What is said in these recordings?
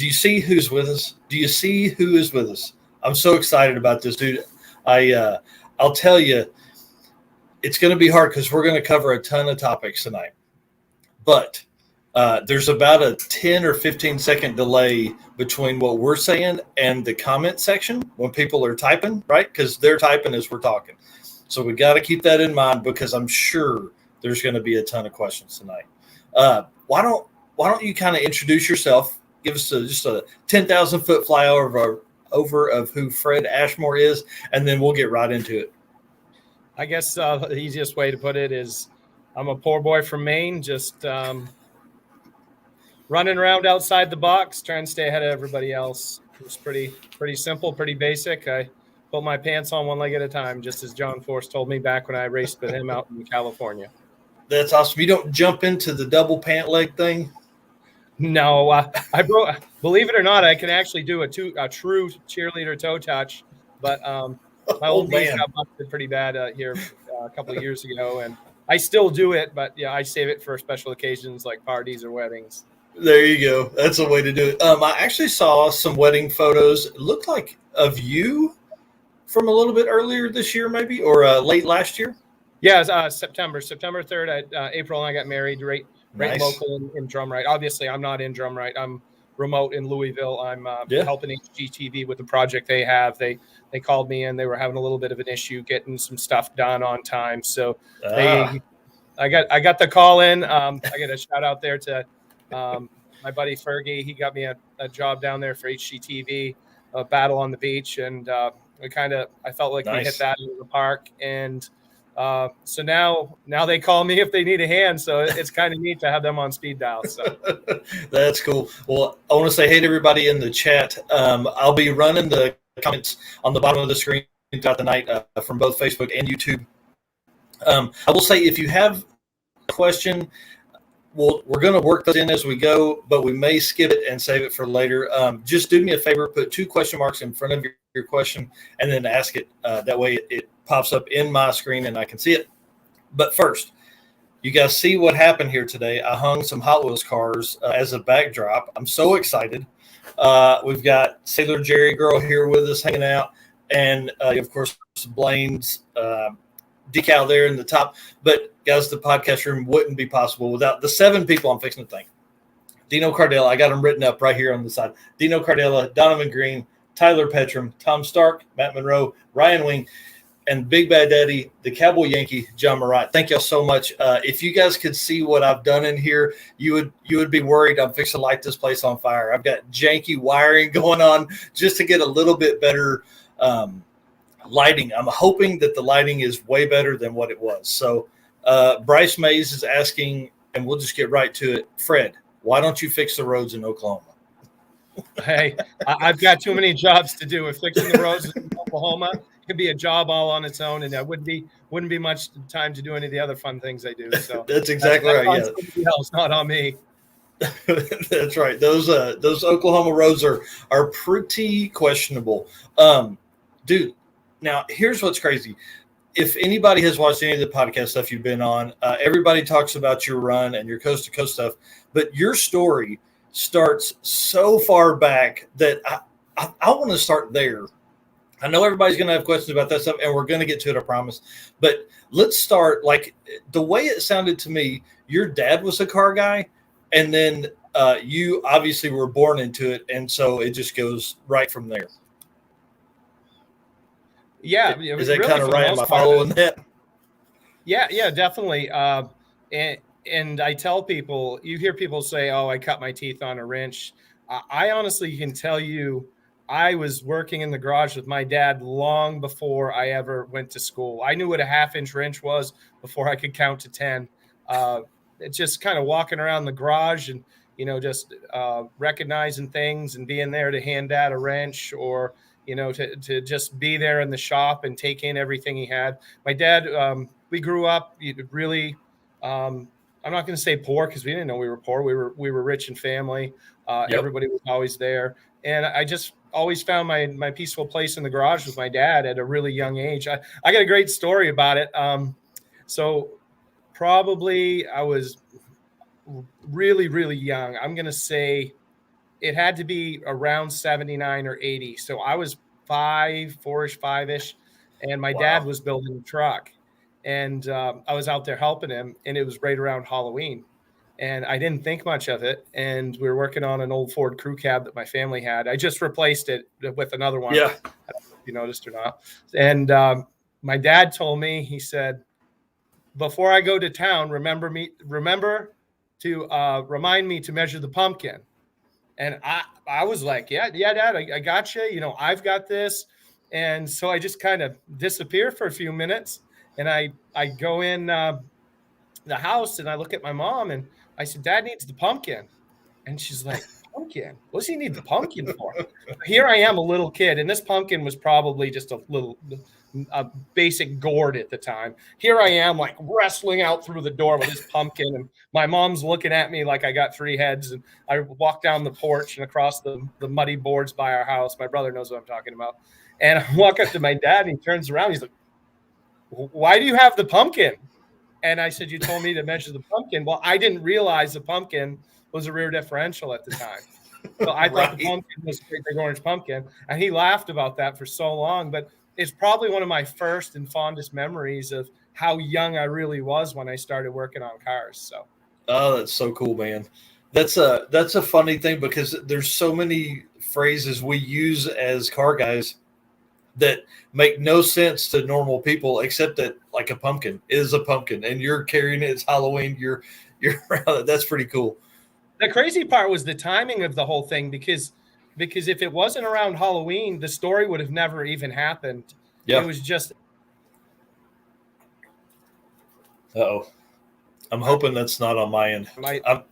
Do you see who's with us? Do you see who is with us? I'm so excited about this, dude. I'll tell you, it's going to be hard because we're going to cover a ton of topics tonight. But there's about a 10 or 15-second delay between what we're saying and the comment section when people are typing, right? Because they're typing as we're talking. So we got to keep that in mind because I'm sure there's going to be a ton of questions tonight. Why don't you kind of introduce yourself? Give us just a 10,000-foot flyover of who Fred Ashmore is, and then we'll get right into it. I guess the easiest way to put it is I'm a poor boy from Maine, just running around outside the box, trying to stay ahead of everybody else. It's pretty simple, pretty basic. I put my pants on one leg at a time, just as John Force told me back when I raced with him out in California. That's awesome. You don't jump into the double pant leg thing? No, I broke. Believe it or not, I can actually do a true cheerleader toe touch, but my old knees got busted pretty bad here a couple of years ago, and I still do it, but yeah, I save it for special occasions like parties or weddings. There you go. That's a way to do it. I actually saw some wedding photos. It looked like of you from a little bit earlier this year, maybe, or late last year. Yeah, it was, September 3rd. April and I got married right Nice. local in Drumright. Obviously, I'm not in Drumright. I'm remote in Louisville. I'm helping HGTV with the project they have. They called me in. They were having a little bit of an issue getting some stuff done on time. So I got the call in. I got a shout out there to my buddy Fergie. He got me a job down there for HGTV, a battle on the beach, and I felt like we hit that in the park. And so now they call me if they need a hand. So it's kind of neat to have them on speed dial. So that's cool. Well, I want to say hey to everybody in the chat. I'll be running the comments on the bottom of the screen throughout the night from both Facebook and YouTube. I will say if you have a question, we're going to work those in as we go, but we may skip it and save it for later. Just do me a favor, put 2 question marks in front of your question and then ask it. That way it pops up in my screen and I can see it. But first, you guys see what happened here today. I hung some Hot Wheels cars as a backdrop. I'm so excited. We've got Sailor Jerry Girl here with us hanging out. And, of course, Blaine's decal there in the top. But, guys, the podcast room wouldn't be possible without the 7 people I'm fixing to thank. Dino Cardella, I got them written up right here on the side. Dino Cardella, Donovan Green, Tyler Petram, Tom Stark, Matt Monroe, Ryan Wing, and Big Bad Daddy, the Cowboy Yankee, John Marat. Thank y'all so much. If you guys could see what I've done in here, you would be worried I'm fixing to light this place on fire. I've got janky wiring going on just to get a little bit better lighting. I'm hoping that the lighting is way better than what it was. So Bryce Mays is asking, and we'll just get right to it. Fred, why don't you fix the roads in Oklahoma? Hey, I've got too many jobs to do. If fixing the roads in Oklahoma could be a job all on its own, and that wouldn't be much time to do any of the other fun things I do. So that's exactly right. Yeah, somebody else, not on me. That's right. Those Oklahoma roads are pretty questionable, dude. Now here's what's crazy. If anybody has watched any of the podcast stuff you've been on, everybody talks about your run and your coast to coast stuff, but your story starts so far back that I want to start there. I know everybody's going to have questions about that stuff, and we're going to get to it, I promise. But let's start, like, the way it sounded to me, your dad was a car guy, and then you obviously were born into it, and so it just goes right from there. Yeah. Is that really kind of right? Am I following that? Yeah, definitely. And I tell people, you hear people say, oh, I cut my teeth on a wrench. I honestly can tell you, I was working in the garage with my dad long before I ever went to school. I knew what a 1/2-inch wrench was before I could count to 10. It's just kind of walking around the garage and, just recognizing things and being there to hand dad a wrench or, to just be there in the shop and take in everything he had. My dad, we grew up really, I'm not going to say poor because we didn't know we were poor. We were rich in family. Yep. Everybody was always there. And I just always found my peaceful place in the garage with my dad at a really young age. I got a great story about it. So probably I was really, really young. I'm going to say it had to be around 79 or 80. So I was 5-ish, and my dad was building a truck, and I was out there helping him, and it was right around Halloween, and I didn't think much of it. And we were working on an old Ford crew cab that my family had. I just replaced it with another one. Yeah. I don't know if you noticed or not. And my dad told me, he said, before I go to town, remember to remind me to measure the pumpkin. And I was like, yeah, Dad, I got you. You know, I've got this. And so I just kind of disappear for a few minutes. And I go in the house and I look at my mom and I said, Dad needs the pumpkin. And she's like, pumpkin? What does he need the pumpkin for? Here I am, a little kid. And this pumpkin was probably just a basic gourd at the time. Here I am, like wrestling out through the door with this pumpkin, and my mom's looking at me like I got 3 heads. And I walk down the porch and across the muddy boards by our house. My brother knows what I'm talking about. And I walk up to my dad, and he turns around. He's like, why do you have the pumpkin? And I said, you told me to measure the pumpkin. Well, I didn't realize the pumpkin was a rear differential at the time. So I thought the pumpkin was a big orange pumpkin. And he laughed about that for so long. But it's probably one of my first and fondest memories of how young I really was when I started working on cars. So, oh, that's so cool, man. That's a funny thing, because there's so many phrases we use as car guys that make no sense to normal people, except that like a pumpkin is a pumpkin and you're carrying it. It's Halloween. You're that's pretty cool. The crazy part was the timing of the whole thing, because if it wasn't around Halloween, the story would have never even happened. Yeah. It was just. Uh-oh. I'm hoping that's not on my end. I got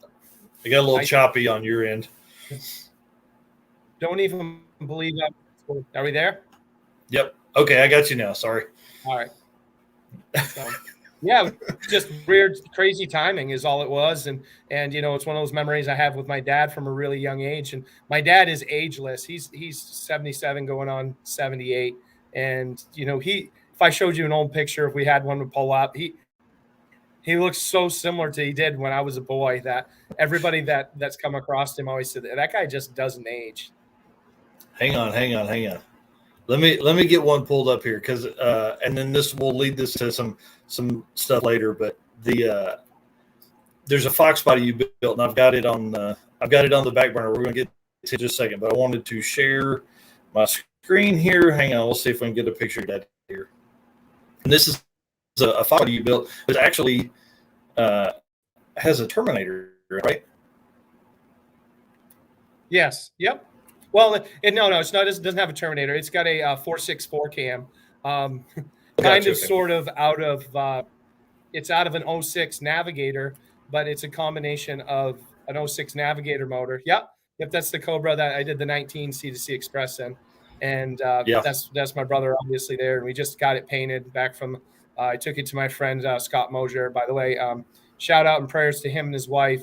a little choppy on your end. Don't even believe that. Are we there? Yep. Okay, I got you now. Sorry. All right. So, yeah, just weird, crazy timing is all it was. And you know, it's one of those memories I have with my dad from a really young age. And my dad is ageless. He's 77 going on 78. And, you know, if I showed you an old picture, if we had one to pull up, he looks so similar to he did when I was a boy, that everybody that's come across him always said that guy just doesn't age. Hang on. Let me get one pulled up here, because and then this will lead this to some stuff later. But there's a Foxbody you built, and I've got it on the back burner. We're going to get to it in just a second, but I wanted to share my screen here. Hang on, we'll see if we can get a picture of that here. And this is a Foxbody you built. It actually has a Terminator, right? Yes. Yep. Well, no, it's not. It doesn't have a Terminator. It's got a 464 cam, sort of out of. It's out of an 06 Navigator, but it's a combination of an 06 Navigator motor. Yep, that's the Cobra that I did the 19 C2C Express in, and that's my brother obviously there, and we just got it painted back from. I took it to my friend Scott Mosier. By the way, shout out and prayers to him and his wife.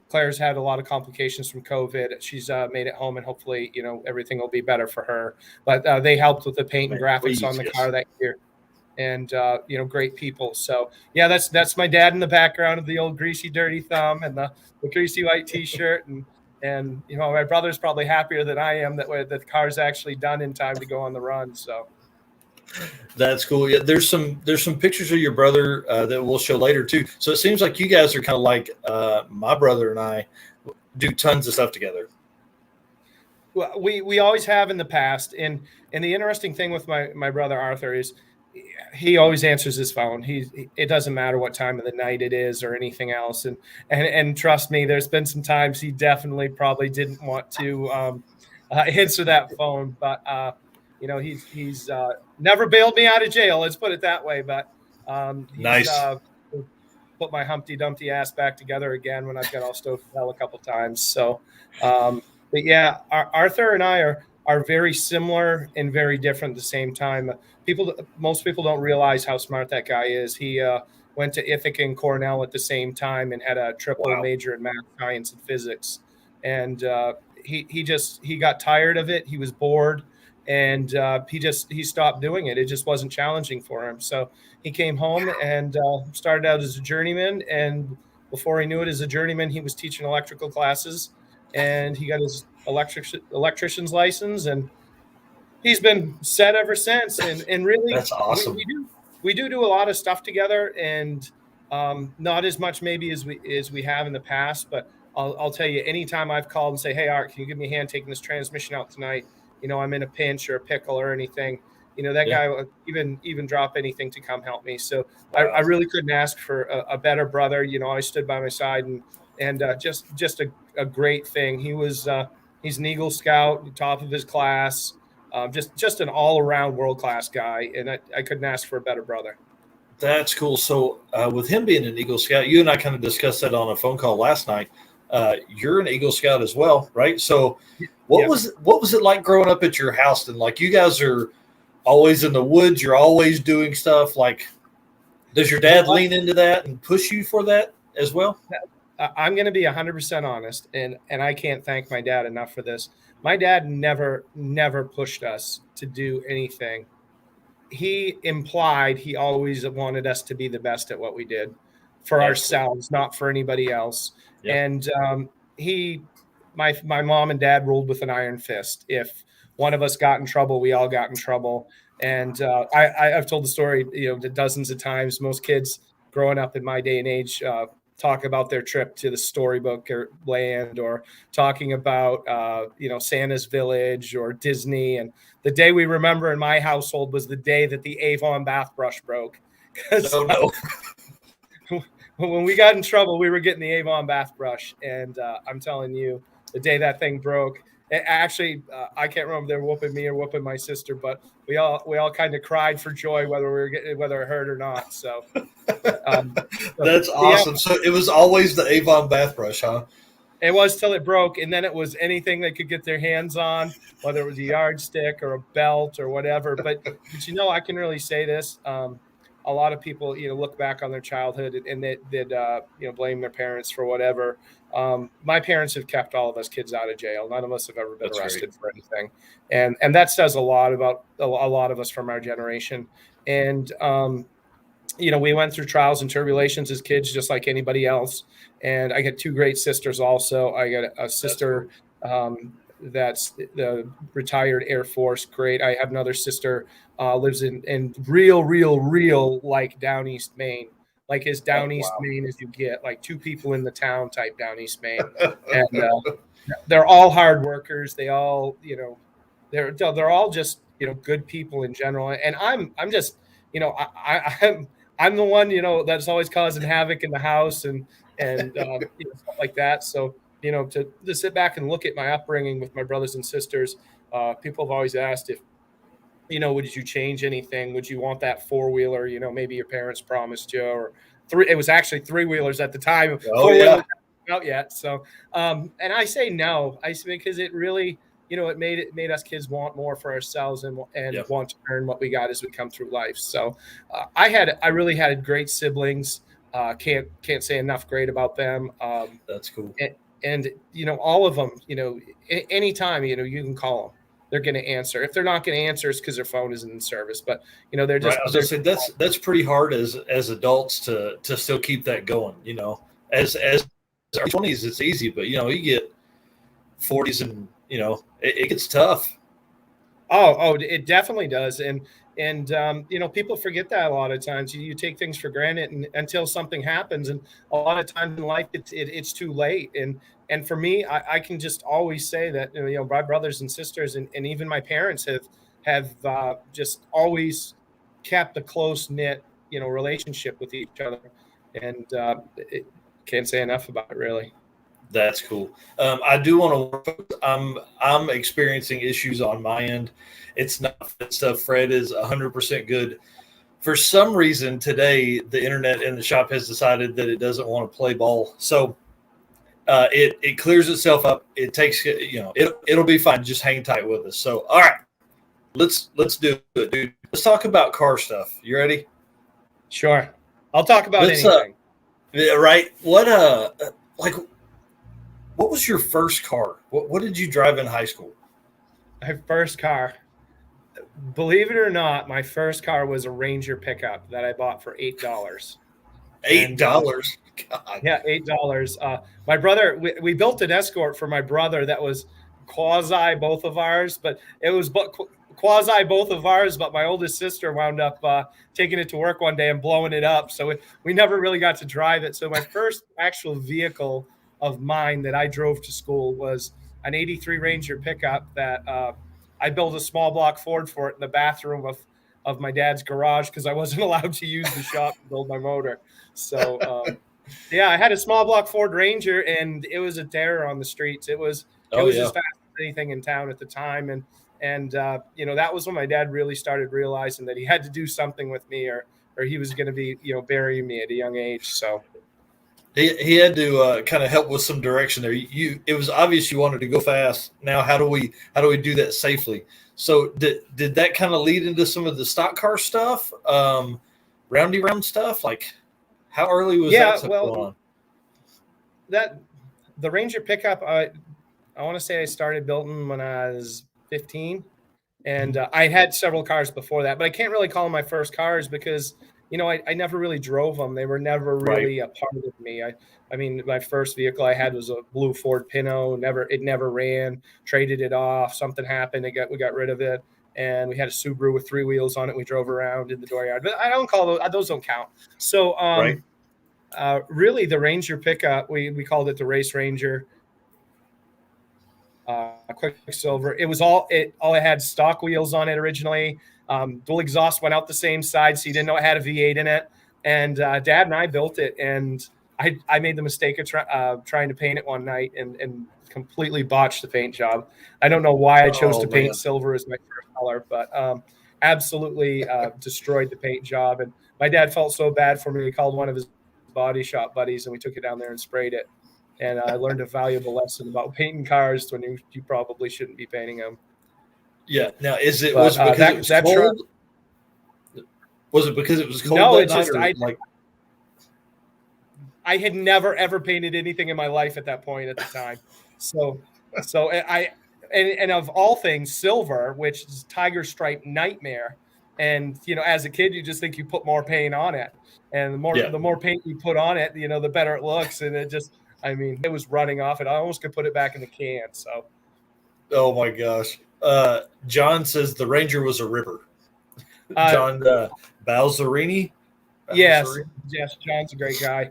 Claire's had a lot of complications from COVID. She's made it home, and hopefully, you know, everything will be better for her. But they helped with the paint and graphics on the car that year, and you know, great people. So yeah, that's my dad in the background of the old greasy, dirty thumb and the greasy white T-shirt, and you know, my brother's probably happier than I am that the car's actually done in time to go on the run. So. That's cool. Yeah, there's some pictures of your brother that we'll show later too. So it seems like you guys are kind of like my brother and I do tons of stuff together. Well, we always have in the past, and the interesting thing with my brother Arthur is he always answers his phone. It doesn't matter what time of the night it is or anything else, and trust me, there's been some times he definitely probably didn't want to answer that phone, but. You know, he's never bailed me out of jail. Let's put it that way. But nice. Put my Humpty Dumpty ass back together again when I've got all stoked hell a couple times. So, but yeah, Arthur and I are very similar and very different at the same time. Most people don't realize how smart that guy is. He went to Ithaca and Cornell at the same time and had a triple major in math, science, and physics. And he got tired of it. He was bored. And he stopped doing it. It just wasn't challenging for him. So he came home and started out as a journeyman. And before he knew it, as a journeyman, he was teaching electrical classes. and he got his electrician's license, and he's been set ever since. And really, That's awesome. We do a lot of stuff together, and not as much maybe as we have in the past. But I'll tell you, anytime I've called and say, "Hey, Art, can you give me a hand taking this transmission out tonight? I'm in a pinch or a pickle or anything." That guy will even drop anything to come help me. So I really couldn't ask for a better brother. I stood by my side, and just a great thing. He's an Eagle Scout, top of his class. Just an all-around world-class guy, and I couldn't ask for a better brother. That's cool. So with him being an Eagle Scout, you and I kind of discussed that on a phone call last night. You're an Eagle Scout as well, right? So what was it like growing up at your house? And like, you guys are always in the woods, you're always doing stuff. Like, does your dad lean into that and push you for that as well? I'm going to be 100% honest, and I can't thank my dad enough for this. My dad never pushed us to do anything. He implied he always wanted us to be the best at what we did for ourselves, not for anybody else. Yeah. And my mom and dad ruled with an iron fist. If one of us got in trouble, we all got in trouble. And I've told the story, dozens of times. Most kids growing up in my day and age talk about their trip to the storybook or land, or talking about Santa's Village or Disney. And the day we remember in my household was the day that the Avon bath brush broke. When we got in trouble, we were getting the Avon bath brush, and I'm telling you, the day that thing broke, actually, I can't remember if they were whooping me or whooping my sister, but we all kind of cried for joy whether it hurt or not. So that's awesome. Yeah. So it was always the Avon bath brush, huh? It was till it broke, and then it was anything they could get their hands on, whether it was a yardstick or a belt or whatever. But I can really say this. A lot of people, look back on their childhood and they'd blame their parents for whatever. My parents have kept all of us kids out of jail. None of us have ever been arrested for anything. And that says a lot about a lot of us from our generation. And, we went through trials and tribulations as kids, just like anybody else. And I got two great sisters also. I got a sister that's the retired Air Force. Great. I have another sister lives in real like down East Maine, like as down East Maine as you get, like two people in the town type down East Maine. And they're all hard workers. They all, they're all just, good people in general. And I'm just, I'm the one, that's always causing havoc in the house and stuff like that. So, to sit back and look at my upbringing with my brothers and sisters, people have always asked if, would you change anything? Would you want that four-wheeler, maybe your parents promised you, or it was actually three-wheelers at the time. Four-wheelers out yet. So, and I say no, because it really, it made us kids want more for ourselves and want to earn what we got as we come through life. So I really had great siblings. Can't say enough great about them. That's cool. And all of them, anytime, you can call them, they're going to answer. If they're not going to answer, it's because their phone isn't in service. But they're just. Right. I was going to say that's pretty hard as adults to still keep that going. As our 20s, it's easy, but you get 40s and it gets tough. Oh, it definitely does, and people forget that a lot of times. You take things for granted until something happens, and a lot of times in life it's too late. And for me, I can just always say that my brothers and sisters and even my parents have just always kept a close knit relationship with each other, and can't say enough about it really. That's cool. I do want to. I'm experiencing issues on my end. It's not that stuff. Fred is 100% good. For some reason today, the internet in the shop has decided that it doesn't want to play ball. So it clears itself up. It takes it'll be fine. Just hang tight with us. So all right, let's do it, dude. Let's talk about car stuff. You ready? Sure. I'll talk about anything. Right. What was your first car? What did you drive in high school? My first car, believe it or not, my first car was a Ranger pickup that I bought for $8. $8. God. Yeah, $8. My brother, we built an Escort for my brother that was quasi both of ours, but it was quasi both of ours. But my oldest sister wound up taking it to work one day and blowing it up, so we never really got to drive it. So my first actual vehicle of mine that I drove to school was an '83 Ranger pickup that I built a small block Ford for it in the bathroom of my dad's garage because I wasn't allowed to use the shop to build my motor. So. Yeah, I had a small block Ford Ranger, and it was a terror on the streets. It was as fast as anything in town at the time, and that was when my dad really started realizing that he had to do something with me, or he was going to be burying me at a young age. So he had to kind of help with some direction there. It was obvious you wanted to go fast. Now how do we do that safely? So did that kind of lead into some of the stock car stuff, roundy round stuff like? How early was that going on? The Ranger pickup, I want to say I started building when I was 15, and I had several cars before that, but I can't really call them my first cars because I never really drove them. They were never really a part of me. I mean, my first vehicle I had was a blue Ford Pinto. It never ran. Traded it off. Something happened. We got rid of it. And we had a Subaru with 3 wheels on it. We drove around in the dooryard, but I don't call those don't count. So, really the Ranger pickup, we called it the Race Ranger, Quicksilver. It had stock wheels on it originally. Dual exhaust went out the same side, so you didn't know it had a V8 in it. And Dad and I built it, and I made the mistake of trying to paint it one night and completely botched the paint job. I don't know why I chose to paint silver as my first color, but absolutely destroyed the paint job. And my dad felt so bad for me. He called one of his body shop buddies, and we took it down there and sprayed it. And I learned a valuable lesson about painting cars when you probably shouldn't be painting them. Yeah. Now, was it because it was cold? Was it because it was cold? No, it's just I had never ever painted anything in my life at that point at the time. So and of all things, silver, which is tiger stripe nightmare. And as a kid, you just think you put more paint on it, and the more paint you put on it, the better it looks. And it was running off. And I almost could put it back in the can. So, oh my gosh, John says the Ranger was a ripper. John Balzerini. Yes, John's a great guy.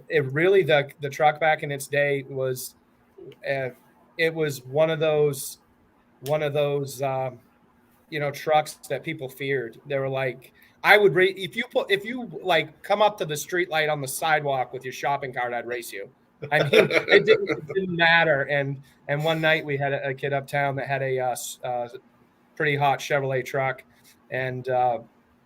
It really the truck back in its day was, it was one of those trucks that people feared. They were like, if you come up to the street light on the sidewalk with your shopping cart, I'd race you. I mean, it didn't matter. And one night we had a kid uptown that had a pretty hot Chevrolet truck, and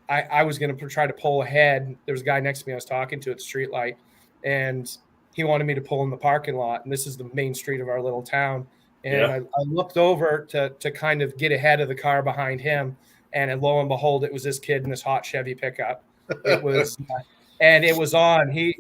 I was going to try to pull ahead. There was a guy next to me I was talking to at the street light, and he wanted me to pull in the parking lot. And this is the main street of our little town. And I looked over to kind of get ahead of the car behind him. And lo and behold, it was this kid in this hot Chevy pickup. It was, and it was on. He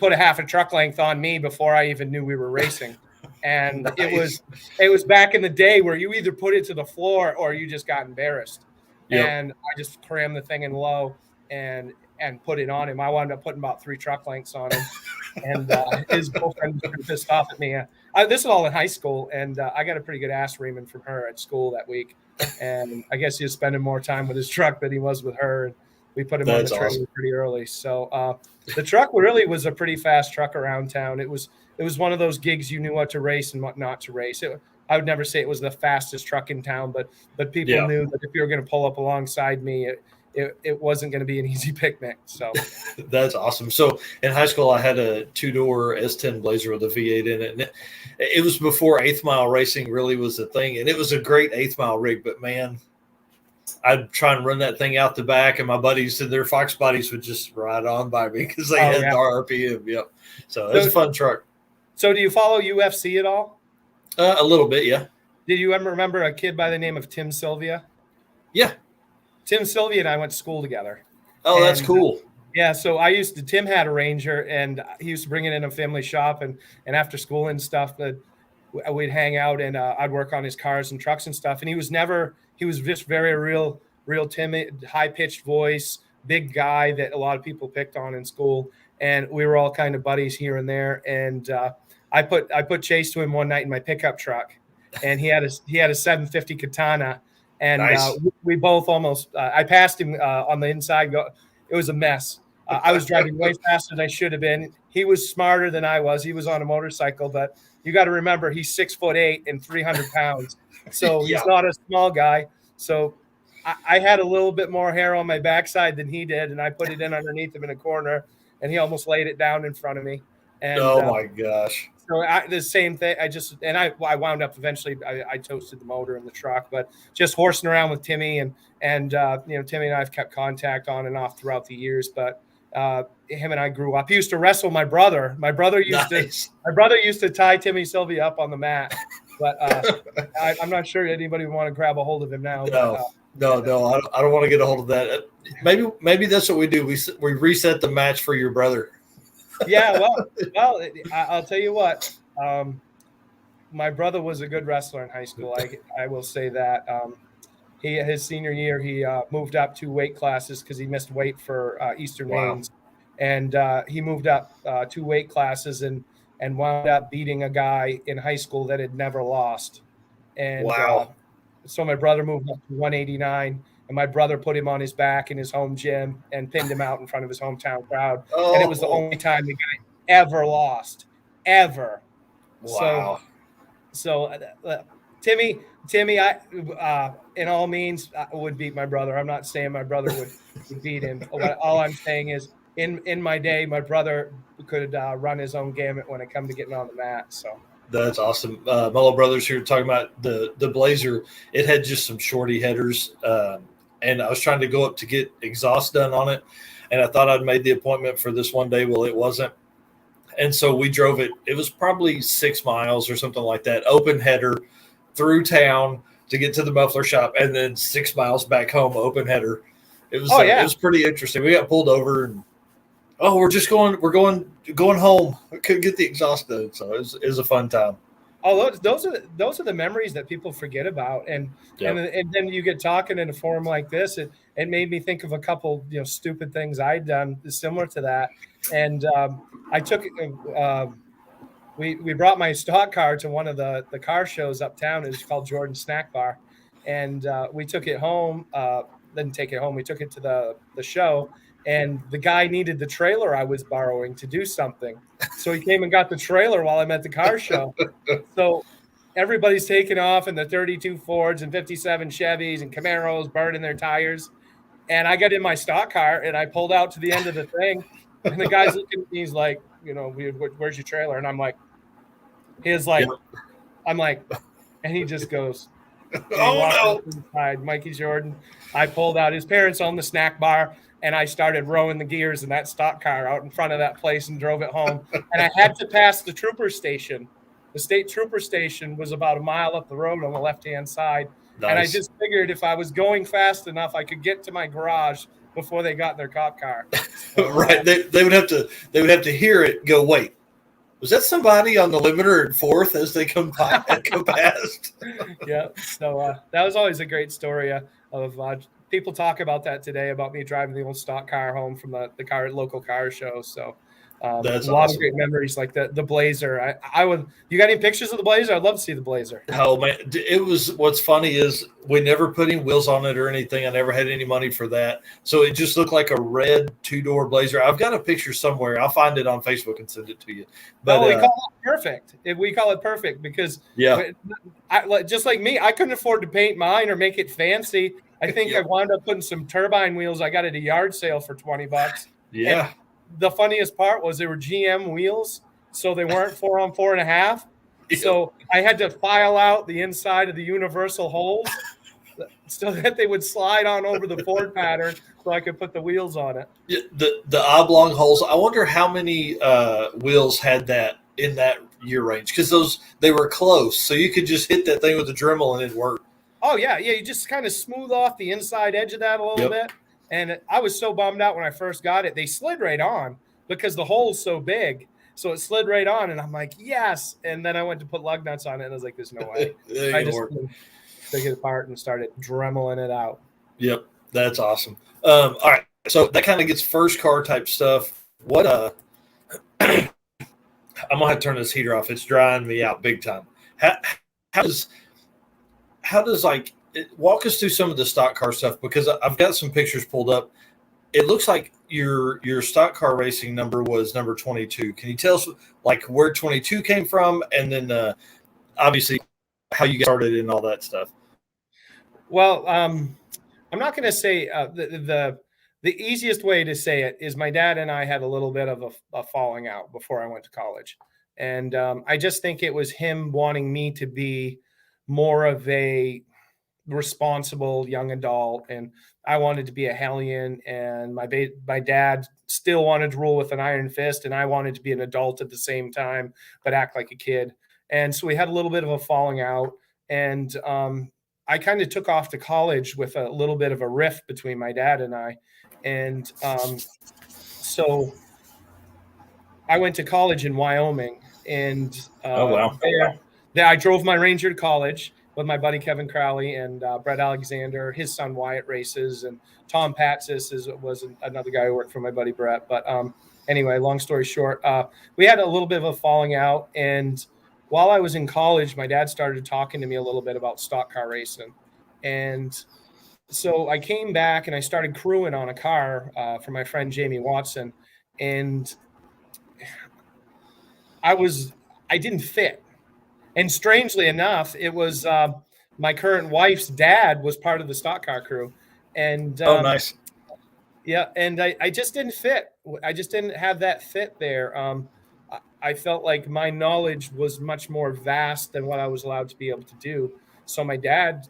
put a half a truck length on me before I even knew we were racing. And nice. it was back in the day where you either put it to the floor or you just got embarrassed. Yep. And I just crammed the thing in low and put it on him. I wound up putting about 3 truck lengths on him. And his girlfriend was pretty pissed off at me. This is all in high school, and I got a pretty good ass reaming from her at school that week. And I guess he was spending more time with his truck than he was with her. And we put him on the trailer pretty early. So the truck really was a pretty fast truck around town. It was one of those gigs you knew what to race and what not to race. I would never say it was the fastest truck in town, but people knew that if you were going to pull up alongside me, it wasn't going to be an easy picnic. So that's awesome. So in high school, I had a 2-door S10 Blazer with a V8 in it. And it was before 8th mile racing really was a thing. And it was a great 8th mile rig, but man, I'd try and run that thing out the back, and my buddies and their Foxbodies would just ride on by me because they had the RPM. Yep. So it was a fun truck. So do you follow UFC at all? A little bit, yeah. Did you ever remember a kid by the name of Tim Sylvia? Yeah. Tim Sylvia and I went to school together. Oh, that's cool. Yeah, so Tim had a Ranger, and he used to bring it in a family shop, and after school and stuff, we'd hang out, and I'd work on his cars and trucks and stuff. And he was just very real timid, high-pitched voice, big guy that a lot of people picked on in school, and we were all kind of buddies here and there. And I put chase to him one night in my pickup truck, and he had a 750 Katana, and Nice. we both almost I passed him on the inside. It was a mess. I was driving way faster than I should have been. He was smarter than I was. He was on a motorcycle, but you got to remember he's 6'8" and 300 pounds, so Yeah. he's not a small guy. So I had a little bit more hair on my backside than he did, and I put it in underneath him in a corner, and he almost laid it down in front of me. And, oh my gosh! So the same thing. I wound up eventually. I toasted the motor in the truck, but just horsing around with Timmy, and Timmy and I have kept contact on and off throughout the years. But him and I grew up. He used to wrestle my brother. My brother used to tie Timmy Sylvia up on the mat. But I'm not sure anybody would want to grab a hold of him now. No, I don't want to get a hold of that. Maybe that's what we do. We reset the match for your brother. Yeah, well, I'll tell you what. My brother was a good wrestler in high school. I will say that. His senior year, he moved up 2 weight classes because he missed weight for Eastern Mains, and he moved up 2 weight classes and wound up beating a guy in high school that had never lost. And so my brother moved up to 189, and my brother put him on his back in his home gym and pinned him out in front of his hometown crowd. Oh. And it was the only time the guy ever lost, ever. Wow. So Timmy, I in all means would beat my brother. I'm not saying my brother would beat him. All I'm saying is in my day, my brother could run his own gamut when it come to getting on the mat. So. That's awesome. My little brother's here talking about the Blazer. It had just some shorty headers, and I was trying to go up to get exhaust done on it, and I thought I'd made the appointment for this one day. Well, it wasn't. And so we drove it. It was probably 6 miles or something like that, open header through town to get to the muffler shop, and then 6 miles back home, open header. It was it was pretty interesting. We got pulled over and we're going home. We couldn't get the exhaust done, so it was a fun time. Oh, those are the memories that people forget about, and then you get talking in a forum like this. It made me think of a couple stupid things I'd done similar to that, and I took we brought my stock car to one of the car shows uptown. It was called Jordan Snack Bar, and we took it home. Didn't take it home. We took it to the show. And the guy needed the trailer I was borrowing to do something. So he came and got the trailer while I'm at the car show. So everybody's taking off in the 32 Fords and 57 Chevys and Camaros burning their tires. And I got in my stock car and I pulled out to the end of the thing. And the guy's looking at me, he's like, where's your trailer? And I'm like, and he just goes, inside, Mikey Jordan. I pulled out his parents owned the snack bar. And I started rowing the gears in that stock car out in front of that place and drove it home. And I had to pass the trooper station. The state trooper station was about a mile up the road on the left-hand side. Nice. And I just figured if I was going fast enough, I could get to my garage before they got in their cop car. Right. They would have to hear it go, wait, was that somebody on the limiter in 4th as they come past? Yeah. So that was always a great story of people talk about that today, about me driving the old stock car home from the local car show. So that's a lot awesome. of great memories, like the Blazer. You got any pictures of the Blazer? I'd love to see the Blazer. Oh man, what's funny is we never put any wheels on it or anything. I never had any money for that. So it just looked like a red 2-door Blazer. I've got a picture somewhere. I'll find it on Facebook and send it to you. But we call it perfect. We call it perfect because just like me, I couldn't afford to paint mine or make it fancy. I think I wound up putting some turbine wheels. I got at a yard sale for $20. Yeah. And the funniest part was they were GM wheels, so they weren't 4x4.5. So I had to file out the inside of the universal holes so that they would slide on over the Ford pattern, so I could put the wheels on it. Yeah, the oblong holes. I wonder how many wheels had that in that year range, because they were close, so you could just hit that thing with the Dremel and it worked. Oh, yeah. You just kind of smooth off the inside edge of that a little bit. And I was so bummed out when I first got it. They slid right on because the hole's so big. So it slid right on, and I'm like, yes. And then I went to put lug nuts on it, and I was like, there's no way. I just took it apart and started dremeling it out. Yep, that's awesome. All right, So that kind of gets first car type stuff. What I'm gonna have to turn this heater off. It's drying me out big time. How, how does like walk us through some of the stock car stuff, because I've got some pictures pulled up. It looks like your stock car racing number was number 22. Can you tell us like where 22 came from, and then obviously how you got started and all that stuff? Well, I'm not going to say the easiest way to say it is my dad and I had a little bit of a falling out before I went to college. And I just think it was him wanting me to be more of a responsible young adult. And I wanted to be a hellion. And my dad still wanted to rule with an iron fist. And I wanted to be an adult at the same time, but act like a kid. And so we had a little bit of a falling out. And I kind of took off to college with a little bit of a rift between my dad and I. And so I went to college in Wyoming, and there I drove my Ranger to college with my buddy Kevin Crowley and Brett Alexander. His son Wyatt races, and Tom Patsis was another guy who worked for my buddy Brett. But anyway, long story short, we had a little bit of a falling out, and while I was in college, my dad started talking to me a little bit about stock car racing. And so I came back and I started crewing on a car for my friend Jamie Watson. And I didn't fit. And strangely enough, it was my current wife's dad was part of the stock car crew. And oh, nice. Yeah. And I just didn't fit. I just didn't have that fit there. I felt like my knowledge was much more vast than what I was allowed to be able to do. So my dad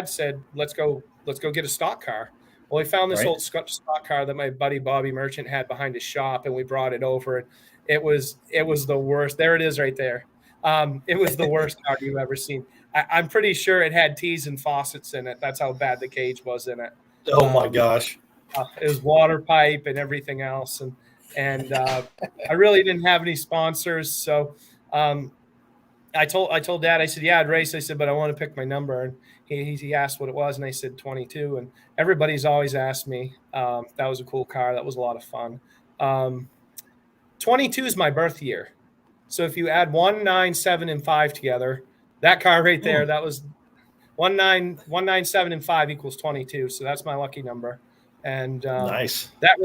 said, let's go get a stock car. Well, we found this old stock car that my buddy Bobby Merchant had behind his shop, and we brought it over. And it was the worst. There it is right there. It was the worst car you've ever seen. I'm pretty sure it had T's and faucets in it. That's how bad the cage was in it. Oh my gosh. It was water pipe and everything else. And I really didn't have any sponsors. So I told Dad, I said, yeah, I'd race. I said, but I want to pick my number. And he asked what it was, and I said 22. And everybody's always asked me. That was a cool car. That was a lot of fun. 22 is my birth year. So if you add 1, 9, 7, and 5 together, that car right there, that was 1, 9, 7, and 5 equals 22. So that's my lucky number. And nice. That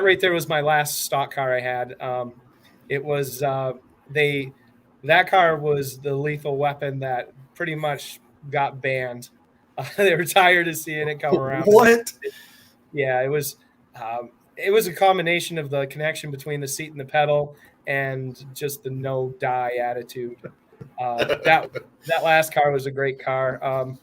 right there was my last stock car I had. It was that car was the lethal weapon that pretty much got banned. They were tired of seeing it come around. What? Yeah, it was a combination of the connection between the seat and the pedal and just the no die attitude. That last car was a great car.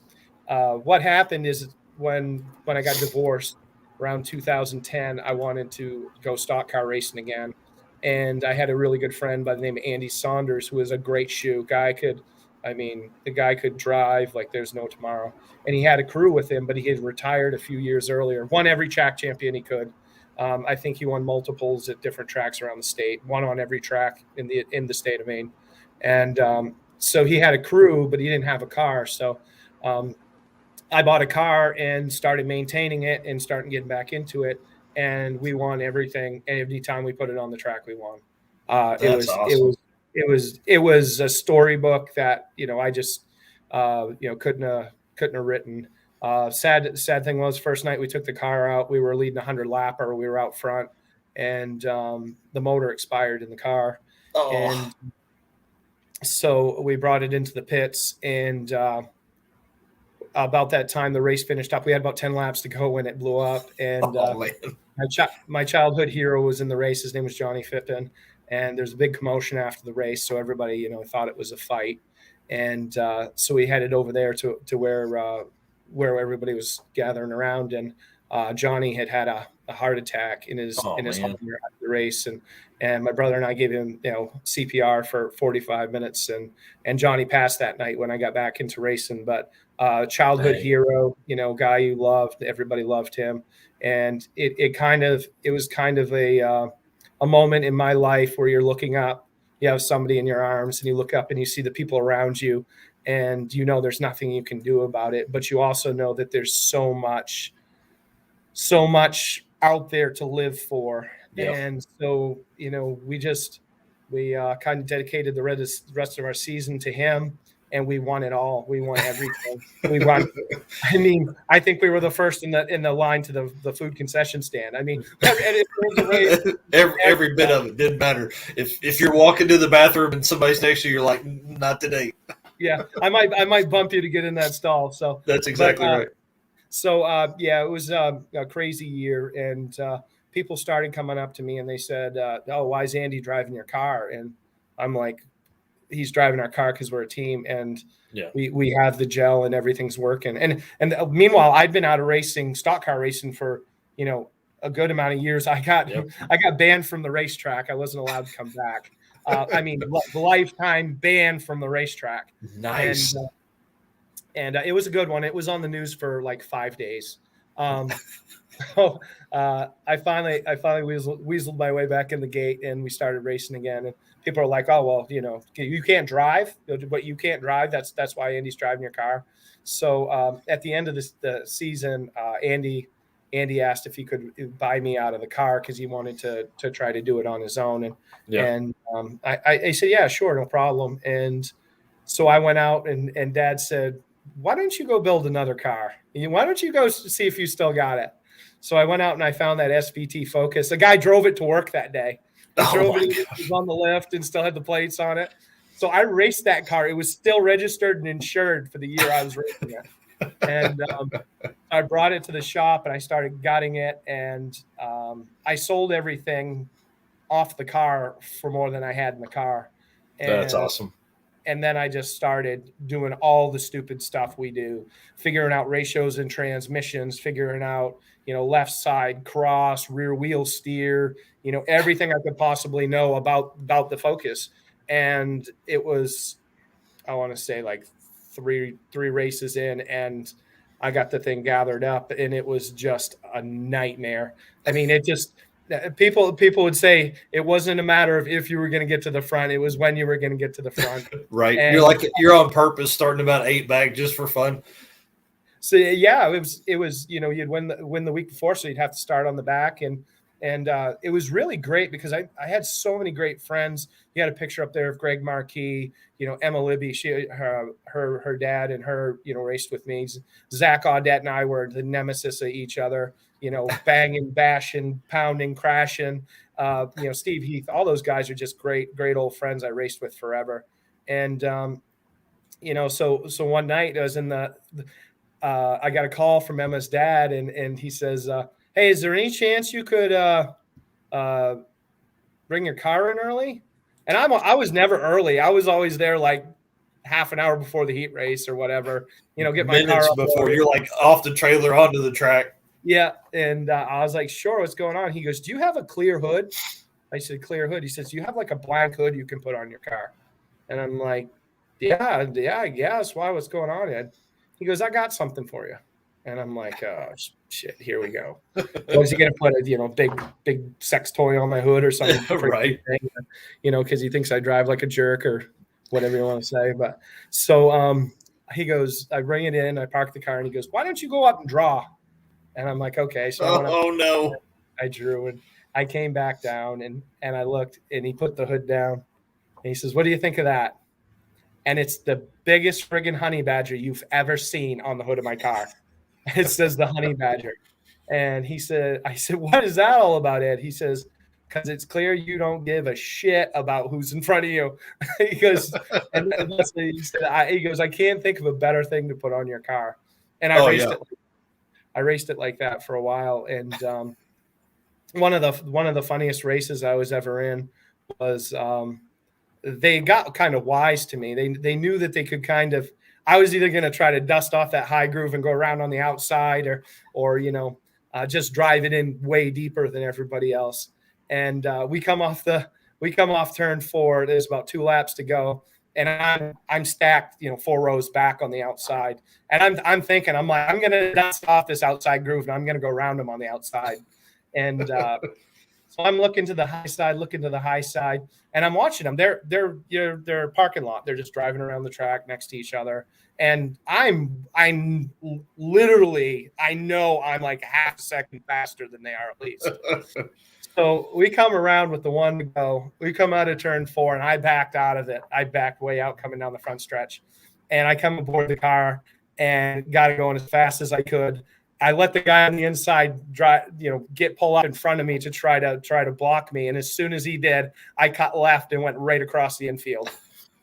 What happened is when I got divorced around 2010, I wanted to go stock car racing again. And I had a really good friend by the name of Andy Saunders, who was a great shoe guy. The guy could drive like there's no tomorrow. And he had a crew with him, but he had retired a few years earlier, won every track champion he could. I think he won multiples at different tracks around the state, one on every track in the state of Maine. And so he had a crew, but he didn't have a car. So I bought a car and started maintaining it and starting getting back into it. And we won everything. And every time we put it on the track, we won. Awesome. It was a storybook that, I just, couldn't have written. Sad thing was, first night we took the car out, we were leading 100 lapper. We were out front, and the motor expired in the car. Oh. And so we brought it into the pits, and about that time the race finished up. We had about 10 laps to go when it blew up. And my childhood hero was in the race. His name was Johnny Fippen. And there's a big commotion after the race. So everybody, thought it was a fight. And so we headed over there to where everybody was gathering around. And Johnny had a heart attack in his home after the race. And my brother and I gave him, CPR for 45 minutes. And Johnny passed that night when I got back into racing. But childhood hero, guy you loved, everybody loved him. And it was kind of a moment in my life where you're looking up, you have somebody in your arms, and you look up and you see the people around you, and there's nothing you can do about it. But you also know that there's so much so much out there to live for. Yep. And so, you know, we kind of dedicated the rest of our season to him, and we won it all. We won everything. We won. I mean, I think we were the first in the line to the food concession stand. I mean, every bit of it didn't matter. If you're walking to the bathroom and somebody's next to you, you're like, not today. Yeah, I might bump you to get in that stall. So that's exactly right. So yeah, it was a crazy year, and people started coming up to me and they said, "Oh, why is Andy driving your car?" And I'm like, "He's driving our car because we're a team, and we have the gel and everything's working." And meanwhile, I'd been out of racing, stock car racing for a good amount of years. I got banned from the racetrack. I wasn't allowed to come back. I mean, lifetime ban from the racetrack. Nice. And it was a good one. It was on the news for like 5 days. I finally weaseled my way back in the gate, and we started racing again. And people are like, "Oh, well, you can't drive, but you can't drive. That's why Andy's driving your car." So at the end of the season, Andy asked if he could buy me out of the car because he wanted to try to do it on his own. And I said, "Yeah, sure, no problem." And so I went out, and Dad said, "Why don't you go build another car? Why don't you go see if you still got it?" So I went out and I found that SVT Focus. The guy drove it to work that day. He drove it was on the lift and still had the plates on it. So I raced that car. It was still registered and insured for the year I was racing it. And I brought it to the shop and I started gutting it. And I sold everything off the car for more than I had in the car. And that's awesome. And then I just started doing all the stupid stuff we do, figuring out ratios and transmissions, figuring out, left side cross, rear wheel steer, everything I could possibly know about the Focus. And it was, I want to say like three races in, and I got the thing gathered up, and it was just a nightmare. I mean, it just, people would say it wasn't a matter of if you were going to get to the front, it was when you were going to get to the front. Right. And you're on purpose starting about 8 back just for fun. So yeah, it was you'd win the week before, so you'd have to start on the back, and it was really great because I had so many great friends. You had a picture up there of Greg Marquis, Emma Libby, her dad and her raced with me. Zach Audette and I were the nemesis of each other. Banging, bashing, pounding, crashing, Steve Heath, all those guys are just great old friends I raced with forever. And, so one night I was in I got a call from Emma's dad, and he says, "Hey, is there any chance you could bring your car in early?" And I was never early. I was always there like half an hour before the heat race or whatever, get my car up before you're like off the trailer onto the track. Yeah. And I was like, "Sure, what's going on?" He goes, "Do you have a clear hood?" I said, "Clear hood." He says, "Do you have like a blank hood you can put on your car?" And I'm like, yeah, I guess. Why? What's going on, Ed? He goes, "I got something for you." And I'm like, "Oh, shit, here we go." Was he going to put a big sex toy on my hood or something? Right. Because he thinks I drive like a jerk or whatever you want to say. But so he goes, I bring it in, I park the car, and he goes, "Why don't you go up and draw?" And I'm like, "Okay." So no. I drew, and I came back down, and I looked, and he put the hood down. And he says, "What do you think of that?" And it's the biggest friggin' honey badger you've ever seen on the hood of my car. It says the honey badger. And I said, "What is that all about, Ed?" He says, "Because it's clear you don't give a shit about who's in front of you." He goes, he goes, "I can't think of a better thing to put on your car." And I raced it like that for a while. And one of the funniest races I was ever in was they got kind of wise to me. They knew that they could kind of, I was either going to try to dust off that high groove and go around on the outside or just drive it in way deeper than everybody else. And we come off turn 4. There's about 2 laps to go. And I'm stacked, 4 rows back on the outside. And I'm thinking, I'm going to dust off this outside groove and I'm going to go around them on the outside. And So I'm looking to the high side, and I'm watching them. They're parking lot. They're just driving around the track next to each other. And I'm literally, I know I'm like half a second faster than they are at least. So we come around with the one to go. We come out of turn 4, and I backed out of it. I backed way out coming down the front stretch. And I come aboard the car and got it going as fast as I could. I let the guy on the inside pull up in front of me to try to block me. And as soon as he did, I cut left and went right across the infield.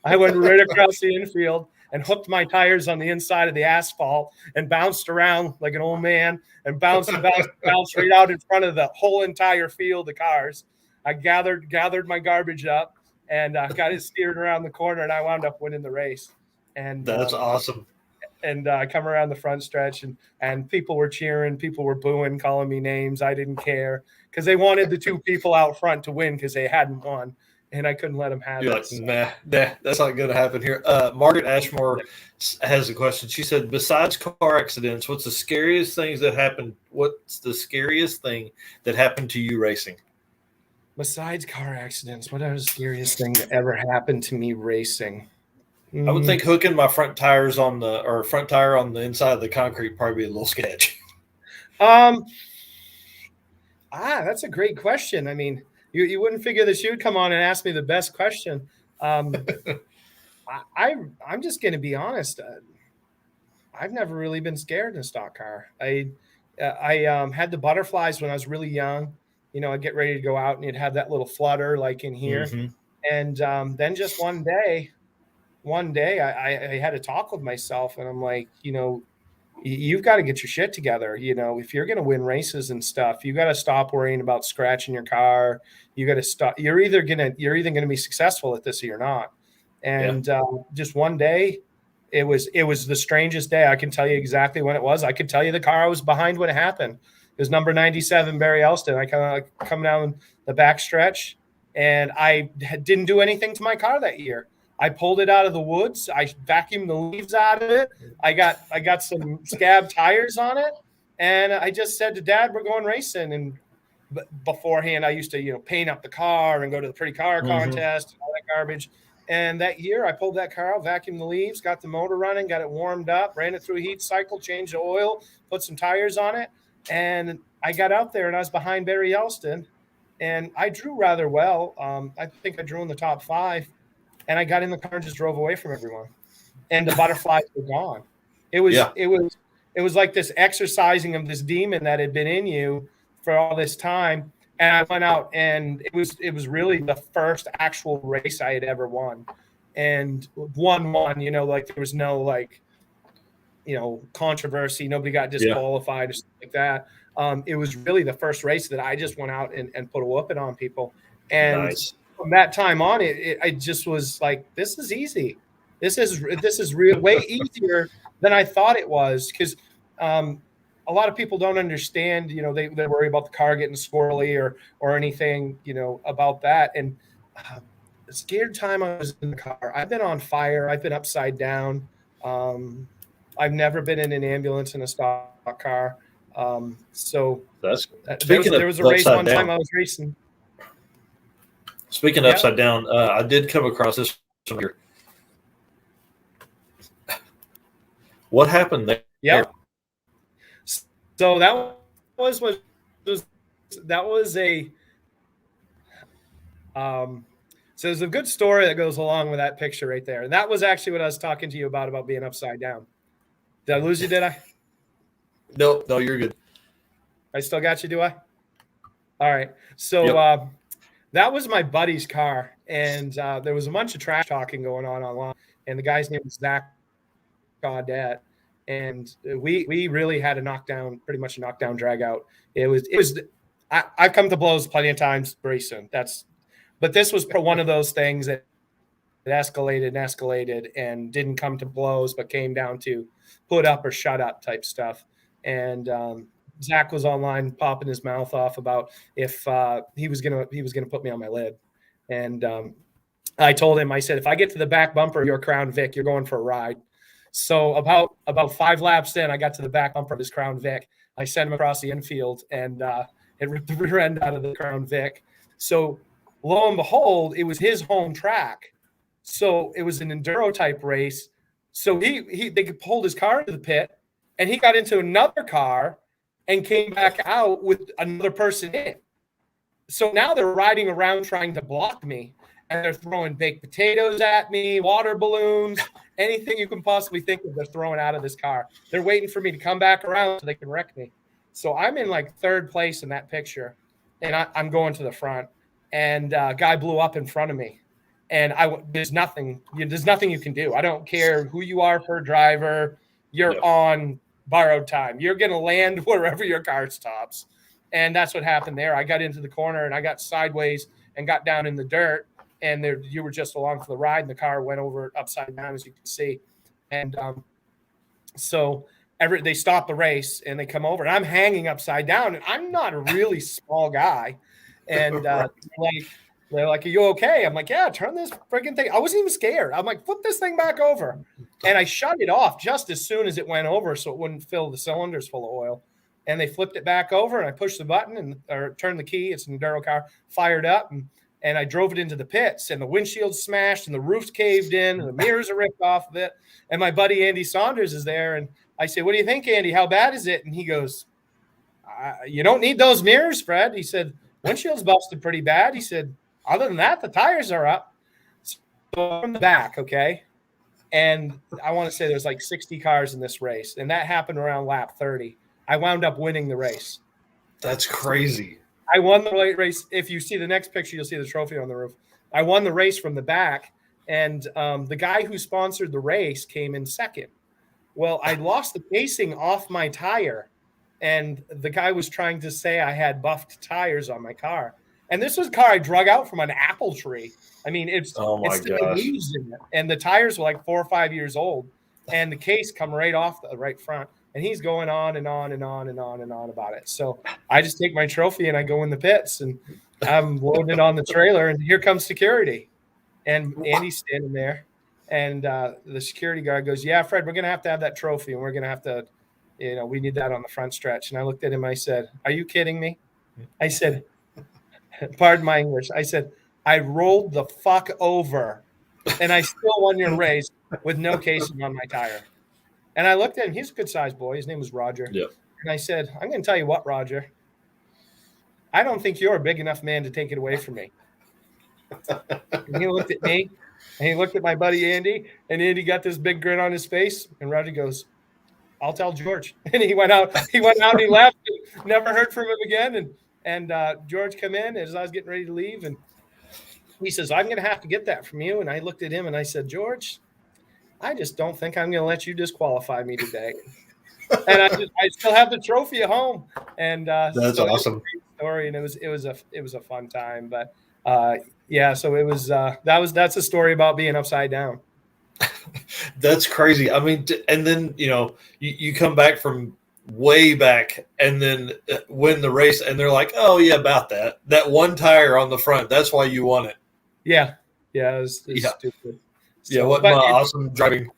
I went right across the infield and hooked my tires on the inside of the asphalt and bounced around like an old man and bounced right out in front of the whole entire field of cars. I gathered my garbage up and got it steered around the corner, and I wound up winning the race. And that's awesome. And I come around the front stretch, and people were cheering, people were booing, calling me names. I didn't care because they wanted the 2 people out front to win because they hadn't won, and I couldn't let them have it. Like, nah, that's not going to happen here. Margaret Ashmore has a question. She said, besides car accidents, what's the scariest things that happened? What's the scariest thing that happened to you racing? Besides car accidents, what are the scariest thing that ever happened to me racing? I would think hooking my front tire on the inside of the concrete probably be a little sketch. That's a great question. I mean, you wouldn't figure that you'd come on and ask me the best question. I'm just going to be honest. I've never really been scared in a stock car. I had the butterflies when I was really young. I'd get ready to go out and you'd have that little flutter like in here. Mm-hmm. And then just one day I had a talk with myself, and I'm like, you've got to get your shit together. If you're going to win races and stuff, you got to stop worrying about scratching your car. You got to stop. You're either going to be successful at this or you're not. And just one day, it was the strangest day. I can tell you exactly when it was. I could tell you the car I was behind when it happened. It was number 97, Barry Elston. I come down the back stretch, and I didn't do anything to my car that year. I pulled it out of the woods. I vacuumed the leaves out of it. I got some scab tires on it, and I just said to Dad, "We're going racing." And beforehand, I used to paint up the car and go to the pretty car contest and all that garbage. And that year, I pulled that car out, vacuumed the leaves, got the motor running, got it warmed up, ran it through a heat cycle, changed the oil, put some tires on it, and I got out there and I was behind Barry Elston, and I drew rather well. I think I drew in the top 5. And I got in the car and just drove away from everyone, and the butterflies were gone. It was like this exercising of this demon that had been in you for all this time. And I went out, and it was really the first actual race I had ever won, and won. Like there was no controversy. Nobody got disqualified or something like that. It was really the first race that I just went out and put a whooping on people. And nice. From that time on, I just was like, this is easy. This is way easier than I thought it was, because a lot of people don't understand. They worry about the car getting squirrely or anything about that. And the scared time I was in the car, I've been on fire. I've been upside down. I've never been in an ambulance in a stock car. So there was a race one time I was racing. Speaking of upside down, I did come across this from here. What happened there? Yeah. So that was a so there's a good story that goes along with that picture right there. And that was actually what I was talking to you about being upside down. Did I lose you? Did I? No, you're good. I still got you, do I? All right. So that was my buddy's car, and there was a bunch of trash talking going on online, and the guy's name was Zach Gaudette, and we really had pretty much a knockdown drag out. It was I've come to blows plenty of times racing. But this was one of those things that escalated and didn't come to blows, but came down to put up or shut up type stuff. And Zach was online popping his mouth off about if he was gonna put me on my lid. And I told him, I said, if I get to the back bumper of your Crown Vic, you're going for a ride. So about 5 laps in, I got to the back bumper of his Crown Vic. I sent him across the infield, and It ripped the rear end out of the Crown Vic. So lo and behold, it was his home track. So it was an enduro type race. So they pulled his car into the pit, and he got into another car and came back out with another person in. So now they're riding around trying to block me, and they're throwing baked potatoes at me, water balloons, anything you can possibly think of, they're throwing out of this car. They're waiting for me to come back around so they can wreck me. So I'm in like third place in that picture, and I'm going to the front, and a guy blew up in front of me. And there's nothing you can do. I don't care who you are per driver. You're on borrowed time. You're going to land wherever your car stops. And that's what happened there. I got into the corner, and I got sideways and got down in the dirt. And you were just along for the ride, and the car went over upside down, as you can see. And so they stopped the race, and they come over, and I'm hanging upside down, and I'm not a really small guy. And they're like, are you okay? I'm like, yeah, turn this freaking thing. I wasn't even scared. I'm like, flip this thing back over. And I shut it off just as soon as it went over so it wouldn't fill the cylinders full of oil. And they flipped it back over, and I pushed the button or turned the key. It's an enduro car, fired up, and I drove it into the pits, and the windshield smashed, and the roof's caved in, and the mirrors are ripped off of it. And my buddy Andy Saunders is there, and I say, what do you think, Andy? How bad is it? And he goes, you don't need those mirrors, Fred. He said, windshield's busted pretty bad. He said, other than that, the tires are up. So from the back, okay? And I want to say there's like 60 cars in this race, and that happened around lap 30. I wound up winning the race. That's crazy. I won the race. If you see the next picture, you'll see the trophy on the roof. I won the race from the back, and the guy who sponsored the race came in second. Well, I lost the casing off my tire, and the guy was trying to say I had buffed tires on my car. And this was a car I drug out from an apple tree. I mean, it's still used in it. And the tires were like 4 or 5 years old, and the case come right off the right front. And he's going on and on and on and on and on about it. So I just take my trophy and I go in the pits, and I'm loading it on the trailer, and here comes security. And Andy's standing there, and the security guard goes, yeah, Fred, we're going to have that trophy, and we're going to have to, we need that on the front stretch. And I looked at him, I said, are you kidding me? I said, pardon my English. I said, I rolled the fuck over, and I still won your race with no casing on my tire. And I looked at him. He's a good-sized boy. His name was Roger. Yeah. And I said, I'm going to tell you what, Roger. I don't think you're a big enough man to take it away from me. And he looked at me, and he looked at my buddy Andy, and Andy got this big grin on his face. And Roger goes, I'll tell George. And he went out. He left. And never heard from him again. And George come in as I was getting ready to leave, and he says, I'm going to have to get that from you. And I looked at him, and I said, George, I just don't think I'm going to let you disqualify me today. And I still have the trophy at home. And that's awesome story. And it was a fun time. But so it was that's a story about being upside down. That's crazy. I mean, and then you come back from way back and then win the race, and they're like, oh yeah, about that one tire on the front, that's why you won it. Yeah it was stupid. So, what awesome driving.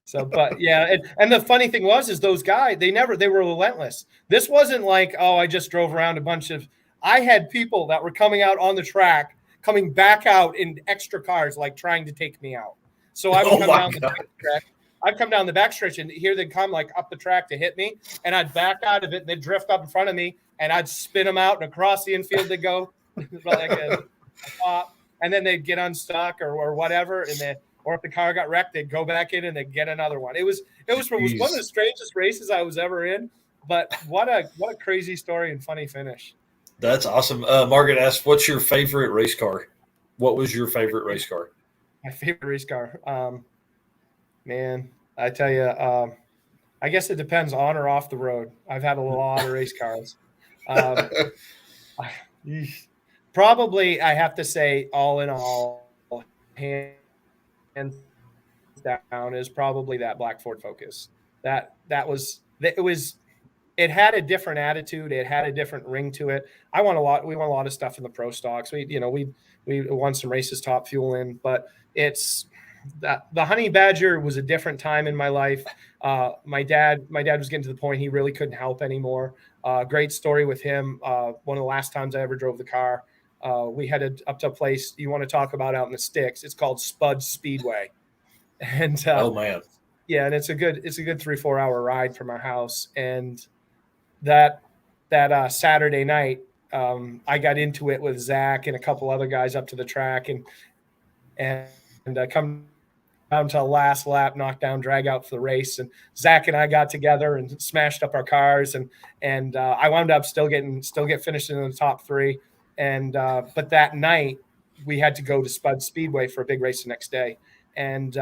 So, but yeah, and the funny thing is those guys, they were relentless. This wasn't like, oh, I just drove around I had people that were coming out on the track, coming back out in extra cars, like trying to take me out. So I would come down the back track. I'd come down the backstretch, and here they'd come like up the track to hit me, and I'd back out of it, and they'd drift up in front of me, and I'd spin them out, and across the infield they'd go like a pop. And then they'd get unstuck or whatever, and then, or if the car got wrecked, they'd go back in and they'd get another one. It was one of the strangest races I was ever in, but what a crazy story and funny finish. That's awesome. Margaret asked, "What's your favorite race car?" What was your favorite race car? My favorite race car, man, I tell you, I guess it depends on or off the road. I've had a lot of race cars. Probably, I have to say, all in all, hands down, is probably that black Ford Focus. It had a different attitude. It had a different ring to it. We won a lot of stuff in the pro stocks. We won some races top fuel in, but the honey badger was a different time in my life. My dad was getting to the point he really couldn't help anymore. Great story with him. One of the last times I ever drove the car, we headed up to a place you want to talk about out in the sticks. It's called Spud Speedway, and Oh man, yeah, and it's a good 3-4 hour ride from our house. And that Saturday night, I got into it with Zach and a couple other guys up to the track, and come down to a last lap, knockdown, drag out for the race. And Zach and I got together and smashed up our cars, and I wound up still get finishing in the top 3. And but that night we had to go to Spud Speedway for a big race the next day, and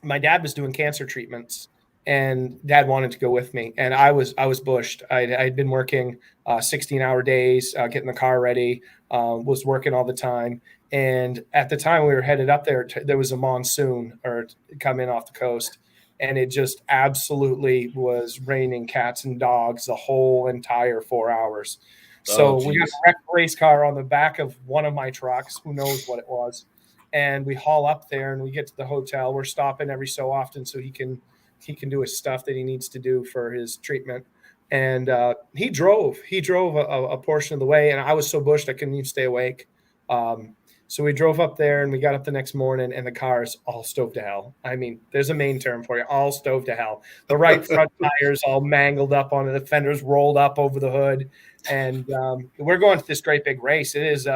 my dad was doing cancer treatments, and Dad wanted to go with me, and I was bushed. I'd been working 16-hour days, getting the car ready, was working all the time. And at the time we were headed up there, there was a monsoon or come in off the coast, and it just absolutely was raining cats and dogs the whole entire 4 hours. So we got a wrecked race car on the back of one of my trucks, who knows what it was. And we haul up there and we get to the hotel. We're stopping every so often so he can do his stuff that he needs to do for his treatment. And he drove a portion of the way, and I was so bushed I couldn't even stay awake. So we drove up there, and we got up the next morning, and the car is all stove to hell. I mean, there's a main term for you, all stove to hell. The right front tires all mangled up on it, the fenders rolled up over the hood. And we're going to this great big race. It is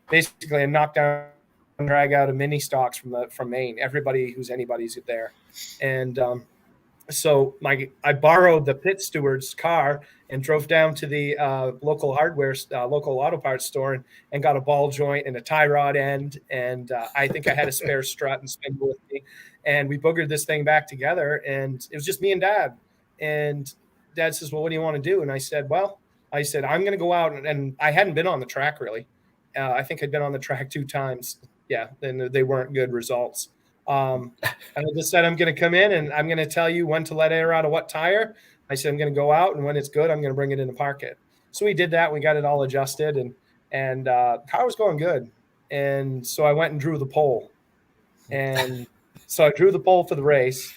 basically a knockdown, drag out of mini stocks from Maine. Everybody who's anybody's there. And so I borrowed the pit steward's car and drove down to the local auto parts store and got a ball joint and a tie rod end. And I think I had a spare strut and spindle with me. And we boogered this thing back together, and it was just me and Dad. And Dad says, well, what do you want to do? And I said, I'm going to go out. And I hadn't been on the track really. I think I'd been on the track 2 times. Yeah. And they weren't good results. And I just said, I'm going to come in and I'm going to tell you when to let air out of what tire. I said, I'm going to go out, and when it's good, I'm going to bring it in and park it. So we did that. We got it all adjusted, and car was going good. And so I went and drew the pole. And so I drew the pole for the race,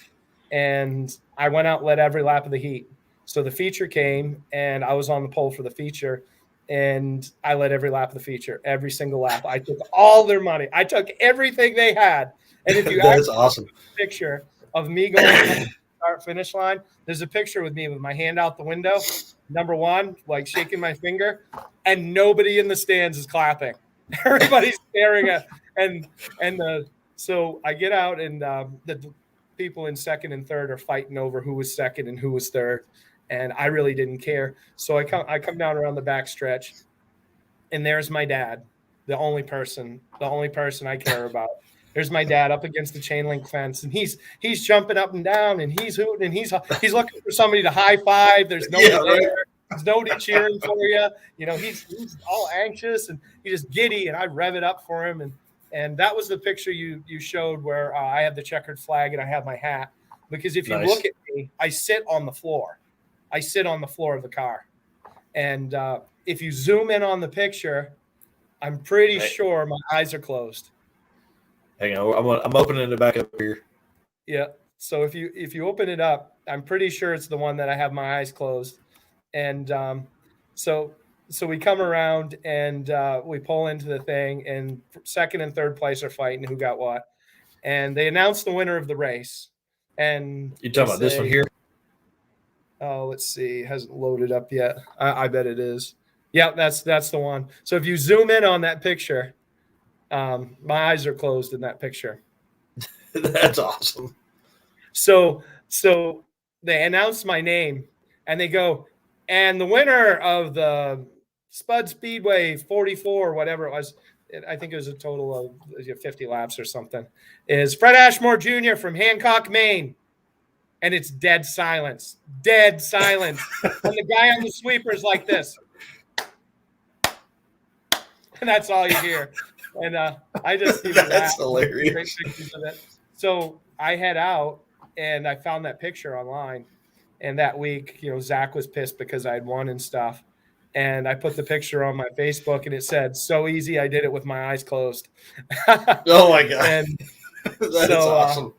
and I went out and led every lap of the heat. So the feature came, and I was on the pole for the feature, and I led every lap of the feature, every single lap. I took all their money. I took everything they had. And if you that is awesome. Picture of me going to the start finish line, there's a picture with me with my hand out the window, number 1, like shaking my finger, and nobody in the stands is clapping. Everybody's staring at, so I get out, and the people in second and third are fighting over who was second and who was third, and I really didn't care. So I come down around the back stretch, and there's my dad, the only person I care about. There's my dad up against the chain link fence, and he's jumping up and down, and he's hooting, and he's looking for somebody to high five. There's nobody there. There's nobody cheering for you. You know, he's all anxious, and he's just giddy, and I rev it up for him. And that was the picture you showed where I have the checkered flag and I have my hat. Because if you look at me, I sit on the floor. I sit on the floor of the car. And if you zoom in on the picture, I'm pretty sure my eyes are closed. Hang on, I'm opening it back up here. Yeah. So if you open it up, I'm pretty sure it's the one that I have my eyes closed. And so we come around and we pull into the thing, and second and third place are fighting who got what. And they announced the winner of the race. And you talking about this one here? Oh, let's see. It hasn't loaded up yet. I bet it is. Yeah, that's the one. So if you zoom in on that picture, my eyes are closed in that picture. That's awesome. So they announced my name, and they go, and the winner of the Spud Speedway 44, whatever it was, I think it was a total of 50 laps or something, is Fred Ashmore Jr. from Hancock, Maine. And it's dead silence. And the guy on the sweeper is like this. And that's all you hear. And I just that's hilarious. So I head out, and I found that picture online. And that week, Zach was pissed because I had won and stuff. And I put the picture on my Facebook, and it said, "So easy, I did it with my eyes closed." Oh my God. And That's awesome.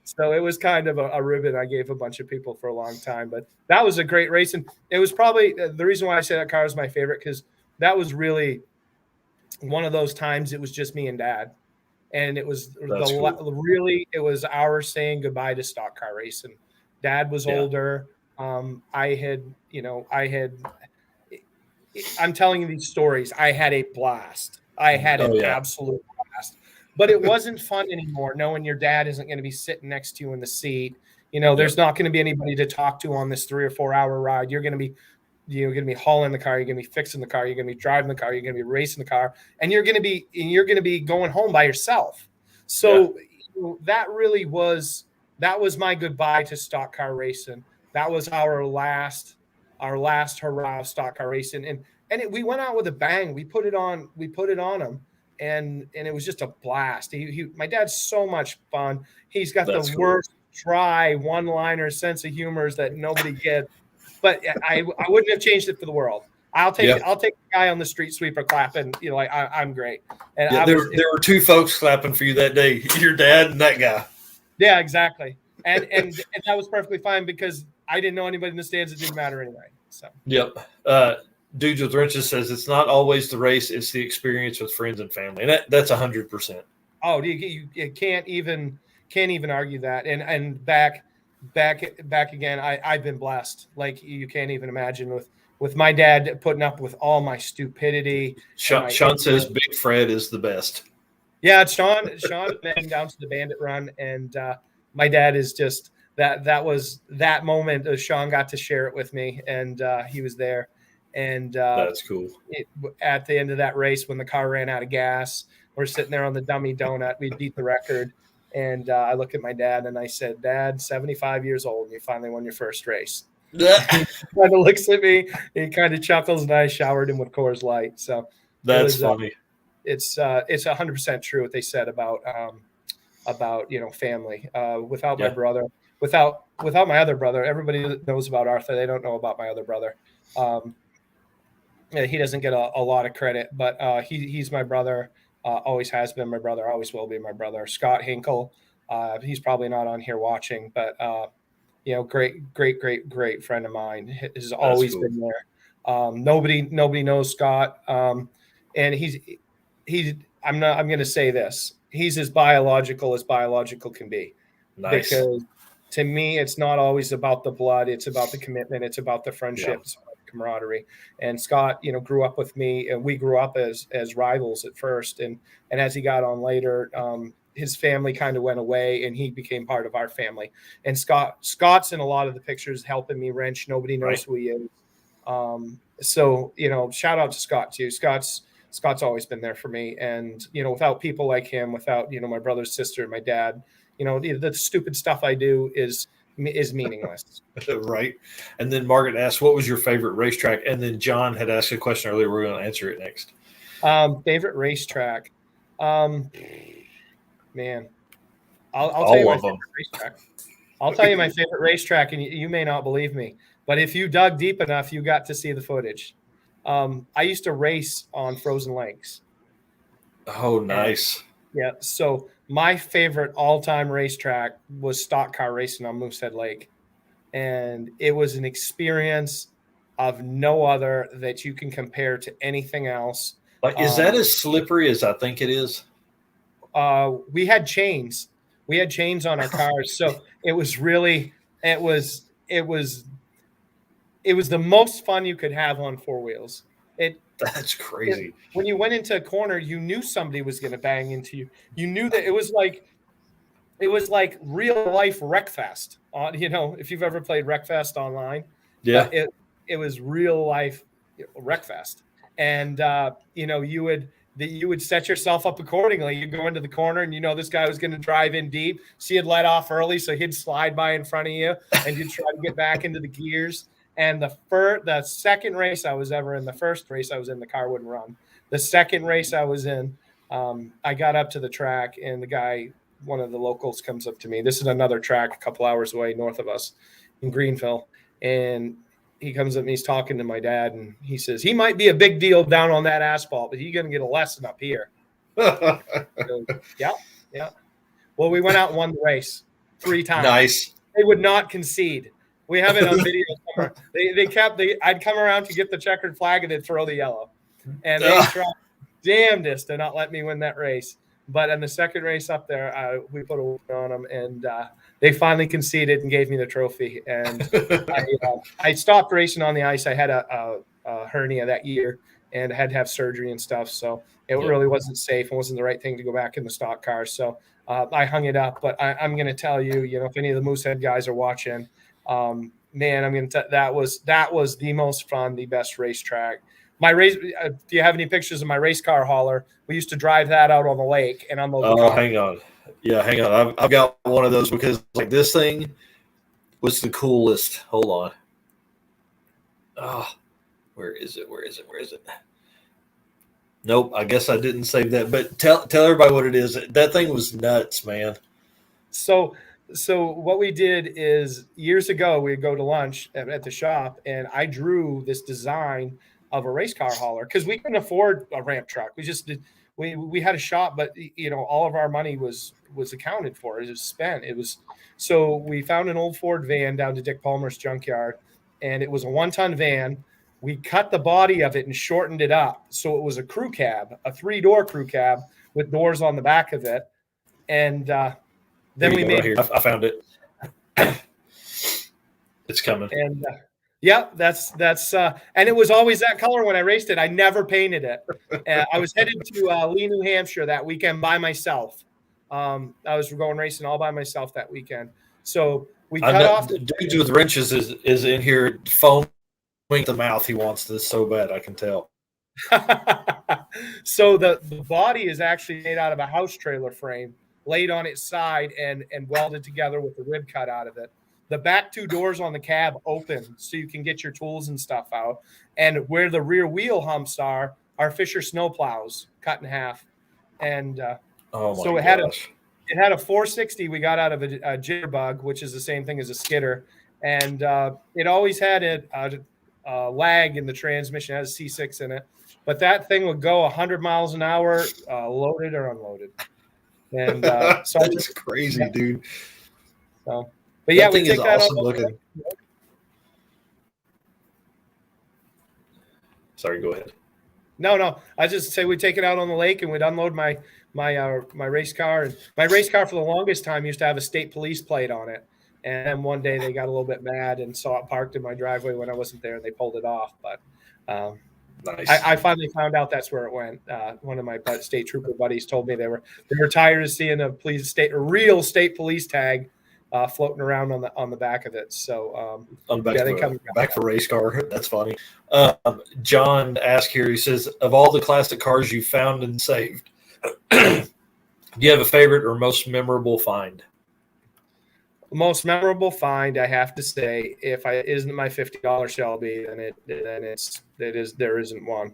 So it was kind of a ribbon I gave a bunch of people for a long time. But that was a great race. And it was probably the reason why I say that car is my favorite, because that was really one of those times it was just me and Dad. And it was really, it was our saying goodbye to stock car racing. Dad was older. I'm telling you these stories. I had a blast. I had an absolute blast. But it wasn't fun anymore, knowing your dad isn't going to be sitting next to you in the seat. There's not going to be anybody to talk to on this 3 or 4 hour ride. You're going to be hauling the car, you're going to be fixing the car, you're going to be driving the car, you're going to be racing the car, and you're going to be going home by yourself. So that was my goodbye to stock car racing. That was our last hurrah of stock car racing, and we went out with a bang. We put it on him, and it was just a blast. My dad's so much fun. He's got the worst dry one-liner sense of humor that nobody gets. But I wouldn't have changed it for the world. I'll take the guy on the street sweeper clapping. I'm great. And there were 2 folks clapping for you that day. Your dad and that guy. Yeah, exactly. And that was perfectly fine, because I didn't know anybody in the stands. It didn't matter anyway. So. Yep. Dudes with Wrenches says it's not always the race; it's the experience with friends and family, and that's 100%. Oh, you can't even argue that. And back again, I've been blessed. Like, you can't even imagine with my dad putting up with all my stupidity. Sean says Big Fred is the best. Yeah, Sean been down to the Bandit run, and my dad is just that was that moment. Sean got to share it with me, and he was there. And that's cool. At the end of that race, when the car ran out of gas, we're sitting there on the dummy donut. We beat the record. And I look at my dad and I said, "Dad, 75 years old, and you finally won your first race." He kind of looks at me, he kind of chuckles, and I showered him with Coors Light. So that's funny. It's 100% true what they said about family. Without my brother, without my other brother, everybody knows about Arthur. They don't know about my other brother. He doesn't get a lot of credit, but he's my brother. Always has been my brother, always will be my brother. Scott Hinkle, he's probably not on here watching, but great friend of mine, has always been there. Nobody knows Scott, and I'm going to say this: he's as biological can be. Nice. Because to me, it's not always about the blood; it's about the commitment, it's about the friendships. Yeah. Camaraderie. And Scott, grew up with me, and we grew up as rivals at first, and as he got on later, his family kind of went away, and he became part of our family. And Scott's in a lot of the pictures helping me wrench. Nobody knows who he is. So shout out to Scott too. Scott's always been there for me, and without people like him, without my brother's sister, my dad, the stupid stuff I do is meaningless. Right. And then Margaret asked, what was your favorite racetrack? And then John had asked a question earlier. We're going to answer it next. Favorite racetrack. Man, I'll tell you my favorite racetrack. I'll tell you my favorite racetrack, and you may not believe me, but if you dug deep enough, you got to see the footage. I used to race on frozen lakes. Oh, nice. Yeah. So my favorite all-time racetrack was stock car racing on Moosehead Lake. And it was an experience of no other that you can compare to anything else. Like, is that as slippery as I think it is? We had chains. We had chains on our cars. So it was really, it was the most fun you could have on 4 wheels. That's crazy. When you went into a corner, you knew somebody was going to bang into you. You knew that it was like real life Wreckfest. If you've ever played Wreckfest online, it was real life Wreckfest. And you would set yourself up accordingly. You go into the corner, and this guy was going to drive in deep. So you'd let off early, so he'd slide by in front of you, and you'd try to get back into the gears. And the second race I was ever in, the first race I was in, the car wouldn't run. The second race I was in, I got up to the track, and the guy, one of the locals, comes up to me. This is another track a couple hours away north of us in Greenville. And he comes up and he's talking to my dad, and he says, he might be a big deal down on that asphalt, but he's going to get a lesson up here. So, yeah. Well, we went out and won the race 3 times. Nice. They would not concede. We have it on video somewhere. I'd come around to get the checkered flag and they'd throw the yellow. And they tried damnedest to not let me win that race. But in the second race up there, we put a win on them, and they finally conceded and gave me the trophy. And I stopped racing on the ice. I had a hernia that year and had to have surgery and stuff. So it really wasn't safe and wasn't the right thing to go back in the stock car. So I hung it up. But I'm going to tell you, if any of the Moosehead guys are watching, man, I'm going to that was the most fun, the best racetrack. My race. Do you have any pictures of my race car hauler? We used to drive that out on the lake and unload. Oh, hang on. Yeah, hang on. I've got one of those because this thing was the coolest. Hold on. Oh, where is it? Nope. I guess I didn't save that. But tell everybody what it is. That thing was nuts, man. So what we did is years ago we'd go to lunch at the shop, and I drew this design of a race car hauler because we couldn't afford a ramp truck. We just did. We had a shop, but all of our money was accounted for. It was spent. So we found an old Ford van down to Dick Palmer's junkyard, and it was a 1-ton van. We cut the body of it and shortened it up so it was a crew cab, a 3-door crew cab with doors on the back of it, and then we made. Right here. I found it. It's coming. And that's and it was always that color when I raced it. I never painted it. I was headed to Lee, New Hampshire that weekend by myself. I was going racing all by myself that weekend. So we cut off. The dude with wrenches is in here foaming at the mouth. He wants this so bad, I can tell. So the body is actually made out of a house trailer frame, laid on its side and welded together with the rib cut out of it. The back 2 doors on the cab open so you can get your tools and stuff out. And where the rear wheel humps are Fisher snow plows cut in half. And so it had a 460 we got out of a jitterbug, which is the same thing as a skidder. And it always had a lag in the transmission. It has a C6 in it. But that thing would go 100 miles an hour, loaded or unloaded. And so that's crazy, dude. So. But yeah, we take that awesome looking. Sorry, go ahead. No. I just say we take it out on the lake and we'd unload my race car. And my race car for the longest time used to have a state police plate on it. And then one day they got a little bit mad and saw it parked in my driveway when I wasn't there, and they pulled it off. But nice. I finally found out that's where it went. One of my state trooper buddies told me they were tired of seeing a real state police tag floating around on the back of it. So back for race car. That's funny. John asked here, he says, of all the classic cars you found and saved, do you have a favorite or most memorable find? Most memorable find, I have to say, if it isn't my $50 Shelby, then there isn't one.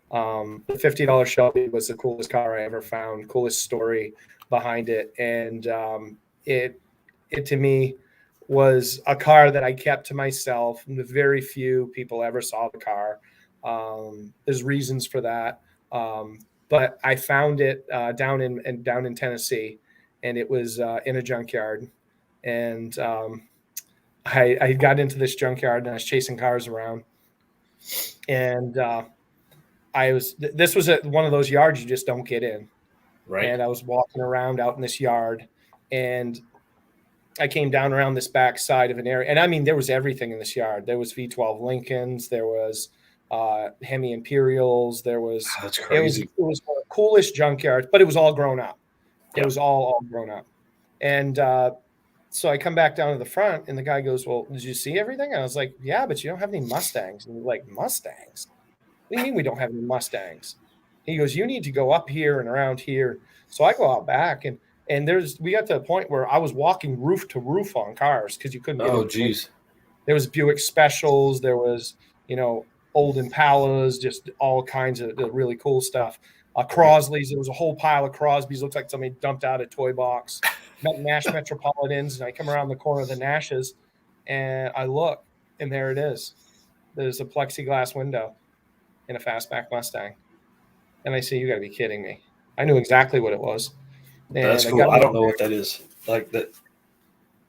The $50 Shelby was the coolest car I ever found, coolest story behind it, and it to me was a car that I kept to myself. Very few people ever saw the car. There's reasons for that, but I found it down in Tennessee, and it was in a junkyard. And I got into this junkyard and I was chasing cars around. And this was at one of those yards you just don't get in. Right. And I was walking around out in this yard, and I came down around this back side of an area. And I mean, there was everything in this yard. There was V12 Lincolns. There was Hemi Imperials. There was, that's crazy. It was one of the coolest junkyards, but it was all grown up. It was all grown up. And so I come back down to the front, and the guy goes, well, did you see everything? And I was like, yeah, but you don't have any Mustangs. And he's like, Mustangs? What do you mean we don't have any Mustangs? He goes, you need to go up here and around here. So I go out back, and we got to a point where I was walking roof to roof on cars because you couldn't get Oh, geez. There was Buick Specials. There was, old Impalas, just all kinds of really cool stuff. Crosleys. There was a whole pile of Crosbys. Looked like somebody dumped out a toy box. Nash Metropolitans, and I come around the corner of the Nashes, and I look, and there it is. there's a plexiglass window in a fastback Mustang. And I say, you got to be kidding me. I knew exactly what it was. And That's cool. I don't know what that is. Like that.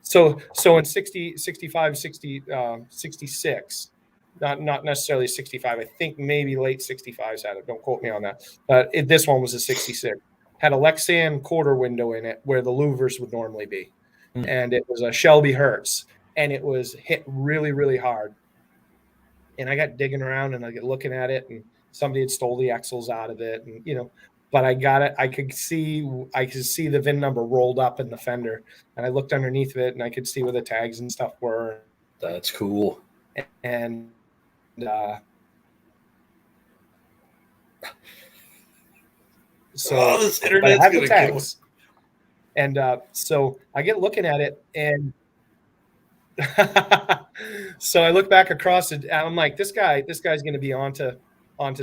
So in 60, 65, 60, 66, not necessarily 65. I think maybe late 65s had it. Don't quote me on that. But this one was a 66. Had a Lexan quarter window in it where the louvers would normally be. And it was a Shelby Hertz. And it was hit really, really hard. And I got digging around and I get looking at it, and somebody had stole the axles out of it. And, but I got it. I could see the VIN number rolled up in the fender, and I looked underneath of it and I could see where the tags and stuff were. That's cool. And so this internet's I have the gonna tags. And so I get looking at it, and so I look back across it, and I'm like, this guy's going to be onto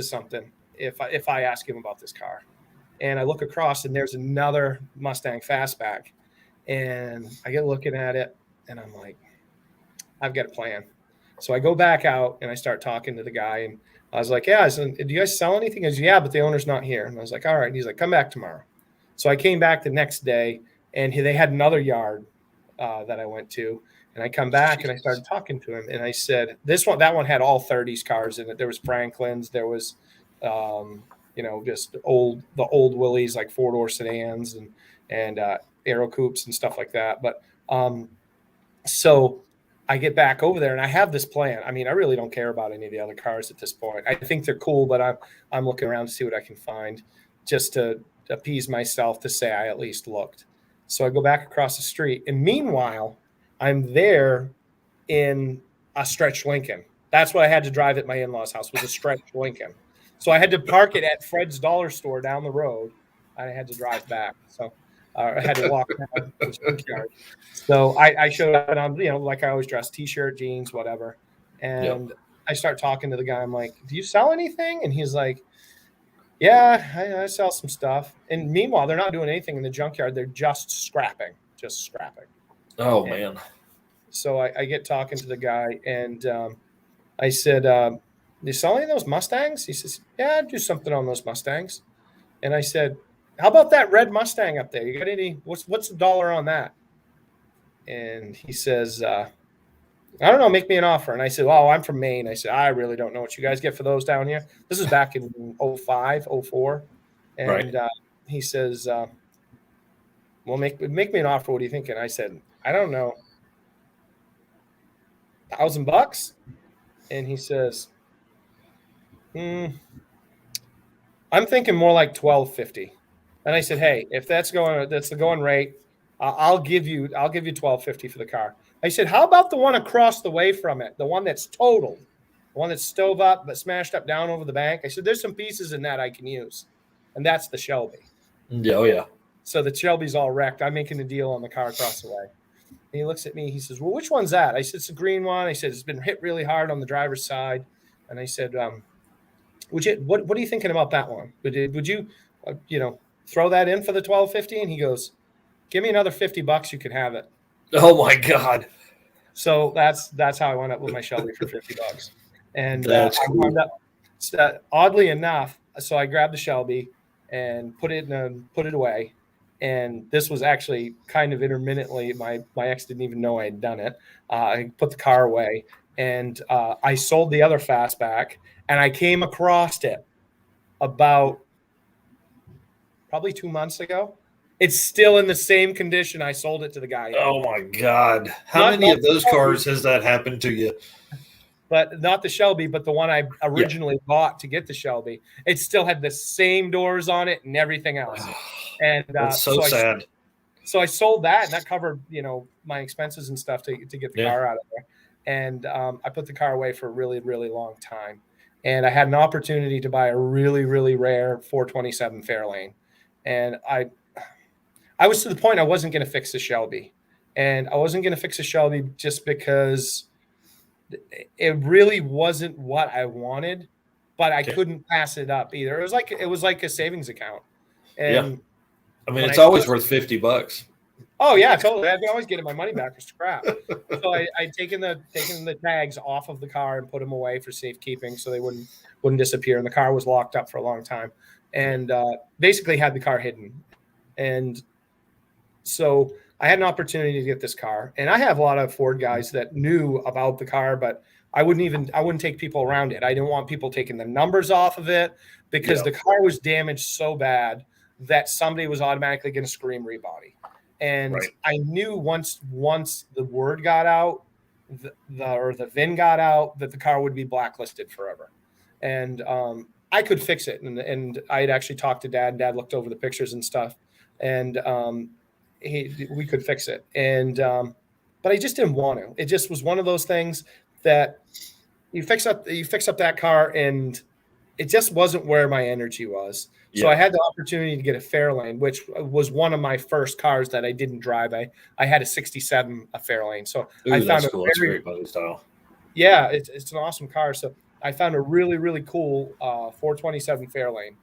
something if I ask him about this car. And I look across, and there's another Mustang fastback, and I get looking at it, and I'm like, I've got a plan. So I go back out and I start talking to the guy, and I was like, yeah, do you guys sell anything? He goes, yeah, but the owner's not here. And I was like, all right. And he's like, come back tomorrow. So I came back the next day, and they had another yard that I went to. And I come back and I started talking to him, and I said, that one had all 30s cars in it. There was Franklins, there was, just the old Willys, like 4-door sedans and Aero Coupes and stuff like that. But so I get back over there and I have this plan. I mean, I really don't care about any of the other cars at this point. I think they're cool, but I'm looking around to see what I can find just to appease myself to say I at least looked. So I go back across the street, and meanwhile, I'm there in a stretched Lincoln. That's what I had to drive at my in-laws' house, was a stretched Lincoln. So I had to park it at Fred's Dollar Store down the road. I had to drive back. So I had to walk down to the junkyard. So I showed up, and I'm, like I always dress, T-shirt, jeans, whatever. And I start talking to the guy. I'm like, do you sell anything? And he's like, yeah, I sell some stuff. And meanwhile, they're not doing anything in the junkyard. They're just scrapping. Oh, man. So I get talking to the guy, and I said, do you sell any of those Mustangs? He says, yeah, I do something on those Mustangs. And I said, how about that red Mustang up there? You got any, what's the dollar on that? And he says, I don't know, make me an offer. And I said, oh, I'm from Maine. I said, I really don't know what you guys get for those down here. This is back in 05, 04. And right. He says, well, make me an offer. What do you think? And I said, I don't know. $1,000? And he says, I'm thinking more like $1,250. And I said, hey, if that's the going rate, I'll give you $1,250 for the car. I said, how about the one across the way from it, the one that's totaled, the one that's stove up but smashed up down over the bank? I said, there's some pieces in that I can use, and that's the Shelby. Yeah, oh yeah. So the Shelby's all wrecked. I'm making a deal on the car across the way. And he looks at me. He says, well, which one's that? I said, it's the green one. I said, it's been hit really hard on the driver's side. And I said, what are you thinking about that one? Would you throw that in for the $1,250? And he goes, give me another $50. You can have it. Oh my God. So that's how I wound up with my Shelby for $50. And that's cool. I wound up, oddly enough, so I grabbed the Shelby and put it away. And this was actually kind of intermittently. My ex didn't even know I had done it. I put the car away, and I sold the other fastback, and I came across it about probably 2 months ago. It's still in the same condition I sold it to the guy. Oh my God. How many of those cars has that happened to you? But not the Shelby, but the one I originally bought to get the Shelby. It still had the same doors on it and everything else. And that's so sad. So I sold that, and that covered, my expenses and stuff to get the car out of there. And I put the car away for a really, really long time. And I had an opportunity to buy a really, really rare 427 Fairlane. And I was to the point I wasn't going to fix the Shelby. And I wasn't going to fix the Shelby just because it really wasn't what I wanted, but I couldn't pass it up either. It was like a savings account. And I mean, it's always worth $50. Oh yeah, totally. I'd be always getting my money back for scrap. So I'd taken the tags off of the car and put them away for safekeeping, so they wouldn't disappear. And the car was locked up for a long time, and basically had the car hidden. And so I had an opportunity to get this car, and I have a lot of Ford guys that knew about the car, but I wouldn't take people around it. I didn't want people taking the numbers off of it because the car was damaged so bad that somebody was automatically going to scream rebody. And I knew once the word got out, the VIN got out, that the car would be blacklisted forever. And I could fix it. And I had actually talked to Dad. Dad looked over the pictures and stuff, and we could fix it. And but I just didn't want to. It just was one of those things that you fix up that car, and it just wasn't where my energy was. So I had the opportunity to get a Fairlane, which was one of my first cars that I didn't drive. I had a 67 Fairlane. So I found that's cool. That's a great body style. Yeah, it's an awesome car. So I found a really, really cool 427 Fairlane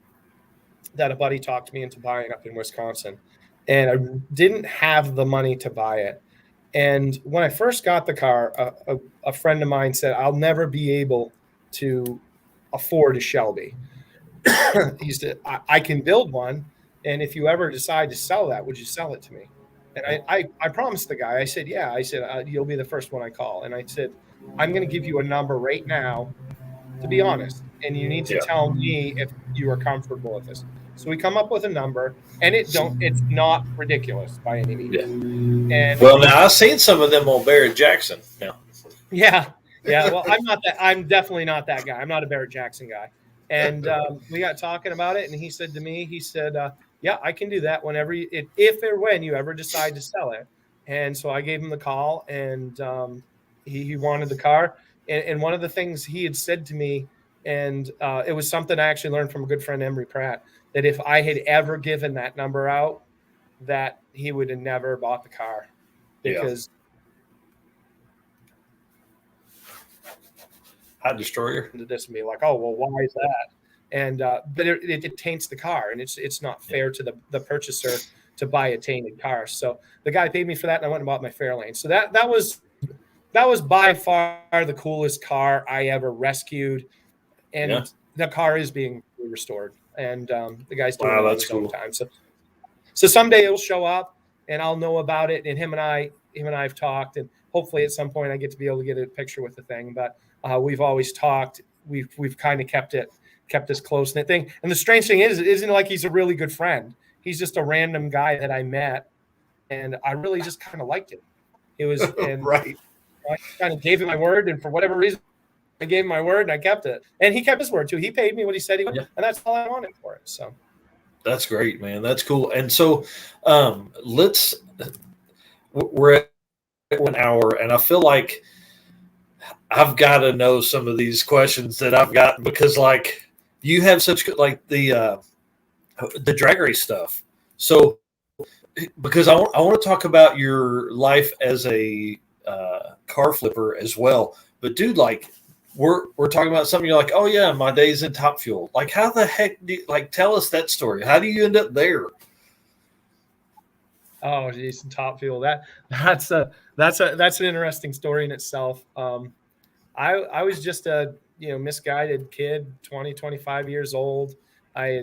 that a buddy talked me into buying up in Wisconsin. And I didn't have the money to buy it. And when I first got the car, a friend of mine said, I'll never be able to afford a Shelby. He said, I can build one, and if you ever decide to sell that, would you sell it to me? And I promised the guy. I said, yeah. I said, you'll be the first one I call. And I said, I'm going to give you a number right now, to be honest, and you need to tell me if you are comfortable with this. So we come up with a number, and it's not ridiculous by any means. And well, now I've seen some of them on Barrett Jackson. Yeah. Well, I'm definitely not that guy. I'm not a Barrett Jackson guy. And we got talking about it, and he said to me, yeah, I can do that if or when you ever decide to sell it. And so I gave him the call, and he wanted the car. And one of the things he had said to me, and it was something I actually learned from a good friend, Emery Pratt, that if I had ever given that number out, that he would have never bought the car. Because Hot Destroyer into this and be like, oh, well, why is that? And but it taints the car, and it's not fair to the purchaser to buy a tainted car. So the guy paid me for that, and I went and bought my Fairlane. So that was by far the coolest car I ever rescued, and the car is being restored, and the guy's doing it on his own time. So someday it'll show up, and I'll know about it. And him and I have talked, and hopefully at some point I get to be able to get a picture with the thing. But we've always talked. We've kind of kept this close knit thing. And the strange thing is, it isn't like he's a really good friend. He's just a random guy that I met, and I really just kind of liked him. It was right. I kind of gave him my word, and for whatever reason, I gave him my word, and I kept it. And he kept his word too. He paid me what he said he would, and that's all I wanted for it. So that's great, man. That's cool. And so we're at 1 hour, and I feel like I've got to know some of these questions that I've gotten, because like you have such good, like the drag race stuff. So because I want to talk about your life as a car flipper as well. But dude, like we're talking about something, you're like, oh yeah, my days in Top Fuel. Like how the heck do you, like, tell us that story? How do you end up there? Oh, geez, Top Fuel. That's an interesting story in itself. I was just a misguided kid, 20, 25 years old. I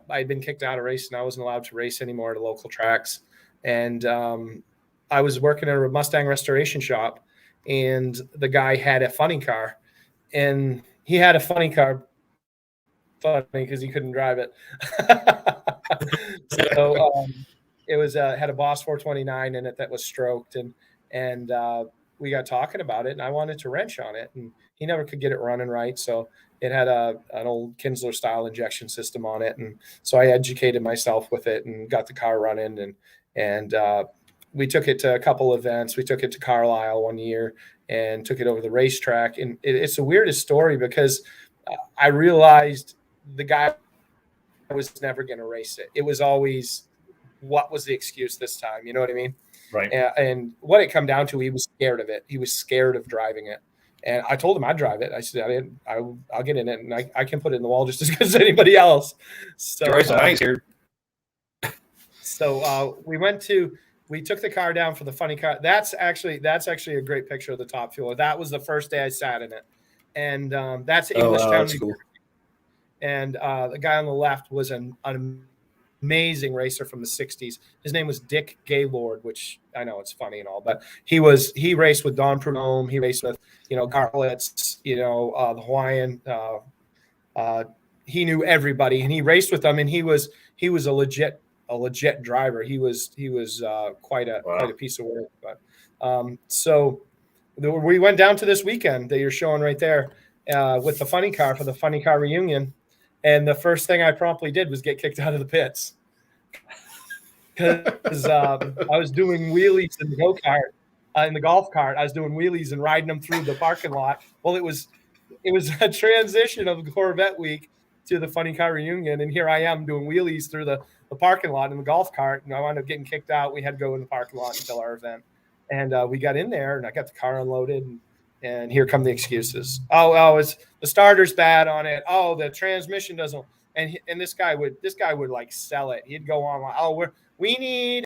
had been kicked out of racing. I wasn't allowed to race anymore at local tracks, and I was working at a Mustang restoration shop, and the guy had a funny car, and he had a funny car, funny because he couldn't drive it. So it was had a Boss 429 in it that was stroked, and we got talking about it, and I wanted to wrench on it, and he never could get it running right. So it had an old Kinsler style injection system on it. And so I educated myself with it and got the car running, and we took it to a couple events. We took it to Carlisle one year and took it over the racetrack. And it's the weirdest story because I realized the guy was never going to race it. It was always, what was the excuse this time? You know what I mean? Right. And what it come down to, he was scared of it. He was scared of driving it. And I told him I'd drive it. I said, I'll get in it, and I can put it in the wall just as good as anybody else. So, nice here. So we went to we took the car down for the funny car. That's actually a great picture of the top fueler. That was the first day I sat in it, and that's English Town. That's cool. And the guy on the left was an amazing racer from the 60s. His name was Dick Gaylord, which I know it's funny and all, but he raced with Don Prudhomme. He raced with, Garlitz, the Hawaiian. He knew everybody, and he raced with them, and he was a legit driver. He was quite a piece of work. But so we went down to this weekend that you're showing right there with the funny car for the funny car reunion. And the first thing I promptly did was get kicked out of the pits because I was doing wheelies in the go-kart, in the golf cart. I was doing wheelies and riding them through the parking lot. Well, it was a transition of Corvette week to the funny car reunion, and here I am doing wheelies through the parking lot in the golf cart, and I wound up getting kicked out. We had to go in the parking lot until our event, and we got in there, and I got the car unloaded, and here come the excuses. Oh, it's the starter's bad on it. Oh, the transmission doesn't. And this guy would like sell it. He'd go on like, oh, we need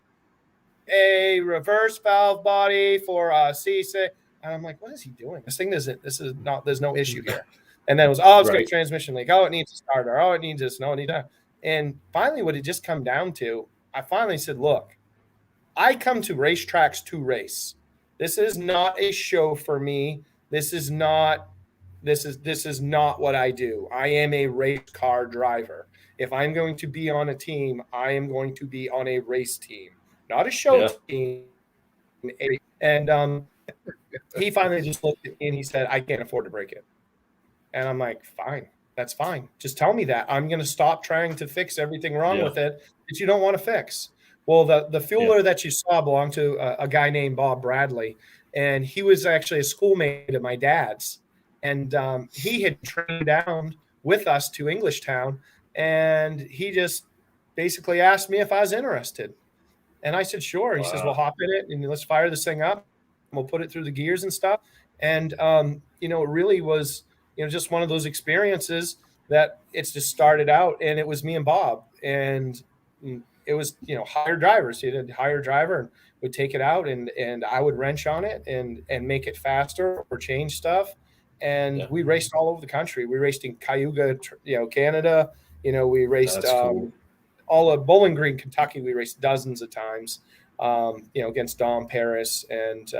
a reverse valve body for C6. And I'm like, what is he doing? This is not. There's no issue here. And then it was, it's got a transmission leak. Oh, it needs a starter. Oh, it needs this. No, it needs that. And finally, what it just come down to, I finally said, look, I come to racetracks to race. This is not a show for me. This is not what I do. I am a race car driver. If I'm going to be on a team, I am going to be on a race team, not a show team. And he finally just looked at me and he said, I can't afford to break it. And I'm like, fine, that's fine. Just tell me that. I'm going to stop trying to fix everything wrong with it that you don't want to fix. Well, the fueler that you saw belonged to a guy named Bob Bradley, and he was actually a schoolmate of my dad's. And he had trained down with us to English Town, and he just basically asked me if I was interested. And I said, sure. He says, well, hop in it, and let's fire this thing up. We'll put it through the gears and stuff. And, it really was, just one of those experiences that it's just started out, and it was me and Bob. And it was, hired drivers. He had a hired driver and would take it out, and I would wrench on it and make it faster or change stuff. And we raced all over the country. We raced in Cayuga, Canada. We raced cool. all of Bowling Green, Kentucky. We raced dozens of times, against Dom Paris. And,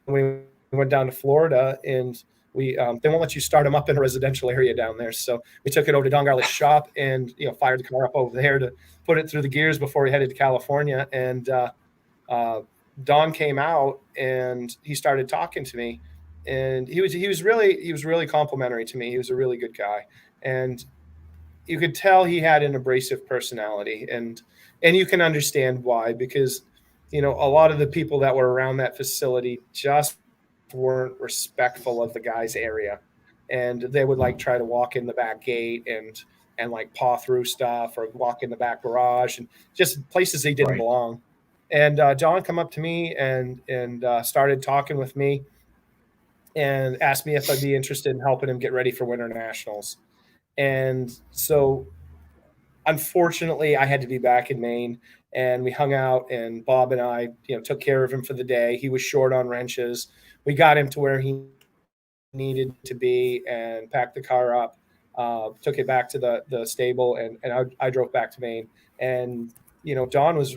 we went down to Florida, and they won't let you start them up in a residential area down there. So we took it over to Don Garlich's shop and, fired the car up over there to put it through the gears before we headed to California. And Don came out and he started talking to me, and he was really complimentary to me. He was a really good guy, and you could tell he had an abrasive personality, and you can understand why, because a lot of the people that were around that facility just weren't respectful of the guy's area, and they would like try to walk in the back gate and like paw through stuff, or walk in the back garage, and just places they didn't belong. And John come up to me and started talking with me and asked me if I'd be interested in helping him get ready for Winter Nationals. And so unfortunately I had to be back in Maine, and we hung out, and Bob and I, took care of him for the day. He was short on wrenches. We got him to where he needed to be and packed the car up, took it back to the stable, and I drove back to Maine. And Don was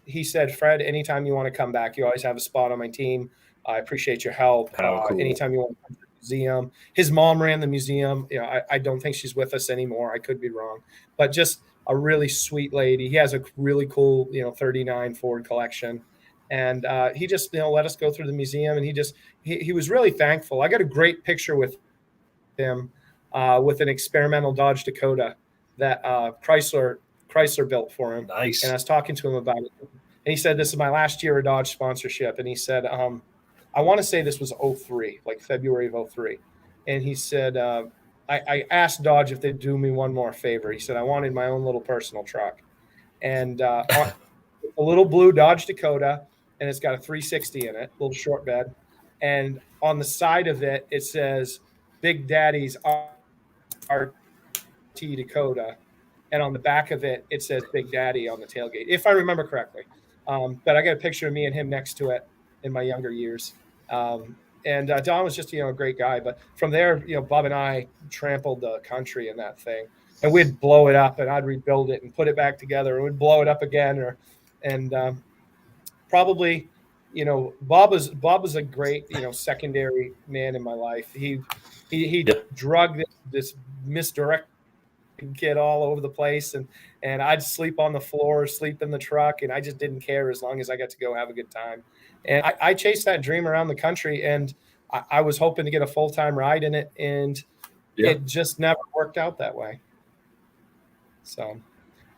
he said, Fred, anytime you want to come back, you always have a spot on my team. I appreciate your help. Cool. Anytime you want to come to the museum. His mom ran the museum. I don't think she's with us anymore. I could be wrong, but just a really sweet lady. He has a really cool, 39 Ford collection. And he just, let us go through the museum, and he was really thankful. I got a great picture with him with an experimental Dodge Dakota that Chrysler built for him. Nice. And I was talking to him about it. And he said, this is my last year of Dodge sponsorship. And he said, I want to say this was 03, like February of 03. And he said, I asked Dodge if they'd do me one more favor. He said, I wanted my own little personal truck. And a little blue Dodge Dakota, and it's got a 360 in it, little short bed. And on the side of it, it says Big Daddy's RT Dakota. and on the back of it, it says Big Daddy on the tailgate, if I remember correctly. But I got a picture of me and him next to it in my younger years. And Don was just, a great guy. But from there, Bob and I trampled the country in that thing. And we'd blow it up, and I'd rebuild it and put it back together, and we'd blow it up again. Probably, Bob was a great, secondary man in my life. He drugged this misdirected kid all over the place, and I'd sleep on the floor, sleep in the truck, and I just didn't care as long as I got to go have a good time. And I chased that dream around the country, and I was hoping to get a full-time ride in it, and it just never worked out that way. So,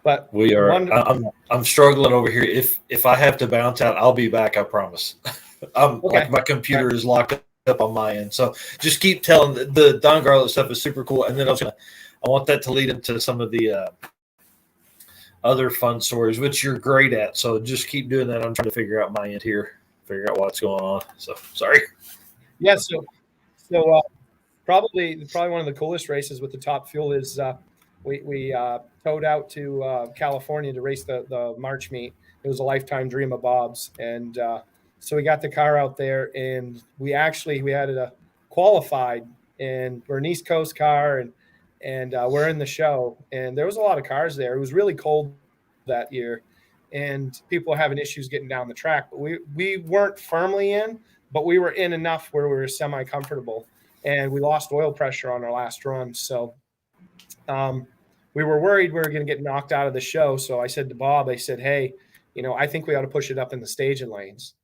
but we are. I'm struggling over here. If I have to bounce out, I'll be back. I promise. Like my computer is locked up on my end, so just keep telling. The Don Garlett stuff is super cool, and then I want that to lead into some of the other fun stories, which you're great at. So just keep doing that. I'm trying to figure out my end here, figure out what's going on. So sorry. Yeah. So probably one of the coolest races with the Top Fuel is. We towed out to California to race the March meet. It was a lifetime dream of Bob's. And so we got the car out there, and we had it qualified, and we're an East Coast car, and we're in the show. And there was a lot of cars there. It was really cold that year, and people were having issues getting down the track. But we weren't firmly in, but we were in enough where we were semi-comfortable. And we lost oil pressure on our last run. So we were worried we were going to get knocked out of the show. So I said to Bob, hey, I think we ought to push it up in the staging lanes.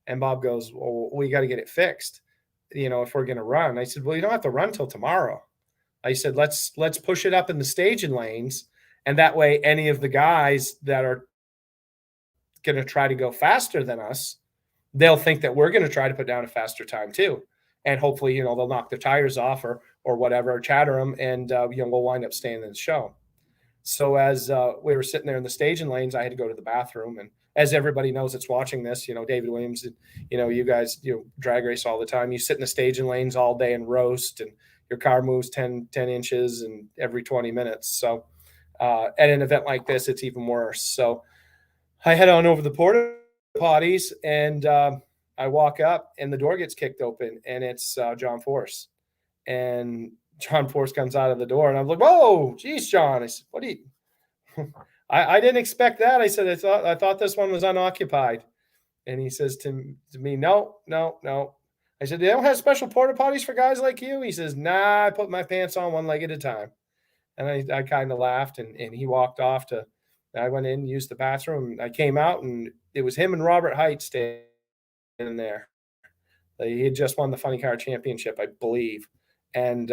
And Bob goes, well, we got to get it fixed, if we're going to run. I said, well, you don't have to run till tomorrow. I said, let's push it up in the staging lanes. And that way, any of the guys that are going to try to go faster than us, they'll think that we're going to try to put down a faster time too. And hopefully, they'll knock their tires off or whatever, or chatter them, and we'll wind up staying in the show. So as we were sitting there in the staging lanes, I had to go to the bathroom. And as everybody knows that's watching this, David Williams, you guys, drag race all the time. You sit in the staging lanes all day and roast, and your car moves 10 inches and every 20 minutes. So at an event like this, it's even worse. So I head on over the porta potties, and I walk up, and the door gets kicked open, and it's John Force. And John Force comes out of the door, and I'm like, whoa, geez, John. I said, what do you – I didn't expect that. I said, I thought this one was unoccupied. And he says to me, no. I said, they don't have special porta potties for guys like you? He says, nah, I put my pants on one leg at a time. And I kind of laughed, and he walked off I went in, used the bathroom. I came out, and it was him and Robert Height standing in there. He had just won the Funny Car Championship, I believe. And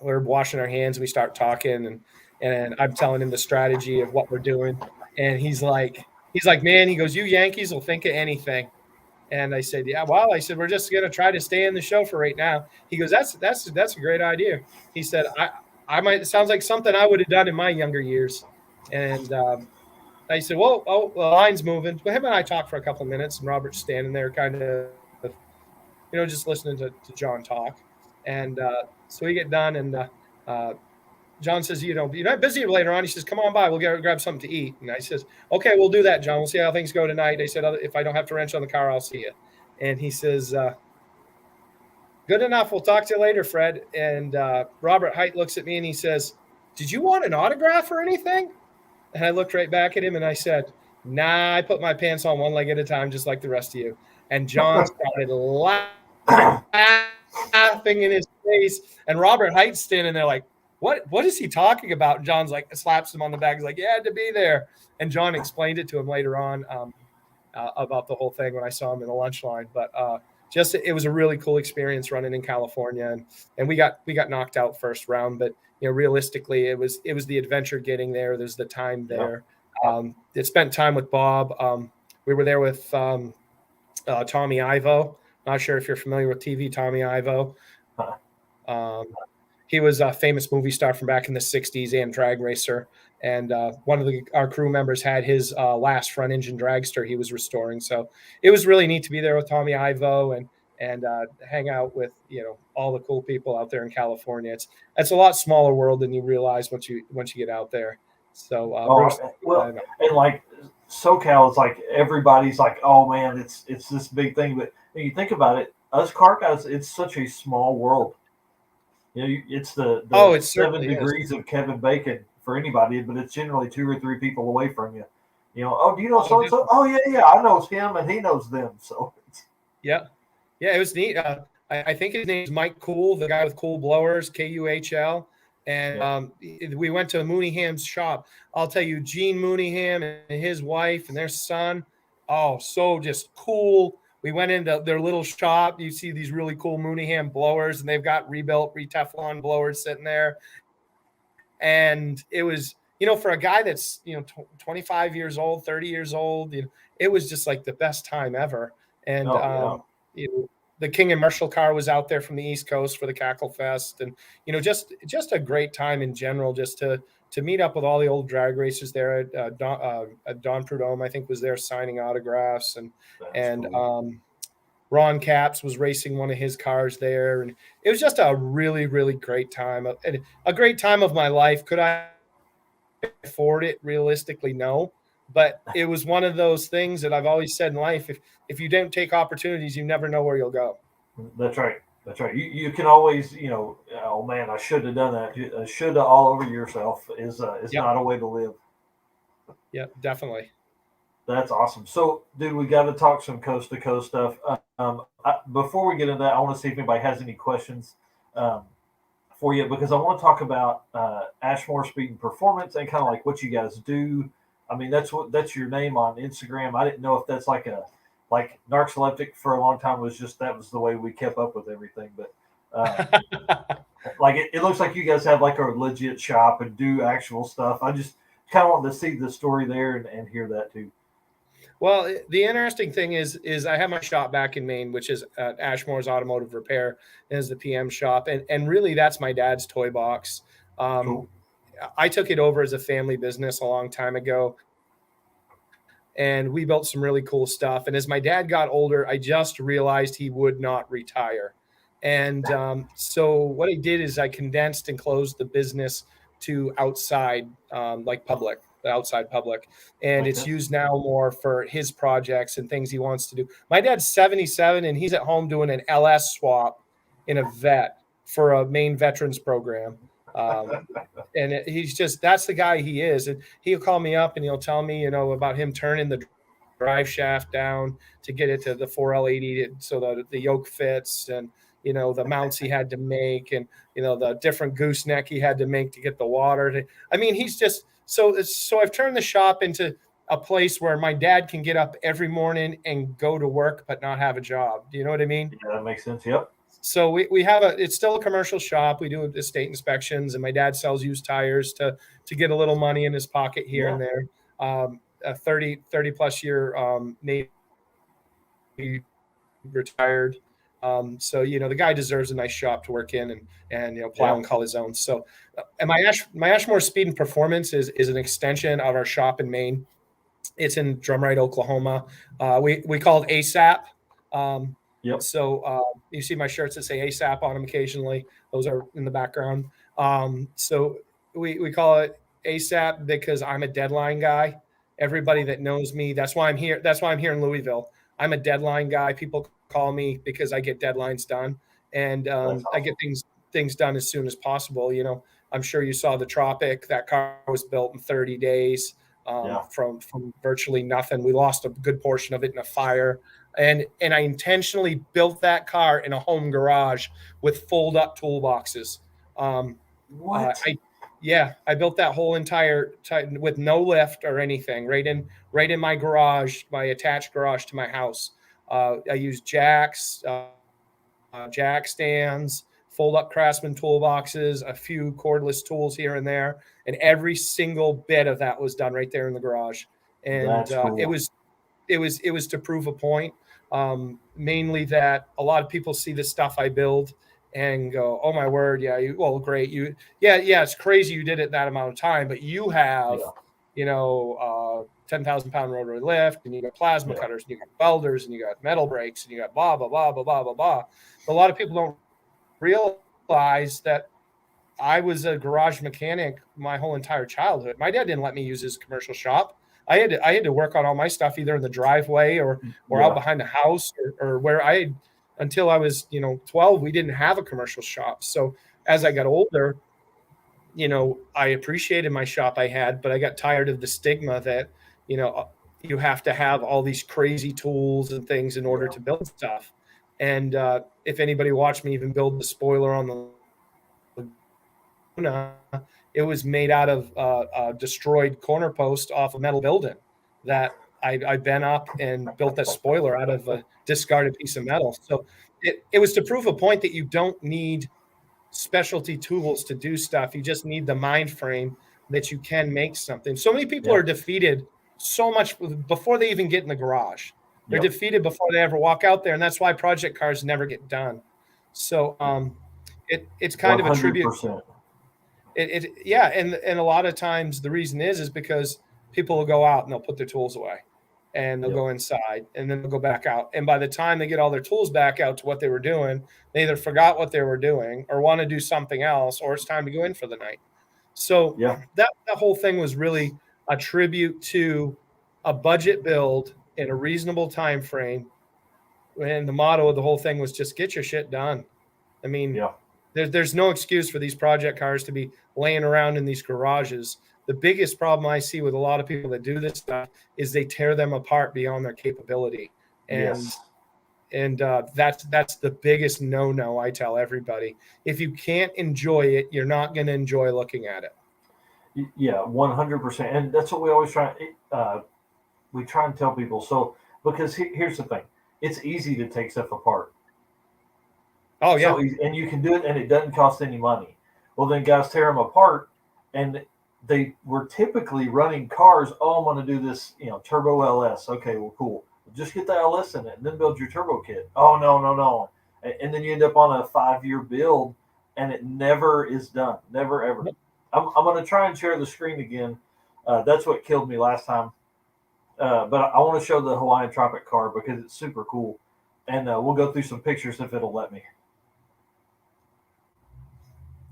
we're washing our hands. We start talking, and I'm telling him the strategy of what we're doing. And he's like, man, he goes, you Yankees will think of anything. And I said, yeah, well, I said, we're just going to try to stay in the show for right now. He goes, that's a great idea. He said, I might, it sounds like something I would have done in my younger years. And I said, well, the line's moving. Well, him and I talked for a couple of minutes, and Robert's standing there kind of, just listening to John talk. And so we get done, and John says, you're not busy later on. He says, come on by. We'll grab something to eat. And I says, okay, we'll do that, John. We'll see how things go tonight. I said, if I don't have to wrench on the car, I'll see you. And he says, good enough. We'll talk to you later, Fred. And Robert Height looks at me, and he says, did you want an autograph or anything? And I looked right back at him, and I said, nah, I put my pants on one leg at a time, just like the rest of you. And John started laughing in his face, and Robert Height's standing there like, what is he talking about? And John's like, slaps him on the back. He's like, yeah, to be there. And John explained it to him later on about the whole thing when I saw him in the lunch line. But it was a really cool experience running in California, and we got knocked out first round. But realistically, it was the adventure getting there. There's the time there. It spent time with Bob. We were there with Tommy Ivo. Not sure if you're familiar with TV Tommy Ivo. He was a famous movie star from back in the 60s and drag racer. And one of our crew members had his last front engine dragster he was restoring. So it was really neat to be there with Tommy Ivo. and hang out with all the cool people out there in California. It's a lot smaller world than you realize once you get out there. So Bruce, well, and like SoCal is like everybody's like, oh man, it's this big thing. But when you think about it, us car guys, it's such a small world. It's the it 7 degrees of Kevin Bacon for anybody, but it's generally 2 or 3 people away from you. Oh, do you know so and so? Oh yeah, I know him, and he knows them. So yeah, it was neat. I think his name is Mike Cool, the guy with Cool Blowers, Kuhl. And we went to Mooneyham's shop. I'll tell you, Gene Mooneyham and his wife and their son, so just cool. We went into their little shop. You see these really cool Mooneyham blowers, and they've got re-Teflon blowers sitting there. And it was, for a guy that's, 25 years old, 30 years old, it was just like the best time ever. And, the King and Marshall car was out there from the East Coast for the Cackle Fest, and just a great time in general. Just to meet up with all the old drag racers there. Don Prudhomme, I think, was there signing autographs, and cool. Ron Capps was racing one of his cars there, and it was just a really, really great time. A great time of my life. Could I afford it? Realistically, no. But it was one of those things that I've always said in life: if you don't take opportunities, you never know where you'll go. That's right. You can always, oh man, I should have done that. Should have all over yourself is not a way to live. Yeah, definitely. That's awesome. So, dude, we got to talk some coast to coast stuff. Before we get into that, I want to see if anybody has any questions for you, because I want to talk about Ashmore Speed and Performance and kind of like what you guys do. I mean, that's your name on Instagram. I didn't know if that's like Narcoleptic for a long time that was the way we kept up with everything. But like it looks like you guys have like a legit shop and do actual stuff. I just kind of wanted to see the story there and hear that too. Well, the interesting thing is I have my shop back in Maine, which is at Ashmore's Automotive Repair, is the PM shop, and really that's my dad's toy box. Cool. I took it over as a family business a long time ago, and we built some really cool stuff. And as my dad got older, I just realized he would not retire. And so what I did is I condensed and closed the business to outside, the outside public. And it's used now more for his projects and things he wants to do. My dad's 77, and he's at home doing an LS swap in a vet for a Maine veterans program. And that's the guy he is. And he'll call me up and he'll tell me, about him turning the drive shaft down to get it to the 4L80 so that the yoke fits, and, the mounts he had to make, and, the different gooseneck he had to make to get the water. He's just, so I've turned the shop into a place where my dad can get up every morning and go to work, but not have a job. Do you know what I mean? Yeah, that makes sense. Yep. So we have it's still a commercial shop. We do estate inspections, and my dad sells used tires to get a little money in his pocket here and there. A 30 plus year Navy retired. So, the guy deserves a nice shop to work in and plow and call his own. So, and my Ashmore Speed and Performance is an extension of our shop in Maine. It's in Drumright, Oklahoma. We call it ASAP. Yep. So you see my shirts that say ASAP on them occasionally. Those are in the background. So we call it ASAP because I'm a deadline guy. Everybody that knows me, that's why I'm here. That's why I'm here in Louisville. I'm a deadline guy. People call me because I get deadlines done, and awesome. I get things done as soon as possible. I'm sure you saw the Tropic. That car was built in 30 days from virtually nothing. We lost a good portion of it in a fire. And I intentionally built that car in a home garage with fold-up toolboxes. What? I built that whole entire with no lift or anything, right in my garage, my attached garage to my house. I used jacks, jack stands, fold-up Craftsman toolboxes, a few cordless tools here and there, and every single bit of that was done right there in the garage. And cool. It was to prove a point. Mainly that a lot of people see the stuff I build and go, oh my word. Yeah. Great. It's crazy. You did it that amount of time, but you have, 10,000 pound rotary lift, and you got plasma cutters, and you got welders, and you got metal brakes, and you got blah, blah, blah, blah, blah, blah, blah. But a lot of people don't realize that I was a garage mechanic my whole entire childhood. My dad didn't let me use his commercial shop. I had to work on all my stuff either in the driveway or out behind the house or where until I was, 12, we didn't have a commercial shop. So as I got older, I appreciated my shop I had, but I got tired of the stigma that, you have to have all these crazy tools and things in order to build stuff. And if anybody watched me even build the spoiler on the Laguna, it was made out of a destroyed corner post off a metal building that I bent up and built that spoiler out of a discarded piece of metal. So it was to prove a point that you don't need specialty tools to do stuff. You just need the mind frame that you can make something. So many people are defeated so much before they even get in the garage. They're defeated before they ever walk out there, and that's why project cars never get done. So it's kind 100%. Of a tribute. And a lot of times the reason is because people will go out and they'll put their tools away, and they'll go inside, and then they'll go back out. And by the time they get all their tools back out to what they were doing, they either forgot what they were doing or want to do something else, or it's time to go in for the night. So that whole thing was really a tribute to a budget build in a reasonable time frame. And the motto of the whole thing was just get your shit done. I mean, there's no excuse for these project cars to be laying around in these garages. The biggest problem I see with a lot of people that do this stuff is they tear them apart beyond their capability. And that's the biggest no I tell everybody. If you can't enjoy it, you're not going to enjoy looking at it. Yeah, 100%. And that's what we always try and tell people. So, because here's the thing, it's easy to take stuff apart. Oh yeah. So, and you can do it and it doesn't cost any money. Well, then guys tear them apart, and they were typically running cars. Oh, I'm going to do this, turbo LS. Okay, well, cool. Just get the LS in it and then build your turbo kit. Oh, no. And then you end up on a 5-year build and it never is done. Never, ever. I'm going to try and share the screen again. That's what killed me last time. But I want to show the Hawaiian Tropic car because it's super cool. And we'll go through some pictures if it'll let me.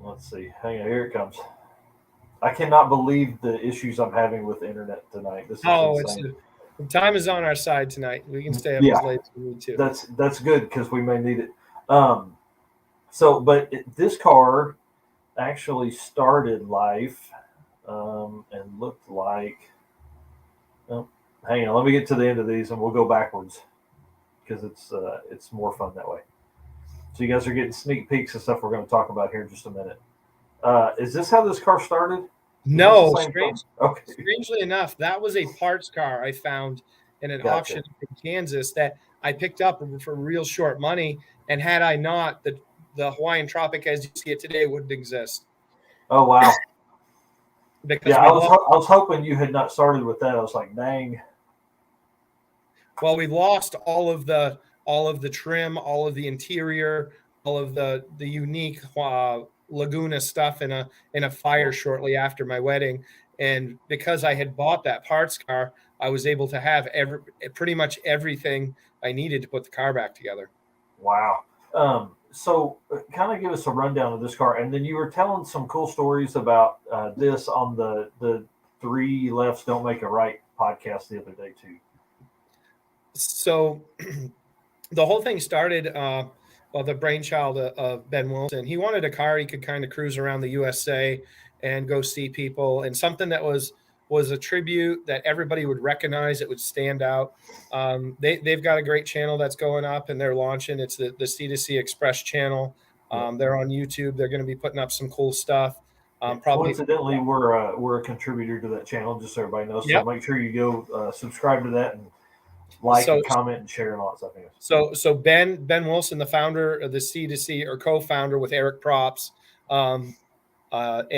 Let's see. Hang on, here it comes. I cannot believe the issues I'm having with the internet tonight. This is insane. The time is on our side tonight. We can stay up as late as we need to. That's good because we may need it. This car actually started life and looked like. Oh, hang on, let me get to the end of these and we'll go backwards because it's more fun that way. So you guys are getting sneak peeks of stuff we're going to talk about here in just a minute. Is this how this car started? No, strangely enough, that was a parts car I found in an auction in Kansas that I picked up for real short money. And had I not, the Hawaiian Tropic as you see it today wouldn't exist. Oh, wow. Because I was hoping you had not started with that. I was like, dang. Well, we lost all of the trim, all of the interior, all of the unique Laguna stuff in a fire shortly after my wedding. And because I had bought that parts car, I was able to have pretty much everything I needed to put the car back together. Wow. So kind of give us a rundown of this car. And then you were telling some cool stories about this on the 3 Lefts Don't Make a Right podcast the other day too. So the whole thing started the brainchild of Ben Wilson. He wanted a car he could kind of cruise around the USA and go see people, and something that was a tribute that everybody would recognize. It would stand out. They've got a great channel that's going up, and they're launching. It's the C2C Express channel. They're on YouTube. They're going to be putting up some cool stuff. Coincidentally, we're a contributor to that channel, just so everybody knows. So make sure you go subscribe to that and and comment and share and all that stuff. So Ben Wilson, the founder of the C2C or co-founder with Eric Props, and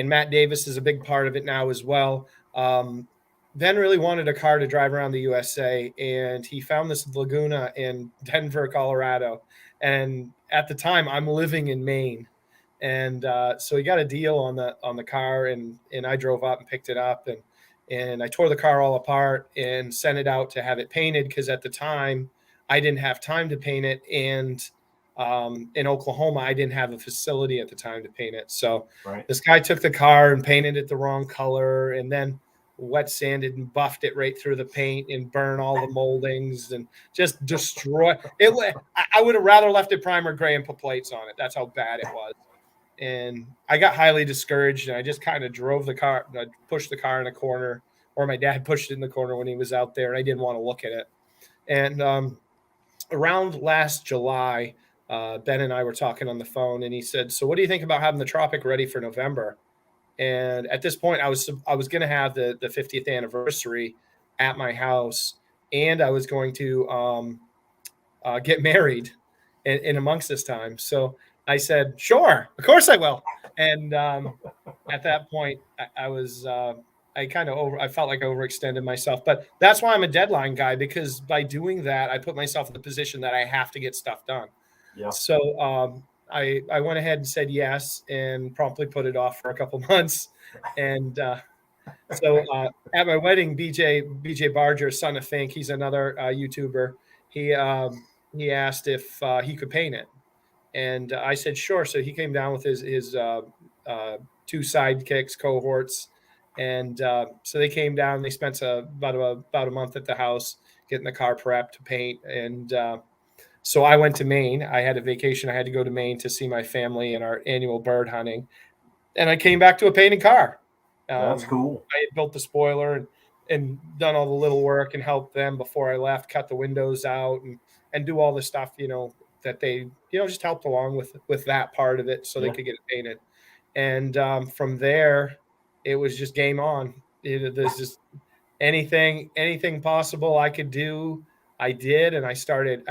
Matt Davis is a big part of it now as well. Ben really wanted a car to drive around the USA, and he found this Laguna in Denver, Colorado. And at the time, I'm living in Maine, and so he got a deal on the car, and I drove up and picked it up, and and I tore the car all apart and sent it out to have it painted, because at the time I didn't have time to paint it, and in Oklahoma I didn't have a facility at the time to paint it. So this guy took the car and painted it the wrong color, and then wet sanded and buffed it right through the paint and burn all the moldings and just destroy it. I would have rather left it primer gray and put plates on it. That's how bad it was. And I got highly discouraged, and I just kind of drove the car, pushed the car in a corner, or my dad pushed it in the corner when he was out there, and I didn't want to look at it. And around last July, Ben and I were talking on the phone, and he said, "So what do you think about having the Tropic ready for November?" And at this point, I was going to have the 50th anniversary at my house, and I was going to get married in amongst this time. So I said, "Sure, of course I will." And at that point, I felt like I overextended myself. But that's why I'm a deadline guy, because by doing that, I put myself in the position that I have to get stuff done. Yeah. So I went ahead and said yes, and promptly put it off for a couple months. And so at my wedding, BJ Barger, son of Fink, he's another YouTuber. He asked if he could paint it, and I said sure. So he came down with his two sidekicks, cohorts, and so they came down. They spent about a month at the house getting the car prepped to paint, and so I went to Maine. I had a vacation. I had to go to Maine to see my family and our annual bird hunting. And I came back to a painted car. That's cool. I had built the spoiler and done all the little work and helped them before I left, cut the windows out and do all the stuff, that they, just helped along with that part of it so they could get it painted. And from there, it was just game on. There's just anything possible I could do. I did, and I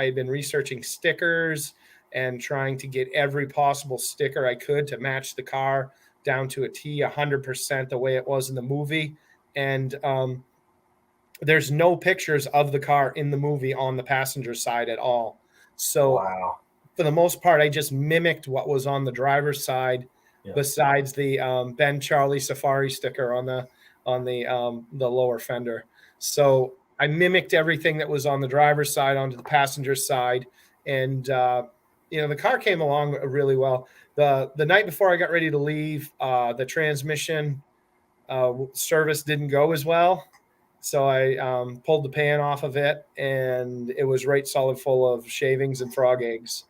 had been researching stickers and trying to get every possible sticker I could to match the car down to a T, 100% the way it was in the movie. And there's no pictures of the car in the movie on the passenger side at all. So for the most part, I just mimicked what was on the driver's side, besides the Ben Charlie Safari sticker on the lower fender. So I mimicked everything that was on the driver's side onto the passenger side. And, the car came along really well. The night before I got ready to leave, the transmission service didn't go as well. So I pulled the pan off of it, and it was right solid full of shavings and frog eggs.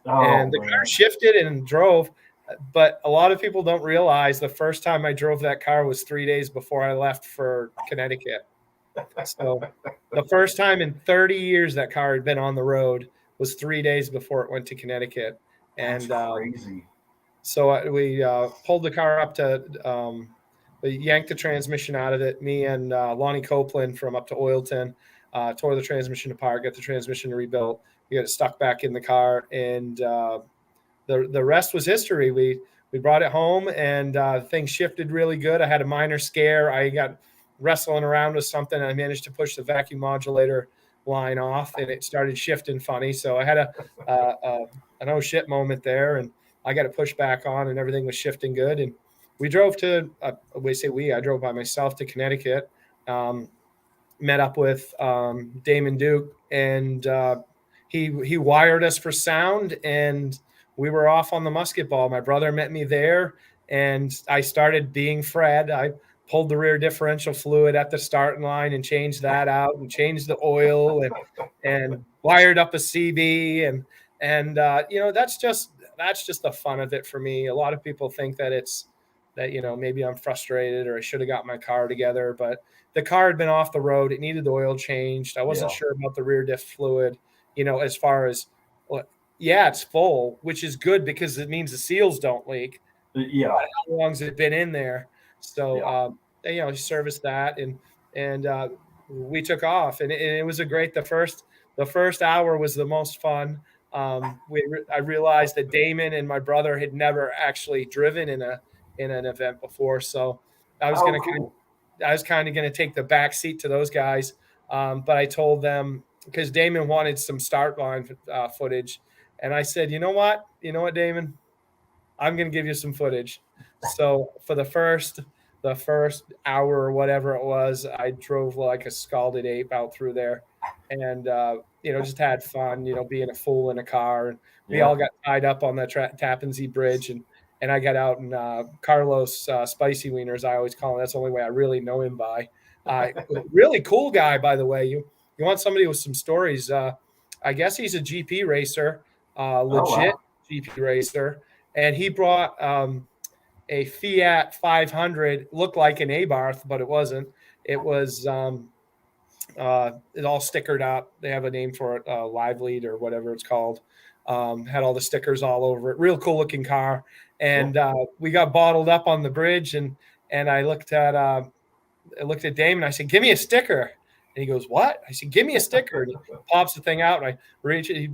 And the car shifted and drove. But a lot of people don't realize the first time I drove that car was 3 days before I left for Connecticut. So the first time in 30 years that car had been on the road was 3 days before it went to Connecticut. And that's crazy. So we pulled the car up to we yanked the transmission out of it. Me and Lonnie Copeland from up to Oilton tore the transmission apart, got the transmission rebuilt. We got it stuck back in the car, and the rest was history. We brought it home, and things shifted really good. I had a minor scare. I got wrestling around with something, and I managed to push the vacuum modulator line off, and it started shifting funny. So I had an oh shit moment there, and I got to push back on, and everything was shifting good. And we drove to I drove by myself to Connecticut, met up with Damon Duke, and he wired us for sound, and we were off on the musket ball. My brother met me there, and I started being Fred. I pulled the rear differential fluid at the starting line and changed that out, and changed the oil, and wired up a CB, and that's just the fun of it for me. A lot of people think that maybe I'm frustrated or I should have got my car together, but the car had been off the road. It needed the oil changed. I wasn't sure about the rear diff fluid, as far as, it's full, which is good because it means the seals don't leak. Yeah. But how long has it been in there? So, serviced that, and we took off, and it was a great. The first hour was the most fun. I realized that Damon and my brother had never actually driven in an event before, so I was kind of going to take the back seat to those guys, but I told them, because Damon wanted some start line footage, and I said, you know what, Damon, I'm going to give you some footage. So for the first the first hour or whatever it was, I drove like a scalded ape out through there, and just had fun, being a fool in a car. And we all got tied up on the Tappan Zee Bridge, and I got out in Carlos Spicy Wieners, I always call him. That's the only way I really know him by. Really cool guy, by the way. You want somebody with some stories? I guess he's a GP racer, legit GP racer, and he brought a Fiat 500, looked like an Abarth, but it wasn't. It was it all stickered up. They have a name for it, Live Lead or whatever it's called. Had all the stickers all over it. Real cool looking car. And we got bottled up on the bridge, and I looked at Damon. I said, "Give me a sticker." And he goes, "What?" I said, "Give me a sticker." And he pops the thing out, and I reach it.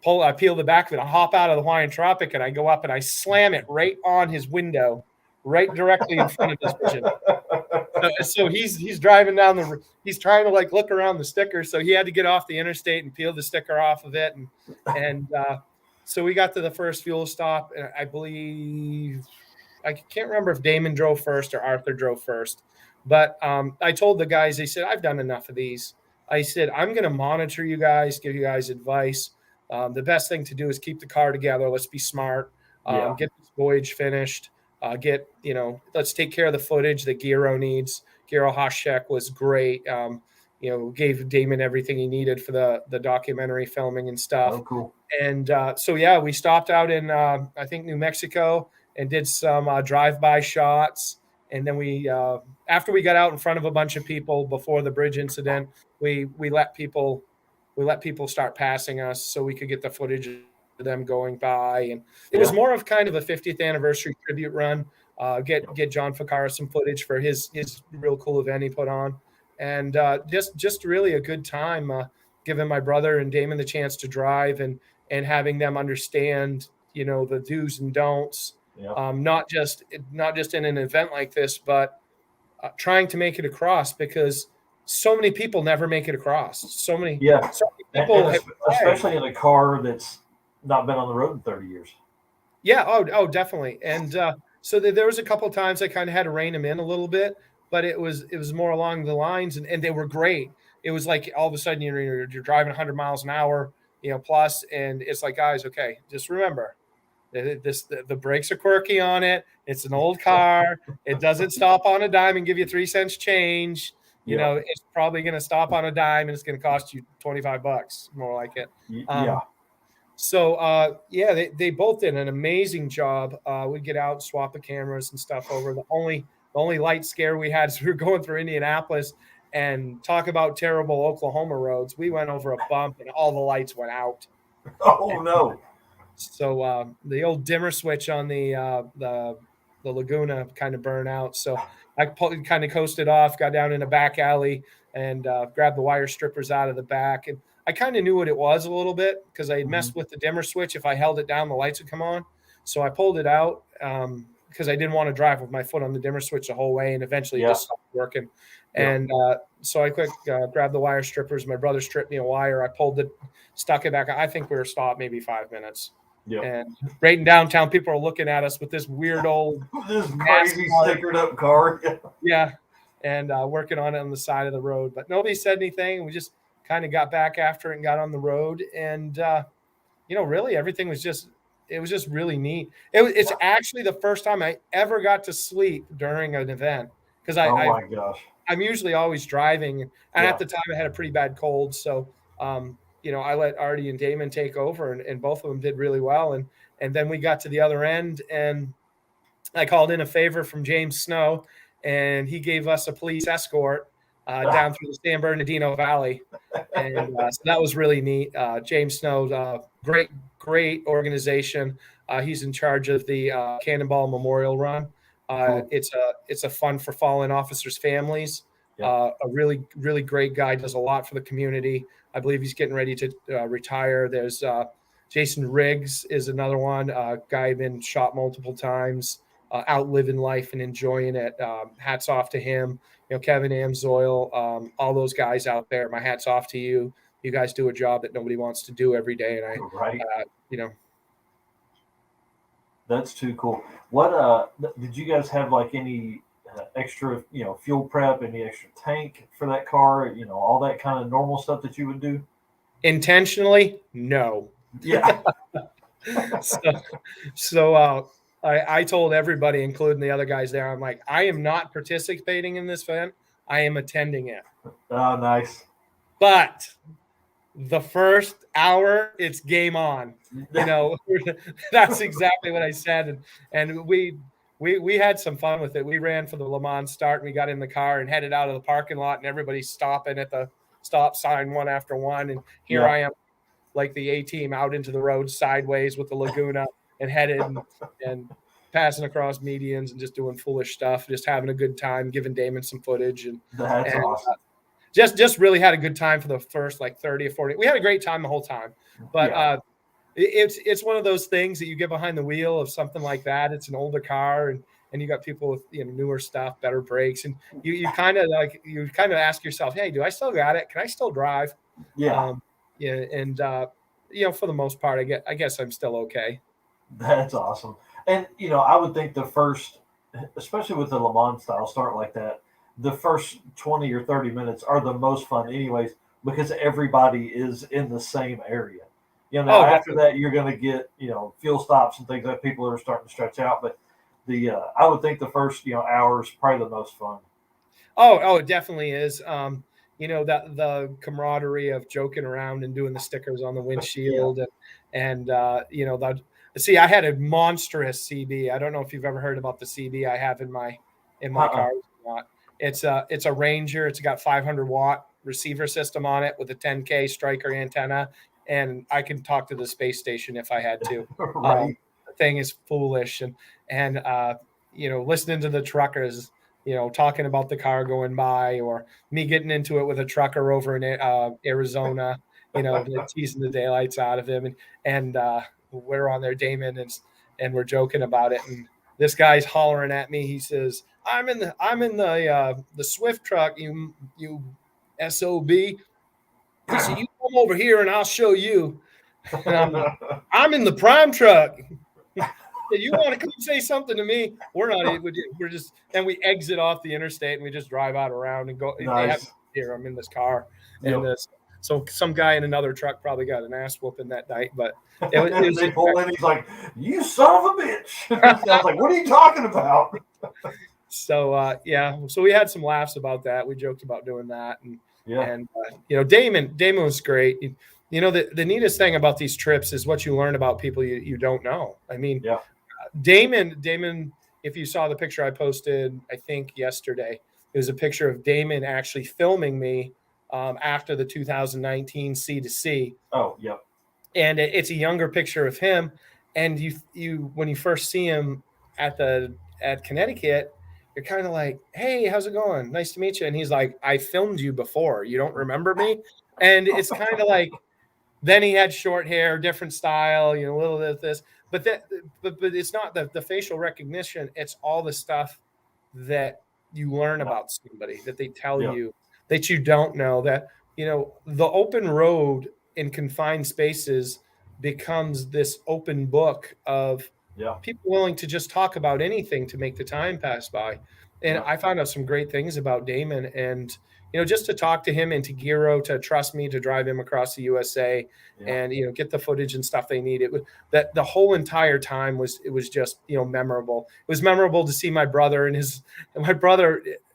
I peel the back of it. I hop out of the Hawaiian Tropic, and I go up and I slam it right on his window, right directly in front of his vision. So he's driving down he's trying to like look around the sticker. So he had to get off the interstate and peel the sticker off of it. And so we got to the first fuel stop, and I believe, I can't remember if Damon drove first or Arthur drove first. But I told the guys, they said, "I've done enough of these." I said, "I'm going to monitor you guys, give you guys advice. The best thing to do is keep the car together. Let's be smart. Get this voyage finished. Let's take care of the footage that Giro needs." Giro Hashek was great. Gave Damon everything he needed for the documentary filming and stuff. Oh, cool. And we stopped out in, I think, New Mexico and did some drive-by shots. And then after we got out in front of a bunch of people before the bridge incident, we let people start passing us so we could get the footage of them going by. And it was more of kind of a 50th anniversary tribute run. Get John Ficarra some footage for his real cool event he put on. And just really a good time, giving my brother and Damon the chance to drive and having them understand, the do's and don'ts. Not just in an event like this, but trying to make it across, because so many people never make it across. So many people, especially in a car that's not been on the road in 30 years. Yeah. Oh, definitely. And so there was a couple of times I kind of had to rein them in a little bit, but it was more along the lines, and they were great. It was like all of a sudden you're driving 100 miles an hour, plus, and it's like, guys, okay, just remember, the brakes are quirky on it. It's an old car. It doesn't stop on a dime and give you 3 cents change. It's probably going to stop on a dime and it's going to cost you $25, more like it. So they both did an amazing job. We'd get out, swap the cameras and stuff over. The only light scare we had is we were going through Indianapolis, and talk about terrible Oklahoma roads. We went over a bump and all the lights went out. Oh no. So the old dimmer switch on the Laguna kind of burned out. So I kind of coasted off, got down in a back alley, and grabbed the wire strippers out of the back. And I kind of knew what it was a little bit, because I had messed with the dimmer switch. If I held it down, the lights would come on. So I pulled it out because I didn't want to drive with my foot on the dimmer switch the whole way, and eventually it just stopped working. And so I grabbed the wire strippers. My brother stripped me a wire. I pulled it, stuck it back. I think we were stopped maybe 5 minutes. Yeah. And right in downtown, people are looking at us with this weird old, this crazy stickered up car. Yeah. And working on it on the side of the road, but nobody said anything. We just kind of got back after it and got on the road. And, really everything was just really neat. It's actually the first time I ever got to sleep during an event, because my gosh, I'm usually always driving. And at the time I had a pretty bad cold. So, I let Artie and Damon take over, and both of them did really well. And then we got to the other end, and I called in a favor from James Snow, and he gave us a police escort down through the San Bernardino Valley. And so that was really neat. James Snow, great organization. He's in charge of the Cannonball Memorial Run. It's a fun for fallen officers' families. A really, really great guy, does a lot for the community. I believe he's getting ready to retire. There's Jason Riggs is another one, guy been shot multiple times, out living life and enjoying it. Hats off to him. Kevin Amsoil, all those guys out there, my hat's off to you. You guys do a job that nobody wants to do every day. And That's too cool. What did you guys have like any extra, fuel prep, any extra tank for that car, all that kind of normal stuff that you would do? Intentionally, no. Yeah. I told everybody, including the other guys there, I'm like, I am not participating in this event. I am attending it. Oh, nice. But the first hour, it's game on. That's exactly what I said. And we had some fun with it. We ran for the Le Mans start, and we got in the car and headed out of the parking lot, and everybody's stopping at the stop sign one after one. And here I am, like the A-team, out into the road sideways with the Laguna and headed and passing across medians and just doing foolish stuff, just having a good time, giving Damon some footage. That's awesome. Just really had a good time for the first 30 or 40. We had a great time the whole time, but it's one of those things that you get behind the wheel of something like that. It's an older car, and you got people with newer stuff, better brakes, and you kind of ask yourself, hey, do I still got it? Can I still drive? Yeah. And for the most part, I guess I'm still okay. That's awesome. And I would think the first, especially with the Le Mans style start like that, the first 20 or 30 minutes are the most fun anyways, because everybody is in the same area. After that, you're going to get, fuel stops and things like people are starting to stretch out. But I would think the first, hour is probably the most fun. Oh, it definitely is. That the camaraderie of joking around and doing the stickers on the windshield see, I had a monstrous CB. I don't know if you've ever heard about the CB I have in my car. It's a Ranger. It's got 500-watt receiver system on it with a 10K striker antenna, and I can talk to the space station if I had to. Right. The thing is foolish, and listening to the truckers, talking about the car going by, or me getting into it with a trucker over in Arizona, teasing the daylights out of him, and we're on there, Damon, and we're joking about it, and this guy's hollering at me. He says, I'm in the Swift truck, you SOB. He said, you come over here and I'll show you. And I'm like, I'm in the prime truck. You want to come say something to me? We're just, and we exit off the interstate and we just drive out around and go. Nice. Here, I'm in this car. And so some guy in another truck probably got an ass whooping that night, but they pull in. He's like, "You son of a bitch!" I was like, "What are you talking about?" So so we had some laughs about that. We joked about doing that, and Damon was great. The neatest thing about these trips is what you learn about people you don't know. I mean, Damon. If you saw the picture I posted, I think yesterday, it was a picture of Damon actually filming me after the 2019 C2C. Oh, yep. And it's a younger picture of him. And you when you first see him at Connecticut, you're kind of like, hey, how's it going? Nice to meet you. And he's like, I filmed you before. You don't remember me? And it's kind of like, then he had short hair, different style, a little bit of this. But it's not the facial recognition. It's all the stuff that you learn about somebody, that they tell you that you don't know, that, the open road in confined spaces becomes this open book of people willing to just talk about anything to make the time pass by. And I found out some great things about Damon, and, just to talk to him and to Giro to trust me to drive him across the USA and, get the footage and stuff they need. That the whole entire time was just, memorable. It was memorable to see my brother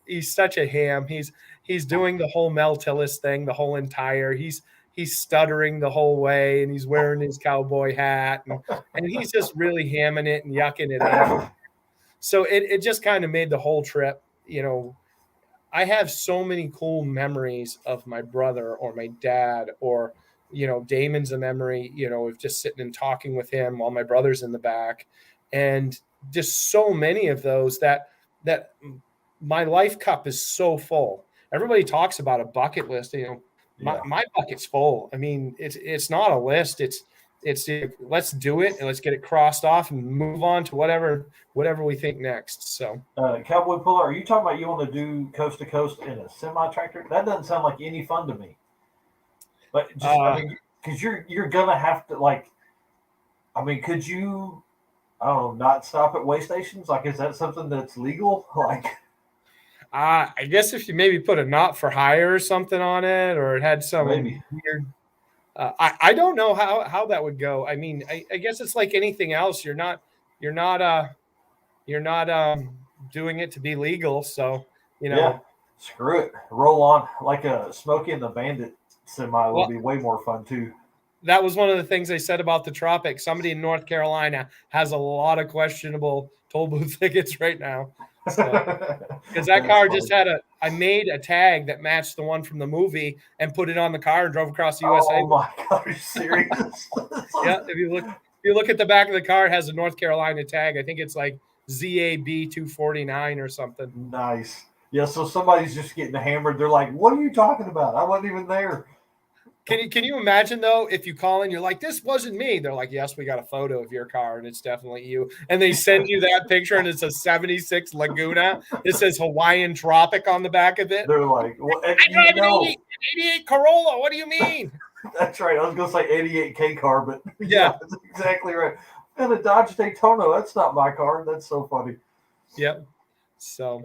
he's such a ham. He's doing the whole Mel Tillis thing, the whole entire, he's stuttering the whole way, and he's wearing his cowboy hat, and he's just really hamming it and yucking it up. So it just kind of made the whole trip, I have so many cool memories of my brother or my dad, or, Damon's a memory, of just sitting and talking with him while my brother's in the back, and just so many of those that my life cup is so full. Everybody talks about a bucket list, my bucket's full. I mean, it's not a list. It's let's do it and let's get it crossed off and move on to whatever we think next. So, Cowboy Puller, are you talking about you want to do coast to coast in a semi tractor? That doesn't sound like any fun to me. But just, because you're gonna have to could you, I don't know, not stop at way stations? Like, is that something that's legal? I guess if you maybe put a not for hire or something on it, or it had some Maybe. weird. I don't know how that would go. I mean, I guess it's like anything else. You're not doing it to be legal. So Yeah, screw it. Roll on. Like a Smokey and the Bandit semi would Well- be way more fun too. that was one of the things they said about the Tropic. Somebody in North Carolina has a lot of questionable toll booth tickets right now. Because that car just had I made a tag that matched the one from the movie and put it on the car and drove across the USA. Oh my God, are you serious? Yeah, if you look at the back of the car, it has a North Carolina tag. I think it's like ZAB 249 or something. Nice. Yeah, so somebody's just getting hammered. They're like, "What are you talking about? I wasn't even there." Can you imagine though if you call in, you're like, "This wasn't me." They're like, "Yes, we got a photo of your car and it's definitely you." And they send you that picture and it's a '76 Laguna. It says Hawaiian Tropic on the back of it. They're like, "Well, I drive an 88 Corolla. What do you mean? That's right. I was gonna say 88K car, but Yeah. that's exactly right. And a Dodge Daytona. That's not my car. That's so funny. Yep. So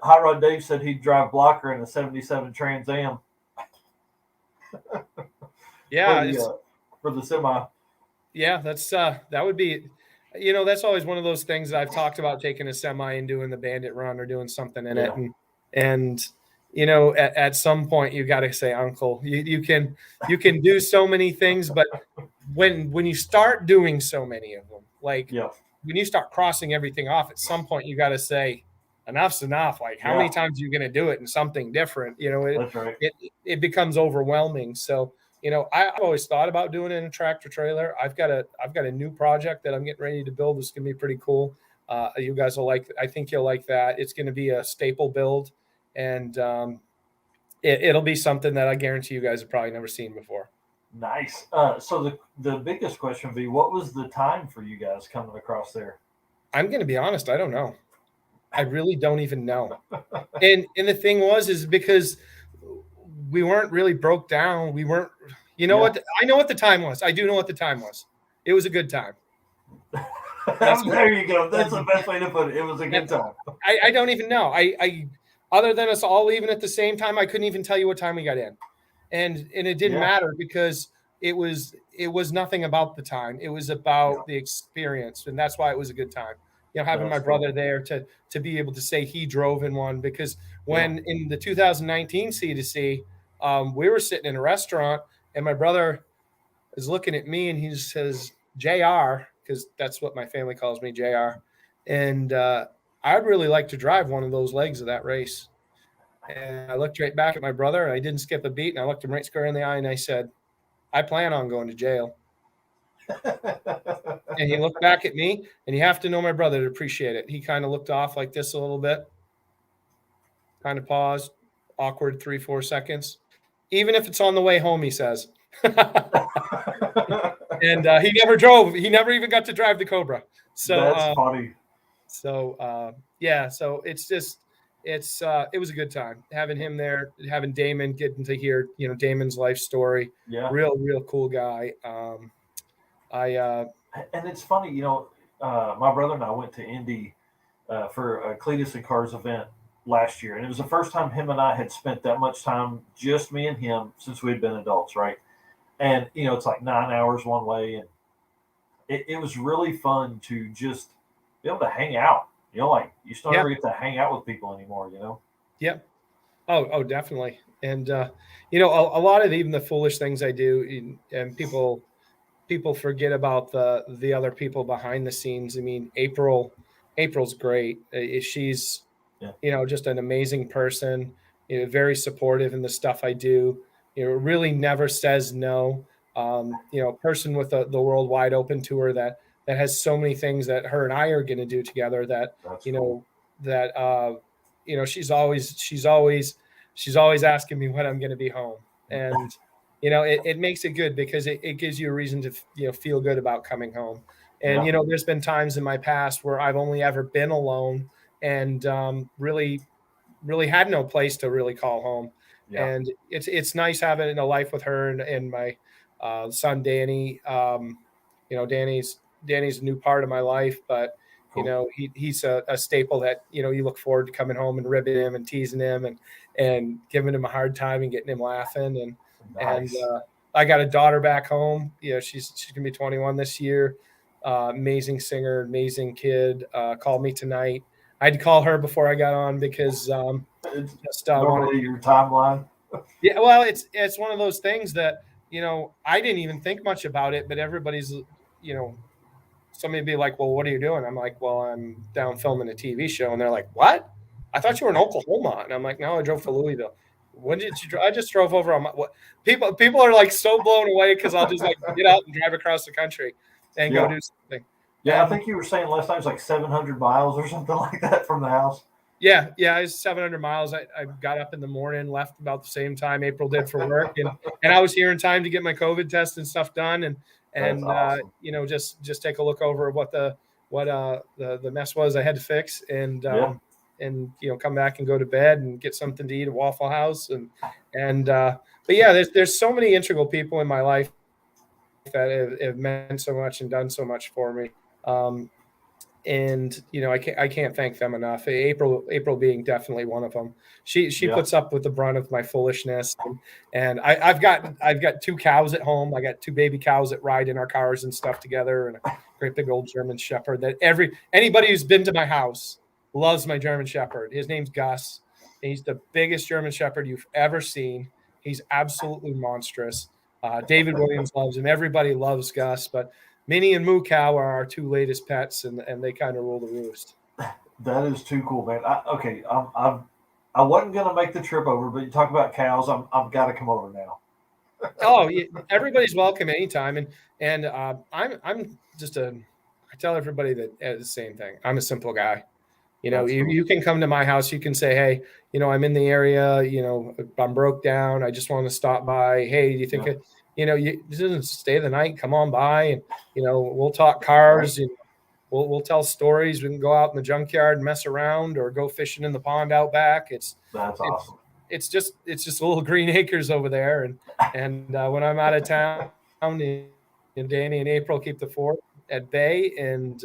Hot Rod Dave said he'd drive blocker in a '77 Trans Am. yeah, for the semi. yeah, that's that would be, that's always one of those things that I've talked about, taking a semi and doing the Bandit run or doing something in it, and at some point you got to say, Uncle, you can do so many things, but when you start doing so many of them, like when you start crossing everything off, at some point you got to say, enough's enough. Like, how many times are you going to do it in something different? That's right. It becomes overwhelming. So, I've always thought about doing it in a tractor trailer. I've got a new project that I'm getting ready to build. It's going to be pretty cool. You guys will like, I think you'll like that. It's going to be a staple build, and it'll be something that I guarantee you guys have probably never seen before. Nice. So the biggest question would be, what was the time for you guys coming across there? I'm going to be honest. I don't know. I really don't even know. And the thing is because we weren't really broke down. We weren't, what, I know what the time was. I do know what the time was. It was a good time. There you go. That's the best way to put it. It was a good time. I don't even know. I other than us all leaving at the same time, I couldn't even tell you what time we got in. And it didn't matter, because it was nothing about the time. It was about the experience. And that's why it was a good time. Having my brother there to be able to say he drove in one, because when in the 2019 C2C, we were sitting in a restaurant and my brother is looking at me and he says, JR, because that's what my family calls me, JR. And I'd really like to drive one of those legs of that race. And I looked right back at my brother and I didn't skip a beat. And I looked him right square in the eye and I said, I plan on going to jail. And he looked back at me, and you have to know my brother to appreciate it. He kind of looked off like this a little bit, kind of paused, awkward 3-4 seconds. Even if it's on the way home, he says. And he never drove. He never even got to drive the Cobra. So that's funny. So so it's just it was a good time having him there, having Damon, getting to hear Damon's life story. Yeah, real cool guy. And it's funny, my brother and I went to Indy for a Cletus and Cars event last year, and it was the first time him and I had spent that much time, just me and him, since we'd been adults, right? And it's like 9 hours one way, and it was really fun to just be able to hang out. Like you still never get to hang out with people anymore. Yeah. Oh, definitely. And a lot of even the foolish things I do, and people forget about the other people behind the scenes. I mean, April's great. She's, just an amazing person, very supportive in the stuff I do, really never says no. A person with the world wide open to her that has so many things that her and I are going to do together that, cool. she's always asking me when I'm going to be home. And, it makes it good because it gives you a reason to, feel good about coming home. And, there's been times in my past where I've only ever been alone and really had no place to really call home. Yeah. And it's nice having a life with her and my son, Danny. Danny's a new part of my life, but You know, he's a staple that, you know, you look forward to coming home and ribbing him and teasing him and giving him a hard time and getting him laughing. And I got a daughter back home. You know, she's gonna be 21 this year. Amazing singer, amazing kid. Called me tonight. I had to call her before I got on because just normally your timeline. Yeah, well, it's one of those things that, you know, I didn't even think much about it, but everybody's, you know, somebody be like, well, what are you doing? I'm like, well, I'm down filming a TV show. And they're like, what? I thought you were in Oklahoma. And I'm like, no, I drove to Louisville. When did you drive? I just drove over on my, what people are like so blown away because I'll just like get out and drive across the country and go do something. Yeah, I think you were saying last time it was like 700 miles or something like that from the house. Yeah, it's 700 miles. I got up in the morning, left about the same time April did for work, and I was here in time to get my COVID test and stuff done, and awesome. You know, just take a look over what the mess was I had to fix, and you know, come back and go to bed and get something to eat at Waffle House, but yeah, there's so many integral people in my life that have meant so much and done so much for me. And you know, I can't thank them enough. April being definitely one of them. She puts up with the brunt of my foolishness, and I've got 2 cows at home. I got 2 baby cows that ride in our cars and stuff together, and a great big old German Shepherd that anybody who's been to my house loves my German Shepherd. His name's Gus. He's the biggest German Shepherd you've ever seen. He's absolutely monstrous. David Williams loves him. Everybody loves Gus, but Minnie and Moo Cow are our 2 latest pets, and they kind of rule the roost. That is too cool, man. I wasn't gonna make the trip over, but you talk about cows. I've got to come over now. Oh, yeah, everybody's welcome anytime, and I'm just I tell everybody that the same thing. I'm a simple guy. You know, you can come to my house. You can say, hey, you know, I'm in the area. You know, I'm broke down. I just want to stop by. Hey, do you think it? You know, you just stay the night, come on by, and, you know, we'll talk cars, and we'll tell stories. We can go out in the junkyard and mess around, or go fishing in the pond out back. That's awesome. It's just little green acres over there. And when I'm out of town, and Danny and April keep the fort at bay, and,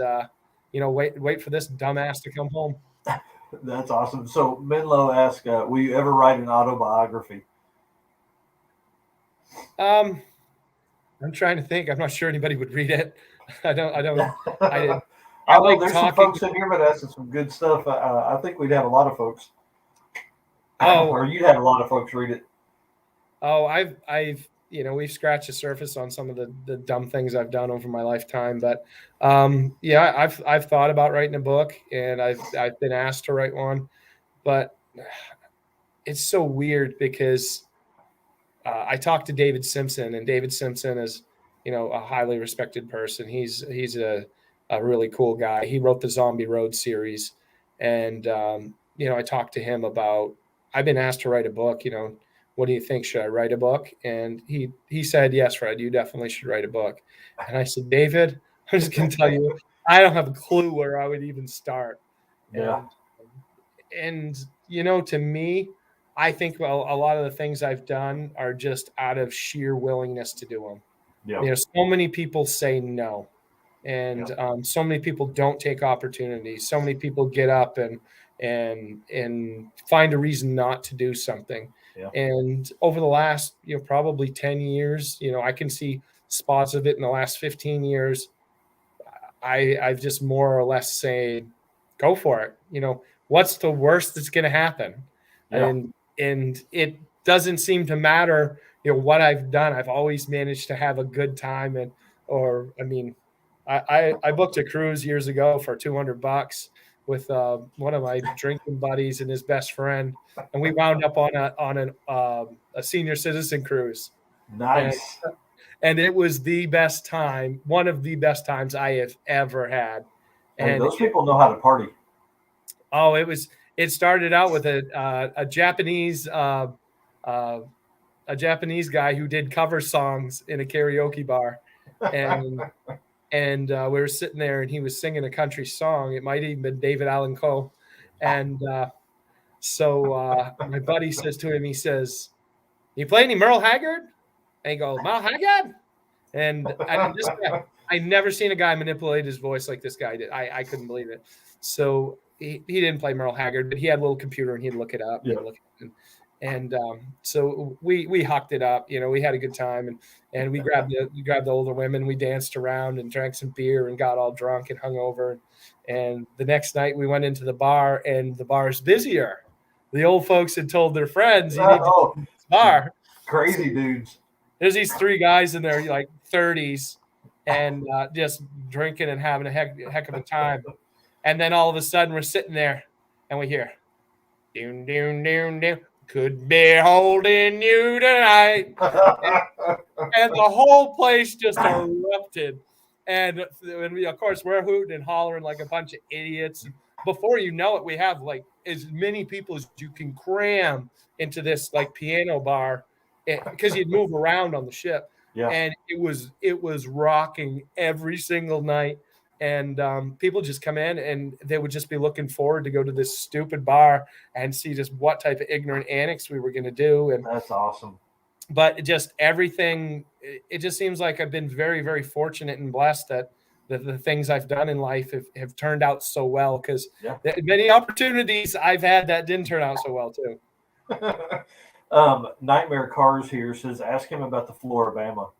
you know, wait for this dumbass to come home. That's awesome. So Menlo asked, will you ever write an autobiography? I'm trying to think. I'm not sure anybody would read it. I like there's talking. some folks in here that asking some good stuff. I think we'd have a lot of folks. Or you'd have a lot of folks read it. Oh, I've you know, we've scratched the surface on some of the dumb things I've done over my lifetime, but yeah, I've thought about writing a book, and I've been asked to write one, but it's so weird because I talked to David Simpson, and David Simpson is, you know, a highly respected person. He's a really cool guy. He wrote the Zombie Road series, and you know, I talked to him about, I've been asked to write a book. You know, what do you think? Should I write a book? And he said, yes, Fred, you definitely should write a book. And I said, David, I'm just going to tell you, I don't have a clue where I would even start. Yeah. And you know, to me, I think, well, a lot of the things I've done are just out of sheer willingness to do them. Yeah. You know, so many people say no, and so many people don't take opportunities. So many people get up and find a reason not to do something. Yeah. And over the last, you know, probably 10 years, you know, I can see spots of it in the last 15 years. I've just more or less say, go for it. You know, what's the worst that's going to happen? Yeah. And it doesn't seem to matter, you know, what I've done. I've always managed to have a good time. I booked a cruise years ago for $200 with one of my drinking buddies and his best friend, and we wound up on a senior citizen cruise. Nice. And it was the best time, one of the best times I have ever had. And those people know how to party. Oh, it started out with a Japanese guy who did cover songs in a karaoke bar, and we were sitting there, and he was singing a country song. It might even been David Allan Coe, and so my buddy says to him, he says, "You play any Merle Haggard?" And he goes, "Merle Haggard?" And I I never seen a guy manipulate his voice like this guy did. I couldn't believe it. So he didn't play Merle Haggard, but he had a little computer and he'd look it up. And so we hucked it up. We had a good time, and we grabbed the older women. We danced around and drank some beer and got all drunk and hungover. And the next night we went into the bar, and the bar's busier. The old folks had told their friends, "You need to go to this bar." Crazy dudes. There's these three guys in their like 30s, and just drinking and having a heck of a time. And then all of a sudden we're sitting there, and we hear, "Doom, doom, doom, doom. Could be holding you tonight." And the whole place just erupted. And we, of course, we're hooting and hollering like a bunch of idiots. Before you know it, we have like as many people as you can cram into this like piano bar, because you'd move around on the ship. Yeah. And it was rocking every single night. And people just come in and they would just be looking forward to go to this stupid bar and see just what type of ignorant antics we were going to do. And that's awesome. But just everything, it just seems like I've been very, very fortunate and blessed that the things I've done in life have turned out so well, because many opportunities I've had that didn't turn out so well too. Nightmare Cars here says, ask him about the Floribama.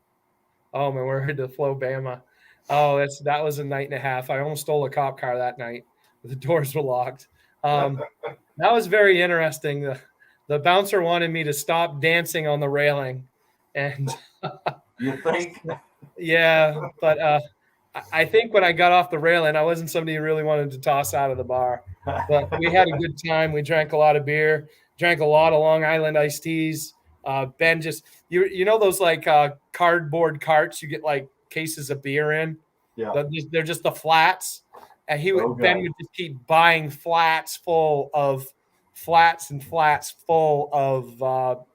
Oh my word, the Floribama. Oh, that was a night and a half. I almost stole a cop car that night. The doors were locked. That was very interesting. The bouncer wanted me to stop dancing on the railing, and you think? Yeah, but I think when I got off the railing, I wasn't somebody who really wanted to toss out of the bar. But we had a good time. We drank a lot of beer, drank a lot of Long Island iced teas. Ben just you know those like cardboard carts you get like cases of beer in. Yeah, they're just the flats, and Ben would just keep buying flats and flats full of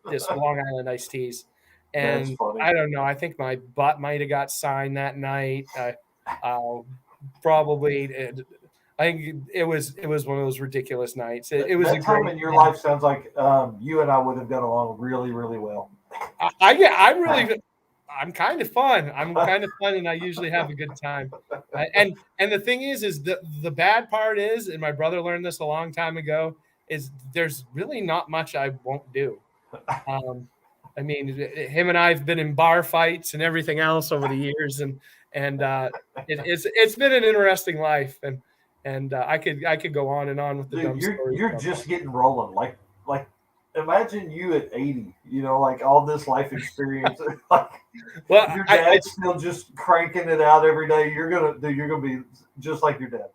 this Long Island iced teas. And I don't know, I think my butt might have got signed that night. Probably, I think it was one of those ridiculous nights. It was that time in your life sounds like you and I would have got along really, really well. I'm kind of fun. And I usually have a good time. And the thing is the bad part is, and my brother learned this a long time ago, is there's really not much I won't do. I mean, him and I have been in bar fights and everything else over the years, and it's been an interesting life, and I could go on and on with the dumb stories. You're just getting rolling, like imagine you at 80, like all this life experience. Like, well, your dad's still just cranking it out every day. You're gonna be just like your dad.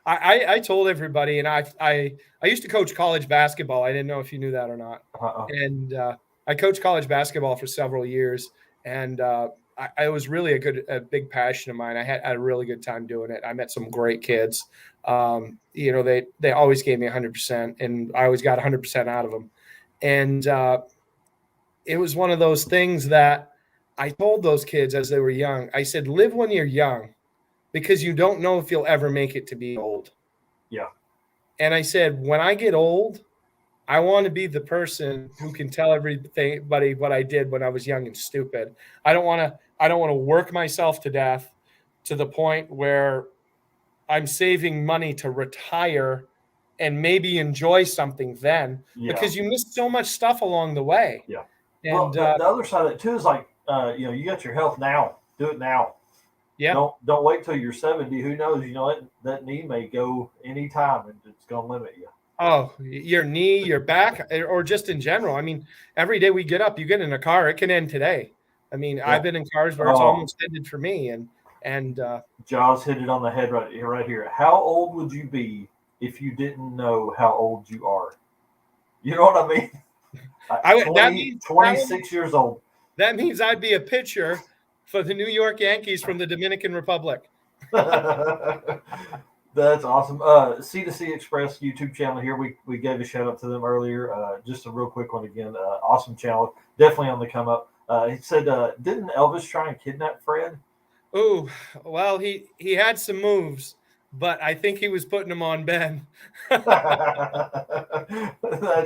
I told everybody, and I used to coach college basketball. I didn't know if you knew that or not. And I coached college basketball for several years, and I was really a big passion of mine. I had a really good time doing it. I met some great kids. They always gave me 100%, and I always got 100% out of them. And it was one of those things that I told those kids as they were young. I said, live when you're young, because you don't know if you'll ever make it to be old. Yeah. And I said, when I get old, I want to be the person who can tell everybody what I did when I was young and stupid. I don't want to work myself to death to the point where I'm saving money to retire and maybe enjoy something then, because you missed so much stuff along the way. Yeah. And the other side of it too is like, you got your health now. Do it now. Yeah. Don't wait till you're 70. Who knows? That knee may go anytime, and it's going to limit you. Oh, your knee, your back, or just in general. I mean, every day we get up, you get in a car, it can end today. I mean, yeah. I've been in cars where it's almost ended for me. And Jaws hit it on the head right here. How old would you be if you didn't know how old you are? You know what I mean? That means 26 years old. That means I'd be a pitcher for the New York Yankees from the Dominican Republic. That's awesome. C2C Express YouTube channel here. We gave a shout out to them earlier. Just a real quick one again. Awesome channel. Definitely on the come up. He said, didn't Elvis try and kidnap Fred? Oh, well, he had some moves, but I think he was putting them on Ben. That's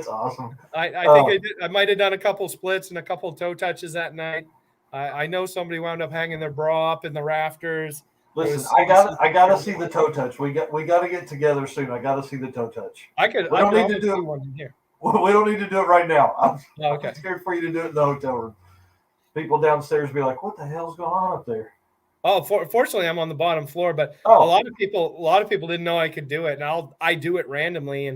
awesome. I think I might have done a couple splits and a couple toe touches that night. I know somebody wound up hanging their bra up in the rafters. Listen, I gotta see the toe touch. We got to get together soon. I gotta see the toe touch. We don't need to do one in here. We don't need to do it right now. Okay. I'm scared for you to do it in the hotel room. People downstairs be like, "What the hell's going on up there?" Oh, fortunately, I'm on the bottom floor, but a lot of people didn't know I could do it, and I do it randomly.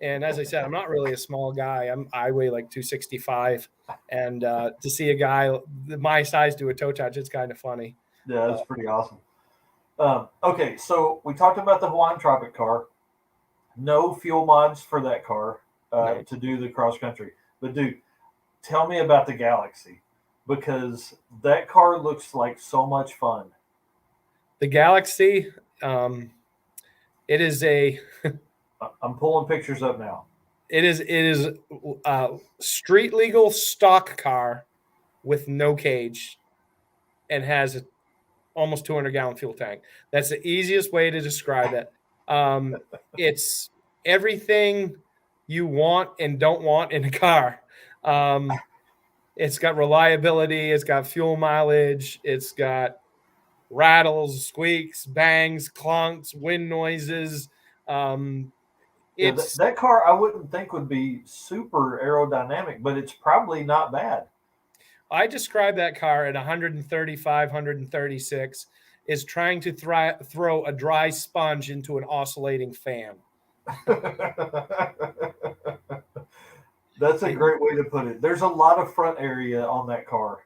And as I said, I'm not really a small guy. I weigh like 265, and to see a guy my size do a toe touch, it's kind of funny. Yeah, that's pretty awesome. Okay, so we talked about the Hawaiian Tropic car. No fuel mods for that car to do the cross country. But dude, tell me about the Galaxie, because that car looks like so much fun. The Galaxie, it is a. I'm pulling pictures up now. It is street legal stock car with no cage, and has a almost 200-gallon fuel tank. That's the easiest way to describe it. It's everything you want and don't want in a car. It's got reliability. It's got fuel mileage. It's got rattles, squeaks, bangs, clunks, wind noises. That car I wouldn't think would be super aerodynamic, but it's probably not bad. I describe that car at 135, 136 is trying to throw a dry sponge into an oscillating fan. That's a great way to put it. There's a lot of front area on that car.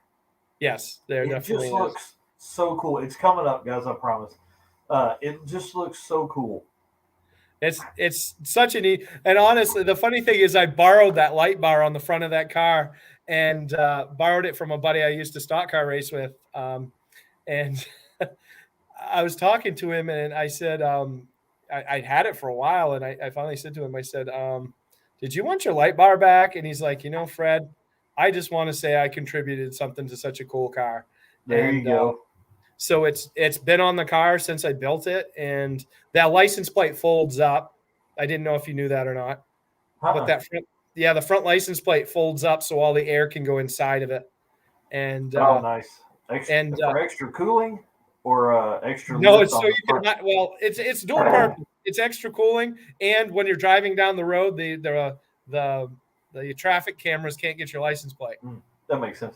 Yes, there definitely is. It just looks so cool. It's coming up, guys, I promise. It just looks so cool. It's such a neat, and honestly, the funny thing is I borrowed that light bar on the front of that car and borrowed it from a buddy I used to stock car race with. And I was talking to him and I said, I'd had it for a while. And I finally said to him, I said, did you want your light bar back? And he's like, Fred, I just want to say I contributed something to such a cool car. There you go. So it's been on the car since I built it, and that license plate folds up. I didn't know if you knew that or not, but the front license plate folds up so all the air can go inside of it. And nice. For extra cooling or extra. No, it's so you can. It's dual purpose. It's extra cooling, and when you're driving down the road, the traffic cameras can't get your license plate. That makes sense.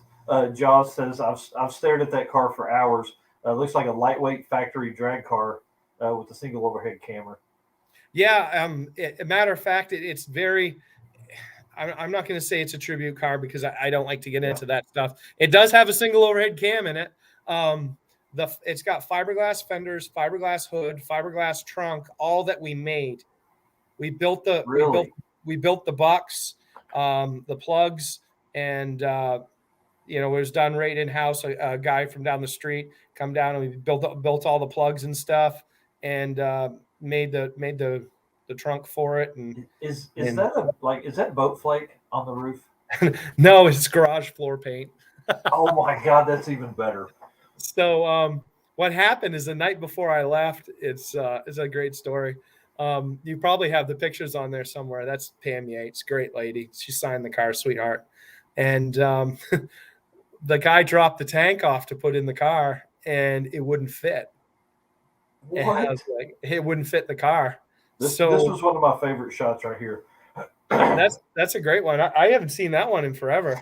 Jaws says I've stared at that car for hours. Looks like a lightweight factory drag car with a single overhead camera. Yeah, a matter of fact, it's very. I'm not going to say it's a tribute car because I don't like to get into that stuff. It does have a single overhead cam in it. It's got fiberglass fenders, fiberglass hood, fiberglass trunk, all that we made. We built the we built the box, the plugs, and it was done right in house. A guy from down the street come down and we built all the plugs and stuff, and made the trunk for it. And is that boat flake on the roof? No, it's garage floor paint. Oh my God, that's even better. So what happened is the night before I left, it's a great story. You probably have the pictures on there somewhere. That's Pam Yates, great lady. She signed the car, sweetheart. And the guy dropped the tank off to put in the car, and it wouldn't fit. What? And I was like, it wouldn't fit the car. This was one of my favorite shots right here. That's a great one. I haven't seen that one in forever.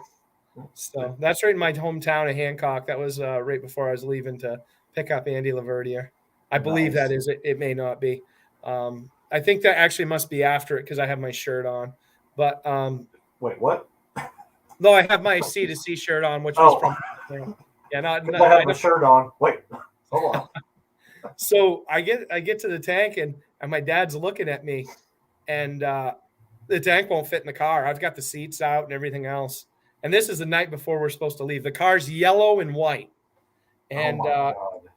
So that's right in my hometown of Hancock. That was right before I was leaving to pick up Andy Laverdier. I believe that is it. It may not be. I think that actually must be after it because I have my shirt on. But wait, what? No, I have my C2C shirt on, which was from. Yeah, I have my shirt on. Wait, hold on. So I get to the tank and my dad's looking at me, and the tank won't fit in the car. I've got the seats out and everything else. And this is the night before we're supposed to leave. The car's yellow and white. And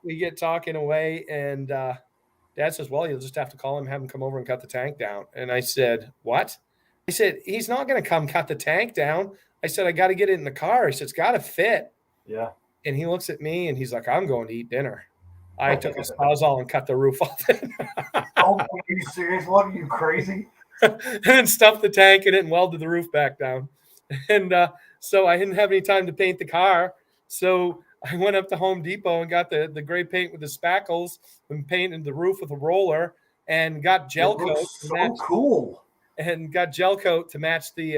we get talking away, and Dad says, well, you'll just have to call him, have him come over and cut the tank down. And I said, what? I said, he's not going to come cut the tank down. I said, I got to get it in the car. He said, it's got to fit. Yeah. And he looks at me, and he's like, I'm going to eat dinner. I took a Sawzall and cut the roof off it. Oh, are you serious? What, are you crazy? And then stuffed the tank in it and welded the roof back down. And so I didn't have any time to paint the car. So I went up to Home Depot and got the gray paint with the spackles and painted the roof with a roller and got gel coat. So cool. And got gel coat to match the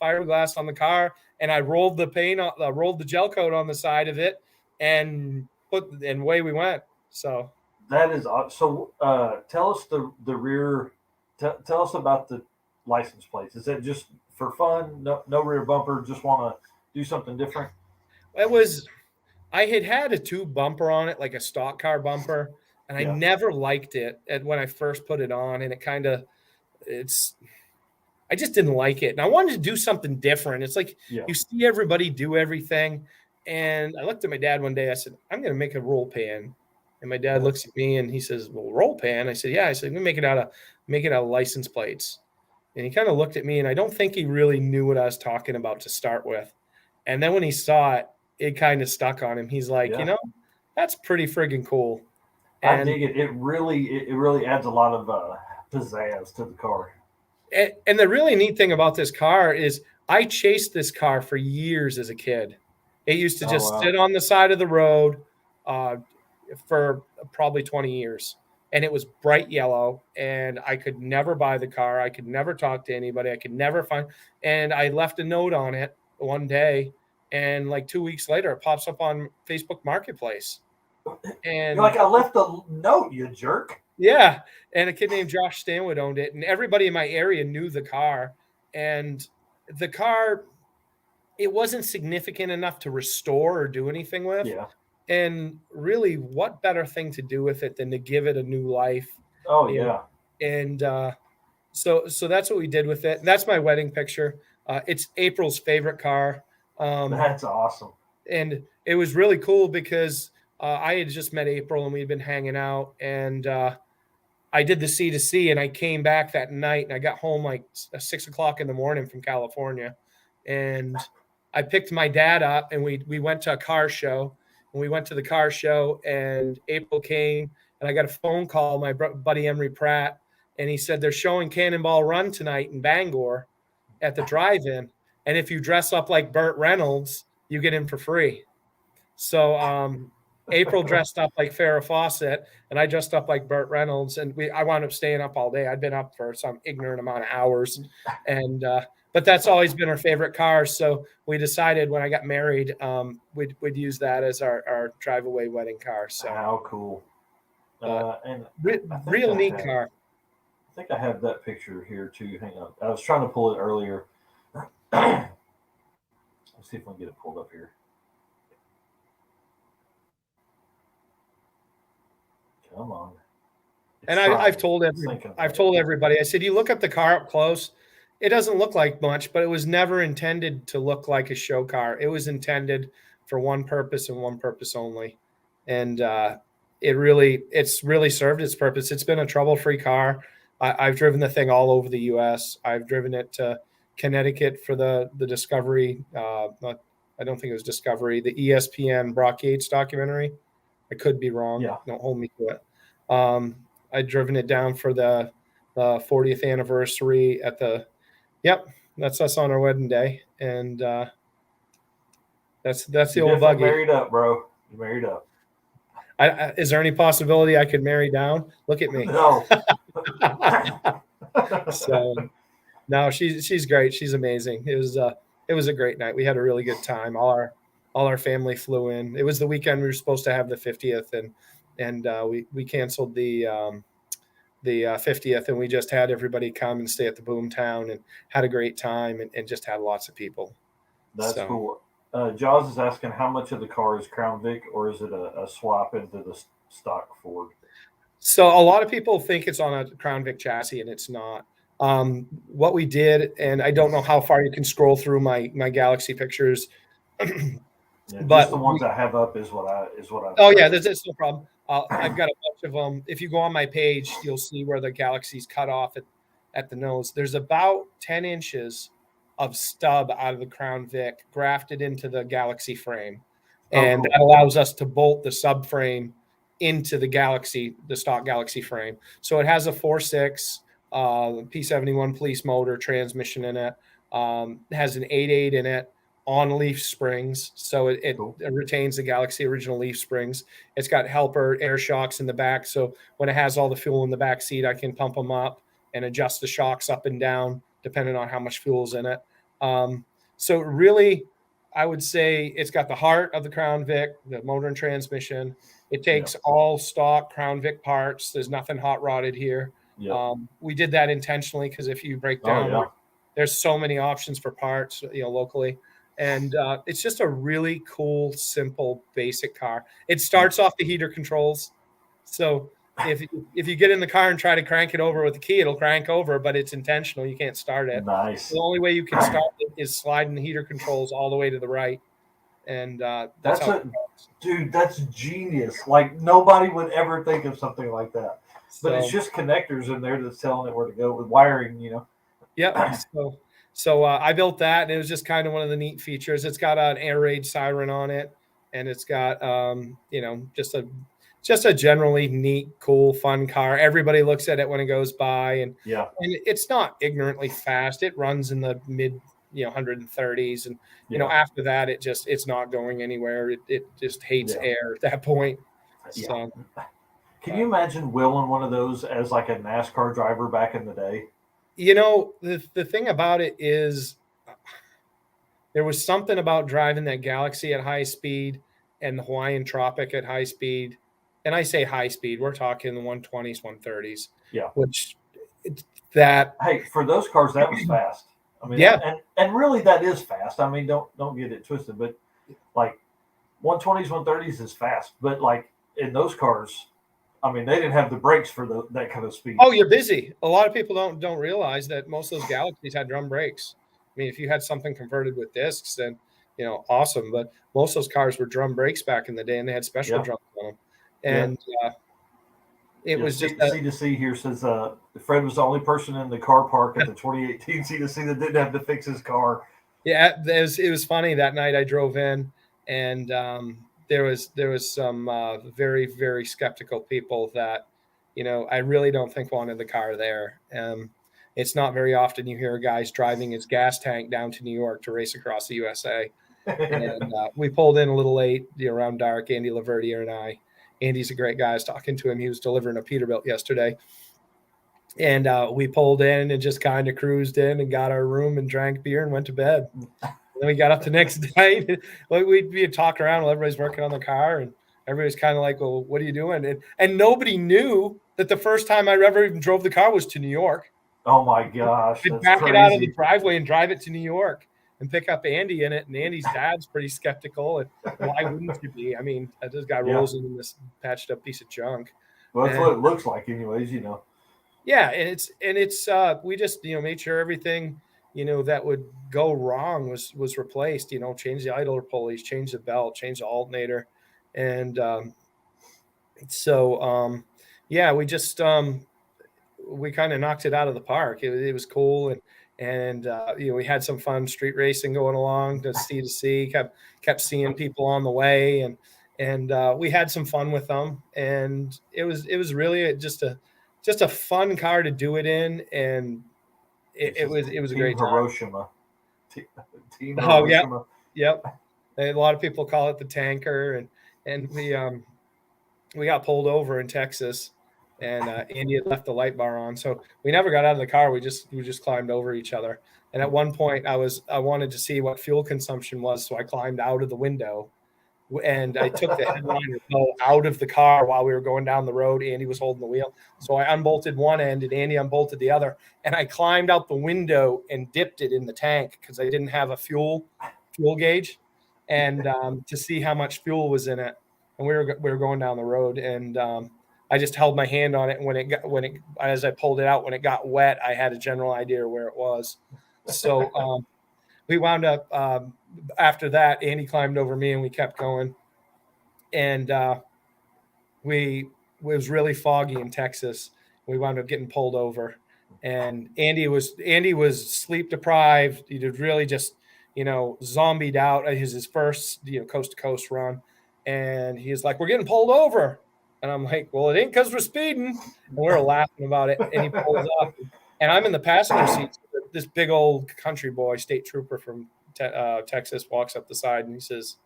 fiberglass on the car. And I rolled the paint, rolled the gel coat on the side of it, and away we went. So that is so. Tell us the rear. Tell us about the license plates. Is that just for fun? No rear bumper. Just want to do something different. I had a tube bumper on it, like a stock car bumper, and I never liked it when I first put it on, and I just didn't like it. And I wanted to do something different. It's like you see everybody do everything. And I looked at my dad one day. I said, I'm going to make a roll pan. And my dad looks at me and he says, well, roll pan? I said, yeah. I said, we make it out of license plates. And he kind of looked at me, and I don't think he really knew what I was talking about to start with. And then when he saw it, it kind of stuck on him. He's like, that's pretty friggin' cool. And I dig it. It really adds a lot of pizzazz to the car. And the really neat thing about this car is I chased this car for years as a kid. It used to just sit on the side of the road for probably 20 years. And it was bright yellow, and I could never buy the car. I could never talk to anybody. I could never find. And I left a note on it one day, and like 2 weeks later, it pops up on Facebook Marketplace. And you're like, I left a note, you jerk. Yeah. And a kid named Josh Stanwood owned it. And everybody in my area knew the car. And the car, it wasn't significant enough to restore or do anything with. Yeah. And really, what better thing to do with it than to give it a new life? Oh, yeah. And so that's what we did with it. And that's my wedding picture. It's April's favorite car. That's awesome. And it was really cool because I had just met April and we'd been hanging out, and I did the C2C, and I came back that night, and I got home like 6 o'clock in the morning from California, and I picked my dad up, and we went to a car show. And we went to the car show, and April came, and I got a phone call, my buddy Emery Pratt, and he said they're showing Cannonball Run tonight in Bangor at the drive-in, and if you dress up like Burt Reynolds, you get in for free. So April dressed up like Farrah Fawcett, and I dressed up like Burt Reynolds, and I wound up staying up all day. I'd been up for some ignorant amount of hours, and but that's always been our favorite car. So we decided when I got married, we'd use that as our drive-away wedding car. So how cool! And real neat car. I think I have that picture here too. Hang on, I was trying to pull it earlier. Let's see if I can get it pulled up here. Come on. And I've told everybody, I said, you look at the car up close, it doesn't look like much, but it was never intended to look like a show car. It was intended for one purpose and one purpose only. And it's really served its purpose. It's been a trouble-free car. I've driven the thing all over the U.S. I've driven it to Connecticut for the Discovery. I don't think it was Discovery, the ESPN Brock Yates documentary. I could be wrong. Yeah. Don't hold me to it. I'd driven it down for the 40th anniversary at that's us on our wedding day. And that's the old buggy. Married up, bro. You married up. Is there any possibility I could marry down? Look at me. No. So no, she's great. She's amazing. It was a great night. We had a really good time. All our family flew in. It was the weekend we were supposed to have the 50th, and we canceled the 50th, and we just had everybody come and stay at the Boomtown and had a great time and just had lots of people. That's cool. Jaws is asking how much of the car is Crown Vic, or is it a swap into the stock Ford? So a lot of people think it's on a Crown Vic chassis, and it's not. What we did, and I don't know how far you can scroll through my Galaxie pictures. Yeah, but the ones I have up is what I. Oh yeah, that's no problem. I've got a bunch of them. If you go on my page, you'll see where the Galaxie's cut off at the nose. There's about 10 inches of stub out of the Crown Vic grafted into the Galaxie frame, and that allows us to bolt the subframe into the Galaxie, the stock Galaxie frame. So it has a 4.6 P71 police motor transmission in it. It has an 8.8 in it. on leaf springs, so it Cool. retains the Galaxie original leaf springs. It's got helper air shocks in the back, so when it has all the fuel in the back seat, I can pump them up and adjust the shocks up and down depending on how much fuel's in it. So really, I would say it's got the heart of the Crown Vic, the motor and transmission. It takes all stock Crown Vic parts. There's nothing hot rodded here. We did that intentionally because if you break down, there's so many options for parts, locally. And it's just a really cool, simple, basic car. It starts off the heater controls. So if you get in the car and try to crank it over with the key, it'll crank over, but it's intentional. You can't start it. Nice. The only way you can start it is sliding the heater controls all the way to the right. And that's genius. Like nobody would ever think of something like that. But it's So, just connectors in there that's telling it where to go with wiring, yeah. So I built that, and it was just kind of one of the neat features. It's got an air raid siren on it, and it's got just a generally neat, cool, fun car. Everybody looks at it when it goes by, and it's not ignorantly fast. It runs in the mid 130s, and after that it's not going anywhere. It just hates air at that point. So Can you imagine willing one of those as like a NASCAR driver back in the day? The thing about it is there was something about driving that Galaxie at high speed and the Hawaiian Tropic at high speed. And I say high speed, we're talking the 120s, 130s. Yeah. Hey, for those cars, that was fast. I mean, and really that is fast. I mean, don't get it twisted, but like 120s, 130s is fast. But like in those cars, I mean, they didn't have the brakes for that kind of speed. Oh, you're busy. A lot of people don't realize that most of those Galaxies had drum brakes. I mean, if you had something converted with discs, then awesome. But most of those cars were drum brakes back in the day, and they had special drums on them. And it was just C2C here says Fred was the only person in the car park at the 2018 C2C that didn't have to fix his car. Yeah, it was funny that night. I drove in, and there was some very, very skeptical people that I really don't think wanted the car there. It's not very often you hear guys driving his gas tank down to New York to race across the USA. And we pulled in a little late, around dark. Andy Laverdier and I. Andy's a great guy. I was talking to him. He was delivering a Peterbilt yesterday. And we pulled in and just kind of cruised in and got our room and drank beer and went to bed. And then we got up the next night. We'd be talking around while everybody's working on the car, and everybody's kind of like, well, what are you doing? And nobody knew that the first time I ever even drove the car was to New York. Oh, my gosh. We'd back it out of the driveway and drive it to New York and pick up Andy in it. And Andy's dad's pretty skeptical. And why wouldn't you be? I mean, this guy rolls in this patched up piece of junk. Well, that's what it looks like anyways, Yeah, and it's we just made sure everything that would go wrong was replaced. Change the idler pulleys, change the belt, change the alternator, and we just we kind of knocked it out of the park. It was cool, and we had some fun street racing going along to C2C. Kept seeing people on the way, and we had some fun with them, and it was really just a fun car to do it in, and it was a great time. Hiroshima. Team Oh, Hiroshima. Yep. A lot of people call it the tanker, and we got pulled over in Texas, and Andy had left the light bar on, so we never got out of the car. We just climbed over each other, and at one point I wanted to see what fuel consumption was, so I climbed out of the window. And I took the headliner out of the car while we were going down the road. Andy was holding the wheel. So I unbolted one end and Andy unbolted the other. And I climbed out the window and dipped it in the tank because I didn't have a fuel gauge and to see how much fuel was in it. And we were going down the road, and I just held my hand on it. And as I pulled it out, when it got wet, I had a general idea where it was. So we wound up after that, Andy climbed over me and we kept going. And it was really foggy in Texas. We wound up getting pulled over, and Andy was sleep deprived. He did really just, zombied out. It was his first, coast to coast run. And he's like, we're getting pulled over. And I'm like, well, it ain't because we're speeding. And we're laughing about it. And he pulls up, and I'm in the passenger seat. This big old country boy, state trooper from Texas, walks up the side, and he says,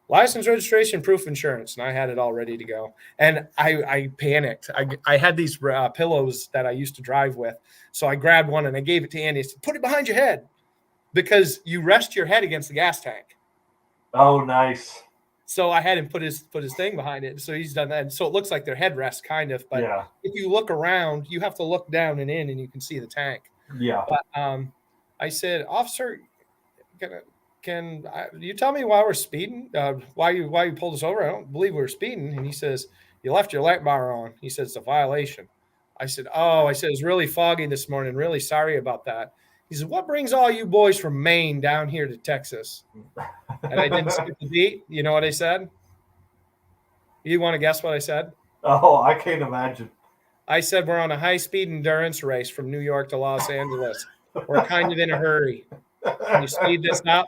license, registration, proof of insurance. And I had it all ready to go. And I panicked. I had these pillows that I used to drive with. So I grabbed one and I gave it to Andy. I said, put it behind your head because you rest your head against the gas tank. Oh, nice. So I had him put his thing behind it. So he's done that. And so it looks like their headrest kind of. But if you look around, you have to look down and in and you can see the tank. Yeah. But I said, officer, can you tell me why we're speeding? Why you pulled us over? I don't believe we were speeding. And he says, you left your light bar on. He says, it's a violation. I said, oh, it was really foggy this morning. Really sorry about that. He said, what brings all you boys from Maine down here to Texas? And I didn't skip the beat. You know what I said? You want to guess what I said? Oh, I can't imagine. I said, we're on a high-speed endurance race from New York to Los Angeles. We're kind of in a hurry. Can you speed this up?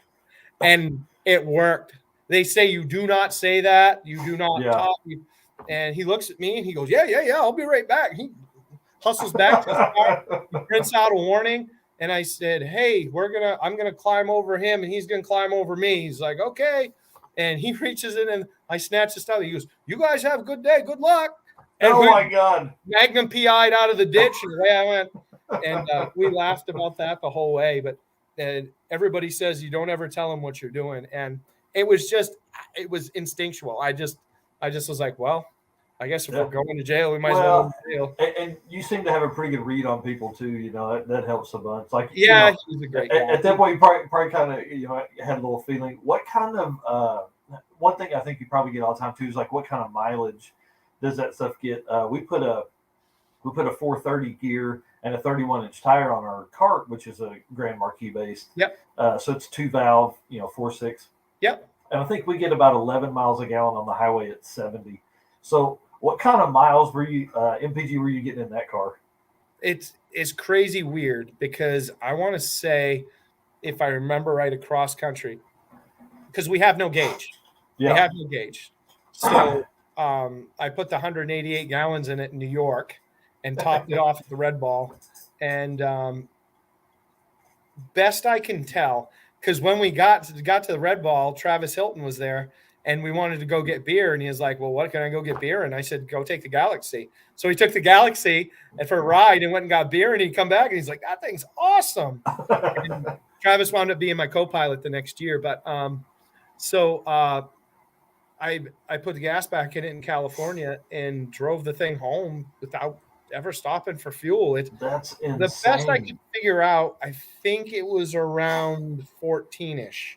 And it worked. They say you do not say that. You do not talk. And he looks at me and he goes, yeah, I'll be right back. He hustles back to his car. He prints out a warning. And I said, hey, I'm going to climb over him and he's going to climb over me. He's like, okay. And he reaches in and I snatch his stuff. He goes, you guys have a good day. Good luck. And my God. Magnum PI'd out of the ditch. And away I went. And we laughed about that the whole way. But everybody says you don't ever tell them what you're doing. And it was instinctual. I just was like, well, I guess if we're going to jail, we might as well go to jail. And you seem to have a pretty good read on people too. You know, that helps a bunch. Like, he was a great guy. At that point, you probably kind of, had a little feeling. What kind of, one thing I think you probably get all the time too is like, what kind of mileage does that stuff get? We put a 430 gear and a 31-inch tire on our cart, which is a Grand Marquis based. Yep. So it's 2-valve, 4.6. Yep. And I think we get about 11 miles a gallon on the highway at 70. So what kind of miles were you, MPG, were you getting in that car? It's crazy weird because I want to say, if I remember right, across country, because we have no gauge. Yeah. We have no gauge. So I put the 188 gallons in it in New York and topped it off at the Red Ball. And best I can tell, because when we got to the Red Ball, Travis Hilton was there, and we wanted to go get beer. And he was like, well, what can I go get beer? And I said, go take the Galaxie. So he took the Galaxie and for a ride and went and got beer. And he'd come back and he's like, that thing's awesome. And Travis wound up being my co-pilot the next year. But I put the gas back in it in California and drove the thing home without ever stopping for fuel. That's insane. The best I could figure out, I think it was around 14-ish.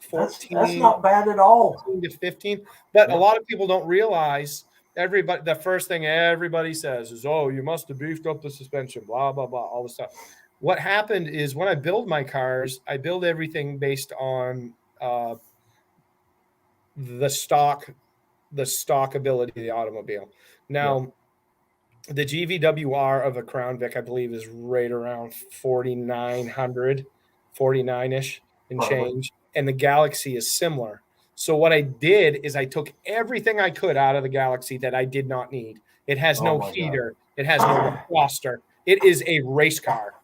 14. That's not bad at all. 14 to 15. But a lot of people don't realize the first thing everybody says is, oh, you must have beefed up the suspension, blah, blah, blah, all this stuff. What happened is when I build my cars, I build everything based on the stock ability of the automobile. Now, the GVWR of a Crown Vic, I believe, is right around 4,900, 49-ish and change. And the Galaxie is similar. So what I did is I took everything I could out of the Galaxie that I did not need. It has no heater. God. It has no defroster. It is a race car.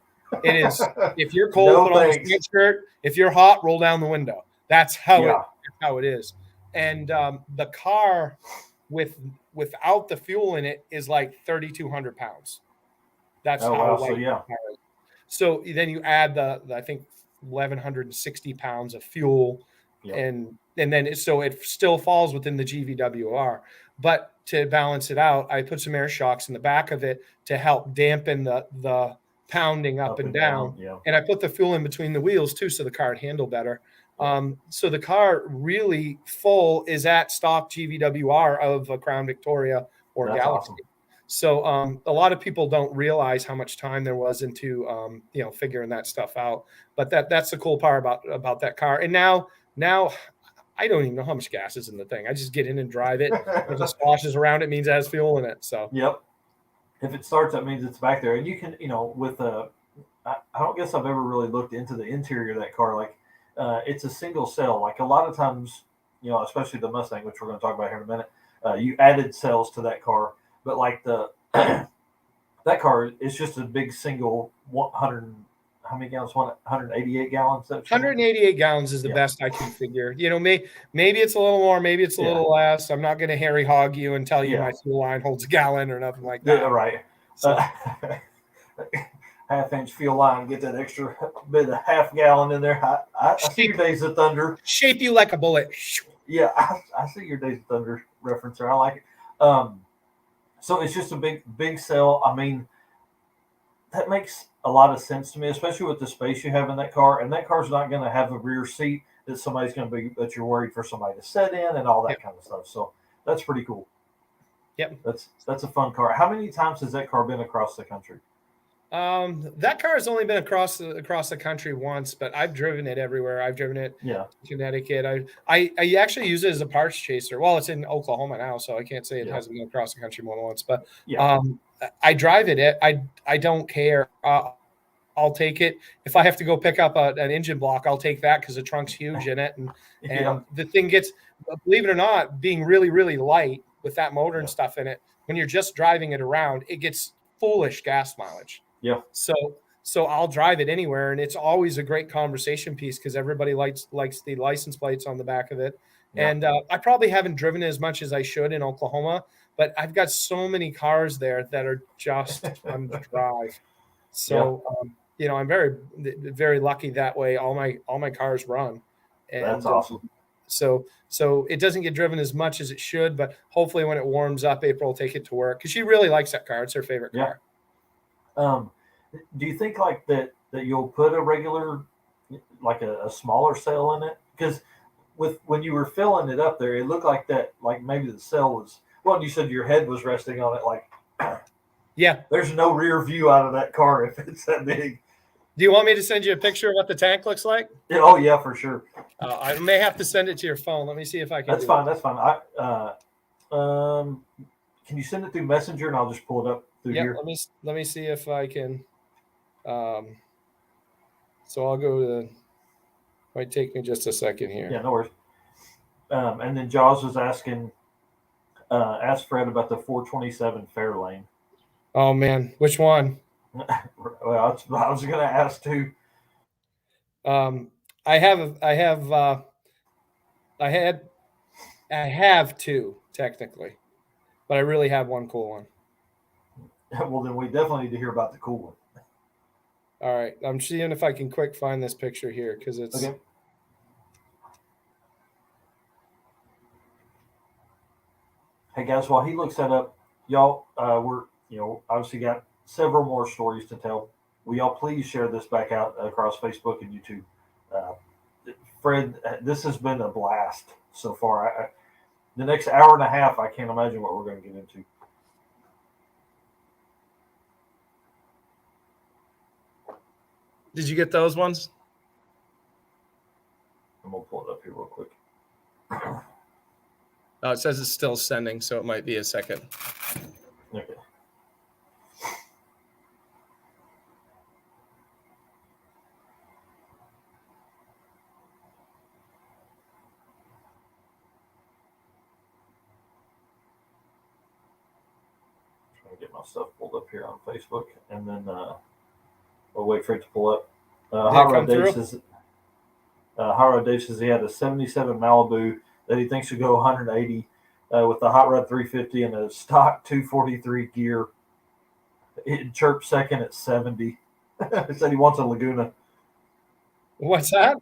It is. If you're cold, put on a sweatshirt. If you're hot, roll down the window. That's how it is. And the car without the fuel in it is like 3,200 pounds. That's how light the car is. So then you add the I think 1,160 pounds of fuel, and then it still falls within the GVWR. But to balance it out, I put some air shocks in the back of it to help dampen the pounding up and down. And I put the fuel in between the wheels too, so the car would handle better. So the car really full is at stock GVWR of a Crown Victoria or Galaxie. Awesome. So a lot of people don't realize how much time there was into figuring that stuff out. But that's the cool part about that car. And now I don't even know how much gas is in the thing. I just get in and drive it. If it splashes around, it means it has fuel in it. So if it starts, that means it's back there. And you can, with I don't guess I've ever really looked into the interior of that car. Like it's a single cell. Like a lot of times, especially the Mustang, which we're going to talk about here in a minute, you added cells to that car. But like that car is just a big single 100 how many gallons? 188 gallons. 188 gallons is the best I can figure. You know, maybe it's a little more, maybe it's a little less. I'm not going to Harry hog you and tell you my fuel line holds a gallon or nothing like that. Yeah, right. So. Half-inch fuel line, get that extra bit of half gallon in there. I see your Days of Thunder. Shape you like a bullet. Yeah, I see your Days of Thunder referencer. I like it. So it's just a big sell. I mean, that makes a lot of sense to me, especially with the space you have in that car. And that car's not going to have a rear seat that somebody's going to be, that you're worried for somebody to sit in and all that kind of stuff. So that's pretty cool. Yep. That's a fun car. How many times has that car been across the country? That car has only been across the country once, but I've driven it everywhere. I've driven it in Connecticut. I actually use it as a parts chaser. Well, it's in Oklahoma now, so I can't say it hasn't been across the country more than once, but I drive it. I don't care. I'll take it. If I have to go pick up an engine block, I'll take that because the trunk's huge in it. And the thing gets, believe it or not, being really, really light with that motor and stuff in it, when you're just driving it around, it gets foolish gas mileage. Yeah. So I'll drive it anywhere, and it's always a great conversation piece because everybody likes the license plates on the back of it. Yeah. And I probably haven't driven it as much as I should in Oklahoma, but I've got so many cars there that are just fun to drive. So you know, I'm very, very lucky that way. All my cars run. And, that's awesome. So it doesn't get driven as much as it should, but hopefully when it warms up, April will take it to work because she really likes that car. It's her favorite car. Do you think like that you'll put a regular, like a smaller cell in it? Because when you were filling it up there, it looked like that, like maybe the cell was, well, you said your head was resting on it. Like, there's no rear view out of that car if it's that big. Do you want me to send you a picture of what the tank looks like? Yeah, oh yeah, for sure. I may have to send it to your phone. Let me see if I can. That's fine. That's fine. Can you send it through Messenger and I'll just pull it up through here? Let me see if I can. So I'll go to. Might take me just a second here. Yeah, no worries. And then Jaws was asking, asked Fred about the 427 Fairlane. Oh man, which one? Well, I was going to ask too. I have two technically, but I really have one cool one. Well, then we definitely need to hear about the cool one. All right, I'm seeing if I can quick find this picture here because it's. Okay. Hey guys, while he looks that up, y'all, we're obviously got several more stories to tell. Will y'all please share this back out across Facebook and YouTube? Fred, this has been a blast so far. The next hour and a half, I can't imagine what we're going to get into. Did you get those ones? I'm going to pull it up here real quick. Oh, it says it's still sending, so it might be a second. Okay. Get my stuff pulled up here on Facebook, and then we'll wait for it to pull up. Hot Rod Dave says he had a 77 Malibu that he thinks should go 180 with the Hot Rod 350 and a stock 243 gear. It chirped second at 70. He said he wants a Laguna. What's that?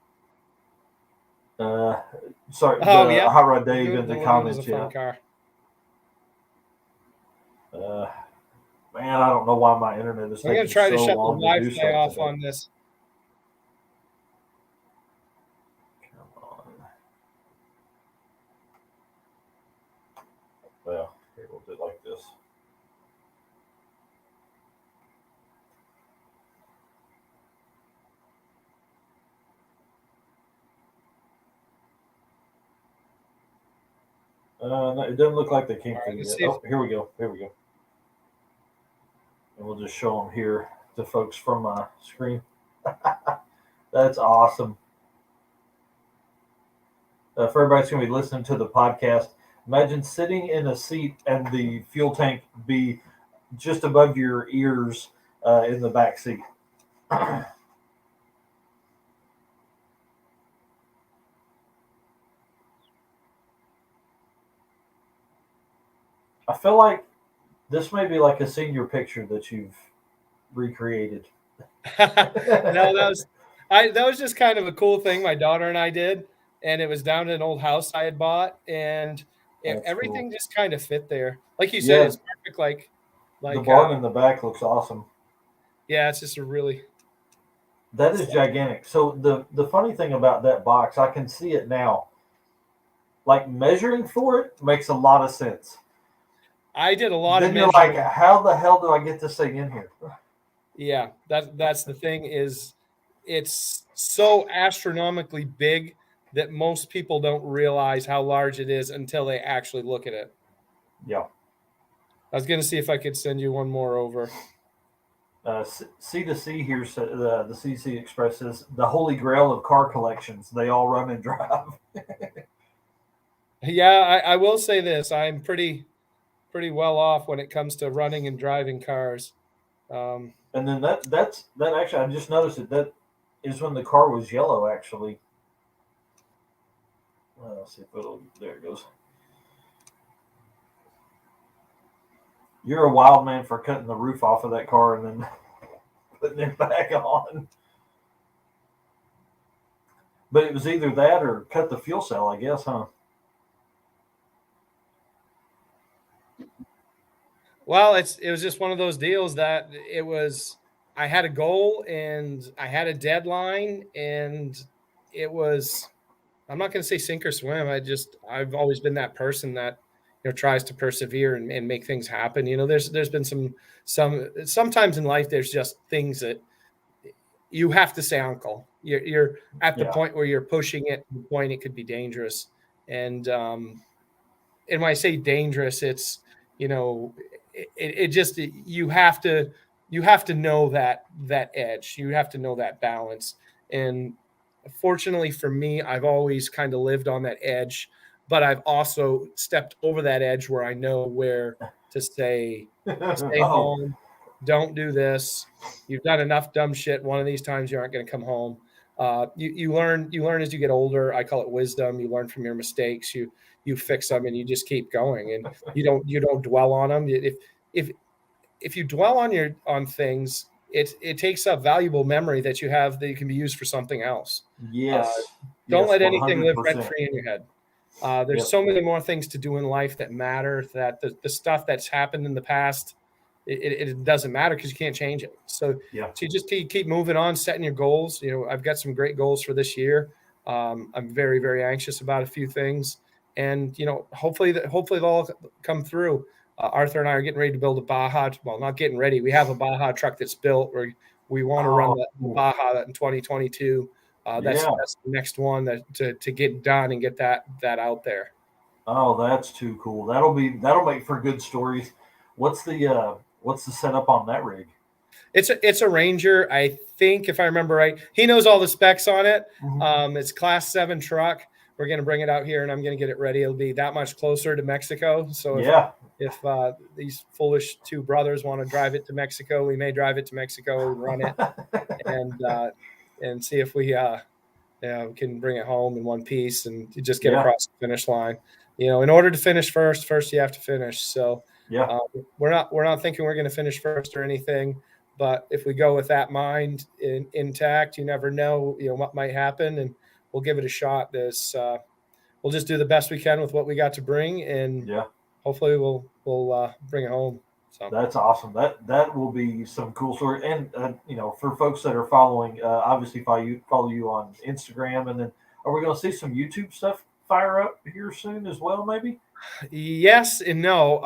Sorry, Hot Rod Dave in the comments. Car. Man, I don't know why my internet is. I'm going to try to shut the Wi-Fi off on this. Come on. Well, here we'll do it like this. No, it doesn't look like they came through yet. Oh, here we go. Here we go. And we'll just show them here to folks from my screen. That's awesome. For everybody that's going to be listening to the podcast, imagine sitting in a seat and the fuel tank be just above your ears in the back seat. I feel like this may be like a senior picture that you've recreated. No, that was just kind of a cool thing my daughter and I did, and it was down at an old house I had bought, and everything Cool. just kind of fit there. Like you said, Yeah, it's perfect. Like the barn in the back looks awesome. yeah, it's just a really That is gigantic. So the funny thing about that box, I can see it now. Like measuring for it makes a lot of sense. I did a lot Then of you're measuring. like, how the hell do I get this thing in here? Yeah, that's the thing is it's so astronomically big that most people don't realize how large it is until they actually look at it. Yeah. I was going to see if I could send you one more over. C to C here, the CC Express says the holy grail of car collections. They all run and drive. Yeah, I will say this: I'm pretty well off when it comes to running and driving cars. And then that actually, I just noticed it. That is when the car was yellow. Actually, let's see if it'll. There it goes. You're a wild man for cutting the roof off of that car and then putting it back on. But it was either that or cut the fuel cell, I guess, huh? Well, it was just one of those deals that it was. I had a goal and I had a deadline, and it was. I'm not going to say sink or swim. I've always been that person that tries to persevere and make things happen. There's been sometimes in life there's just things that you have to say uncle. You're at the point where you're pushing it to the point it could be dangerous. And when I say dangerous, it's it just you have to know that edge. You have to know that balance. And fortunately for me, I've always kind of lived on that edge, but I've also stepped over that edge where I know where to stay home, don't do this. You've done enough dumb shit. One of these times you aren't going to come home. You learn as you get older. I call it wisdom. You learn from your mistakes. You fix them and you just keep going, and you don't dwell on them. If you dwell on things, it takes up valuable memory that you have that can be used for something else. Yes. Don't let anything 100%. live rent free in your head. There's so many more things to do in life that matter, that the stuff that's happened in the past, it doesn't matter because you can't change it. So you just keep moving on, setting your goals. I've got some great goals for this year. I'm very, very anxious about a few things, and hopefully they'll all come through. Arthur and I are getting ready to build a Baja. Well, not getting ready. We have a Baja truck that's built. We want to run the Baja in 2022. That's the next one to get done and get that out there. Oh, that's too cool. That'll make for good stories. What's the setup on that rig? It's a Ranger. I think if I remember right, he knows all the specs on it. Mm-hmm. It's Class 7 truck. We're going to bring it out here, and I'm going to get it ready. It'll be that much closer to Mexico. So if these foolish two brothers want to drive it to Mexico, we may drive it to Mexico and run it, and see if we can bring it home in one piece and just get across the finish line. In order to finish first you have to finish. So we're not thinking we're going to finish first or anything, but if we go with that mind intact, you never know what might happen, and we'll give it a shot. We'll just do the best we can with what we got to bring, and hopefully we'll bring it home. So that's awesome. That will be some cool story. And for folks that are following, obviously follow you on Instagram, and then are we going to see some YouTube stuff fire up here soon as well? Maybe. Yes and no.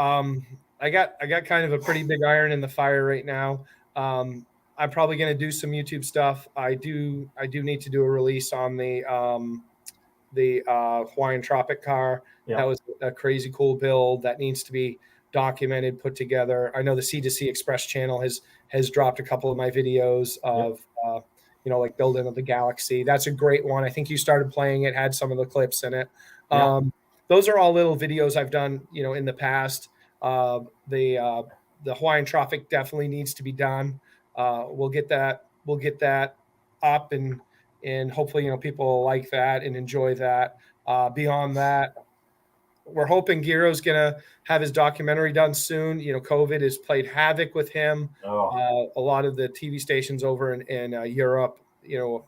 I got kind of a pretty big iron in the fire right now. I'm probably going to do some YouTube stuff. I do need to do a release on the Hawaiian Tropic car. That was a crazy cool build that needs to be documented, put together. I know the C2C Express channel has dropped a couple of my videos of like building of the Galaxie. That's a great one. I think you started playing it, had some of the clips in it. Those are all little videos I've done in the past. The Hawaiian Tropic definitely needs to be done. We'll get that up, and hopefully people like that and enjoy that. Beyond that, we're hoping Giro's going to have his documentary done soon. You know, COVID has played havoc with him. A lot of the TV stations over in Europe, you know,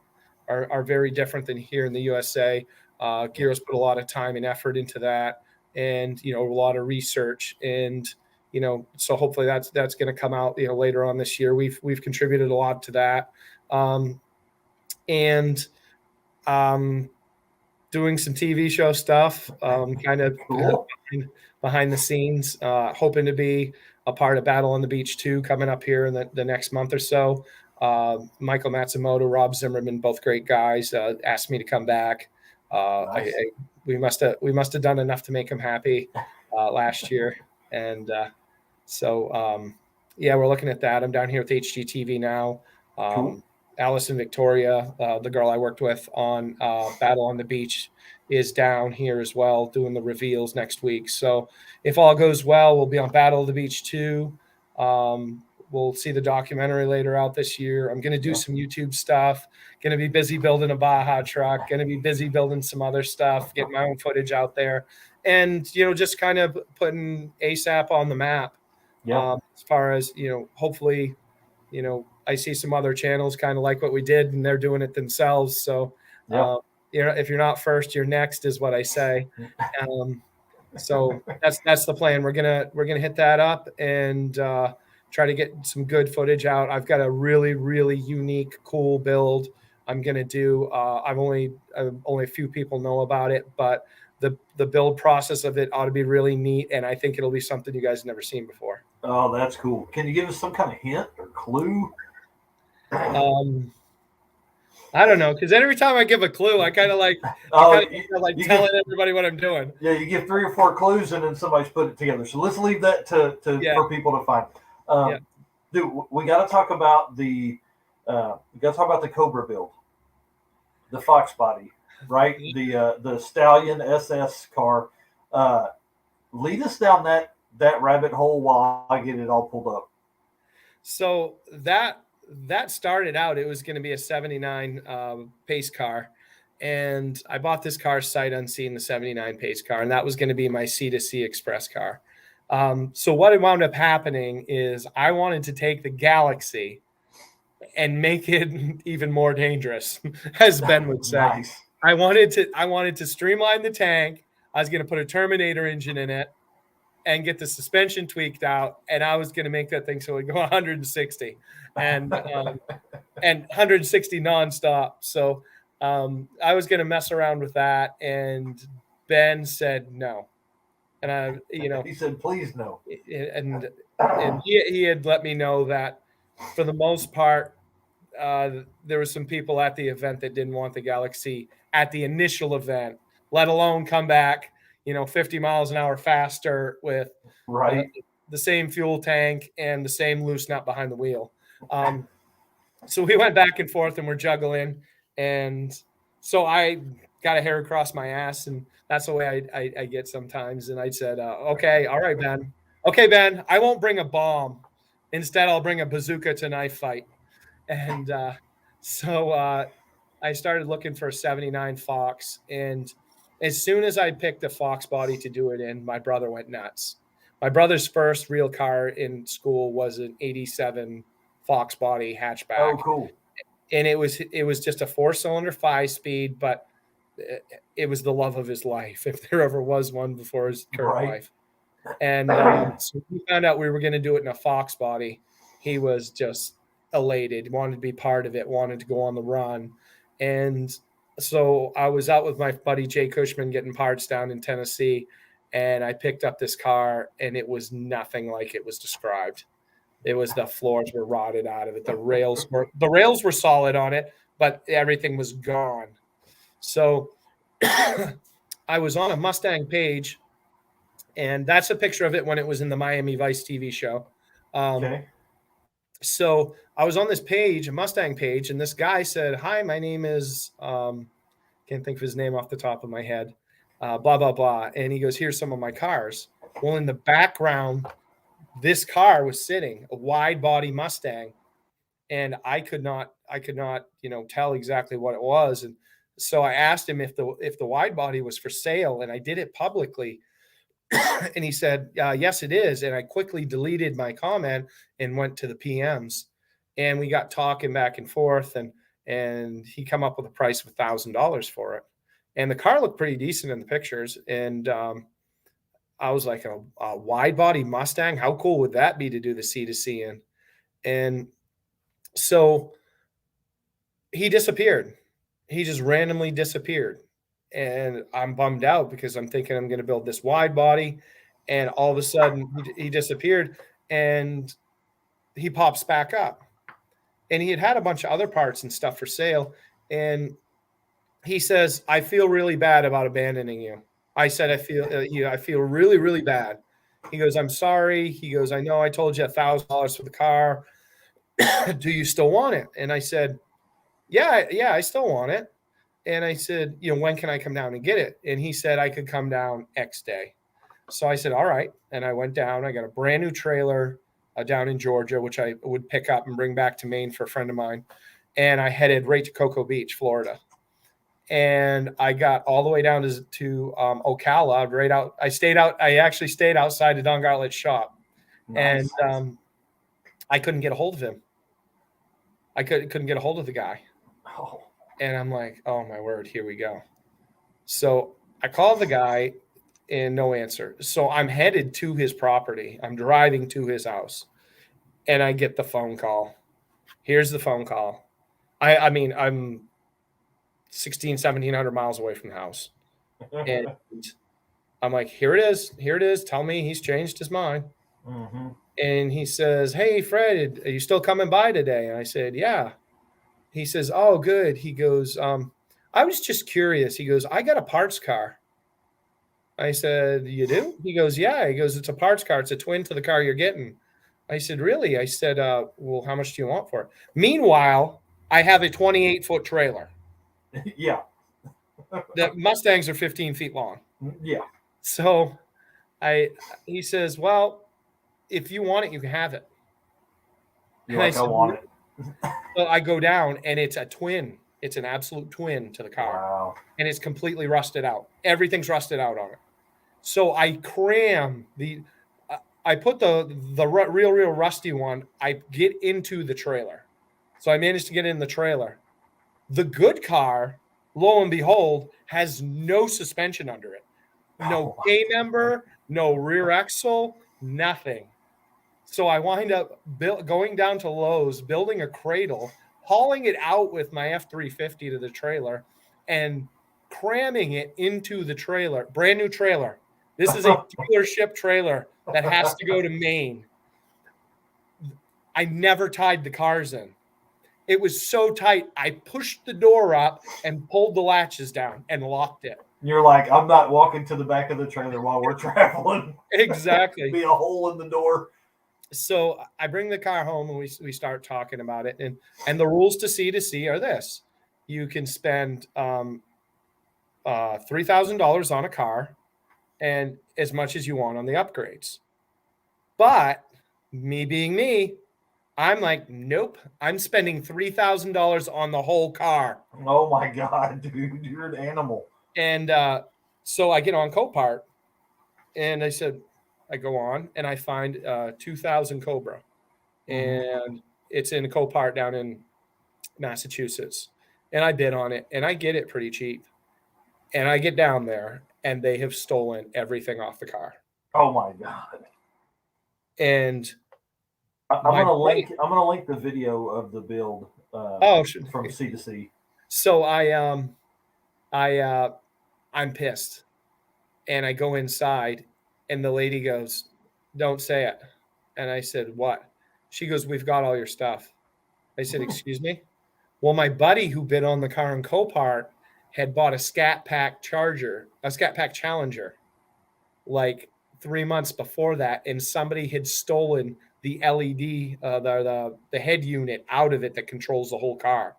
are very different than here in the USA. Giro's put a lot of time and effort into that, and, you know, a lot of research, and, you know, so hopefully that's going to come out, you know, later on this year. We've contributed a lot to that. Doing some TV show stuff, kind of Cool. behind the scenes, hoping to be a part of Battle on the Beach 2 coming up here in the next month or so. Michael Matsumoto, Rob Zimmerman, both great guys, asked me to come back. Nice. We must have done enough to make them happy last year. And yeah, we're looking at that. I'm down here with HGTV now. Cool. Allison Victoria, the girl I worked with on Battle on the Beach, is down here as well doing the reveals next week. So if all goes well, we'll be on Battle of the Beach 2. We'll see the documentary later out this year. I'm going to do some YouTube stuff. Going to be busy building a Baja truck. Going to be busy building some other stuff, getting my own footage out there. And, you know, just kind of putting ASAP on the map. As far as, you know, hopefully, you know, I see some other channels kind of like what we did, and they're doing it themselves. So, you know, if you're not first, you're next, is what I say. So that's the plan. We're gonna hit that up and try to get some good footage out. I've got a really, really unique, cool build I'm gonna do. I've only a few people know about it, but the build process of it ought to be really neat, and I think it'll be something you guys have never seen before. Oh, that's cool. Can you give us some kind of hint or clue? I don't know, because every time I give a clue, I kind of like telling everybody what I'm doing. Yeah, you give 3 or 4 clues, and then somebody's put it together. So let's leave that for people to find. Dude, we got to talk about the Cobra build, the Foxbody, right? The Stallion SS car. Lead us down that rabbit hole while I get it all pulled up. So that started out, it was going to be a 79 pace car. And I bought this car sight unseen, the 79 pace car. And that was going to be my C2C express car. So what wound up happening is I wanted to take the Galaxie and make it even more dangerous, as Ben would say. Nice. I wanted to streamline the tank. I was going to put a Terminator engine in it and get the suspension tweaked out, and I was going to make that thing so it would go 160 and 160 nonstop. So I was going to mess around with that, and Ben said no, and he said please no, and he had let me know that for the most part there were some people at the event that didn't want the Galaxie at the initial event, let alone come back 50 miles an hour faster with the same fuel tank and the same loose nut behind the wheel. So we went back and forth and we're juggling. And so I got a hair across my ass, and that's the way I get sometimes. And I said, okay, all right, Ben. Okay, Ben, I won't bring a bomb. Instead, I'll bring a bazooka to knife fight. And so I started looking for a 79 Fox, and as soon as I picked a Foxbody to do it in, my brother went nuts. My brother's first real car in school was an 87 Foxbody hatchback. Oh, cool. And it was just a 4-cylinder 5-speed, but it was the love of his life, if there ever was one before his current life. And so we found out we were going to do it in a Foxbody. He was just elated, wanted to be part of it, wanted to go on the run. And so I was out with my buddy Jay Cushman getting parts down in Tennessee, and I picked up this car, and it was nothing like it was described. It was, the floors were rotted out of it. The rails were solid on it, but everything was gone. So I was on a Mustang page, and that's a picture of it when it was in the Miami Vice TV show. Okay. So I was on this page, a Mustang page, and this guy said, "Hi, my name is," can't think of his name off the top of my head, blah, blah, blah. And he goes, "Here's some of my cars." Well, in the background, this car was sitting, a wide body Mustang. And I could not, tell exactly what it was. And so I asked him if the wide body was for sale, and I did it publicly. And he said, yes, it is. And I quickly deleted my comment and went to the PMs, and we got talking back and forth, and he come up with a price of $1,000 for it. And the car looked pretty decent in the pictures. And I was like, a wide body Mustang, how cool would that be to do the C2C in? And so he disappeared. He just randomly disappeared. And I'm bummed out because I'm thinking I'm going to build this wide body. And all of a sudden he disappeared, and he pops back up. And he had a bunch of other parts and stuff for sale. And he says, I feel really bad about abandoning you. I said, I feel really, really bad. He goes, I'm sorry. He goes, I know I told you $1,000 for the car. Do you still want it? And I said, yeah, I still want it. And I said, when can I come down and get it? And he said, I could come down X day. So I said, all right. And I went down. I got a brand new trailer down in Georgia, which I would pick up and bring back to Maine for a friend of mine. And I headed right to Cocoa Beach, Florida. And I got all the way down to Ocala, right out. I actually stayed outside the Don Gartlett's shop. Nice. And I couldn't get a hold of him. I couldn't get a hold of the guy. Oh. And I'm like, oh my word, here we go. So I called the guy and no answer. So I'm headed to his property. I'm driving to his house, and I get the phone call. Here's the phone call. I mean, I'm 1,700 miles away from the house. And I'm like, here it is. Tell me he's changed his mind. Mm-hmm. And he says, hey, Fred, are you still coming by today? And I said, yeah. He says, oh, good. He goes, I was just curious. He goes, I got a parts car. I said, you do? He goes, yeah. He goes, it's a parts car. It's a twin to the car you're getting. I said, really? I said, well, how much do you want for it? Meanwhile, I have a 28-foot trailer. Yeah. The Mustangs are 15 feet long. Yeah. So he says, well, if you want it, you can have it. I want it. So I go down, and it's a twin. It's an absolute twin to the car. Wow. And it's completely rusted out. Everything's rusted out on it. So I cram I put the real rusty one. I get into the trailer. So I managed to get in the trailer. The good car, lo and behold, has no suspension under it. No K-member, no rear axle, nothing. So I wind up going down to Lowe's, building a cradle, hauling it out with my F-350 to the trailer, and cramming it into the trailer. Brand new trailer. This is a dealership trailer that has to go to Maine. I never tied the cars in. It was so tight, I pushed the door up and pulled the latches down and locked it. You're like, I'm not walking to the back of the trailer while we're traveling. Exactly. Be a hole in the door. So I bring the car home, and we start talking about it. And the rules to C2C are this. You can spend $3,000 on a car and as much as you want on the upgrades. But me being me, I'm like, nope, I'm spending $3,000 on the whole car. Oh my God, dude, you're an animal. And so I get on Copart, and I said, I go on and I find 2000 Cobra, and it's in Copart down in Massachusetts. And I bid on it, and I get it pretty cheap. And I get down there, and they have stolen everything off the car. Oh my God. And I'm gonna link the video of the build from C2C. So I'm pissed, and I go inside, and the lady goes, "Don't say it." And I said, "What?" She goes, "We've got all your stuff." I said, "Excuse me?" Well, my buddy who bid on the car in Copart had bought a Scat Pack Challenger, like 3 months before that, and somebody had stolen the LED, the head unit out of it that controls the whole car.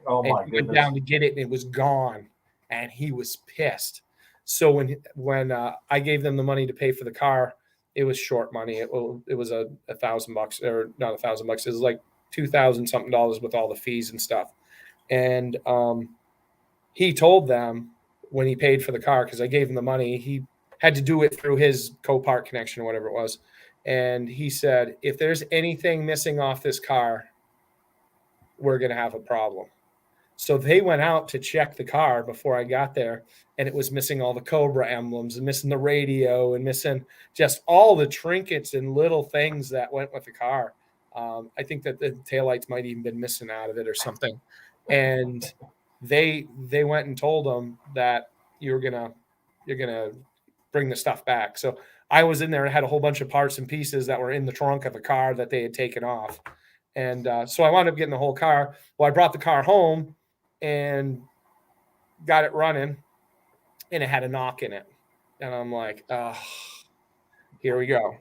Oh my goodness! He went down to get it, and it was gone, and he was pissed. So when I gave them the money to pay for the car, it was short money. It was $1,000, or not $1,000. It was like $2,000 something with all the fees and stuff. And he told them when he paid for the car, because I gave him the money, had to do it through his Copart connection or whatever it was. And he said, if there's anything missing off this car, we're going to have a problem. So they went out to check the car before I got there, and it was missing all the Cobra emblems and missing the radio and missing just all the trinkets and little things that went with the car. I think that the taillights might even been missing out of it or something. And they went and told them that you're gonna bring the stuff back. So I was in there and had a whole bunch of parts and pieces that were in the trunk of the car that they had taken off. And so I wound up getting the whole car. Well, I brought the car home and got it running, and it had a knock in it. And I'm like, oh, here we go.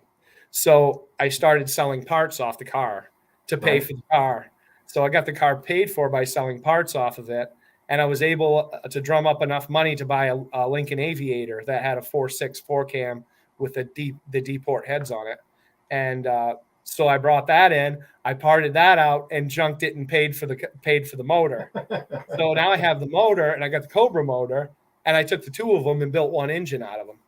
So I started selling parts off the car to pay for the car. So I got the car paid for by selling parts off of it. And I was able to drum up enough money to buy a Lincoln Aviator that had a 4.6 4-cam with the D-port heads on it. And so I brought that in, I parted that out and junked it and paid for the motor. So now I have the motor and I got the Cobra motor, and I took the two of them and built one engine out of them.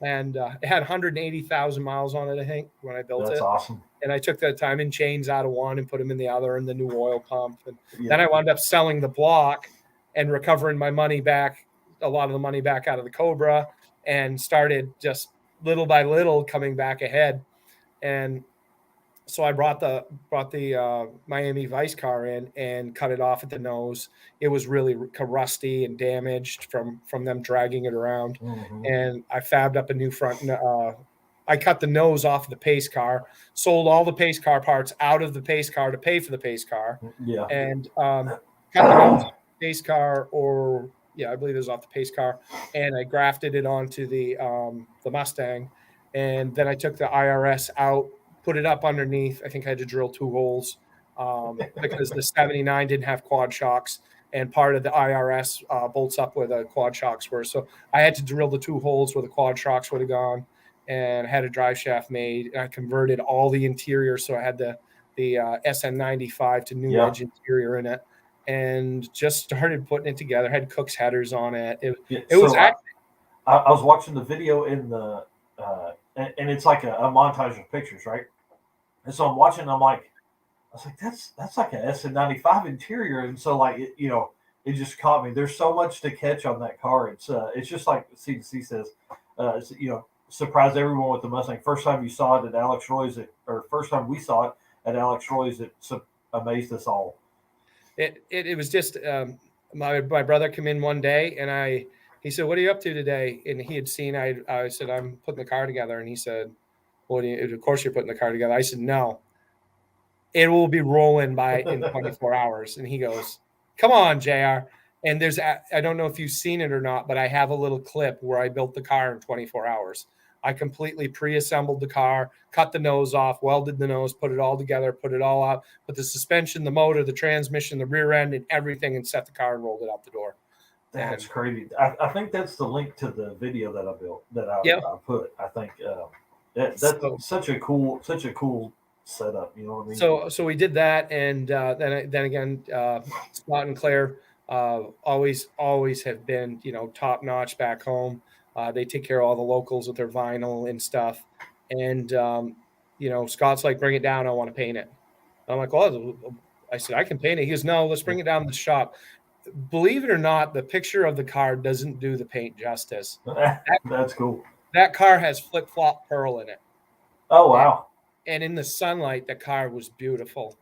And it had 180,000 miles on it, I think, when I built it. That's awesome. And I took the timing chains out of one and put them in the other, and the new oil pump. And then I wound up selling the block and recovering my money back, a lot of the money back out of the Cobra, and started just little by little coming back ahead. And so I brought the Miami Vice car in and cut it off at the nose. It was really rusty and damaged from them dragging it around. Mm-hmm. And I fabbed up a new front. I cut the nose off of the pace car, sold all the pace car parts out of the pace car to pay for the pace car. Yeah. And cut the nose off the pace car, I believe it was off the pace car, and I grafted it onto the Mustang. And then I took the IRS out, put it up underneath. I think I had to drill 2 holes because the 79 didn't have quad shocks, and part of the IRS bolts up where the quad shocks were. So I had to drill the 2 holes where the quad shocks would have gone, and had a drive shaft made. And I converted all the interior, so I had the SN95 to new edge interior in it, and just started putting it together. Had Cook's headers on it. It was actually. I was watching the video in the and it's like a montage of pictures, right? And so I'm watching, I was like, that's like an SN95 interior. And so it just caught me. There's so much to catch on that car. It's just like C2C says, surprised everyone with the Mustang. First time you saw it at Alex Roy's, first time we saw it at Alex Roy's, it amazed us all. It was just, my brother came in one day and he said, "What are you up to today?" And he had seen, I said, "I'm putting the car together." And he said, "Well, of course you're putting the car together." I said, "No, it will be rolling in 24 hours. And he goes, "Come on, JR." And I don't know if you've seen it or not, but I have a little clip where I built the car in 24 hours. I completely pre-assembled the car, cut the nose off, welded the nose, put it all together, put it all out, put the suspension, the motor, the transmission, the rear end, and everything, and set the car and rolled it out the door. That's crazy. I think that's the link to the video that I built, that I put. I think that's such a cool setup. You know what I mean? So we did that, and then again, Scott and Claire always have been top notch back home. They take care of all the locals with their vinyl and stuff, and Scott's like, "Bring it down. I want to paint it." I'm like, "Well," I said, "I can paint it." He goes, "No, let's bring it down to the shop." Believe it or not, the picture of the car doesn't do the paint justice. That's cool. That car has flip-flop pearl in it. Oh, wow. And in the sunlight, the car was beautiful.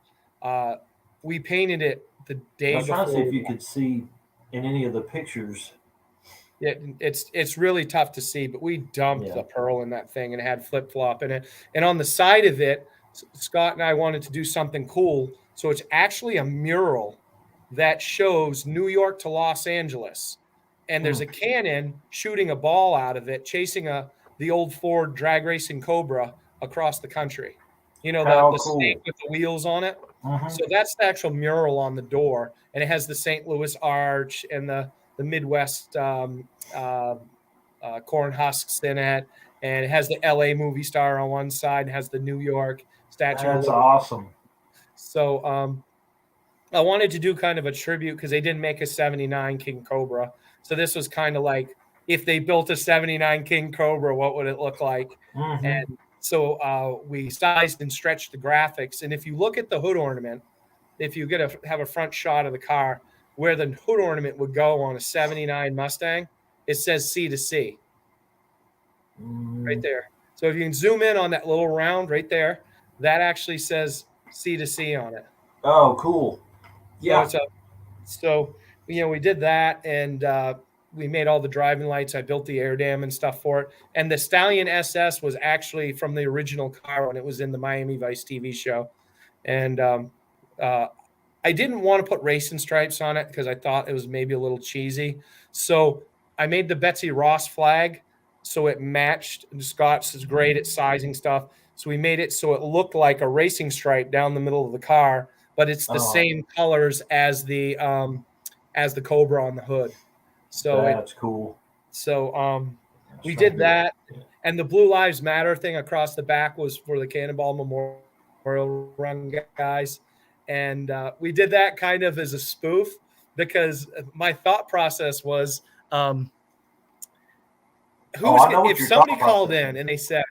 We painted it the day before. I was trying to see if you could see in any of the pictures. It's really tough to see, but we dumped the pearl in that thing, and it had flip-flop in it. And on the side of it, Scott and I wanted to do something cool. So it's actually a mural that shows New York to Los Angeles, and there's a cannon shooting a ball out of it, chasing the old Ford drag racing Cobra across the country. The cool. snake with the wheels on it. Mm-hmm. So that's the actual mural on the door, and it has the St. Louis Arch and the Midwest corn husks in it, and it has the LA movie star on one side, and has the New York statue. That's awesome. So I wanted to do kind of a tribute because they didn't make a 79 King Cobra. So this was kind of like if they built a 79 King Cobra, what would it look like? Mm-hmm. And so we sized and stretched the graphics. And if you look at the hood ornament, if you have a front shot of the car, where the hood ornament would go on a 79 Mustang, it says C to C right there. So if you can zoom in on that little round right there, that actually says C to C on it. Oh, cool. Yeah. So we did that, and we made all the driving lights. I built the air dam and stuff for it. And the Stallion SS was actually from the original car when it was in the Miami Vice TV show. And I didn't want to put racing stripes on it because I thought it was maybe a little cheesy. So I made the Betsy Ross flag so it matched. Scott's is great at sizing stuff. So we made it so it looked like a racing stripe down the middle of the car, but it's the same colors as the Cobra on the hood. So that's cool. So we did that. And the Blue Lives Matter thing across the back was for the Cannonball Memorial Run guys. And we did that kind of as a spoof because my thought process was if somebody called in and they said,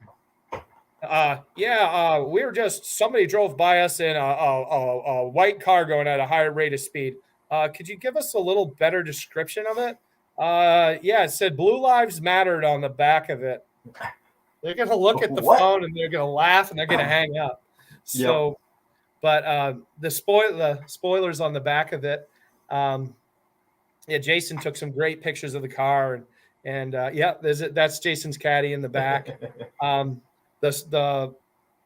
somebody drove by us in a white car going at a higher rate of speed. Could you give us a little better description of it? It said Blue Lives Mattered on the back of it. They're going to look at the phone and they're going to laugh and they're going to hang up. So, but the spoilers on the back of it. Jason took some great pictures of the car and that's Jason's caddy in the back. The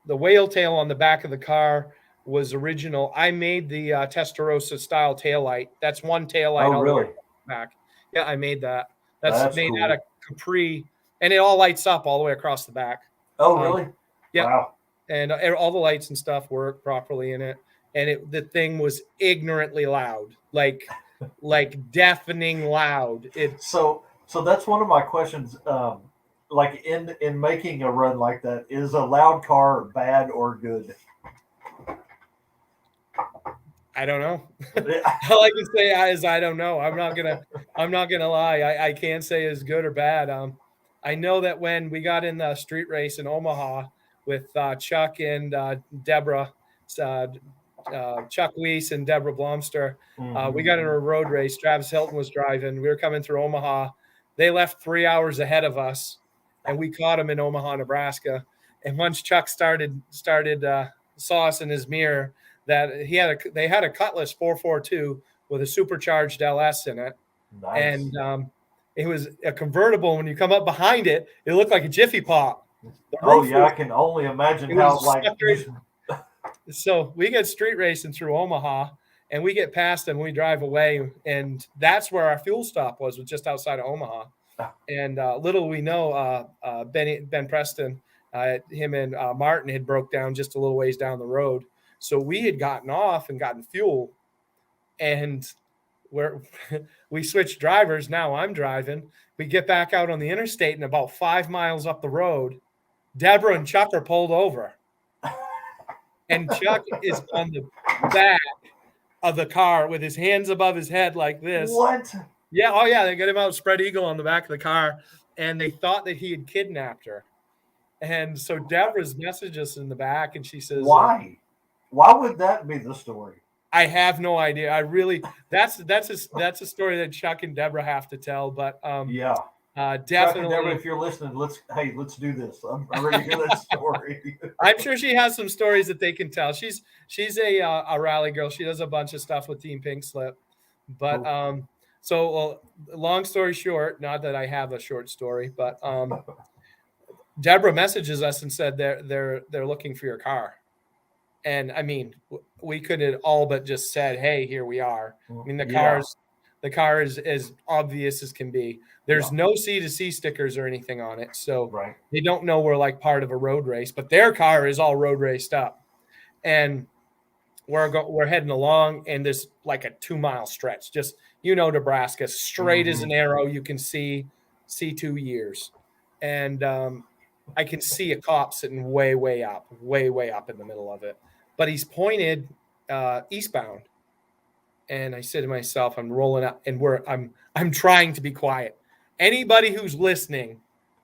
whale tail on the back of the car was original. I made the Testarossa style taillight. That's one taillight. Oh, really? Back. Yeah, I made that. That's made out of Capri, and it all lights up all the way across the back. Oh, really? Yeah. Wow. And all the lights and stuff work properly in it. And the thing was ignorantly loud, like deafening loud. So that's one of my questions. Like in making a run like that, is a loud car bad or good? I don't know. All I can say is I don't know. I'm not gonna lie. I can't say it's good or bad. I know that when we got in the street race in Omaha with Chuck and Deborah, Chuck Weiss and Deborah Blomster, we got in a road race. Travis Hilton was driving. We were coming through Omaha. They left 3 hours ahead of us, and we caught them in Omaha, Nebraska. And once Chuck saw us in his mirror, that they had a Cutlass 442 with a supercharged LS in it. Nice. And it was a convertible. When you come up behind it, it looked like a Jiffy Pop. I can only imagine how So we get street racing through Omaha, and we get past them. We drive away, and that's where our fuel stop was just outside of Omaha. And little we know, Ben Preston, him and Martin had broke down just a little ways down the road. So we had gotten off and gotten fuel, and we switched drivers. Now I'm driving. We get back out on the interstate, and about 5 miles up the road, Deborah and Chuck are pulled over. And Chuck is on the back of the car with his hands above his head like this. What? Yeah. Oh, yeah. They got him out spread eagle on the back of the car, and they thought that he had kidnapped her. And so Deborah's messaged us in the back, and she says, "Why? Why would that be the story?" I have no idea. I really that's a story that Chuck and Deborah have to tell. But definitely, Chuck and Deborah, if you're listening, let's do this. I'm ready to hear that story. I'm sure she has some stories that they can tell. She's a rally girl. She does a bunch of stuff with Team Pink Slip. But long story short, not that I have a short story, but Deborah messages us and said they're looking for your car. And I mean, we could have all but just said, "Hey, here we are." I mean, the car is as obvious as can be. There's no C2C stickers or anything on it, so they don't know we're like part of a road race. But their car is all road raced up, and we're heading along, and there's like a 2 mile stretch, just Nebraska, straight as an arrow. You can see 2 years, and I can see a cop sitting way up in the middle of it. But he's pointed eastbound, and I said to myself, "I'm rolling up," and I'm trying to be quiet. Anybody who's listening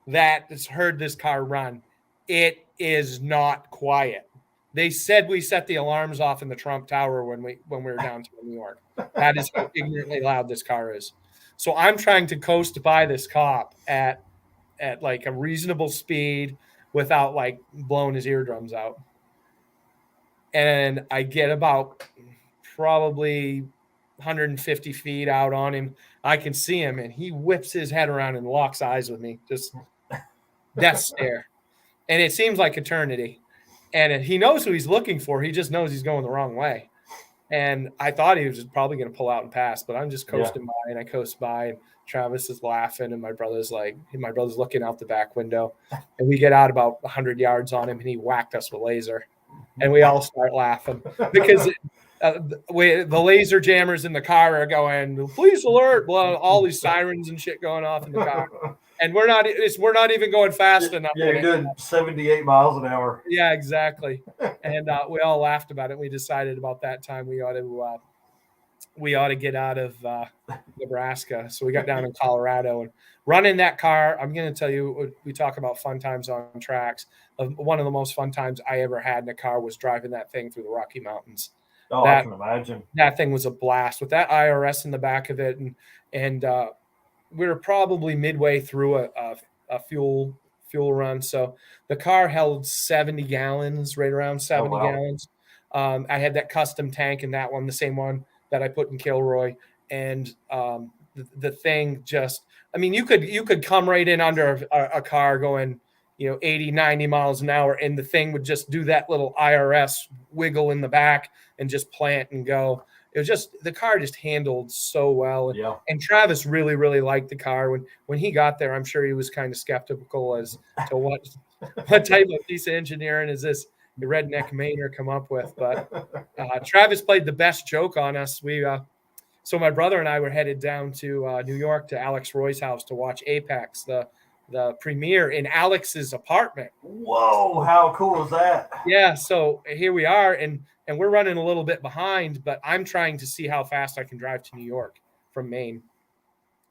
that has heard this car run, it is not quiet. They said we set the alarms off in the Trump Tower when we were downtown New York. That is how ignorantly loud this car is. So I'm trying to coast by this cop at like a reasonable speed without like blowing his eardrums out. And I get about probably 150 feet out on him. I can see him, and he whips his head around and locks eyes with me, just death stare. And it seems like eternity. And he knows who he's looking for. He just knows he's going the wrong way. And I thought he was just probably going to pull out and pass, but I'm just coasting by, and I coast by, and Travis is laughing, and my brother's looking out the back window, and we get out about 100 yards on him, and he whacked us with laser, and we all start laughing because the laser jammers in the car are going, police alert, all these sirens and shit going off in the car. And we're not even going fast enough. Yeah, you're doing 78 miles an hour. Yeah, exactly. And we all laughed about it. We decided about that time we ought to get out of Nebraska. So we got down in Colorado and running that car. I'm going to tell you, we talk about fun times on tracks. One of the most fun times I ever had in a car was driving that thing through the Rocky Mountains. Oh, I can imagine. That thing was a blast with that IRS in the back of it, and we were probably midway through a fuel run. So the car held 70 gallons, right around 70 gallons. I had that custom tank in that one, the same one that I put in Kilroy. And the thing just, I mean, you could come right in under a car going, 80, 90 miles an hour, and the thing would just do that little IRS wiggle in the back and just plant and go. It was just, the car just handled so well. And Travis really, really liked the car. When he got there, I'm sure he was kind of skeptical as to what type of piece of engineering is this the redneck Mainer come up with. But Travis played the best joke on us. So my brother and I were headed down to New York to Alex Roy's house to watch Apex, the premiere in Alex's apartment. Whoa, how cool is that? Yeah, so here we are, and we're running a little bit behind, but I'm trying to see how fast I can drive to New York from Maine,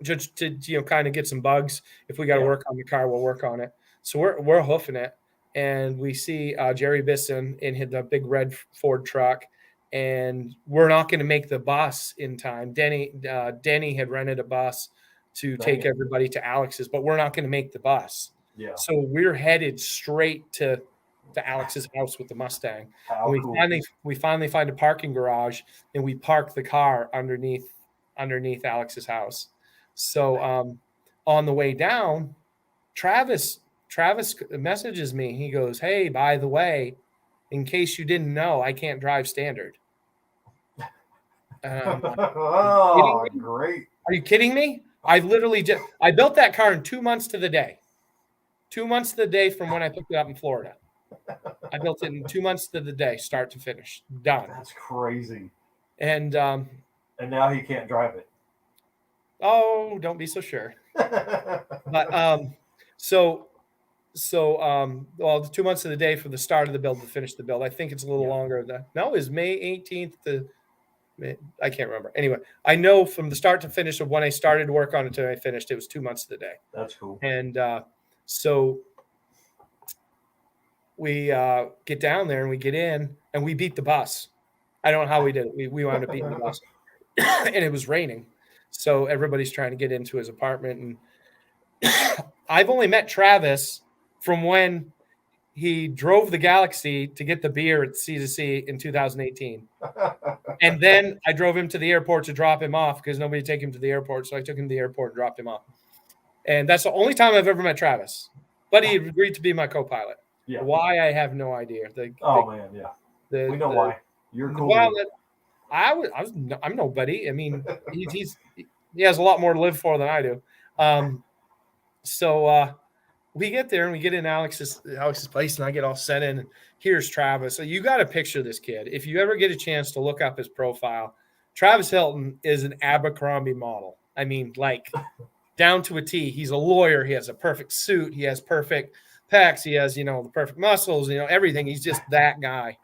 just to kind of get some bugs. If we got to work on the car, we'll work on it. So we're hoofing it, and we see Jerry Bisson in the big red Ford truck, and we're not going to make the bus in time. Denny had rented a bus to take everybody to Alex's, but we're not going to make the bus. Yeah. So we're headed straight to Alex's house with the Mustang. And we finally find a parking garage, and we park the car underneath Alex's house. So on the way down, Travis messages me. He goes, "Hey, by the way, in case you didn't know, I can't drive standard." Oh, great. Are you kidding me? I built that car in 2 months to the day. 2 months to the day from when I picked it up in Florida. I built it in 2 months to the day, start to finish. Done. That's crazy. And now he can't drive it. Oh, don't be so sure. But well, 2 months to the day from the start of the build to finish the build. I think it's a little longer. No, it's May 18th to I can't remember. Anyway, I know from the start to finish of when I started to work on it until I finished, it was 2 months to the day. That's cool. And so we get down there and we get in and we beat the bus. I don't know how we did it. We wound up beating the bus. And it was raining. So everybody's trying to get into his apartment. And I've only met Travis from when he drove the Galaxie to get the beer at C2C in 2018. And then I drove him to the airport to drop him off because nobody would take him to the airport. So I took him to the airport and dropped him off. And that's the only time I've ever met Travis. But he agreed to be my co-pilot. Yeah. Why, I have no idea. We know why. You're cool. Well, I'm nobody. I mean, he has a lot more to live for than I do. So we get there and we get in Alex's place, and I get all set in. And here's Travis. So you got to picture this kid. If you ever get a chance to look up his profile, Travis Hilton is an Abercrombie model. I mean, like down to a T. He's a lawyer. He has a perfect suit. He has perfect pecs. He has, the perfect muscles, everything. He's just that guy.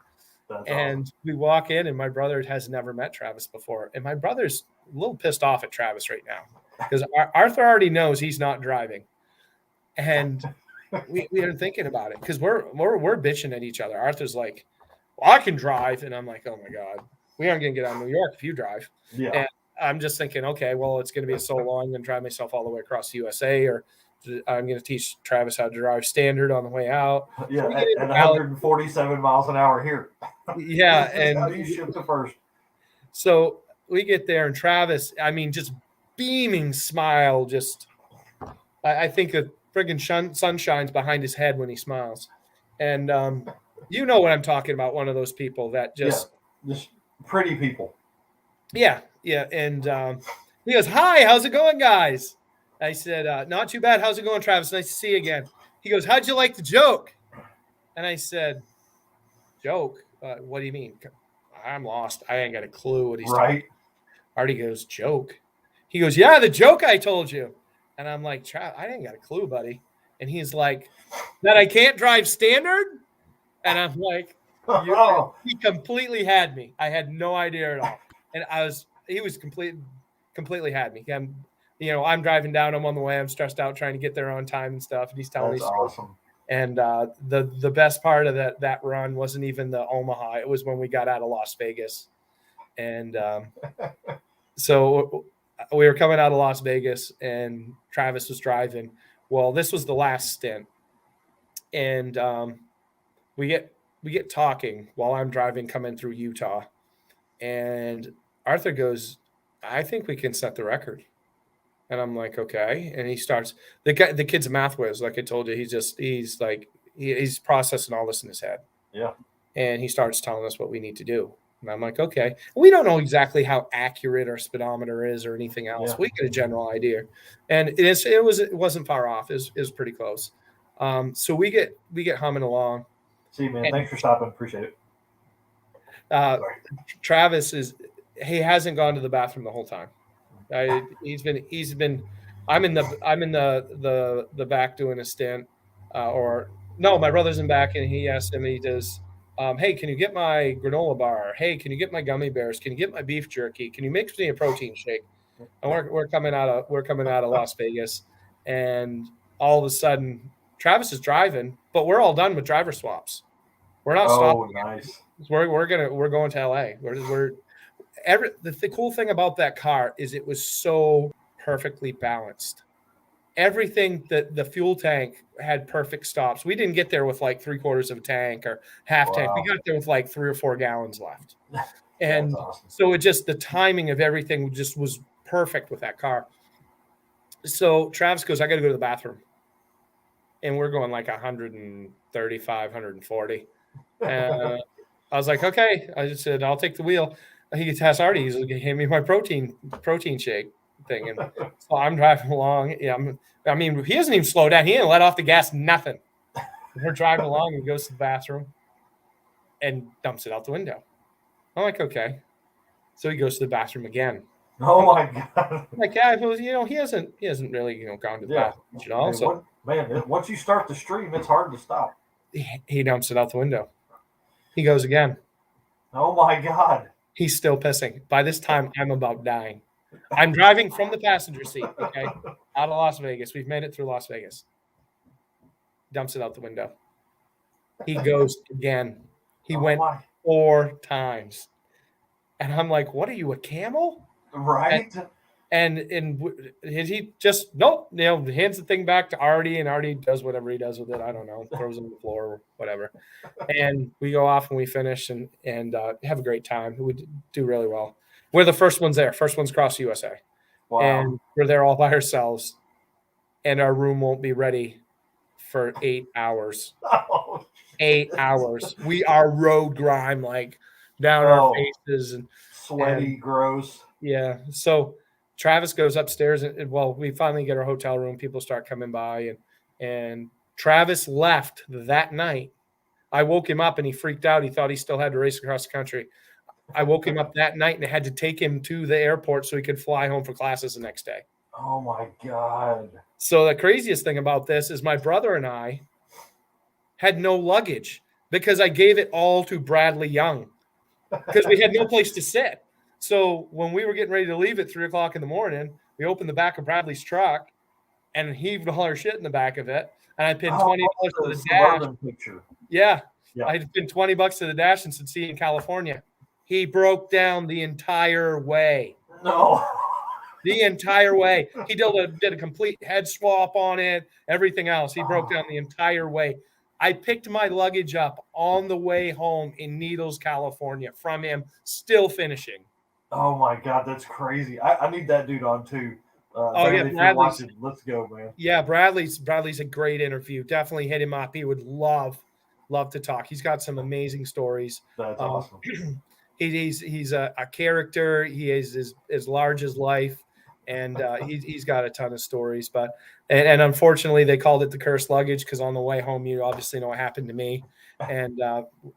That's and awesome. We walk in, and my brother has never met Travis before. And my brother's a little pissed off at Travis right now. because Arthur already knows he's not driving, and we are thinking about it because we're bitching at each other. Arthur's like, "Well, I can drive," and I'm like, "Oh my god, we aren't gonna get out of New York if you drive." Yeah. And I'm just thinking, okay, well, it's gonna be a solo. I'm gonna drive myself all the way across the USA, or I'm gonna teach Travis how to drive standard on the way out. Yeah, at 147 miles an hour here. Yeah, and how do you shift to first? So we get there, and Travis, I mean, just beaming smile. Just, I think a friggin' sun shines behind his head when he smiles. And you know what I'm talking about, one of those people that just pretty people. Yeah. And he goes, "Hi, how's it going, guys?" I said, "Not too bad. How's it going, Travis? Nice to see you again." He goes, "How'd you like the joke?" And I said, "Joke? What do you mean?" I'm lost. I ain't got a clue what he's talking about. Artie goes, "Joke?" He goes, "Yeah, the joke I told you." And I'm like, "I ain't got a clue, buddy." And he's like, "That I can't drive standard?" And I'm like, he completely had me. I had no idea at all. And he was completely had me. I'm driving down. I'm on the way. I'm stressed out trying to get there on time and stuff. And he's telling me. That's awesome. And the best part of that run wasn't even the Omaha. It was when we got out of Las Vegas. And so we were coming out of Las Vegas, and Travis was driving. Well, this was the last stint. And we get talking while I'm driving coming through Utah. And Arthur goes, "I think we can set the record." And I'm like, "Okay." And he starts, the kid's a math whiz, like I told you. He's processing all this in his head. Yeah. And he starts telling us what we need to do. And I'm like, "Okay." We don't know exactly how accurate our speedometer is or anything else. Yeah. We get a general idea. And it wasn't far off. It was pretty close. So we get humming along. See, man, thanks for stopping. Appreciate it. Travis he hasn't gone to the bathroom the whole time. He's been. I'm in the back doing a stint, my brother's in back, and he asked him. He does, "Hey, can you get my granola bar? Hey, can you get my gummy bears? Can you get my beef jerky? Can you mix me a protein shake?" And we're coming out of Las Vegas, and all of a sudden, Travis is driving, but we're all done with driver swaps. We're not stopping. Oh, nice. We're going to LA. The cool thing about that car is it was so perfectly balanced. Everything, that the fuel tank had perfect stops. We didn't get there with like 3/4 of a tank or half tank. We got there with like 3 or 4 gallons left. And awesome. So the timing of everything just was perfect with that car. So Travis goes, "I got to go to the bathroom." And we're going like 135, 140. I was like, "Okay." I just said, "I'll take the wheel." He gets asked Artie, he's like, "Hand me my protein shake thing." And so I'm driving along. Yeah, he doesn't even slow down. He didn't let off the gas, nothing. We're driving along, and he goes to the bathroom and dumps it out the window. I'm like, "Okay." So he goes to the bathroom again. Oh my god! I'm like, yeah, he hasn't really gone to the bathroom at all. So once you start the stream, it's hard to stop. He dumps it out the window. He goes again. Oh my god! He's still pissing. By this time, I'm about dying. I'm driving from the passenger seat, okay, out of Las Vegas. We've made it through Las Vegas. Dumps it out the window. He goes again. He went 4 times. And I'm like, "What are you, a camel?" Right. And he just, nope, hands the thing back to Artie, and Artie does whatever he does with it. I don't know, throws it on the floor or whatever. And we go off and we finish and have a great time. We do really well. We're the first ones there. First ones across USA. Wow. And we're there all by ourselves. And our room won't be ready for 8 hours. 8 hours. We are road grime, like down our faces and sweaty, gross. Yeah. So Travis goes upstairs and we finally get our hotel room. People start coming by and Travis left that night. I woke him up and he freaked out. He thought he still had to race across the country. I woke him up that night and I had to take him to the airport so he could fly home for classes the next day. Oh my God. So the craziest thing about this is my brother and I had no luggage because I gave it all to Bradley Young because we had no place to sit. So when we were getting ready to leave at 3:00 in the morning, We opened the back of Bradley's truck and heaved all our shit in the back of it. And I pinned $20 to the dash. Picture. Yeah. Yeah. I had pinned $20 to the dash in Cincinnati, California. He broke down the entire way. No. The entire way. He did a complete head swap on it, everything else. He broke down the entire way. I picked my luggage up on the way home in Needles, California from him, still finishing. Oh, my God. That's crazy. I need that dude on, too. Bradley's, let's go, man. Yeah, Bradley's a great interview. Definitely hit him up. He would love to talk. He's got some amazing stories. That's awesome. He's a character. He is as large as life. And he's got a ton of stories, but unfortunately they called it the cursed luggage because on the way home, you obviously know what happened to me. And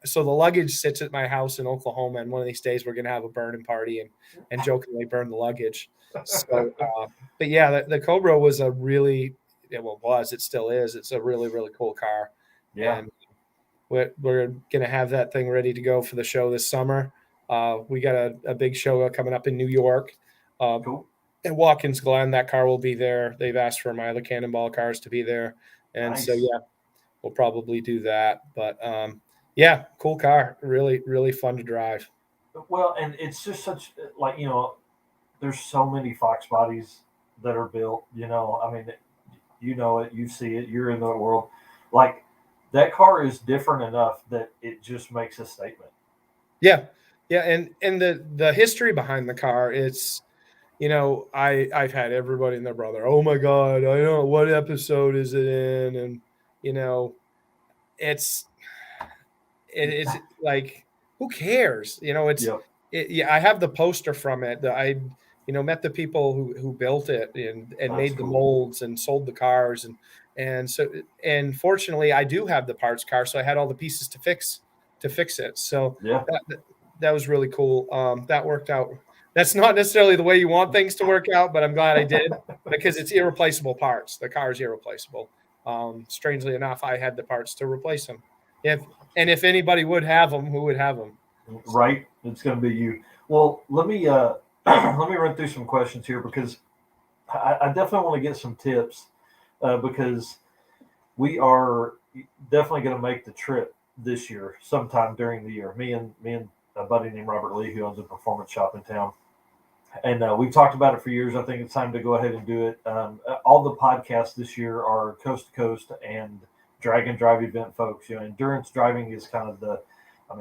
so the luggage sits at my house in Oklahoma, and one of these days we're going to have a burning party and jokingly burn the luggage. So, but yeah, the Cobra was a really, it still is. It's a really, really cool car. Yeah. And we're going to have that thing ready to go for the show this summer. We got a big show coming up in New York. Cool. At Watkins Glen, that car will be there. They've asked for my other Cannonball cars to be there. And Nice. So, yeah, we'll probably do that. But, yeah, cool car. Really, really fun to drive. Well, and it's just such, like, there's so many Fox bodies that are built, I mean, you know it, you see it, you're in the world. Like, that car is different enough that it just makes a statement. Yeah. Yeah. And the history behind the car, it's, I've had everybody and their brother, oh my God, I don't know what episode is it in. And, it's like, who cares? I have the poster from it that I, met the people who built it and made the molds and sold the cars. And fortunately I do have the parts car. So I had all the pieces to fix it. So yeah, that was really cool. That worked out. That's not necessarily the way you want things to work out, but I'm glad I did because it's irreplaceable parts. The car is irreplaceable. Strangely enough, I had the parts to replace them. If anybody would have them, who would have them? Right. It's going to be you. Well, let me let me run through some questions here because I definitely want to get some tips because we are definitely going to make the trip this year sometime during the year. Me and a buddy named Robert Lee who owns a performance shop in town. And we've talked about it for years. I think it's time to go ahead and do it. All the podcasts this year are coast to coast and drag and drive event folks. Endurance driving is kind of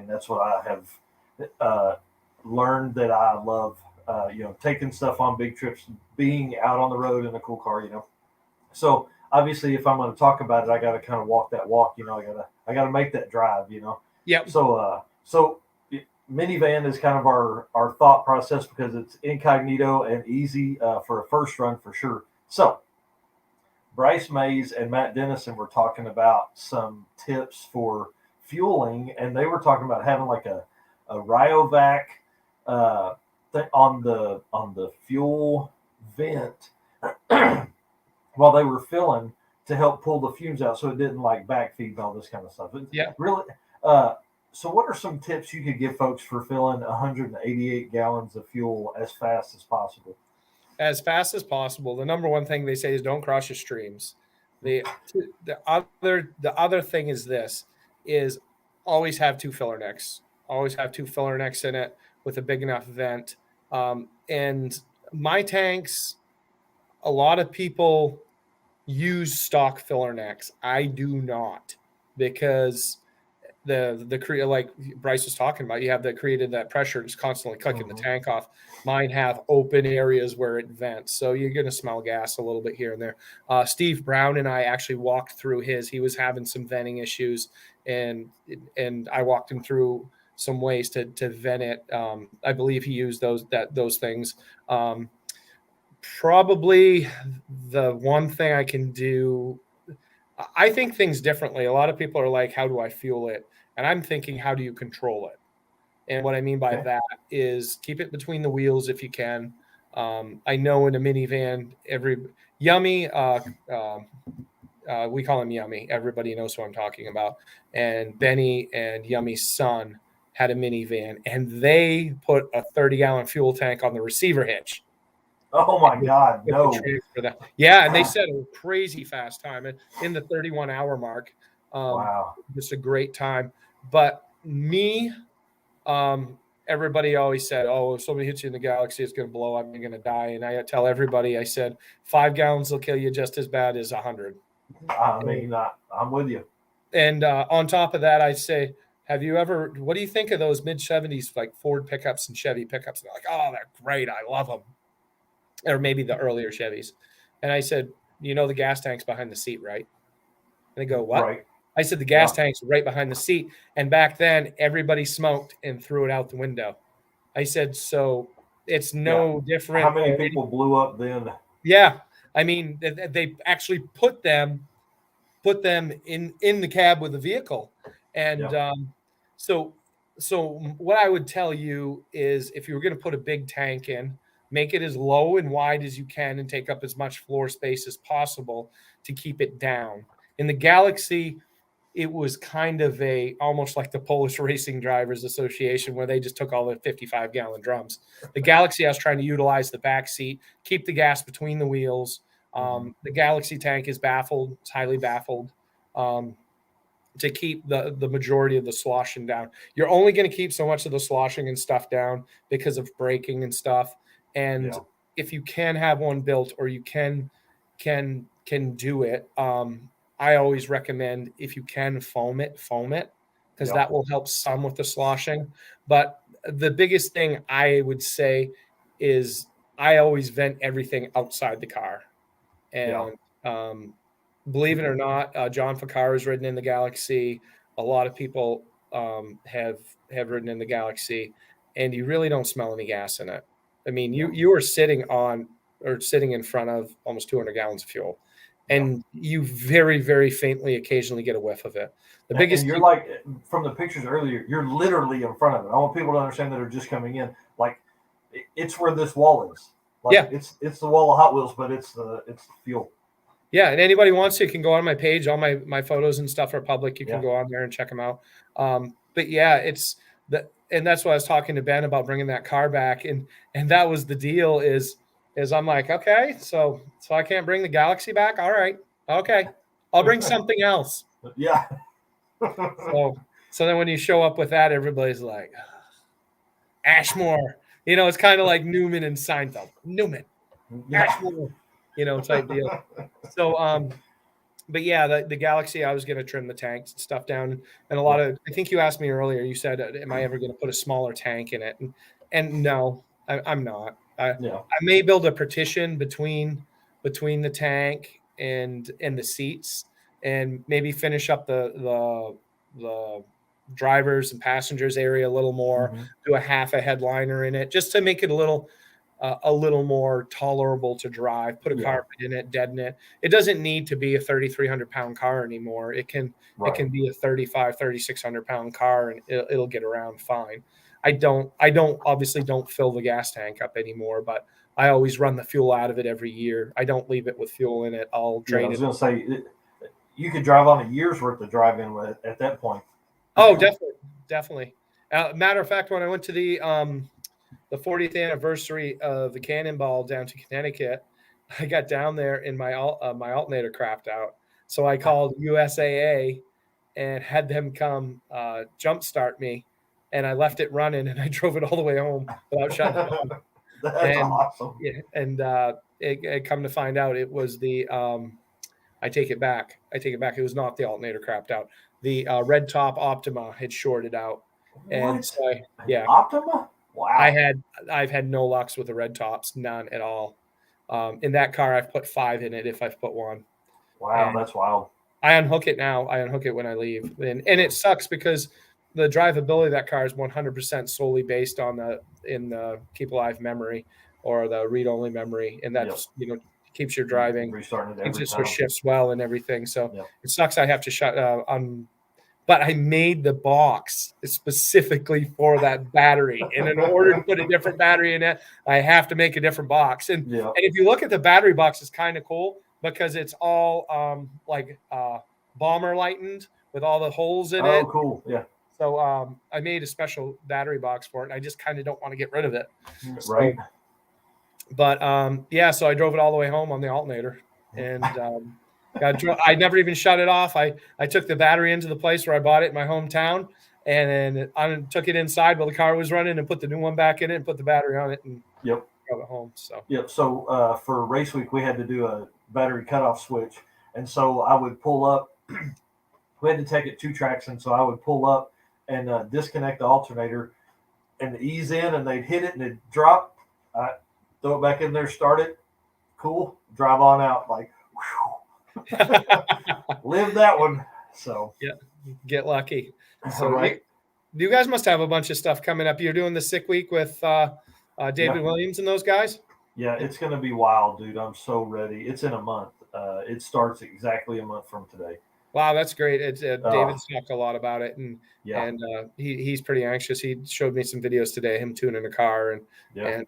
that's what I have learned that I love. Taking stuff on big trips, being out on the road in a cool car. So obviously, if I'm going to talk about it, I got to kind of walk that walk. I got to make that drive. Yeah. So minivan is kind of our thought process because it's incognito and easy for a first run for sure. So Bryce Mays and Matt Dennison were talking about some tips for fueling, and they were talking about having like a Ryovac on the fuel vent while they were filling to help pull the fumes out so it didn't like backfeed and all this kind of stuff. Yeah. Really. So what are some tips you could give folks for filling 188 gallons of fuel as fast as possible? As fast as possible. The number one thing they say is don't cross your streams. The other thing is always have two filler necks. Always have two filler necks in it with a big enough vent. And my tanks, a lot of people use stock filler necks. I do not, because the like Bryce was talking about, you have that created that pressure just constantly clicking the tank off. Mine have open areas where it vents, so you're going to smell gas a little bit here and there. Steve Brown and I actually walked through his. He was having some venting issues, and I walked him through some ways to vent it. I believe he used those things. Probably the one thing I can do, I think things differently. A lot of people are like, how do I fuel it? And I'm thinking, how do you control it? And what I mean by that is keep it between the wheels if you can. I know in a minivan, Yummy, we call him Yummy. Everybody knows who I'm talking about. And Benny and Yummy's son had a minivan, and they put a 30-gallon fuel tank on the receiver hitch. Oh my God, no. For that. Yeah, and they said a crazy fast time in the 31-hour mark. Wow. Just a great time. But me, everybody always said, oh, if somebody hits you in the Galaxie, it's going to blow up, you're going to die. And I tell everybody, I said, 5 gallons will kill you just as bad as 100. I mean, I'm with you. And on top of that, I say, what do you think of those mid-70s, like Ford pickups and Chevy pickups? And they're like, oh, they're great. I love them. Or maybe the earlier Chevys. And I said, the gas tank's behind the seat, right? And they go, what? Right. I said, the gas tank's right behind the seat. And back then, everybody smoked and threw it out the window. I said, so it's no different. How many people blew up then? Yeah. I mean, they actually put them in the cab with the vehicle. And so what I would tell you is, if you were going to put a big tank in, make it as low and wide as you can and take up as much floor space as possible to keep it down. In the Galaxie, it was kind of almost like the Polish Racing Drivers Association, where they just took all the 55-gallon drums. The Galaxie, I was trying to utilize the back seat, keep the gas between the wheels. The Galaxie tank is baffled. It's highly baffled to keep the majority of the sloshing down. You're only going to keep so much of the sloshing and stuff down because of braking and stuff. And if you can have one built, or you can do it, I always recommend, if you can foam it, because that will help some with the sloshing. But the biggest thing I would say is, I always vent everything outside the car. And believe it or not, John Ficarra has ridden in the Galaxie. A lot of people have ridden in the Galaxie, and you really don't smell any gas in it. I mean, you are sitting in front of almost 200 gallons of fuel, and you very, very faintly occasionally get a whiff of it. The biggest, and you're like, from the pictures earlier, you're literally in front of it. I want people to understand that are just coming in, like, it's where this wall is. Like, it's the wall of Hot Wheels, but it's the fuel. Yeah, and anybody wants to can go on my page. All my photos and stuff are public. You can go on there and check them out. But yeah, and that's what I was talking to Ben about, bringing that car back, and that was the deal. Is I'm like, okay, so I can't bring the Galaxie back. All right, okay, I'll bring something else. Yeah. So then when you show up with that, everybody's like, Ashmore. It's kind of like Newman and Seinfeld. Newman, Ashmore, type deal. So, but yeah, the Galaxie, I was going to trim the tanks and stuff down, and a lot of. I think you asked me earlier. You said, "Am I ever going to put a smaller tank in it?" And no, I'm not. I may build a partition between the tank and the seats, and maybe finish up the drivers and passengers area a little more. Do a half a headliner in it, just to make it a little more tolerable to drive. Put a carpet in it, deaden it. It doesn't need to be a 3,300 pound car anymore. It can be a 3,600 pound car, and it'll get around fine. I obviously don't fill the gas tank up anymore, but I always run the fuel out of it every year. I don't leave it with fuel in it. I'll drain it. I was going to say, you could drive on a year's worth of drive-in at that point. Oh, definitely. Matter of fact, when I went to the 40th anniversary of the Cannonball down to Connecticut, I got down there and my alternator crapped out. So I called USAA and had them come jumpstart me, and I left it running, and I drove it all the way home without shutting it on. That's awesome. Yeah, and it come to find out, it was the I take it back. It was not the alternator crapped out. The red top Optima had shorted out. And so Optima? Wow. I've had no lucks with the red tops, none at all. In that car, I've put 5 in it if I've put 1. Wow, and that's wild. I unhook it now. I unhook it when I leave. And it sucks because the drivability of that car is 100% solely based on the Keep Alive memory, or the read-only memory. And that's, keeps your driving, restarting it every keeps time. it shifts well and everything. So it sucks I have to shut on. But I made the box specifically for that battery. And in order to put a different battery in it, I have to make a different box. And if you look at the battery box, it's kind of cool because it's all bomber lightened with all the holes in it. Oh, cool. Yeah. So I made a special battery box for it. And I just kind of don't want to get rid of it. Right. But so I drove it all the way home on the alternator, and I never even shut it off. I took the battery into the place where I bought it in my hometown, and I took it inside while the car was running and put the new one back in it and put the battery on it and Yep. drove it home. So So for race week, we had to do a battery cutoff switch, and so I would pull up. We had to take it 2 tracks, and so I would pull up and disconnect the alternator and ease in, and they'd hit it and it'd drop. I throw it back in there, start it, cool, drive on out. Like, live that one. So yeah, get lucky. So right. You guys must have a bunch of stuff coming up. You're doing the sick week with David Williams and those guys. Yeah, it's going to be wild, dude. I'm so ready. It's in a month. It starts exactly a month from today. Wow, that's great. David's talked a lot about it, and he's pretty anxious. He showed me some videos today, him tuning a car, and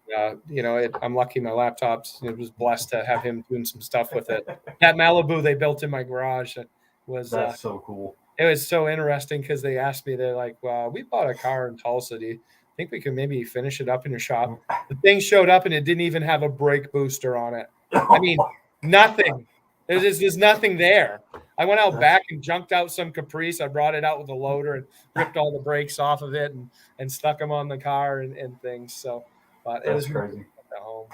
I'm lucky my laptop's. It was blessed to have him doing some stuff with it. That Malibu they built in my garage that's so cool. It was so interesting because they asked me, they're like, "Well, we bought a car in Tulsa. Do you think we can maybe finish it up in your shop?" The thing showed up and it didn't even have a brake booster on it. I mean, nothing. There's nothing there. I went out back and junked out some Caprice. I brought it out with a loader and ripped all the brakes off of it and stuck them on the car and things. So, but it was crazy. At home.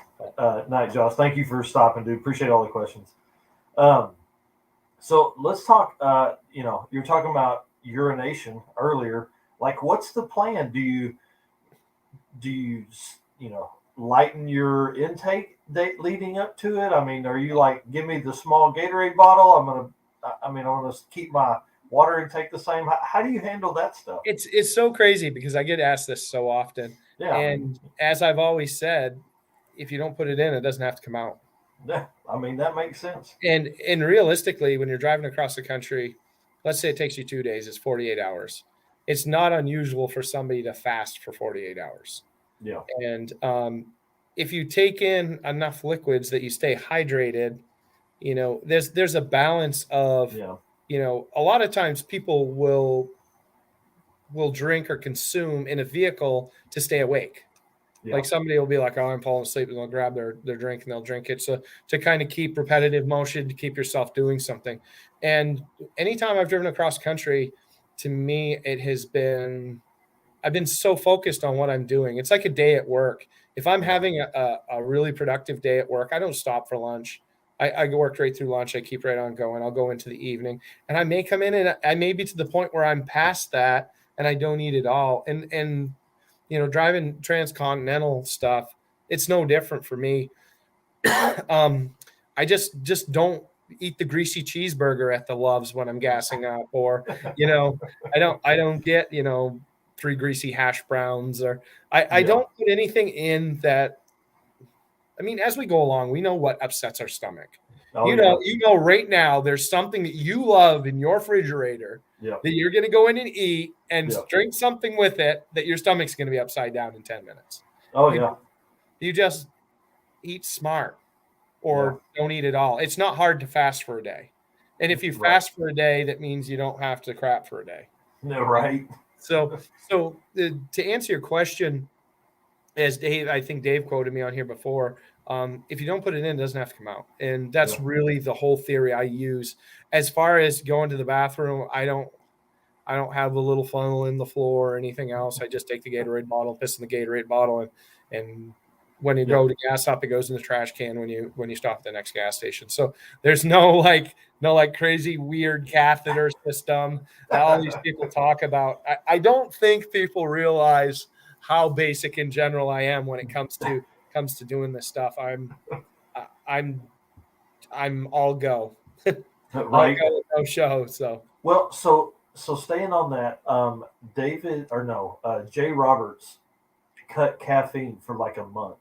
Night, Josh. Thank you for stopping, dude. Appreciate all the questions. So let's talk. You're talking about urination earlier. Like, what's the plan? Do you lighten your intake leading up to it? I mean, are you like, give me the small Gatorade bottle? I'm gonna keep my water intake the same. How do you handle that stuff? It's so crazy because I get asked this so often. Yeah. And as I've always said, if you don't put it in, it doesn't have to come out. Yeah, I mean, that makes sense. And realistically, when you're driving across the country, let's say it takes you 2 days, it's 48 hours. It's not unusual for somebody to fast for 48 hours. Yeah. And if you take in enough liquids that you stay hydrated, there's a balance of, a lot of times people will drink or consume in a vehicle to stay awake. Yeah. Like somebody will be like, "Oh, I'm falling asleep," and they'll grab their drink and they'll drink it. So to kind of keep repetitive motion, to keep yourself doing something. And anytime I've driven across country, to me, I've been so focused on what I'm doing. It's like a day at work. If I'm having a really productive day at work, I don't stop for lunch. I work right through lunch. I keep right on going. I'll go into the evening, and I may come in and I may be to the point where I'm past that and I don't eat at all. And driving transcontinental stuff, it's no different for me. I just don't eat the greasy cheeseburger at the Loves when I'm gassing up, or I don't get 3 greasy hash browns, or I don't put anything in that. I mean, as we go along, we know what upsets our stomach. You know right now there's something that you love in your refrigerator that you're going to go in and eat and drink something with it that your stomach's going to be upside down in 10 minutes. You just eat smart or don't eat at all. It's not hard to fast for a day. And if you fast for a day, that means you don't have to crap for a day. No, right. So to answer your question, as I think Dave quoted me on here before, if you don't put it in, it doesn't have to come out. And that's really the whole theory I use. As far as going to the bathroom, I don't have a little funnel in the floor or anything else. I just take the Gatorade bottle, piss in the Gatorade bottle, and when you go to gas up, it goes in the trash can when you stop at the next gas station. So there's no crazy weird catheter system that all these people talk about. I don't think people realize how basic in general I am when it comes to doing this stuff. I'm all go. Right. I'll go, no show. So well, so staying on that, Jay Roberts cut caffeine for like a month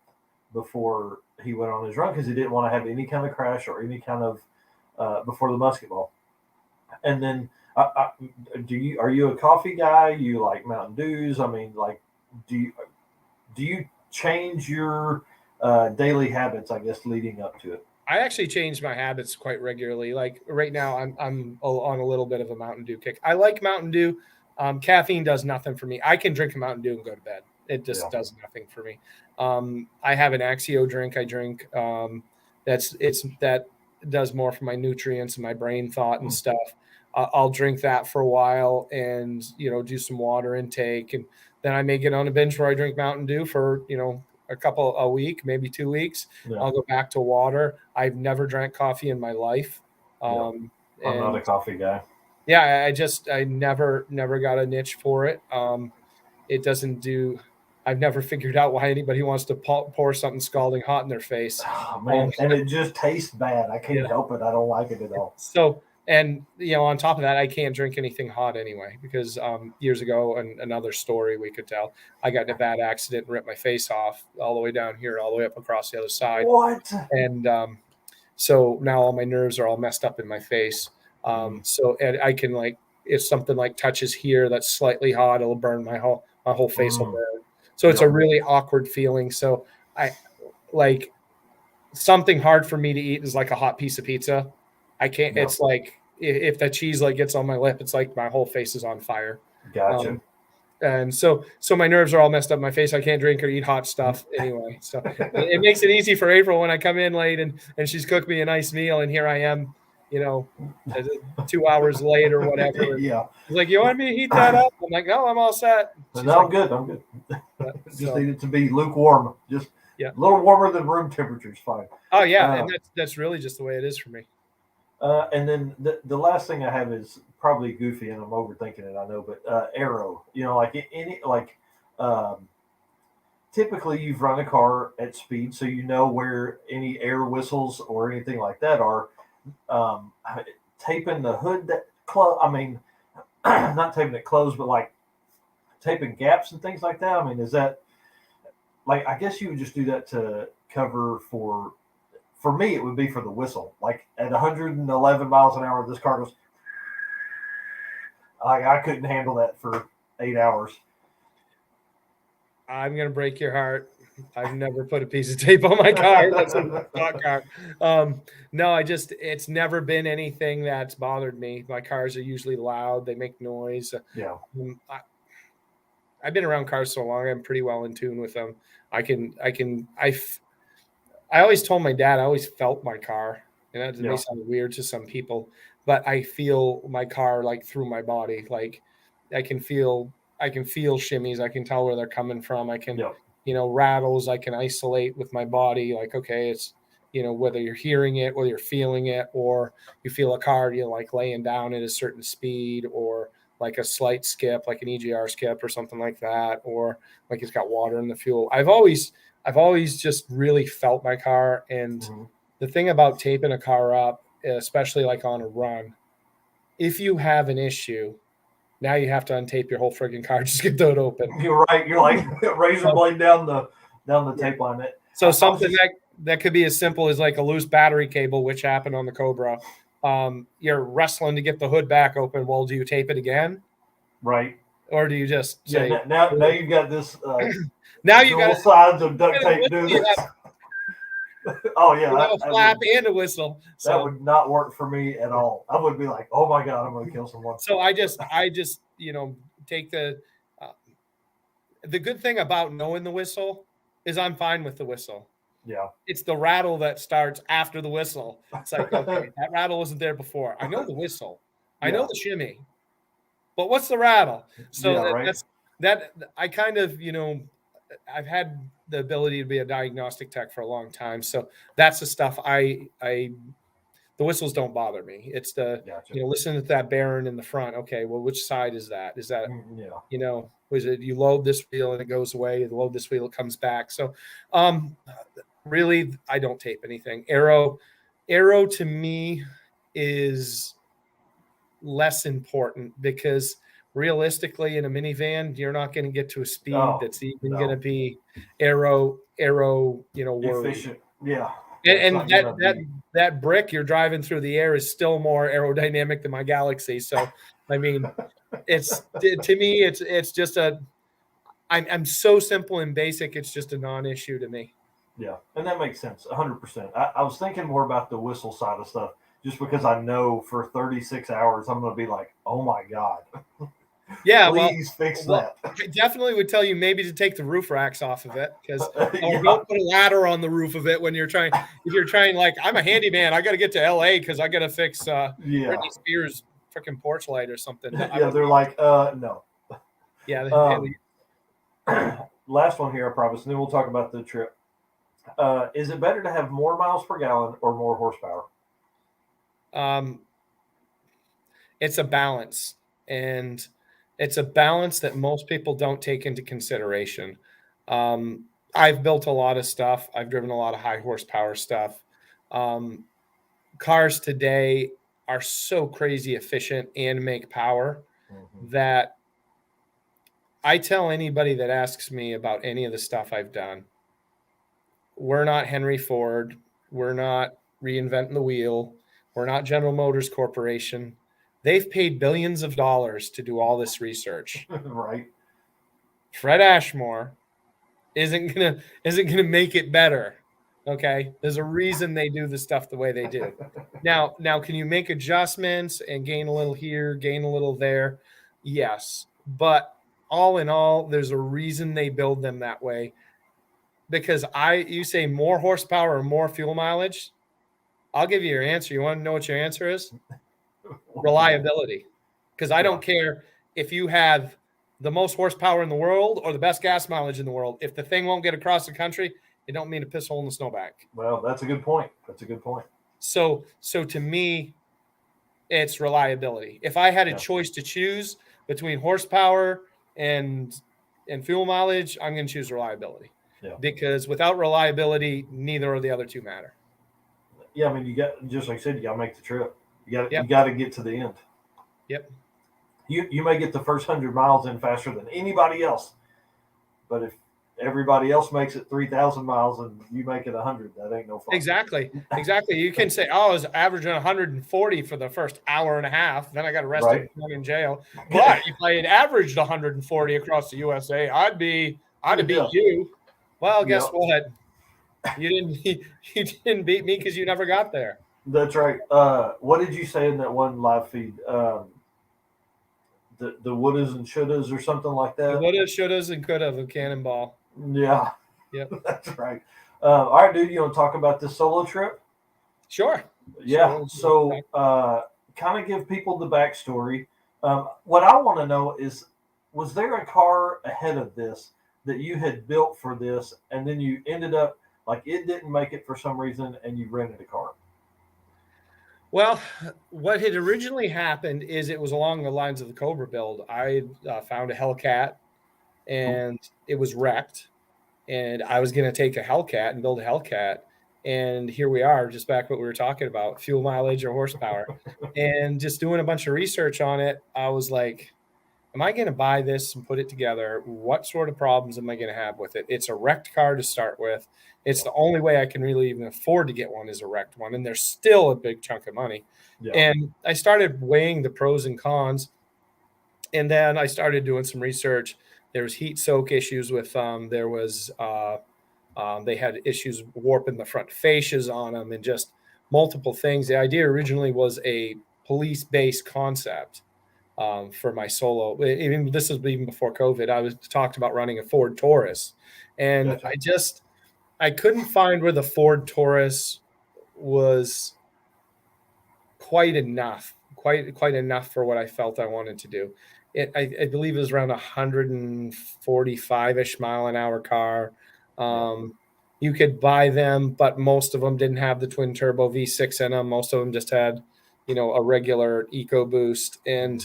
before he went on his run because he didn't want to have any kind of crash or any kind of before the basketball. And then, are you a coffee guy? You like Mountain Dews? I mean, like, do you change your daily habits, I guess, leading up to it? I actually change my habits quite regularly. Like right now, I'm on a little bit of a Mountain Dew kick. I like Mountain Dew. Caffeine does nothing for me. I can drink a Mountain Dew and go to bed. It just does nothing for me. I have an Axio drink I drink. That does more for my nutrients and my brain thought and stuff. I'll drink that for a while and, do some water intake. And then I may get on a binge where I drink Mountain Dew for, a week, maybe 2 weeks. Yeah. I'll go back to water. I've never drank coffee in my life. I'm not a coffee guy. Yeah, I never got a niche for it. It doesn't do. I've never figured out why anybody wants to pour something scalding hot in their face. Oh, man, and it just tastes bad. I can't help it. I don't like it at all. So, and on top of that, I can't drink anything hot anyway because years ago, and another story we could tell, I got in a bad accident and ripped my face off all the way down here, all the way up across the other side. What? And so now all my nerves are all messed up in my face. So and I can if something touches here that's slightly hot, it'll burn my whole face will burn. So it's a really awkward feeling. So I something hard for me to eat is like a hot piece of pizza. I can't. It's like if the cheese gets on my lip, it's like my whole face is on fire. Gotcha. And so my nerves are all messed up in my face. I can't drink or eat hot stuff anyway. So it makes it easy for April when I come in late and she's cooked me a nice meal and here I am, 2 hours late or whatever. Yeah. He's like, you want me to heat that up? I'm like, no, I'm all set. No, I'm good. I'm good. Just need it to be lukewarm. Just a little warmer than room temperature is fine. Oh yeah, and that's really just the way it is for me. And then the last thing I have is probably goofy, and I'm overthinking it, I know, but aero. Typically you've run a car at speed, so you know where any air whistles or anything like that are. Taping the hood that close. I mean, not taping it closed, but taping gaps and things like that. I mean, is that I guess you would just do that to cover for me, it would be for the whistle. At 111 miles an hour, this car goes. I couldn't handle that for 8 hours. I'm gonna break your heart. I've never put a piece of tape on my car. That's a stock car. No, it's never been anything that's bothered me. My cars are usually loud. They make noise. Yeah. I've been around cars so long. I'm pretty well in tune with them. I always told my dad I always felt my car, and that may sound weird to some people, but I feel my car through my body. I can feel shimmies. I can tell where they're coming from. I can, rattles. I can isolate with my body. Okay, it's whether you're hearing it, whether you're feeling it, or you feel a car laying down at a certain speed, or a slight skip, like an EGR skip or something like that, or it's got water in the fuel. I've always just really felt my car. And the thing about taping a car up, especially on a run, if you have an issue, now you have to untape your whole friggin' car. Just get that open. You're right. You're like razor blade down the tape line. So something that could be as simple as a loose battery cable, which happened on the Cobra. You're wrestling to get the hood back open. Well, do you tape it again? Right. Or do you just say now you've got this now you got sides of duct tape do this. Oh yeah, a flap and a whistle. So that would not work for me at all. I would be like, oh my god, I'm gonna kill someone. So I just take the good thing about knowing the whistle is I'm fine with the whistle. Yeah. It's the rattle that starts after the whistle. It's okay, that rattle wasn't there before. I know the whistle. I know the shimmy. But what's the rattle? So that's I kind of, I've had the ability to be a diagnostic tech for a long time. So that's the stuff the whistles don't bother me. It's the, listen to that bearing in the front. Okay, well, which side is that? Is that, was it you load this wheel and it goes away, you load this wheel, it comes back. So really, I don't tape anything. Aero to me is less important because realistically in a minivan, you're not going to get to a speed that's even going to be aero, efficient. Yeah. And that brick you're driving through the air is still more aerodynamic than my Galaxie. So, I mean, to me, it's just I'm so simple and basic. It's just a non-issue to me. Yeah. And that makes sense. 100%. I was thinking more about the whistle side of stuff just because I know for 36 hours, I'm going to be like, oh my God. Yeah, Please fix that. I definitely would tell you maybe to take the roof racks off of it, because Yeah. don't put a ladder on the roof of it when you're trying. If you're trying, like, I'm a handyman, I got to get to LA because I got to fix Britney Spears' freaking porch light or something. Yeah, they're like, no. Yeah. Last one here, I promise, and then we'll talk about the trip. Is it better to have more miles per gallon or more horsepower? It's a balance, and it's a balance that most people don't take into consideration. I've built a lot of stuff. I've driven a lot of high horsepower stuff. Cars today are so crazy efficient and make power that I tell anybody that asks me about any of the stuff I've done, we're not Henry Ford. We're not reinventing the wheel. We're not General Motors Corporation. They've paid billions of dollars to do all this research. Right. Fred Ashmore isn't gonna make it better. Okay. There's a reason they do the stuff the way they do. Now, can you make adjustments and gain a little here, gain a little there? Yes. But all in all, there's a reason they build them that way. Because you say more horsepower or more fuel mileage, I'll give you your answer. You want to know what your answer is? Reliability. Because I don't care if you have the most horsepower in the world or the best gas mileage in the world. If the thing won't get across the country, it don't mean a piss hole in the snowbank. Well, that's a good point. So to me, it's reliability. If I had a choice to choose between horsepower and fuel mileage, I'm going to choose reliability. Yeah. Because without reliability, neither of the other two matter. Yeah, I mean, you got, just like I said, you got to make the trip. You got to get to the end. Yep. You may get the first 100 miles in faster than anybody else, but if everybody else makes it 3,000 miles and you make it 100, that ain't no fun. Exactly. You can say, "Oh, I was averaging 140 for the first hour and a half. Then I got arrested and thrown in jail." But if I had averaged 140 across the USA, I'd beat you. Well, guess what? You didn't beat me because you never got there. That's right. What did you say in that one live feed? The wouldas and shouldas or something like that? The wouldas, shouldas, and coulda of Cannonball. Yeah. Yep. That's right. All right, dude, you want to talk about this solo trip? Sure. Yeah. So kind of give people the backstory. What I want to know is, was there a car ahead of this that you had built for this, and then you ended up, like, it didn't make it for some reason, and you rented a car? Well, what had originally happened is it was along the lines of the Cobra build. I found a Hellcat, and it was wrecked, and I was going to take a Hellcat and build a Hellcat, and here we are, just back what we were talking about, fuel mileage or horsepower, and just doing a bunch of research on it. I was like, am I going to buy this and put it together? What sort of problems am I going to have with it? It's a wrecked car to start with. It's the only way I can really even afford to get one is a wrecked one. And there's still a big chunk of money. Yeah. And I started weighing the pros and cons. And then I started doing some research. There was heat soak issues with them. They had issues warping the front fascias on them and just multiple things. The idea originally was a police-based concept. For my solo, even this was even before COVID, I was talked about running a Ford Taurus, and gotcha. I couldn't find where the Ford Taurus was quite enough for what I felt I wanted to do. I believe it was around 145-ish mile an hour car. You could buy them, but most of them didn't have the twin turbo V6 in them. Most of them just had, a regular EcoBoost. And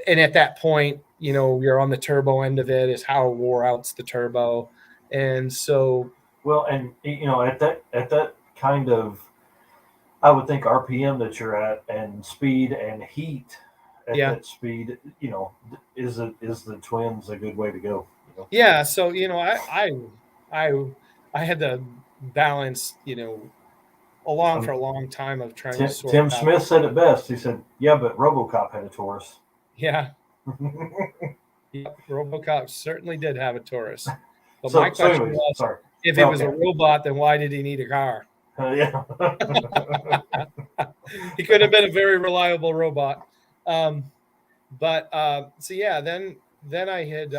at that point, you're on the turbo end of it is how it wore out's the turbo. And so, well, and at that kind of, I would think RPM that you're at and speed and heat at that speed, is the twins a good way to go? Yeah. So, I had to balance, for a long time of trying to sort Tim Smith said it best. He said, "Yeah, but RoboCop had a Taurus." Yeah. RoboCop certainly did have a Taurus. But my question was, if it was a robot, then why did he need a car? Yeah. He could have been a very reliable robot. But so yeah, then I had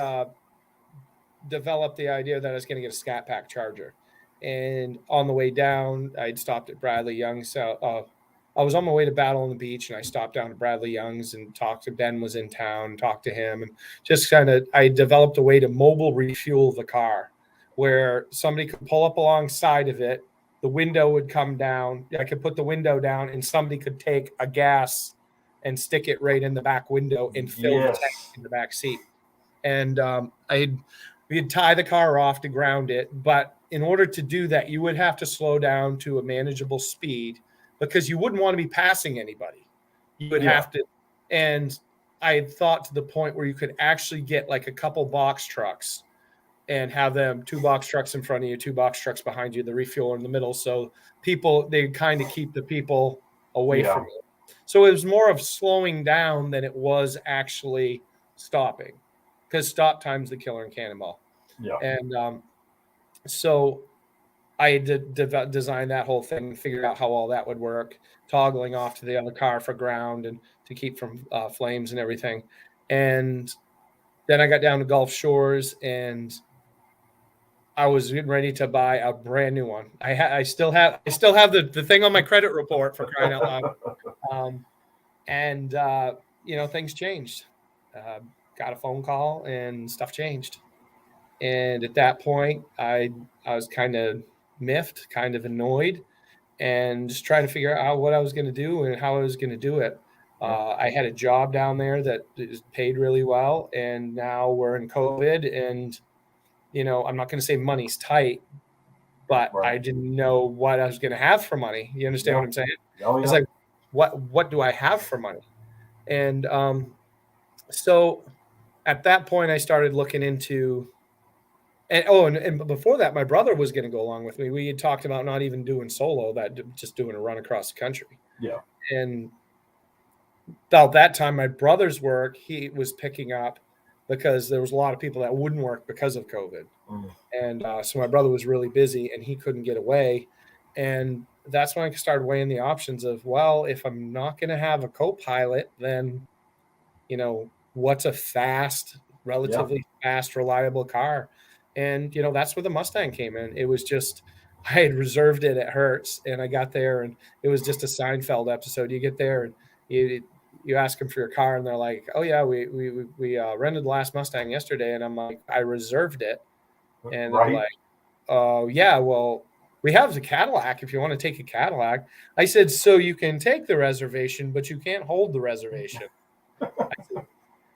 developed the idea that I was going to get a Scat Pack charger. And on the way down, I'd stopped at Bradley Young's. I was on my way to Battle on the Beach, and I stopped down to Bradley Young's and talked to Ben. Was in town, talked to him, and just kind of I developed a way to mobile refuel the car, where somebody could pull up alongside of it. The window would come down. I could put the window down, and somebody could take a gas and stick it right in the back window and fill the tank in the back seat. And we'd tie the car off to ground it. But in order to do that, you would have to slow down to a manageable speed because you wouldn't want to be passing anybody. You would have to. And I had thought to the point where you could actually get like a couple box trucks and have them 2 box trucks in front of you, 2 box trucks behind you, the refueler in the middle. So they kind of keep the people away from you. So it was more of slowing down than it was actually stopping, because stop time's the killer in Cannonball. Yeah. And so I designed that whole thing and figured out how all that would work, toggling off to the other car for ground and to keep from flames and everything. And then I got down to Gulf Shores, and I was getting ready to buy a brand new one. I still have the thing on my credit report, for crying out loud. Things changed. Got a phone call and stuff changed. And at that point, I was kind of miffed, kind of annoyed, and just trying to figure out what I was going to do and how I was going to do it. I had a job down there that paid really well, and now we're in COVID, and I'm not going to say money's tight, but I didn't know what I was going to have for money. You understand what I'm saying? Oh, yeah. It's like, what do I have for money? And so at that point, I started looking into, and before that, my brother was going to go along with me. We had talked about not even doing solo, just doing a run across the country. Yeah. And about that time, my brother's work, he was picking up because there was a lot of people that wouldn't work because of COVID. And so my brother was really busy and he couldn't get away. And that's when I started weighing the options of, well, if I'm not going to have a co-pilot, then, what's a fast, relatively fast, reliable car? And, that's where the Mustang came in. It was just, I had reserved it at Hertz, and I got there, and it was just a Seinfeld episode. You get there and you ask them for your car, and they're like, oh yeah, we rented the last Mustang yesterday. And I'm like, I reserved it. And they're like, oh yeah, well, we have the Cadillac if you want to take a Cadillac. I said, so you can take the reservation, but you can't hold the reservation. Said,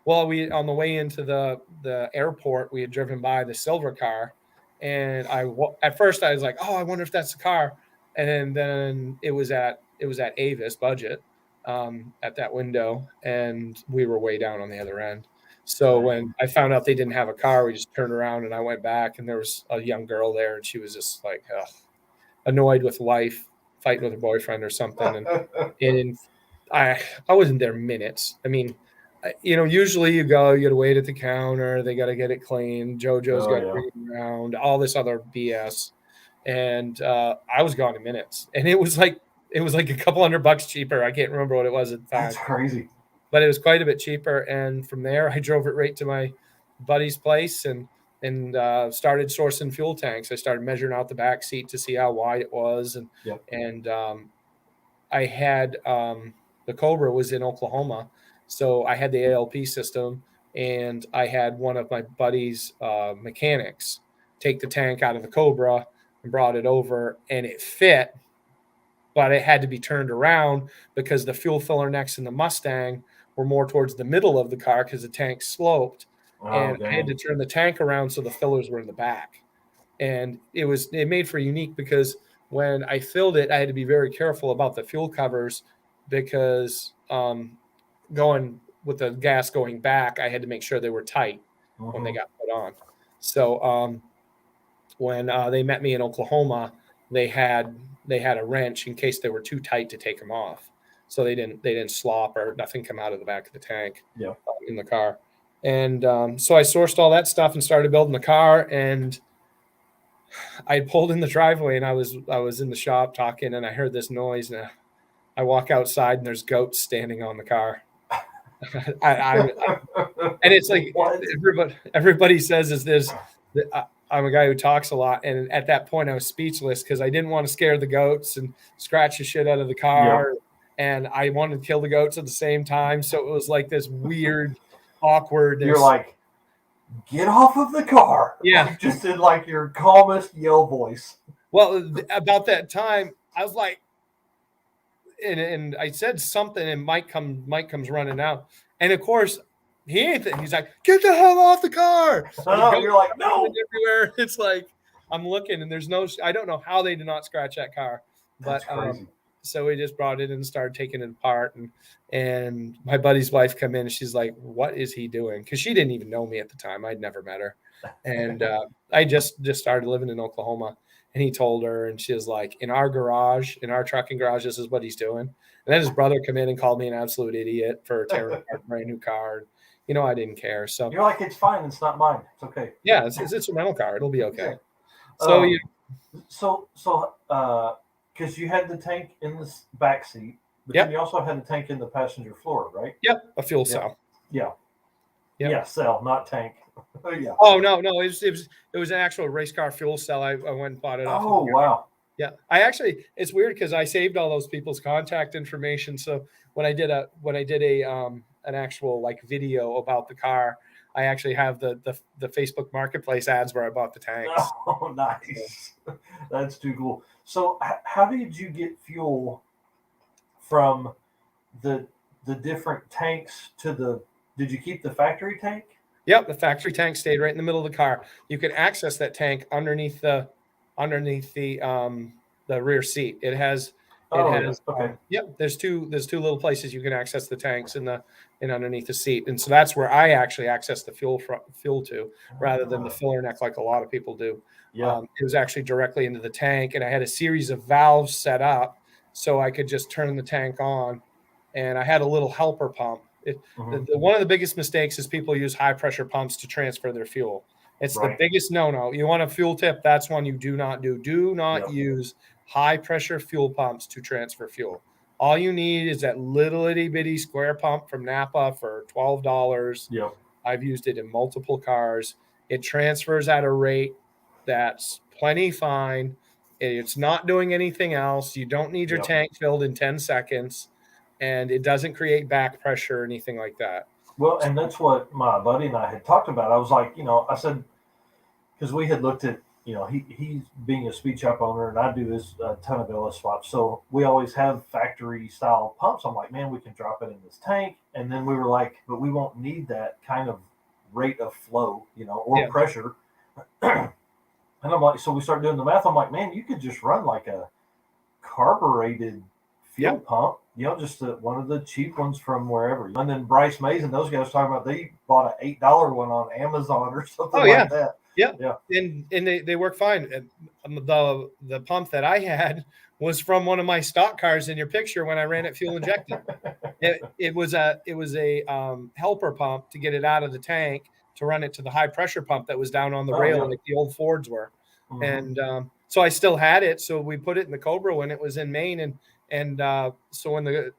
well, on the way into the airport, we had driven by the silver car, and at first I was like, oh, I wonder if that's the car. And then it was at Avis budget at that window, and we were way down on the other end. So when I found out they didn't have a car, we just turned around and I went back, and there was a young girl there, and she was just like annoyed with life, fighting with her boyfriend or something. And I wasn't there minutes. I mean, usually you got to wait at the counter. They got to get it clean. JoJo's got to bring it around, all this other BS. And I was gone in minutes. And it was like a couple $100 cheaper. I can't remember what it was at the time. That's crazy. But it was quite a bit cheaper. And from there, I drove it right to my buddy's place and started sourcing fuel tanks. I started measuring out the back seat to see how wide it was. And I had the Cobra was in Oklahoma. So I had the ALP system, and I had one of my buddy's mechanics take the tank out of the Cobra and brought it over, and it fit, but it had to be turned around because the fuel filler necks in the Mustang were more towards the middle of the car because the tank sloped. I had to turn the tank around so the fillers were in the back. And it made for unique because when I filled it, I had to be very careful about the fuel covers because going with the gas going back, I had to make sure they were tight when they got put on. So when they met me in Oklahoma, they had a wrench in case they were too tight to take them off. So they didn't slop or nothing come out of the back of the tank in the car. And so I sourced all that stuff and started building the car. And I pulled in the driveway, and I was in the shop talking, and I heard this noise. And I walk outside, and there's goats standing on the car. And it's like everybody says is this. I'm a guy who talks a lot, and at that point I was speechless because I didn't want to scare the goats and scratch the shit out of the car, and I wanted to kill the goats at the same time. So it was like this weird, awkward. You're like, get off of the car. Yeah, like, just in like your calmest yell voice. Well, about that time, I was like, and I said something, and Mike comes running out, and of course. He ain't. He's like, get the hell off the car! You're like, no. Everywhere. It's like I'm looking, and there's no. I don't know how they did not scratch that car, but so we just brought it and started taking it apart, and my buddy's wife come in, and she's like, "What is he doing?" Because she didn't even know me at the time. I'd never met her, and I just started living in Oklahoma, and he told her, and she was like, "In our garage, in our trucking garage, this is what he's doing." And then his brother come in and called me an absolute idiot for tearing apart a brand new car. I didn't care. So you're like, it's fine. It's not mine. It's okay. Yeah, it's a rental car. It'll be okay. Yeah. So, because you had the tank in the back seat, but then you also had the tank in the passenger floor, right? Yep, a fuel cell. Yeah. Yeah, cell, not tank. Yeah. Oh no, it was an actual race car fuel cell. I went and bought it off. Oh wow. Yeah, it's weird because I saved all those people's contact information. So when I did an actual like video about the car, I actually have the Facebook Marketplace ads where I bought the tanks. Oh, nice. That's too cool. So how did you get fuel from the different tanks to did you keep the factory tank? Yep, the factory tank stayed right in the middle of the car. You can access that tank underneath the rear seat. It has okay. Yep, there's two little places you can access the tanks in underneath the seat, and so that's where I actually access the fuel to, rather than the filler neck like a lot of people do. Yeah, it was actually directly into the tank, and I had a series of valves set up so I could just turn the tank on, and I had a little helper pump. One of the biggest mistakes is people use high pressure pumps to transfer their fuel. It's the biggest no-no. You want a fuel tip, that's one you do not do. Do not use high pressure fuel pumps to transfer fuel. All you need is that little itty bitty square pump from Napa for $12. Yep. I've used it in multiple cars. It transfers at a rate that's plenty fine. It's not doing anything else. You don't need your tank filled in 10 seconds, and it doesn't create back pressure or anything like that. Well, and that's what my buddy and I had talked about. I was like, I said, because we had looked at, he's being a speed shop owner, and I do a ton of LS swaps. So we always have factory style pumps. I'm like, man, we can drop it in this tank. And then we were like, but we won't need that kind of rate of flow, or pressure. And I'm like, so we start doing the math. I'm like, man, you could just run like a carbureted fuel pump, just one of the cheap ones from wherever. And then Bryce Mays and those guys talking about they bought an $8 one on Amazon or something like that. Yeah. And they work fine. The pump that I had was from one of my stock cars in your picture when I ran it fuel injected. It was a helper pump to get it out of the tank to run it to the high pressure pump that was down on the rail like the old Fords were. Mm-hmm. And so I still had it. So we put it in the Cobra when it was in Maine. And so when the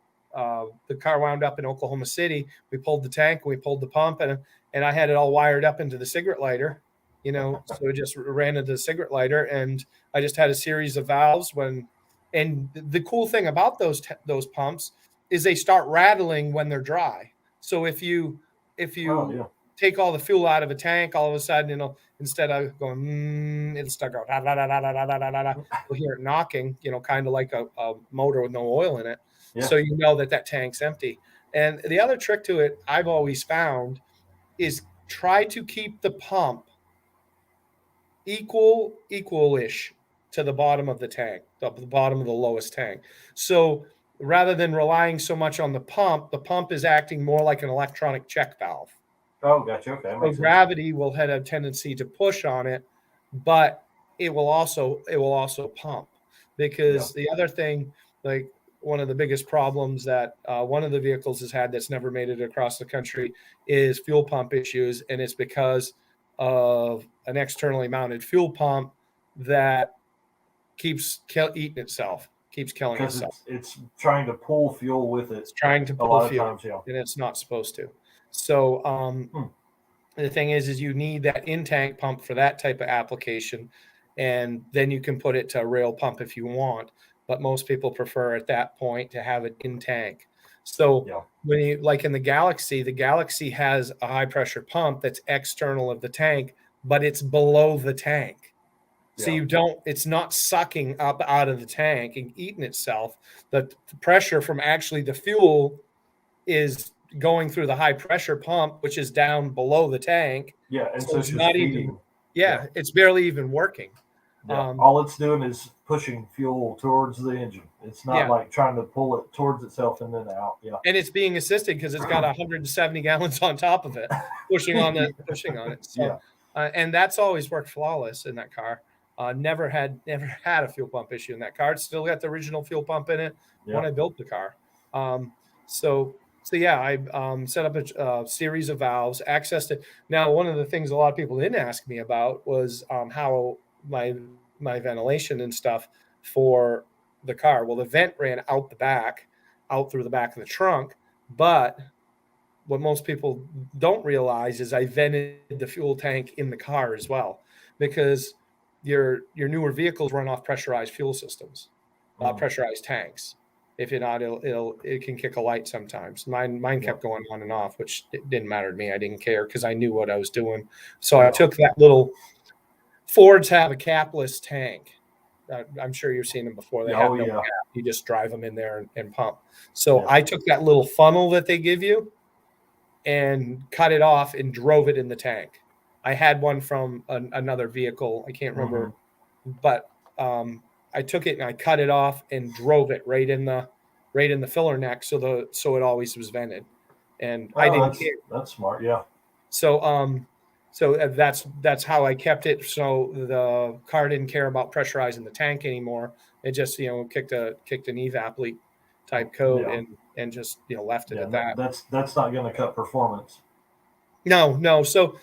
car wound up in Oklahoma City, we pulled the tank, we pulled the pump, and I had it all wired up into the cigarette lighter, so it just ran into the cigarette lighter, and I just had a series of valves and the cool thing about those pumps is they start rattling when they're dry. So if you take all the fuel out of a tank, all of a sudden, instead of going, it'll start going, you'll hear it knocking, kind of like a motor with no oil in it. Yeah. So that tank's empty. And the other trick to it I've always found is try to keep the pump equal-ish to the bottom of the tank, the bottom of the lowest tank. So rather than relying so much on the pump is acting more like an electronic check valve. Oh, gotcha. Okay. So gravity will have a tendency to push on it, but it will also pump, because the other thing, like one of the biggest problems that one of the vehicles has had that's never made it across the country is fuel pump issues, and it's because of an externally mounted fuel pump that keeps eating itself. keeps killing because itself. it's trying to pull fuel with it. It's trying to a pull lot fuel, of times, and it's not supposed to. So the thing is you need that in-tank pump for that type of application, and then you can put it to a rail pump if you want. But most people prefer at that point to have it in tank. So when you, like in the Galaxie has a high pressure pump that's external of the tank, but it's below the tank. So it's not sucking up out of the tank and eating itself. The pressure from actually the fuel is going through the high pressure pump, which is down below the tank. Yeah, and so it's it's not just even feeding. it's barely even working. All it's doing is pushing fuel towards the engine. It's not like trying to pull it towards itself and then out. And it's being assisted because it's got 170 gallons on top of it, pushing on it. So, and that's always worked flawless in that car. Never had a fuel pump issue in that car. It's still got the original fuel pump in it when I built the car. So I set up a series of valves, accessed it. Now, one of the things a lot of people didn't ask me about was how my ventilation and stuff for the car. Well, the vent ran out through the back of the trunk, but what most people don't realize is I vented the fuel tank in the car as well, because your newer vehicles run off pressurized fuel systems, pressurized tanks. If you're not, it can kick a light sometimes. Mine kept going on and off, which it didn't matter to me. I didn't care because I knew what I was doing. So I took that little. Fords have a capless tank. I'm sure you've seen them before. They have no cap. You just drive them in there and pump. So I took that little funnel that they give you and cut it off and drove it in the tank. I had one from another vehicle. I can't remember, but I took it and I cut it off and drove it right in the filler neck, so it always was vented, and I didn't care. That's smart, yeah. So that's how I kept it. So the car didn't care about pressurizing the tank anymore. It just kicked an evap leak type code and just left it at that. That's not going to cut performance. No. So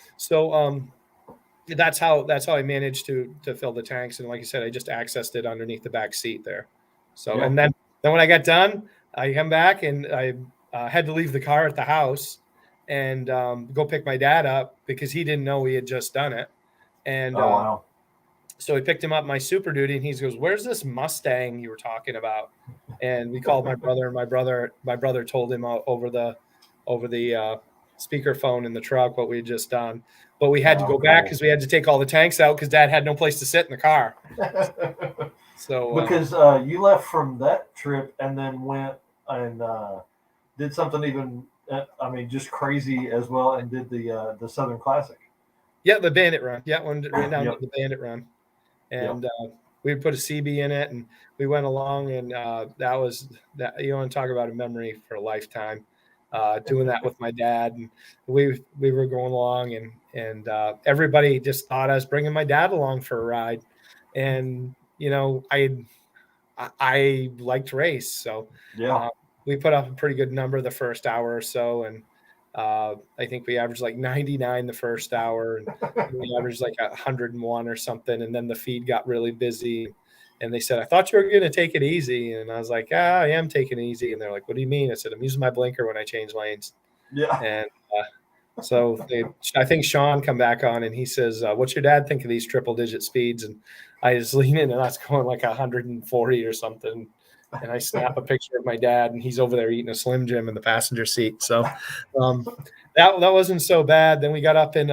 that's how I managed to fill the tanks. And like I said, I just accessed it underneath the back seat there. So and then when I got done, I come back and I had to leave the car at the house and go pick my dad up because he didn't know we had just done it. And so we picked him up my Super Duty, and he goes, "Where's this Mustang you were talking about?" And we called my brother, and my brother told him over the speakerphone in the truck what we had just done. But we had to go back because we had to take all the tanks out because Dad had no place to sit in the car. So because you left from that trip and then went and did something even. Just crazy as well, and did the Southern Classic. Yeah, the Bandit run. Yeah, went down to the Bandit run, and we put a CB in it, and we went along, and that was that. You want to talk about a memory for a lifetime? Doing that with my dad, and we were going along, and everybody just thought I was bringing my dad along for a ride, and I like to race, so we put up a pretty good number the first hour or so, and I think we averaged like 99 the first hour, and we averaged like 101 or something, and then the feed got really busy, and they said, "I thought you were going to take it easy," and I was like, "I am taking it easy," and they're like, "What do you mean?" I said, "I'm using my blinker when I change lanes." And so I think Sean come back on, and he says, "What's your dad think of these triple-digit speeds?" And I just lean in, and that's going like 140 or something. And I snap a picture of my dad, and he's over there eating a Slim Jim in the passenger seat. So that wasn't so bad. Then we got up and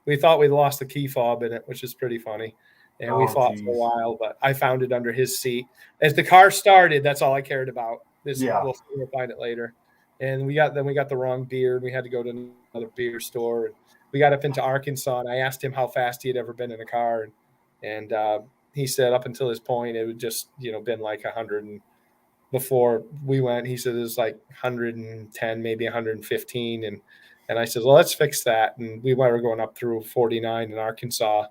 we thought we'd lost the key fob in it, which is pretty funny. And we fought for a while, but I found it under his seat. As the car started, that's all I cared about. We'll find it later. And we got the wrong beer. We had to go to another beer store. And we got up into Arkansas, and I asked him how fast he had ever been in a car. And he said up until this point, it would just, been like 100. And before we went, he said it was like 110, maybe 115. And I said, well, let's fix that. And we were going up through 49 in Arkansas.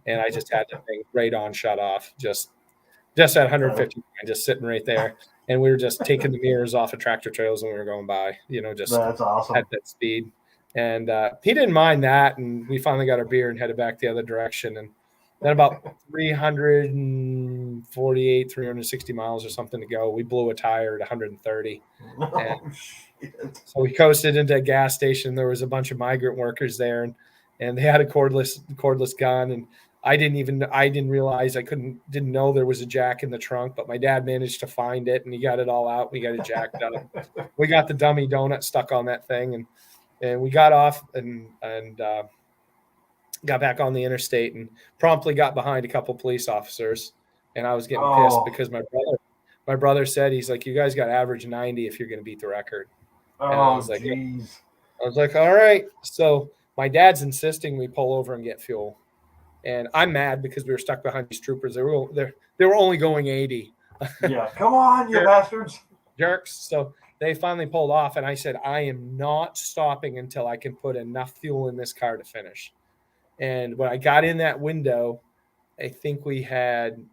And I just had the thing radon shut off, just at 150, just sitting right there. And we were just taking the mirrors off of tractor trailers when we were going by, just that's awesome at that speed. And he didn't mind that. And we finally got our beer and headed back the other direction. And then about 350 348, 360 miles or something to go. We blew a tire at 130. Oh, shit. So we coasted into a gas station. There was a bunch of migrant workers there, and they had a cordless gun. And I didn't realize didn't know there was a jack in the trunk, but my dad managed to find it and he got it all out. We got it jacked up. We got the dummy donut stuck on that thing, and we got off and got back on the interstate and promptly got behind a couple police officers. And I was getting pissed because my brother said, he's like, you guys got average 90 if you're going to beat the record. And I was like, geez. I was like, all right. So my dad's insisting we pull over and get fuel. And I'm mad because we were stuck behind these troopers. They were only going 80. Yeah, come on, you bastards. Jerks. So they finally pulled off, and I said, I am not stopping until I can put enough fuel in this car to finish. And when I got in that window, I think we had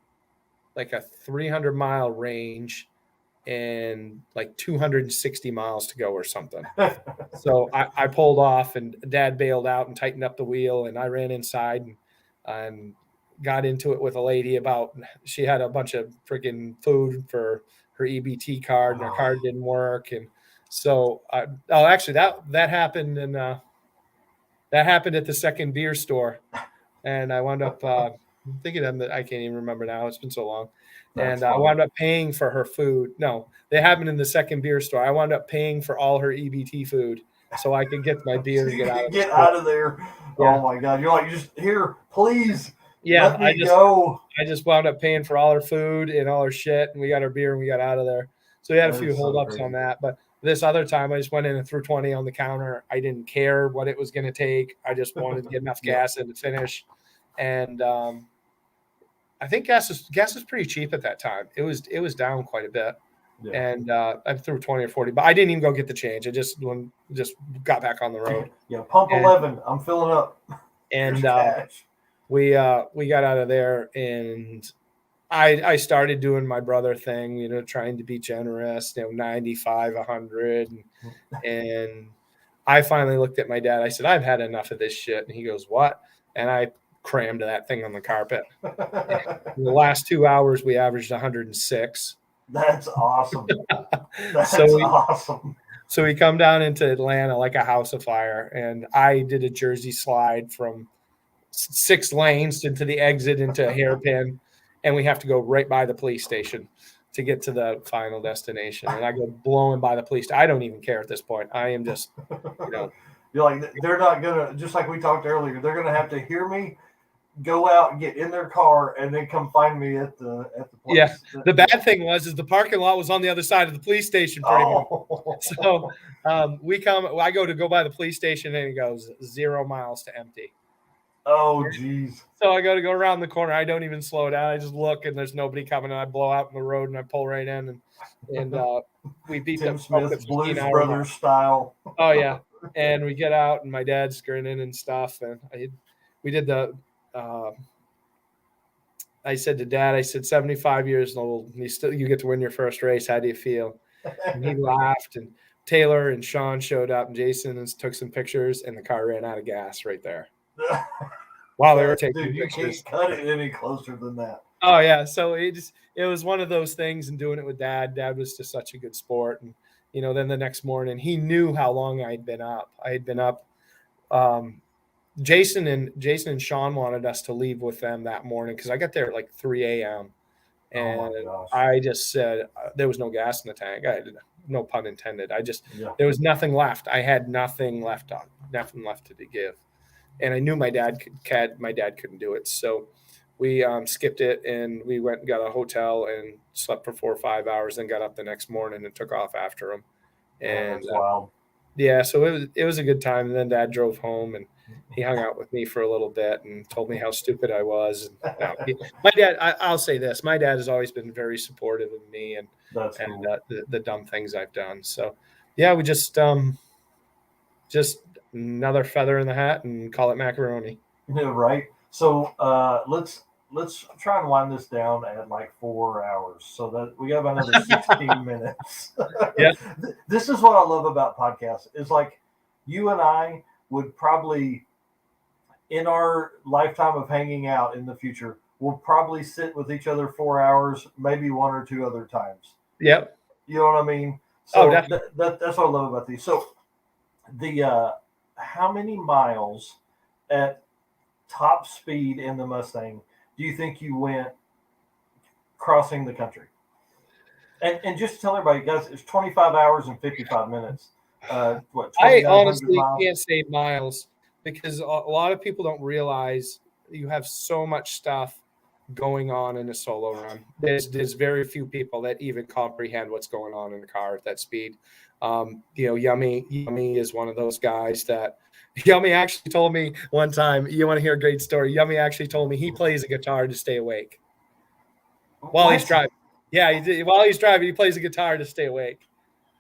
like a 300-mile range and like 260 miles to go or something. So I pulled off, and Dad bailed out and tightened up the wheel, and I ran inside and got into it with a lady about, she had a bunch of freaking food for her EBT card, and her card didn't work. And so actually that happened, and that happened at the second beer store, and I wound up thinking of that. I can't even remember now. It's been so long. And I wound up paying for her food. No, they happened in the second beer store. I wound up paying for all her EBT food so I could get my beer and get out of there. Yeah. Oh my God. You're like, just here, please. Yeah. Let me go. I just wound up paying for all her food and all her shit, and we got our beer and we got out of there. So we had a few holdups on that. But this other time I just went in and threw 20 on the counter. I didn't care what it was going to take. I just wanted to get enough gas in to finish. And I think gas was pretty cheap at that time. It was down quite a bit. Yeah. And I threw 20 or 40, but I didn't even go get the change. I just got back on the road. Yeah, pump 11. I'm filling up. And we got out of there, and I started doing my brother thing, trying to be generous, 95, 100. And I finally looked at my dad. I said, I've had enough of this shit. And he goes, what? And I crammed that thing on the carpet. In the last 2 hours, we averaged 106. That's awesome. That's awesome. So we come down into Atlanta like a house of fire, and I did a Jersey slide from 6 lanes into the exit into a hairpin, and we have to go right by the police station to get to the final destination. And I go blowing by the police. I don't even care at this point. I am just, You're like, they're not gonna, just like we talked earlier, they're gonna have to hear me go out and get in their car and then come find me at the place. Yeah. The bad thing is the parking lot was on the other side of the police station pretty much. So I go by the police station, and it goes 0 miles to empty. Oh, geez. So I go around the corner. I don't even slow down. I just look, and there's nobody coming, and I blow out in the road, and I pull right in, and we beat Tim them. Smith's Blues Brothers style. Oh yeah. And we get out, and my dad's grinning and stuff, and we did the. I said to Dad, 75 years old, and you get to win your first race. How do you feel? And he laughed, and Taylor and Sean showed up, and Jason took some pictures, and the car ran out of gas right there. While they were taking pictures. You can't cut it any closer than that. Oh yeah. So it was one of those things, and doing it with Dad. Dad was just such a good sport. And then the next morning, he knew how long I'd been up. I had been up. Jason and Sean wanted us to leave with them that morning because I got there at like 3 a.m. And I just said there was no gas in the tank. I had no pun intended. There was nothing left. I had nothing left to give. And I knew my dad couldn't do it. So we skipped it, and we went and got a hotel and slept for 4 or 5 hours, and got up the next morning and took off after him. And that's wild. Yeah, so it was a good time. And then Dad drove home, and he hung out with me for a little bit and told me how stupid I was. And, my dad, I'll say this: my dad has always been very supportive of me and the dumb things I've done. So yeah, we just another feather in the hat and call it macaroni. Yeah, right. So let's try and wind this down at like 4 hours, so that we have another 16 minutes. Yeah. This is what I love about podcasts. Is like you and I would probably, in our lifetime of hanging out in the future, will probably sit with each other 4 hours, maybe one or two other times. Yep. You know what I mean? So definitely. That's what I love about these. So the how many miles at top speed in the Mustang do you think you went crossing the country? And just to tell everybody, guys, it's 25 hours and 55 minutes. What? I 2,900 honestly miles? can't say miles because a lot of people don't realize you have so much stuff going on in a solo run. There's very few people that even comprehend what's going on in the car at that speed. Yummy is one of those guys that Yummy actually told me one time. You want to hear a great story? Yummy actually told me he plays a guitar to stay awake while he's driving. Yeah, while he's driving, he plays a guitar to stay awake.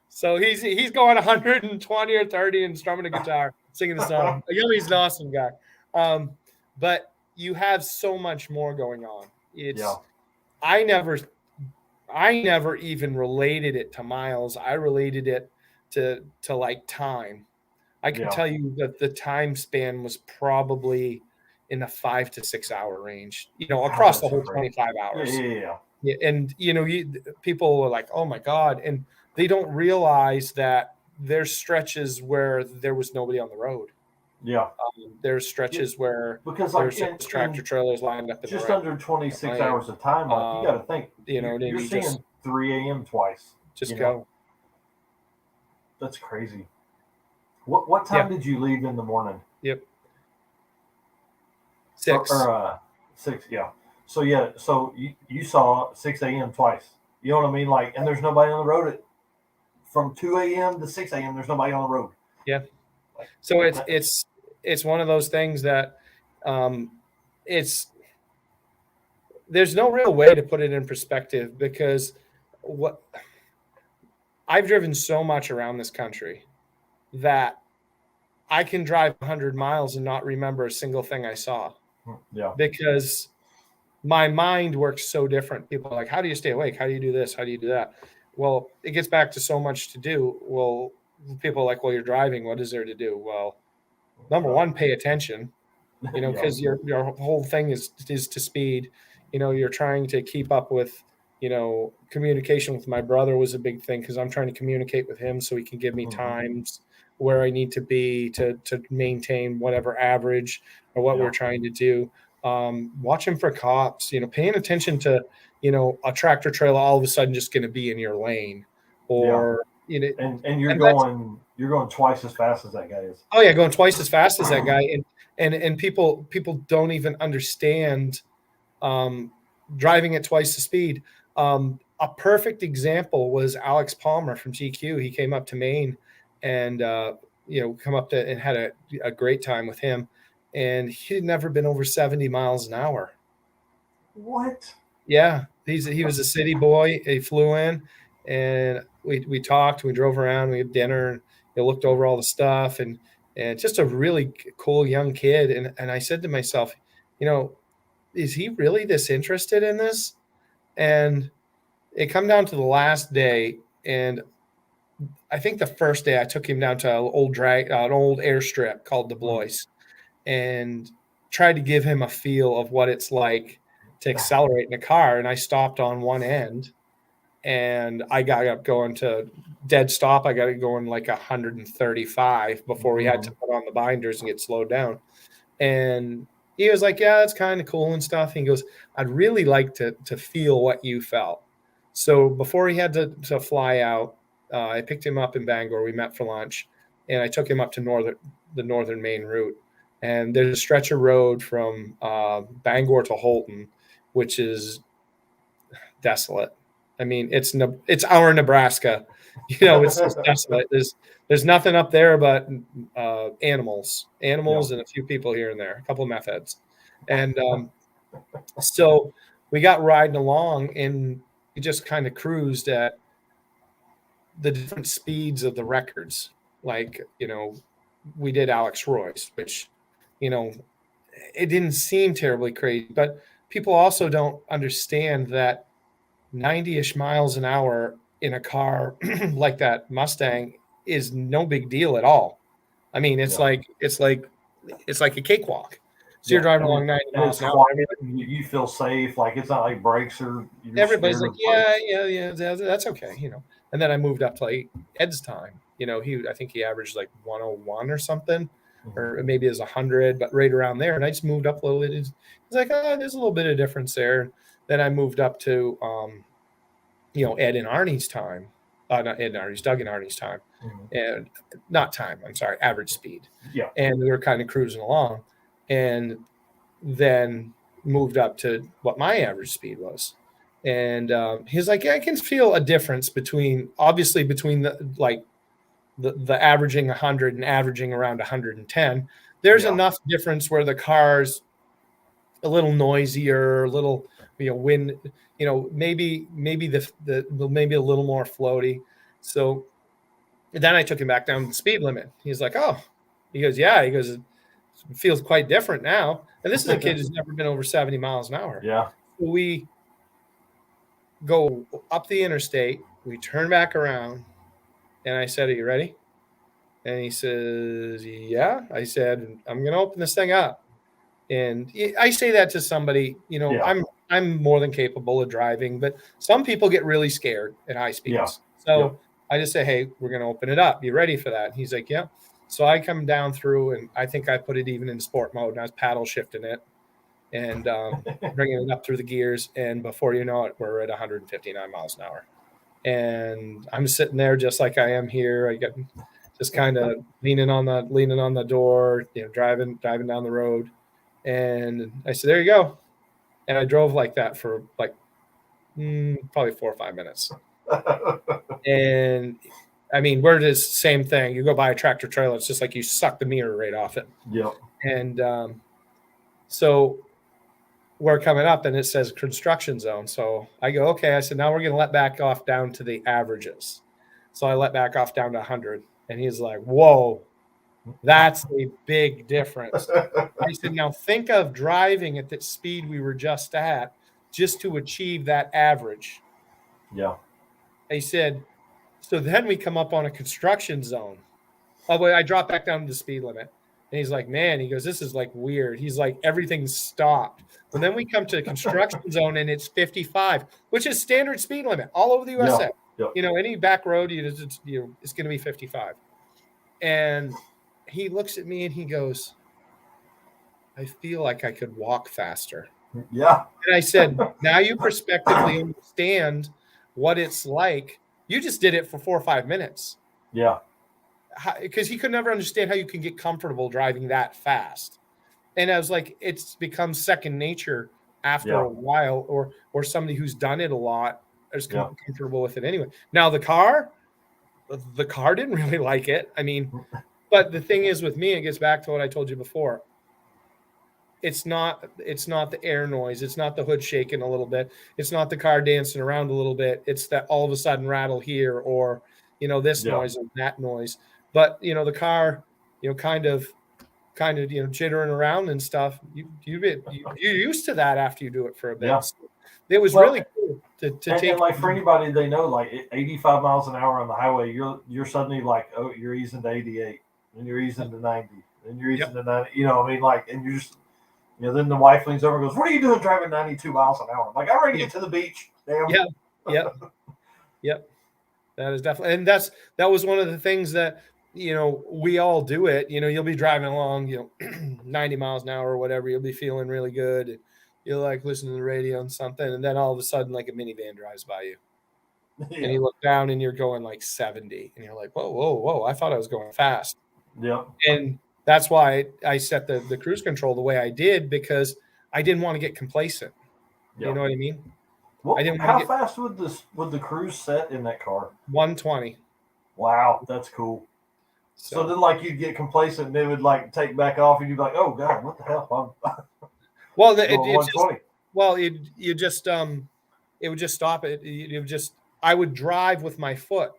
So he's going 120 or 30 and strumming a guitar, singing a song. Yummy's an awesome guy. But you have so much more going on. I never even related it to miles. I related it to like time. I can tell you that the time span was probably in the 5 to 6 hour range, across the whole 25 hours. Yeah. And, people are like, oh my God. And they don't realize that there's stretches where there was nobody on the road. Yeah. There's stretches where because there's tractor trailers lined up in just the under 26 hours of time. Like, you got to think, you're seeing 3 a.m. twice. Just go. That's crazy. What time did you leave in the morning? Yep. 6. 6, yeah. So you saw 6 a.m. twice. You know what I mean? Like, and there's nobody on the road from 2 a.m. to 6 a.m. There's nobody on the road. Yeah. So it's one of those things that there's no real way to put it in perspective, because I've driven so much around this country that I can drive 100 miles and not remember a single thing I saw. Yeah. Because my mind works so different. People are like, how do you stay awake? How do you do this? How do you do that? Well, it gets back to so much to do. Well, people are like, well, you're driving. What is there to do? Well, number one, pay attention, because your whole thing is to speed. You're trying to keep up with, communication with my brother was a big thing, because I'm trying to communicate with him so he can give me times where I need to be to maintain whatever average or what we're trying to do. Watching for cops, paying attention to, a tractor trailer all of a sudden just going to be in your lane, or and you're going twice as fast as that guy is. Oh yeah, going twice as fast as that guy, and people don't even understand driving at twice the speed. A perfect example was Alex Palmer from GQ. He came up to Maine and come up to and had a great time with him. And he'd never been over 70 miles an hour. What? Yeah. He was a city boy. He flew in and we talked, we drove around, we had dinner, and looked over all the stuff, and just a really cool young kid. And I said to myself, is he really this interested in this? And it come down to the last day. And I think the first day I took him down to an old airstrip called the Blois, and tried to give him a feel of what it's like to accelerate in a car. And I stopped on one end and I got up going to dead stop. I got it going like 135 before we had to put on the binders and get slowed down. And he was like, yeah, that's kind of cool and stuff. And he goes, I'd really like to feel what you felt. So before he had to fly out, I picked him up in Bangor. We met for lunch and I took him up to the northern Maine route. And there's a stretch of road from Bangor to Holton, which is desolate. I mean, it's our Nebraska. It's just desolate. There's nothing up there but animals, and a few people here and there, a couple of meth heads. And so we got riding along, and we just kind of cruised at the different speeds of the records. Like, we did Alex Roy's, which it didn't seem terribly crazy, but people also don't understand that 90-ish miles an hour in a car like that Mustang is no big deal at all. I mean, it's like a cakewalk. So you're driving along 90 and miles it's an hour. quiet, you feel safe. Like it's not like brakes or Everybody's like, yeah, that's okay, you know. And then I moved up to like Ed's time. You know, I think he averaged like 101 or something, or maybe it was 100, but right around there. And I just moved up a little bit. He's like, oh, there's a little bit of difference there. Then I moved up to, you know, Ed and Arnie's time. Not Ed and Arnie's, Doug and Arnie's time. And not time, I'm sorry, average speed. Yeah. And we were kind of cruising along. And then moved up to what my average speed was. And he's like, yeah, I can feel a difference between the averaging 100 and averaging around 110. There's enough difference where the car's a little noisier, a little, you know, wind, you know, maybe the maybe a little more floaty. So then I took him back down to the speed limit. He's like, oh, he goes, yeah, he goes, it feels quite different now. And this is a kid who's never been over 70 miles an hour. Yeah. So we go up the interstate, we turn back around, and I said, are you ready? And he says, yeah. I said, I'm going to open this thing up. And I say that to somebody, you know, I'm more than capable of driving, but some people get really scared at high speeds. Yeah. So I just say, hey, we're going to open it up. You ready for that? And he's like, yeah. So I come down through, and I think I put it even in sport mode, and I was paddle shifting it and bringing it up through the gears. And before you know it, we're at 159 miles an hour. And I'm sitting there just like I am here. I get just kind of leaning on the door, you know, driving down the road. And I said, there you go. And I drove like that for like probably 4 or 5 minutes. And I mean, we're just same thing. You go by a tractor trailer, it's just like you suck the mirror right off it. Yep. And so we're coming up and it says construction zone. So I go, okay. I said, now we're going to let back off down to the averages. So I let back off down to 100. And he's like, whoa, that's a big difference. I said, now think of driving at the speed we were just at just to achieve that average. Yeah. I said, so then we come up on a construction zone. Oh, wait, I drop back down to the speed limit. And he's like, man, he goes, this is like weird. He's like, everything's stopped. But then we come to the construction zone and it's 55, which is standard speed limit all over the USA. Yeah. You know, any back road, it's going to be 55. And he looks at me and he goes, I feel like I could walk faster. Yeah. And I said, now you prospectively understand what it's like. You just did it for 4 or 5 minutes. Yeah. Because he could never understand how you can get comfortable driving that fast. And I was like, it's become second nature after a while, or somebody who's done it a lot is comfortable with it anyway. Now the car didn't really like it. I mean, but the thing is with me, it gets back to what I told you before. It's not the air noise. It's not the hood shaking a little bit. It's not the car dancing around a little bit. It's that all of a sudden rattle here, or, you know, this noise or that noise. But, you know, the car, you know, kind of, you know, jittering around and stuff. You're used to that after you do it for a bit. Yeah. So it was really cool to take. And like for anybody, they know like 85 miles an hour on the highway, you're suddenly like, oh, you're easing to 88, and you're easing to 90, and you're easing to 90. You know what I mean? Like, and you're just, you know, then the wife leans over and goes, what are you doing driving 92 miles an hour? I'm like, I'm ready to get to the beach. Damn. Yep. That is definitely, and that was one of the things that, you know, we all do it. You know, you'll be driving along, you know, 90 miles an hour or whatever. You'll be feeling really good. And you're like listening to the radio and something. And then all of a sudden, like a minivan drives by you. And you look down and you're going like 70. And you're like, whoa. I thought I was going fast. Yep. And that's why I set the cruise control the way I did, because I didn't want to get complacent. Yep. You know what I mean? Well, how fast would the cruise set in that car? 120. Wow, that's cool. So then, like, you'd get complacent and it would like take back off, and you'd be like, "Oh God, what the hell?" Well, it would just stop it. I would drive with my foot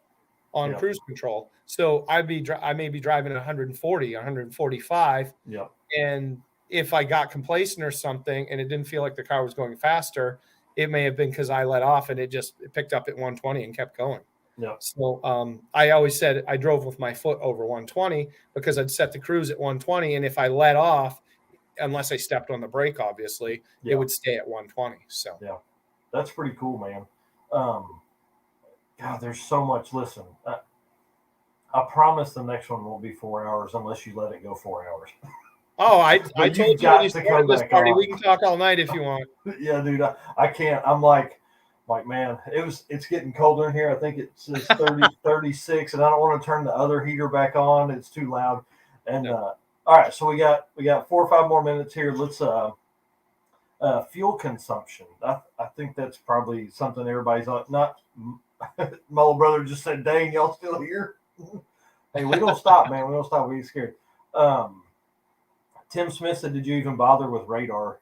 on cruise control, so I may be driving 140, 145. Yeah. And if I got complacent or something, and it didn't feel like the car was going faster, it may have been because I let off and it picked up at 120 and kept going. Yeah. So I always said I drove with my foot over 120 because I'd set the cruise at 120. And if I let off, unless I stepped on the brake, obviously, it would stay at 120. So yeah, that's pretty cool, man. God, there's so much. Listen, I promise the next one won't be 4 hours unless you let it go 4 hours. Oh, I told you when you started this party, on. we can talk all night if you want. Yeah, dude, I can't. I'm like, man, it's getting colder in here. I think it says 30, 36, and I don't want to turn the other heater back on. It's too loud. And all right, so we got 4 or 5 more minutes here. Let's fuel consumption. I think that's probably something everybody's not. My little brother just said, "Dang, y'all still here?" Hey, we don't stop, man. We don't stop. We get scared. Tim Smith said, "Did you even bother with radar?"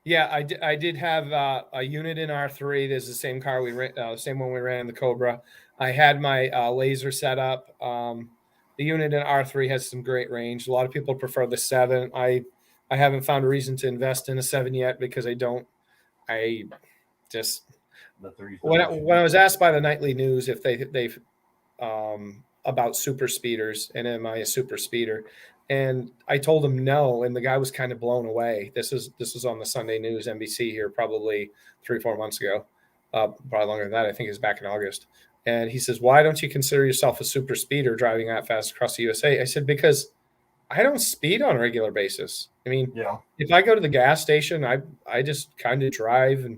Yeah, I did have a unit in R3. There's the same car we ran, same one we ran in the Cobra. I had my laser set up. The unit in R3 has some great range. A lot of people prefer the 7. I haven't found a reason to invest in a 7 yet because I just when I was asked by the Nightly News if they've about super speeders and am I a super speeder, and I told him no, and the guy was kind of blown away. This was on the Sunday News, NBC here, probably 3-4 months ago, probably longer than that. I think it was back in August. And he says, "Why don't you consider yourself a super speeder driving that fast across the USA?" I said, "Because I don't speed on a regular basis. I mean, if I go to the gas station, I just kind of drive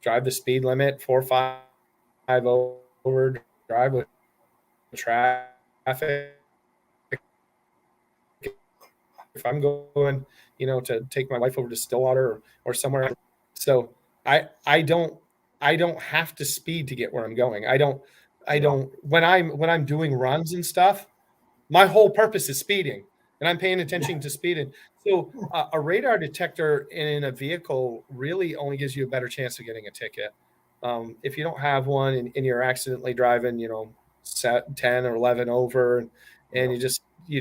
the speed limit 4 or 5 over, drive with traffic. If I'm going, to take my wife over to Stillwater or somewhere, so I don't have to speed to get where I'm going. I don't when I'm doing runs and stuff, my whole purpose is speeding, and I'm paying attention to speeding. So a radar detector in a vehicle really only gives you a better chance of getting a ticket. If you don't have one and you're accidentally driving, 10 or 11 over, and you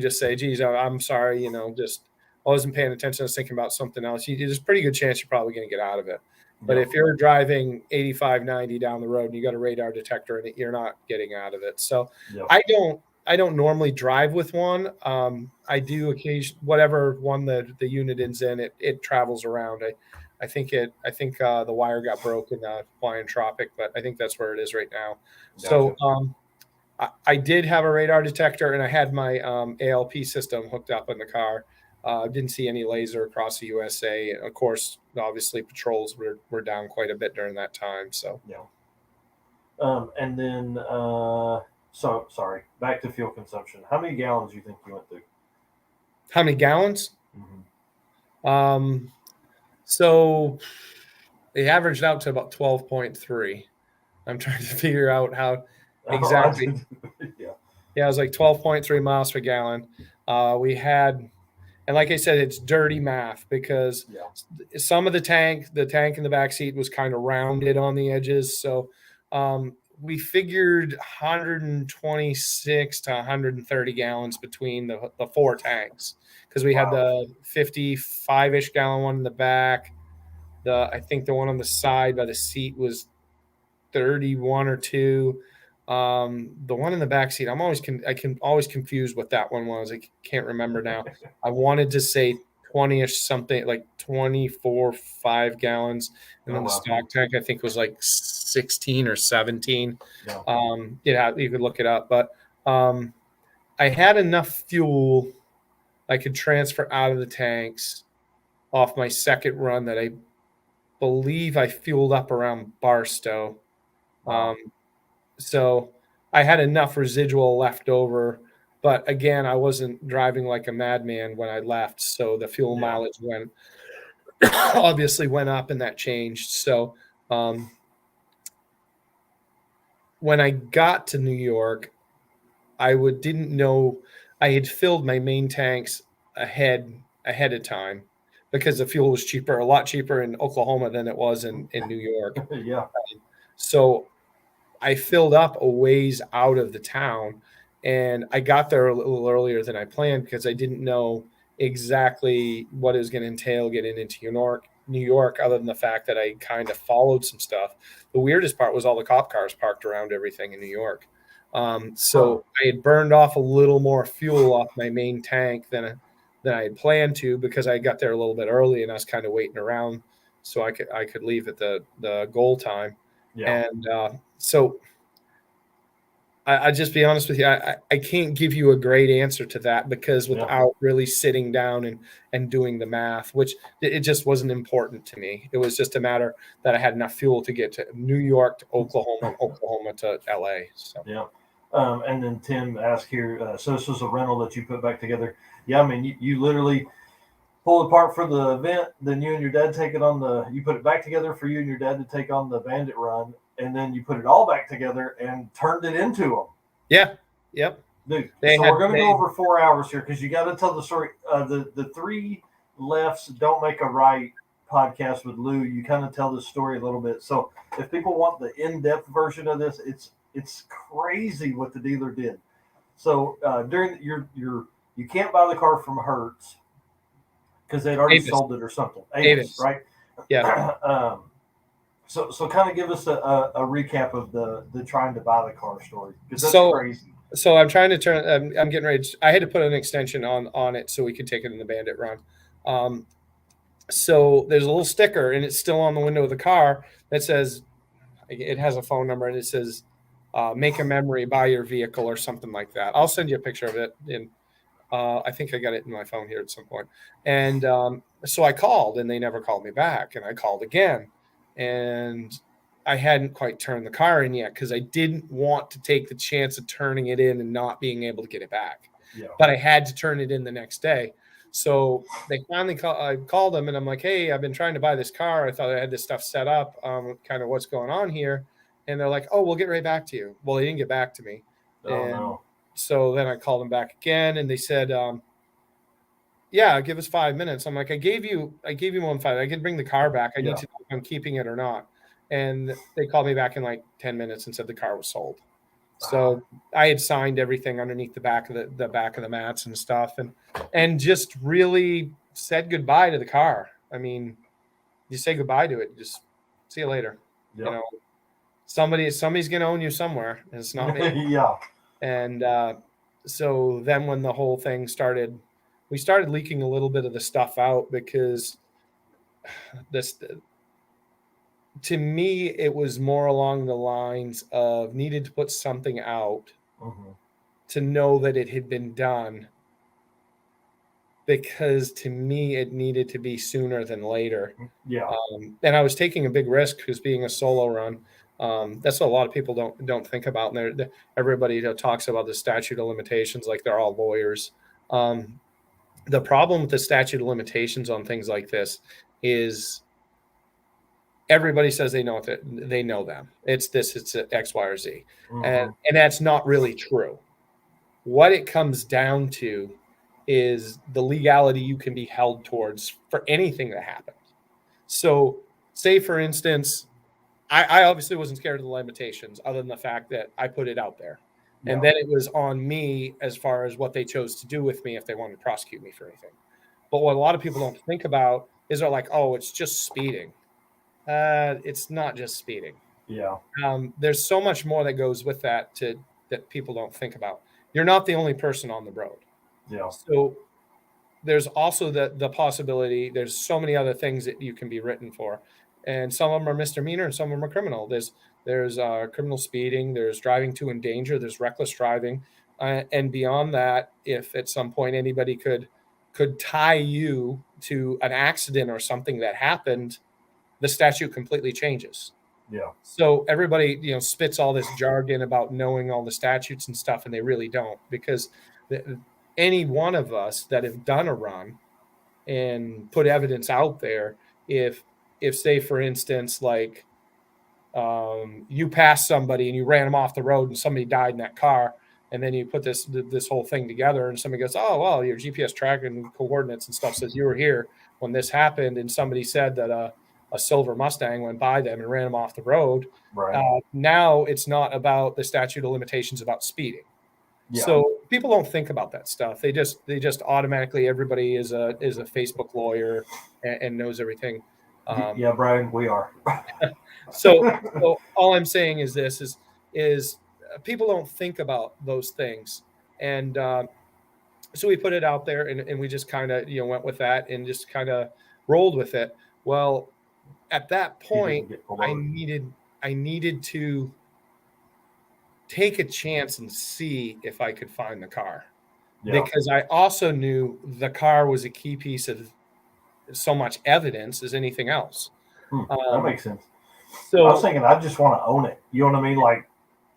just say, "Geez, I'm sorry, just I wasn't paying attention. I was thinking about something else." There's a pretty good chance you're probably going to get out of it. But if you're driving 85, 90 down the road and you got a radar detector in it, you're not getting out of it. So I don't normally drive with one. I do occasionally, whatever one the unit is in, it travels around. I think the wire got broke in the Hawaiian Tropic, but I think that's where it is right now. Gotcha. So I did have a radar detector, and I had my ALP system hooked up in the car. Didn't see any laser across the USA. Of course, obviously patrols were down quite a bit during that time. So and then so sorry, back to fuel consumption. How many gallons do you think you went through? How many gallons? So it averaged out to about 12.3. I'm trying to figure out how exactly. Yeah, it was like 12.3 miles per gallon. We had, and like I said, it's dirty math because some of the tank in the back seat was kind of rounded on the edges. So we figured 126 to 130 gallons between the 4 tanks because we had the 55-ish gallon one in the back. I think the one on the side by the seat was 31 or 2. The one in the back seat, I can always confuse what that one was. I can't remember now. I wanted to say 20-ish something, like 24, 5 gallons. And then the stock tank, I think, was like 16 or 17. You could look it up. But I had enough fuel I could transfer out of the tanks off my second run that I believe I fueled up around Barstow. So I had enough residual left over, but again, I wasn't driving like a madman when I left. So the fuel mileage obviously went up, and that changed. So when I got to New York, I didn't know I had filled my main tanks ahead of time because the fuel was a lot cheaper in Oklahoma than it was in New York. So I filled up a ways out of the town, and I got there a little earlier than I planned because I didn't know exactly what it was going to entail getting into New York, other than the fact that I kind of followed some stuff. The weirdest part was all the cop cars parked around everything in New York. So I had burned off a little more fuel off my main tank than than I had planned to, because I got there a little bit early and I was kind of waiting around so I could leave at the goal time. Yeah. And so I just be honest with you, I can't give you a great answer to that, because without really sitting down and doing the math, which it just wasn't important to me. It was just a matter that I had enough fuel to get to New York to Oklahoma, and Oklahoma to LA. So yeah. And then Tim asked here, so this was a rental that you put back together. Yeah, I mean, you literally pull it apart for the event, then you and your dad take it on you put it back together for you and your dad to take on the Bandit run, and then you put it all back together and turned it into them. Yeah. Yep. Dude, we're going to go over 4 hours here, because you got to tell the story. The three lefts don't make a right podcast with Lou. You kind of tell the story a little bit. So if people want the in-depth version of this, it's crazy what the dealer did. So during you can't buy the car from Hertz because they'd already sold it or something. Avis, right? Yeah. So kind of give us a recap of the trying to buy the car story, because that's crazy. So I'm trying to turn. I'm getting ready. I had to put an extension on it so we could take it in the Bandit run. So there's a little sticker, and it's still on the window of the car that says, it has a phone number, and it says, "Make a memory, buy your vehicle," or something like that. I'll send you a picture of it. I think I got it in my phone here at some point. And so I called, and they never called me back. And I called again, and I hadn't quite turned the car in yet, because I didn't want to take the chance of turning it in and not being able to get it back. Yeah. But I had to turn it in the next day. So they finally I called them, and I'm like, "Hey, I've been trying to buy this car. I thought I had this stuff set up. Kind of what's going on here?" And they're like, "Oh, we'll get right back to you." Well, they didn't get back to me. No. So then I called them back again, and they said, "Yeah, give us 5 minutes." I'm like, I gave you more than 5. I can bring the car back. I need to know if I'm keeping it or not. And they called me back in like 10 minutes and said the car was sold. So I had signed everything underneath the back of the mats and stuff, and just really said goodbye to the car. I mean, you say goodbye to it, just see you later. Yep. You know, somebody's going to own you somewhere, and it's not me. Yeah. And so then when the whole thing started, we started leaking a little bit of the stuff out, because to me, it was more along the lines of needed to put something out to know that it had been done, because to me, it needed to be sooner than later. Yeah. And I was taking a big risk, because being a solo run, that's what a lot of people don't think about. And everybody talks about the statute of limitations like they're all lawyers. The problem with the statute of limitations on things like this is everybody says they know them. It's X, Y, or Z. And that's not really true. What it comes down to is the legality you can be held towards for anything that happens. So say, for instance, I obviously wasn't scared of the limitations, other than the fact that I put it out there. Yeah. And then it was on me as far as what they chose to do with me, if they wanted to prosecute me for anything. But what a lot of people don't think about is they're like, "Oh, it's just speeding." It's not just speeding. Yeah. There's so much more that goes with that that people don't think about. You're not the only person on the road. Yeah. So there's also the possibility. There's so many other things that you can be written for, and some of them are misdemeanor and some of them are criminal. There's criminal speeding. There's driving to endanger. There's reckless driving, and beyond that, if at some point anybody could tie you to an accident or something that happened, the statute completely changes. Yeah. So everybody, spits all this jargon about knowing all the statutes and stuff, and they really don't, because any one of us that have done a run and put evidence out there, if say, for instance, like you passed somebody and you ran them off the road and somebody died in that car, and then you put this whole thing together, and somebody goes, "Oh, well, your GPS tracking coordinates and stuff says you were here when this happened," and somebody said that a silver Mustang went by them and ran them off the road. Right. Now it's not about the statute of limitations about speeding. Yeah. So people don't think about that stuff. They just automatically, everybody is a Facebook lawyer and knows everything. Yeah, Brian, we are. So all I'm saying is this is people don't think about those things. And So we put it out there, and we just kind of, went with that and just kind of rolled with it. Well, at that point, I needed to take a chance and see if I could find the car, because I also knew the car was a key piece of so much evidence as anything else. That makes sense. So I was thinking, I just want to own it. You know what I mean?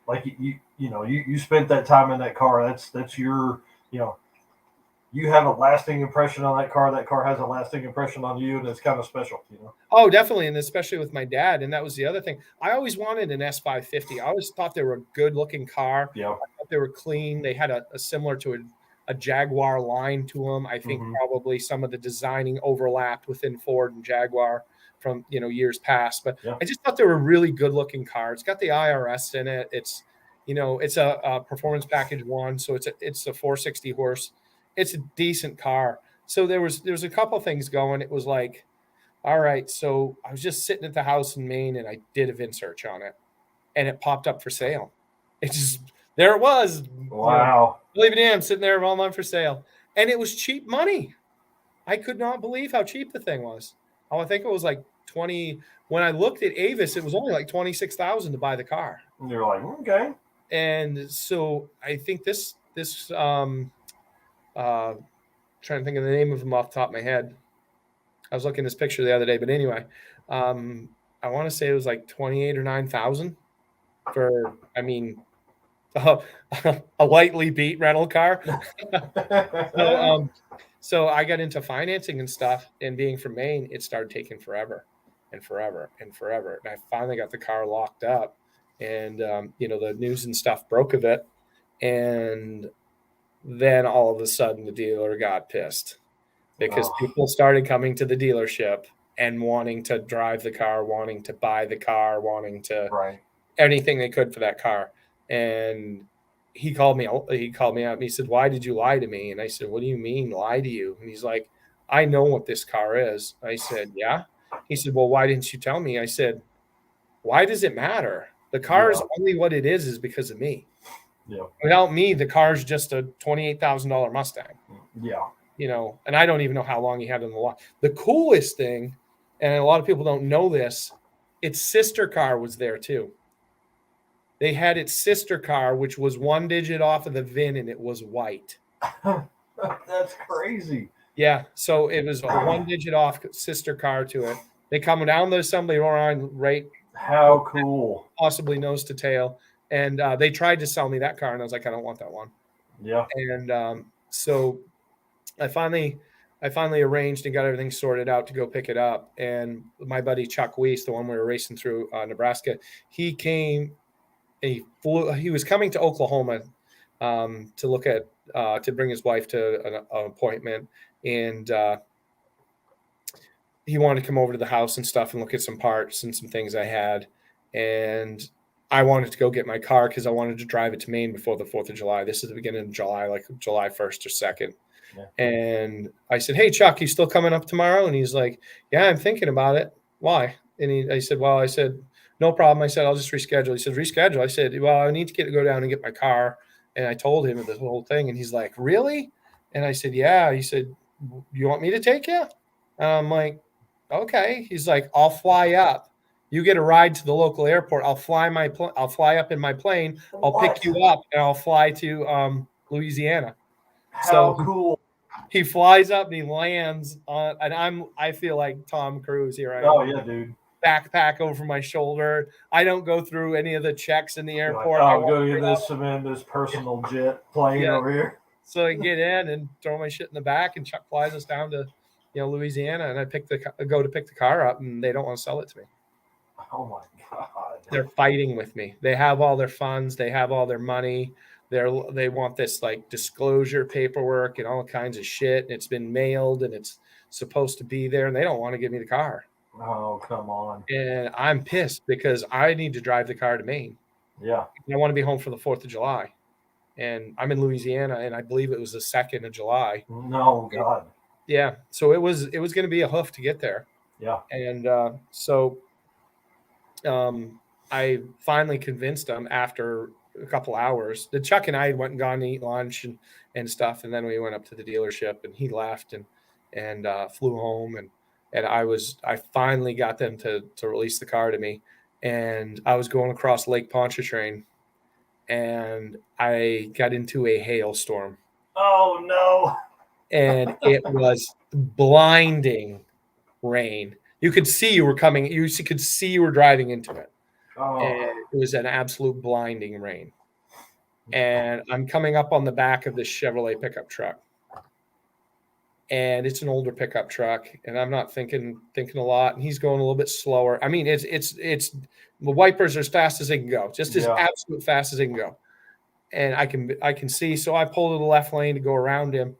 Like you spent that time in that car. That's your, you have a lasting impression on that car. That car has a lasting impression on you, and it's kind of special, Oh, definitely, and especially with my dad. And that was the other thing. I always wanted an S550. I always thought they were a good-looking car. Yeah, I thought they were clean. They had a similar to a Jaguar line to them. I think probably some of the designing overlapped within Ford and Jaguar from years past. But I just thought they were really good-looking cars. It's got the IRS in it. It's it's a performance package 1, so it's a 460 horse. It's a decent car. So there was a couple things going. It was like, all right, so I was just sitting at the house in Maine, and I did a VIN search on it, and it popped up for sale. There it was. Wow. Believe it or not, I'm sitting there online for sale, and it was cheap money. I could not believe how cheap the thing was. I think it was like 20. When I looked at Avis, it was only like 26,000 to buy the car. And you're like, okay. And so I think this trying to think of the name of them off the top of my head. I was looking at this picture the other day, but anyway, I want to say it was like 28 or 9,000 for, a lightly beat rental car. So I got into financing and stuff, and being from Maine, it started taking forever and forever and forever. And I finally got the car locked up, and, the news and stuff broke of it. And then all of a sudden the dealer got pissed because people started coming to the dealership and wanting to drive the car, wanting to buy the car, wanting to anything they could for that car. And he called me up and he said, "Why did you lie to me?" And I said, "What do you mean lie to you?" And he's like, "I know what this car is." I said, "Yeah." He said, "Well, why didn't you tell me?" I said, "Why does it matter? The car is only what it is because of me. Yeah. Without me, the car's just a $28,000 Mustang." Yeah. And I don't even know how long he had in the lot. The coolest thing, and a lot of people don't know this, its sister car was there too. They had its sister car, which was 1 digit off of the VIN, and it was white. That's crazy. Yeah. So it was a 1 digit off sister car to it. They come down the assembly line right. How cool. Possibly nose to tail. And they tried to sell me that car, and I was like, I don't want that one. Yeah. And so I finally arranged and got everything sorted out to go pick it up. And my buddy Chuck Weiss, the one we were racing through Nebraska, he came. He was coming to Oklahoma to look at to bring his wife to an appointment, and he wanted to come over to the house and stuff and look at some parts and some things I had. And I wanted to go get my car because I wanted to drive it to Maine before the 4th of July. This is the beginning of July, like July 1st or 2nd. Yeah. And I said, "Hey, Chuck, you still coming up tomorrow?" And he's like, "Yeah, I'm thinking about it." "Why?" And I said, "No problem." I said, "I'll just reschedule." He said, "Reschedule?" I said, "Well, I need to go down and get my car." And I told him the whole thing. And he's like, "Really?" And I said, "Yeah." He said, "You want me to take you?" And I'm like, "Okay." He's like, "I'll fly up. You get a ride to the local airport. I'll fly up in my plane. I'll pick you up, and I'll fly to Louisiana." How cool. He flies up and he lands on, and I feel like Tom Cruise here. Yeah, dude. Backpack over my shoulder. I don't go through any of the checks in the airport. Like, I'll go get this personal jet plane over here. So I get in and throw my shit in the back, and Chuck flies us down to Louisiana, and I go to pick the car up, and they don't want to sell it to me. Oh my God. They're fighting with me. They have all their funds. They have all their money. They want this like disclosure paperwork and all kinds of shit. And it's been mailed and it's supposed to be there, and they don't want to give me the car. Oh, come on. And I'm pissed because I need to drive the car to Maine. Yeah. And I want to be home for the 4th of July. And I'm in Louisiana, and I believe it was the 2nd of July. No, God. Yeah. So it was going to be a hoof to get there. Yeah. And so I finally convinced them after a couple hours. The Chuck and I went and gone to eat lunch and stuff, and then we went up to the dealership, and he left and flew home, and I finally got them to release the car to me, and I was going across Lake Pontchartrain, and I got into a hailstorm. Oh no! And it was blinding rain. You could see you were coming. You could see you were driving into it. Oh. And it was an absolute blinding rain. And I'm coming up on the back of this Chevrolet pickup truck. And it's an older pickup truck. And I'm not thinking a lot. And he's going a little bit slower. I mean, it's the wipers are as fast as they can go, just as absolute fast as they can go. And I can see. So I pull to the left lane to go around him.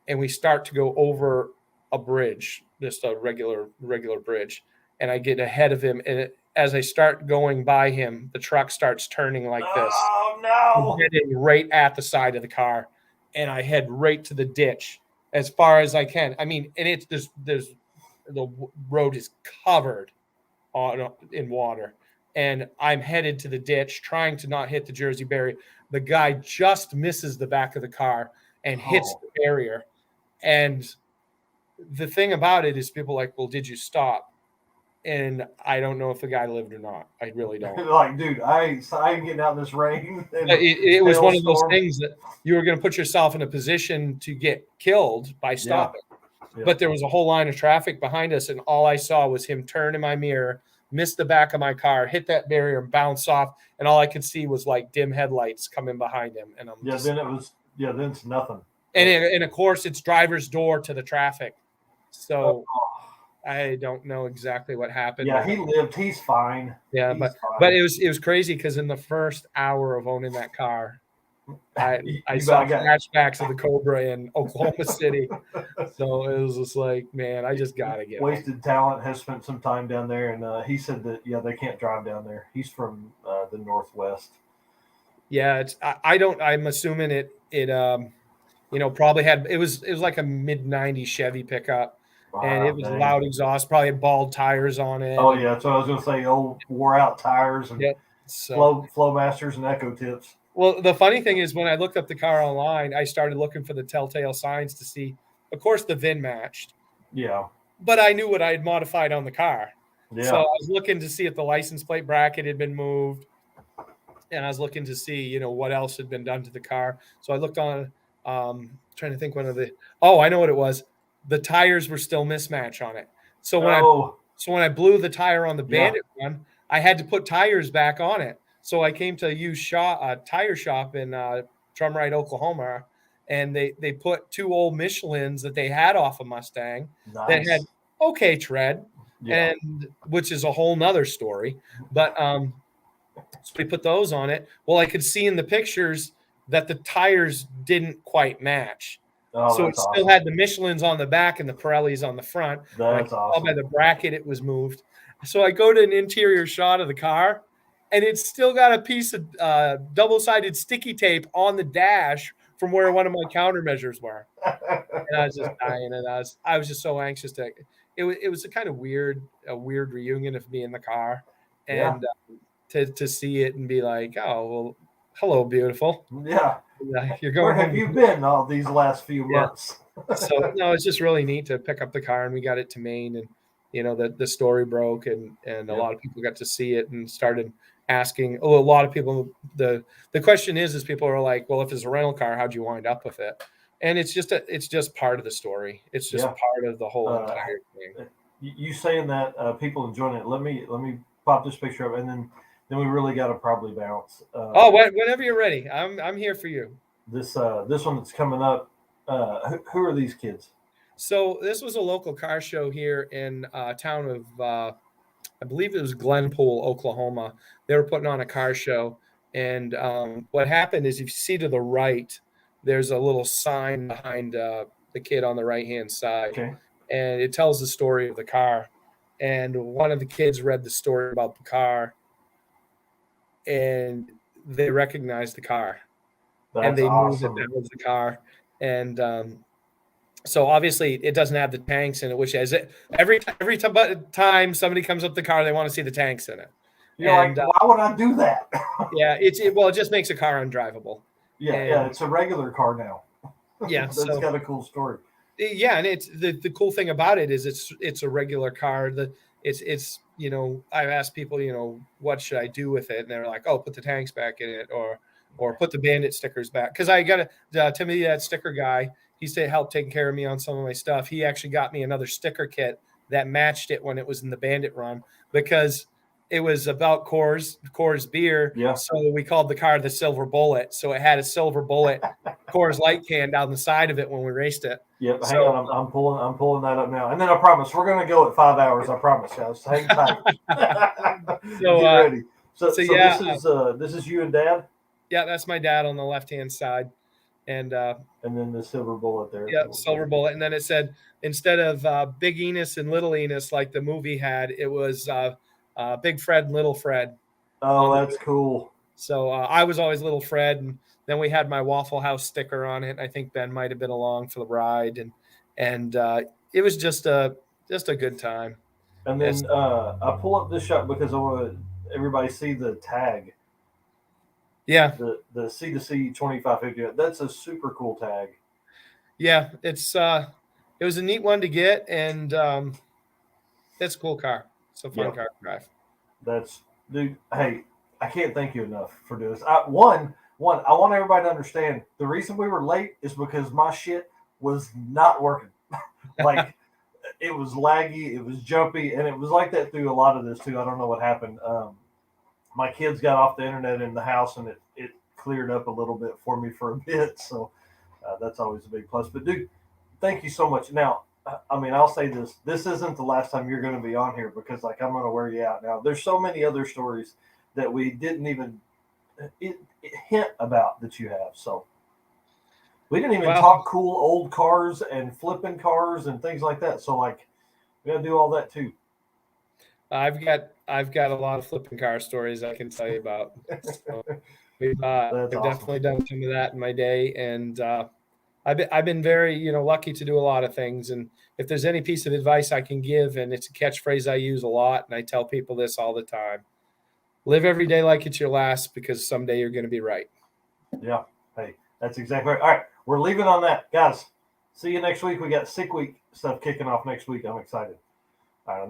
And we start to go over a bridge, just a regular bridge. And I get ahead of him. And as I start going by him, the truck starts turning like this. Oh no! I'm heading right at the side of the car, and I head right to the ditch as far as I can. I mean, and it's there's the road is covered in water, and I'm headed to the ditch, trying to not hit the Jersey barrier. The guy just misses the back of the car and hits the barrier. And the thing about it is, people are like, well, did you stop? And I don't know if the guy lived or not. I really don't. Like, dude, I ain't getting out in this rain. It was one of those things that you were going to put yourself in a position to get killed by stopping. Yeah. But there was a whole line of traffic behind us, and all I saw was him turn in my mirror, miss the back of my car, hit that barrier, and bounce off. And all I could see was like dim headlights coming behind him. And then it's nothing. And of course, it's driver's door to the traffic. So I don't know exactly what happened. Yeah, he lived. He's fine. Yeah, but it was crazy because in the first hour of owning that car, I saw flashbacks of the Cobra in Oklahoma City. So it was just like, man, I just gotta get wasted talent. Has spent some time down there, and he said that they can't drive down there. He's from the Northwest. Yeah, I'm assuming it probably had it was like a mid-90s Chevy pickup. And it was loud exhaust, probably had bald tires on it. Oh, yeah. So I was going to say old wore-out tires and flow masters and echo tips. Well, the funny thing is when I looked up the car online, I started looking for the telltale signs to see. Of course, the VIN matched. Yeah. But I knew what I had modified on the car. Yeah. So I was looking to see if the license plate bracket had been moved. And I was looking to see, what else had been done to the car. So I looked on, trying to think I know what it was. The tires were still mismatch on it. So when I blew the tire on the Bandit one, I had to put tires back on it. So I came to a used tire shop in Drumright, Oklahoma, and they put two old Michelins that they had off a Mustang that had okay tread, and which is a whole nother story. But so we put those on it. Well, I could see in the pictures that the tires didn't quite match. So it still had the Michelins on the back and the Pirellis on the front. That's awesome. By the bracket, it was moved. So I go to an interior shot of the car, and it's still got a piece of double-sided sticky tape on the dash from where one of my countermeasures were. And I was just dying, and I was just so anxious to. It was a kind of weird reunion of me in the car, and to see it and be like, oh well, hello, beautiful. Yeah. You're going. Where have you been all these last few months? So no, it's just really neat to pick up the car, and we got it to Maine, and the story broke, and a lot of people got to see it and started asking. A lot of people. The question is people are like, well, if it's a rental car, how'd you wind up with it? And it's just part of the story. It's just part of the whole entire thing. You saying that people enjoying it? Let me pop this picture up, and then we really got to probably bounce. Whenever you're ready, I'm here for you. This one that's coming up. Who are these kids? So this was a local car show here in town of I believe it was Glenpool, Oklahoma. They were putting on a car show, and what happened is, if you see to the right, there's a little sign behind the kid on the right-hand side, and it tells the story of the car. And one of the kids read the story about the car, and they recognized the car. And they knew that was the car. And so obviously it doesn't have the tanks in it, which is it. Every time somebody comes up the car, they want to see the tanks in it. You're like, why would I do that? Yeah, it just makes a car undrivable. Yeah, it's a regular car now. Yeah, that's got a cool story. Yeah, and it's the cool thing about it is it's a regular car. It's I've asked people, what should I do with it, and they're like, oh, put the tanks back in it, or put the Bandit stickers back, because I got Timothy, that sticker guy. He helped taking care of me on some of my stuff. He actually got me another sticker kit that matched it when it was in the Bandit run, because it was about Coors beer. Yeah. So we called the car the Silver Bullet. So it had a silver bullet Coors Light can down the side of it when we raced it. Yep. Hang on, I'm pulling that up now, and then I promise we're gonna go at 5 hours. I promise, guys. Hang tight. So get ready. So yeah, this is you and Dad. Yeah, that's my dad on the left-hand side, and then the silver bullet there. Yeah, silver bullet, and then it said, instead of Big Enos and Little Enos like the movie had, it was Big Fred and Little Fred. Oh, that's cool. So I was always Little Fred, and then we had my Waffle House sticker on it. I think Ben might have been along for the ride, and it was just a good time. And then I pull up this shot because I want everybody see the tag. Yeah, the C2C 2550. That's a super cool tag. Yeah, it was a neat one to get, and it's a cool car. It's a fun car to drive. Dude. Hey, I can't thank you enough for doing this. I want everybody to understand the reason we were late is because my shit was not working. Like, it was laggy, it was jumpy, and it was like that through a lot of this too. I don't know what happened. My kids got off the internet in the house, and it cleared up a little bit for me for a bit. So that's always a big plus. But dude, thank you so much. Now, I mean, I'll say this: this isn't the last time you're going to be on here, because I'm going to wear you out. Now, there's so many other stories that we didn't even hint about that you have. So we didn't even talk cool old cars and flipping cars and things like that. So we got to do all that too. I've got a lot of flipping car stories I can tell you about. So I've definitely done some of that in my day, and I've been very lucky to do a lot of things. And if there's any piece of advice I can give, and it's a catchphrase I use a lot, and I tell people this all the time: live every day like it's your last, because someday you're going to be right. Yeah, hey, that's exactly right. All right, we're leaving on that, guys. See you next week. We got Sick Week stuff kicking off next week. I'm excited. All right,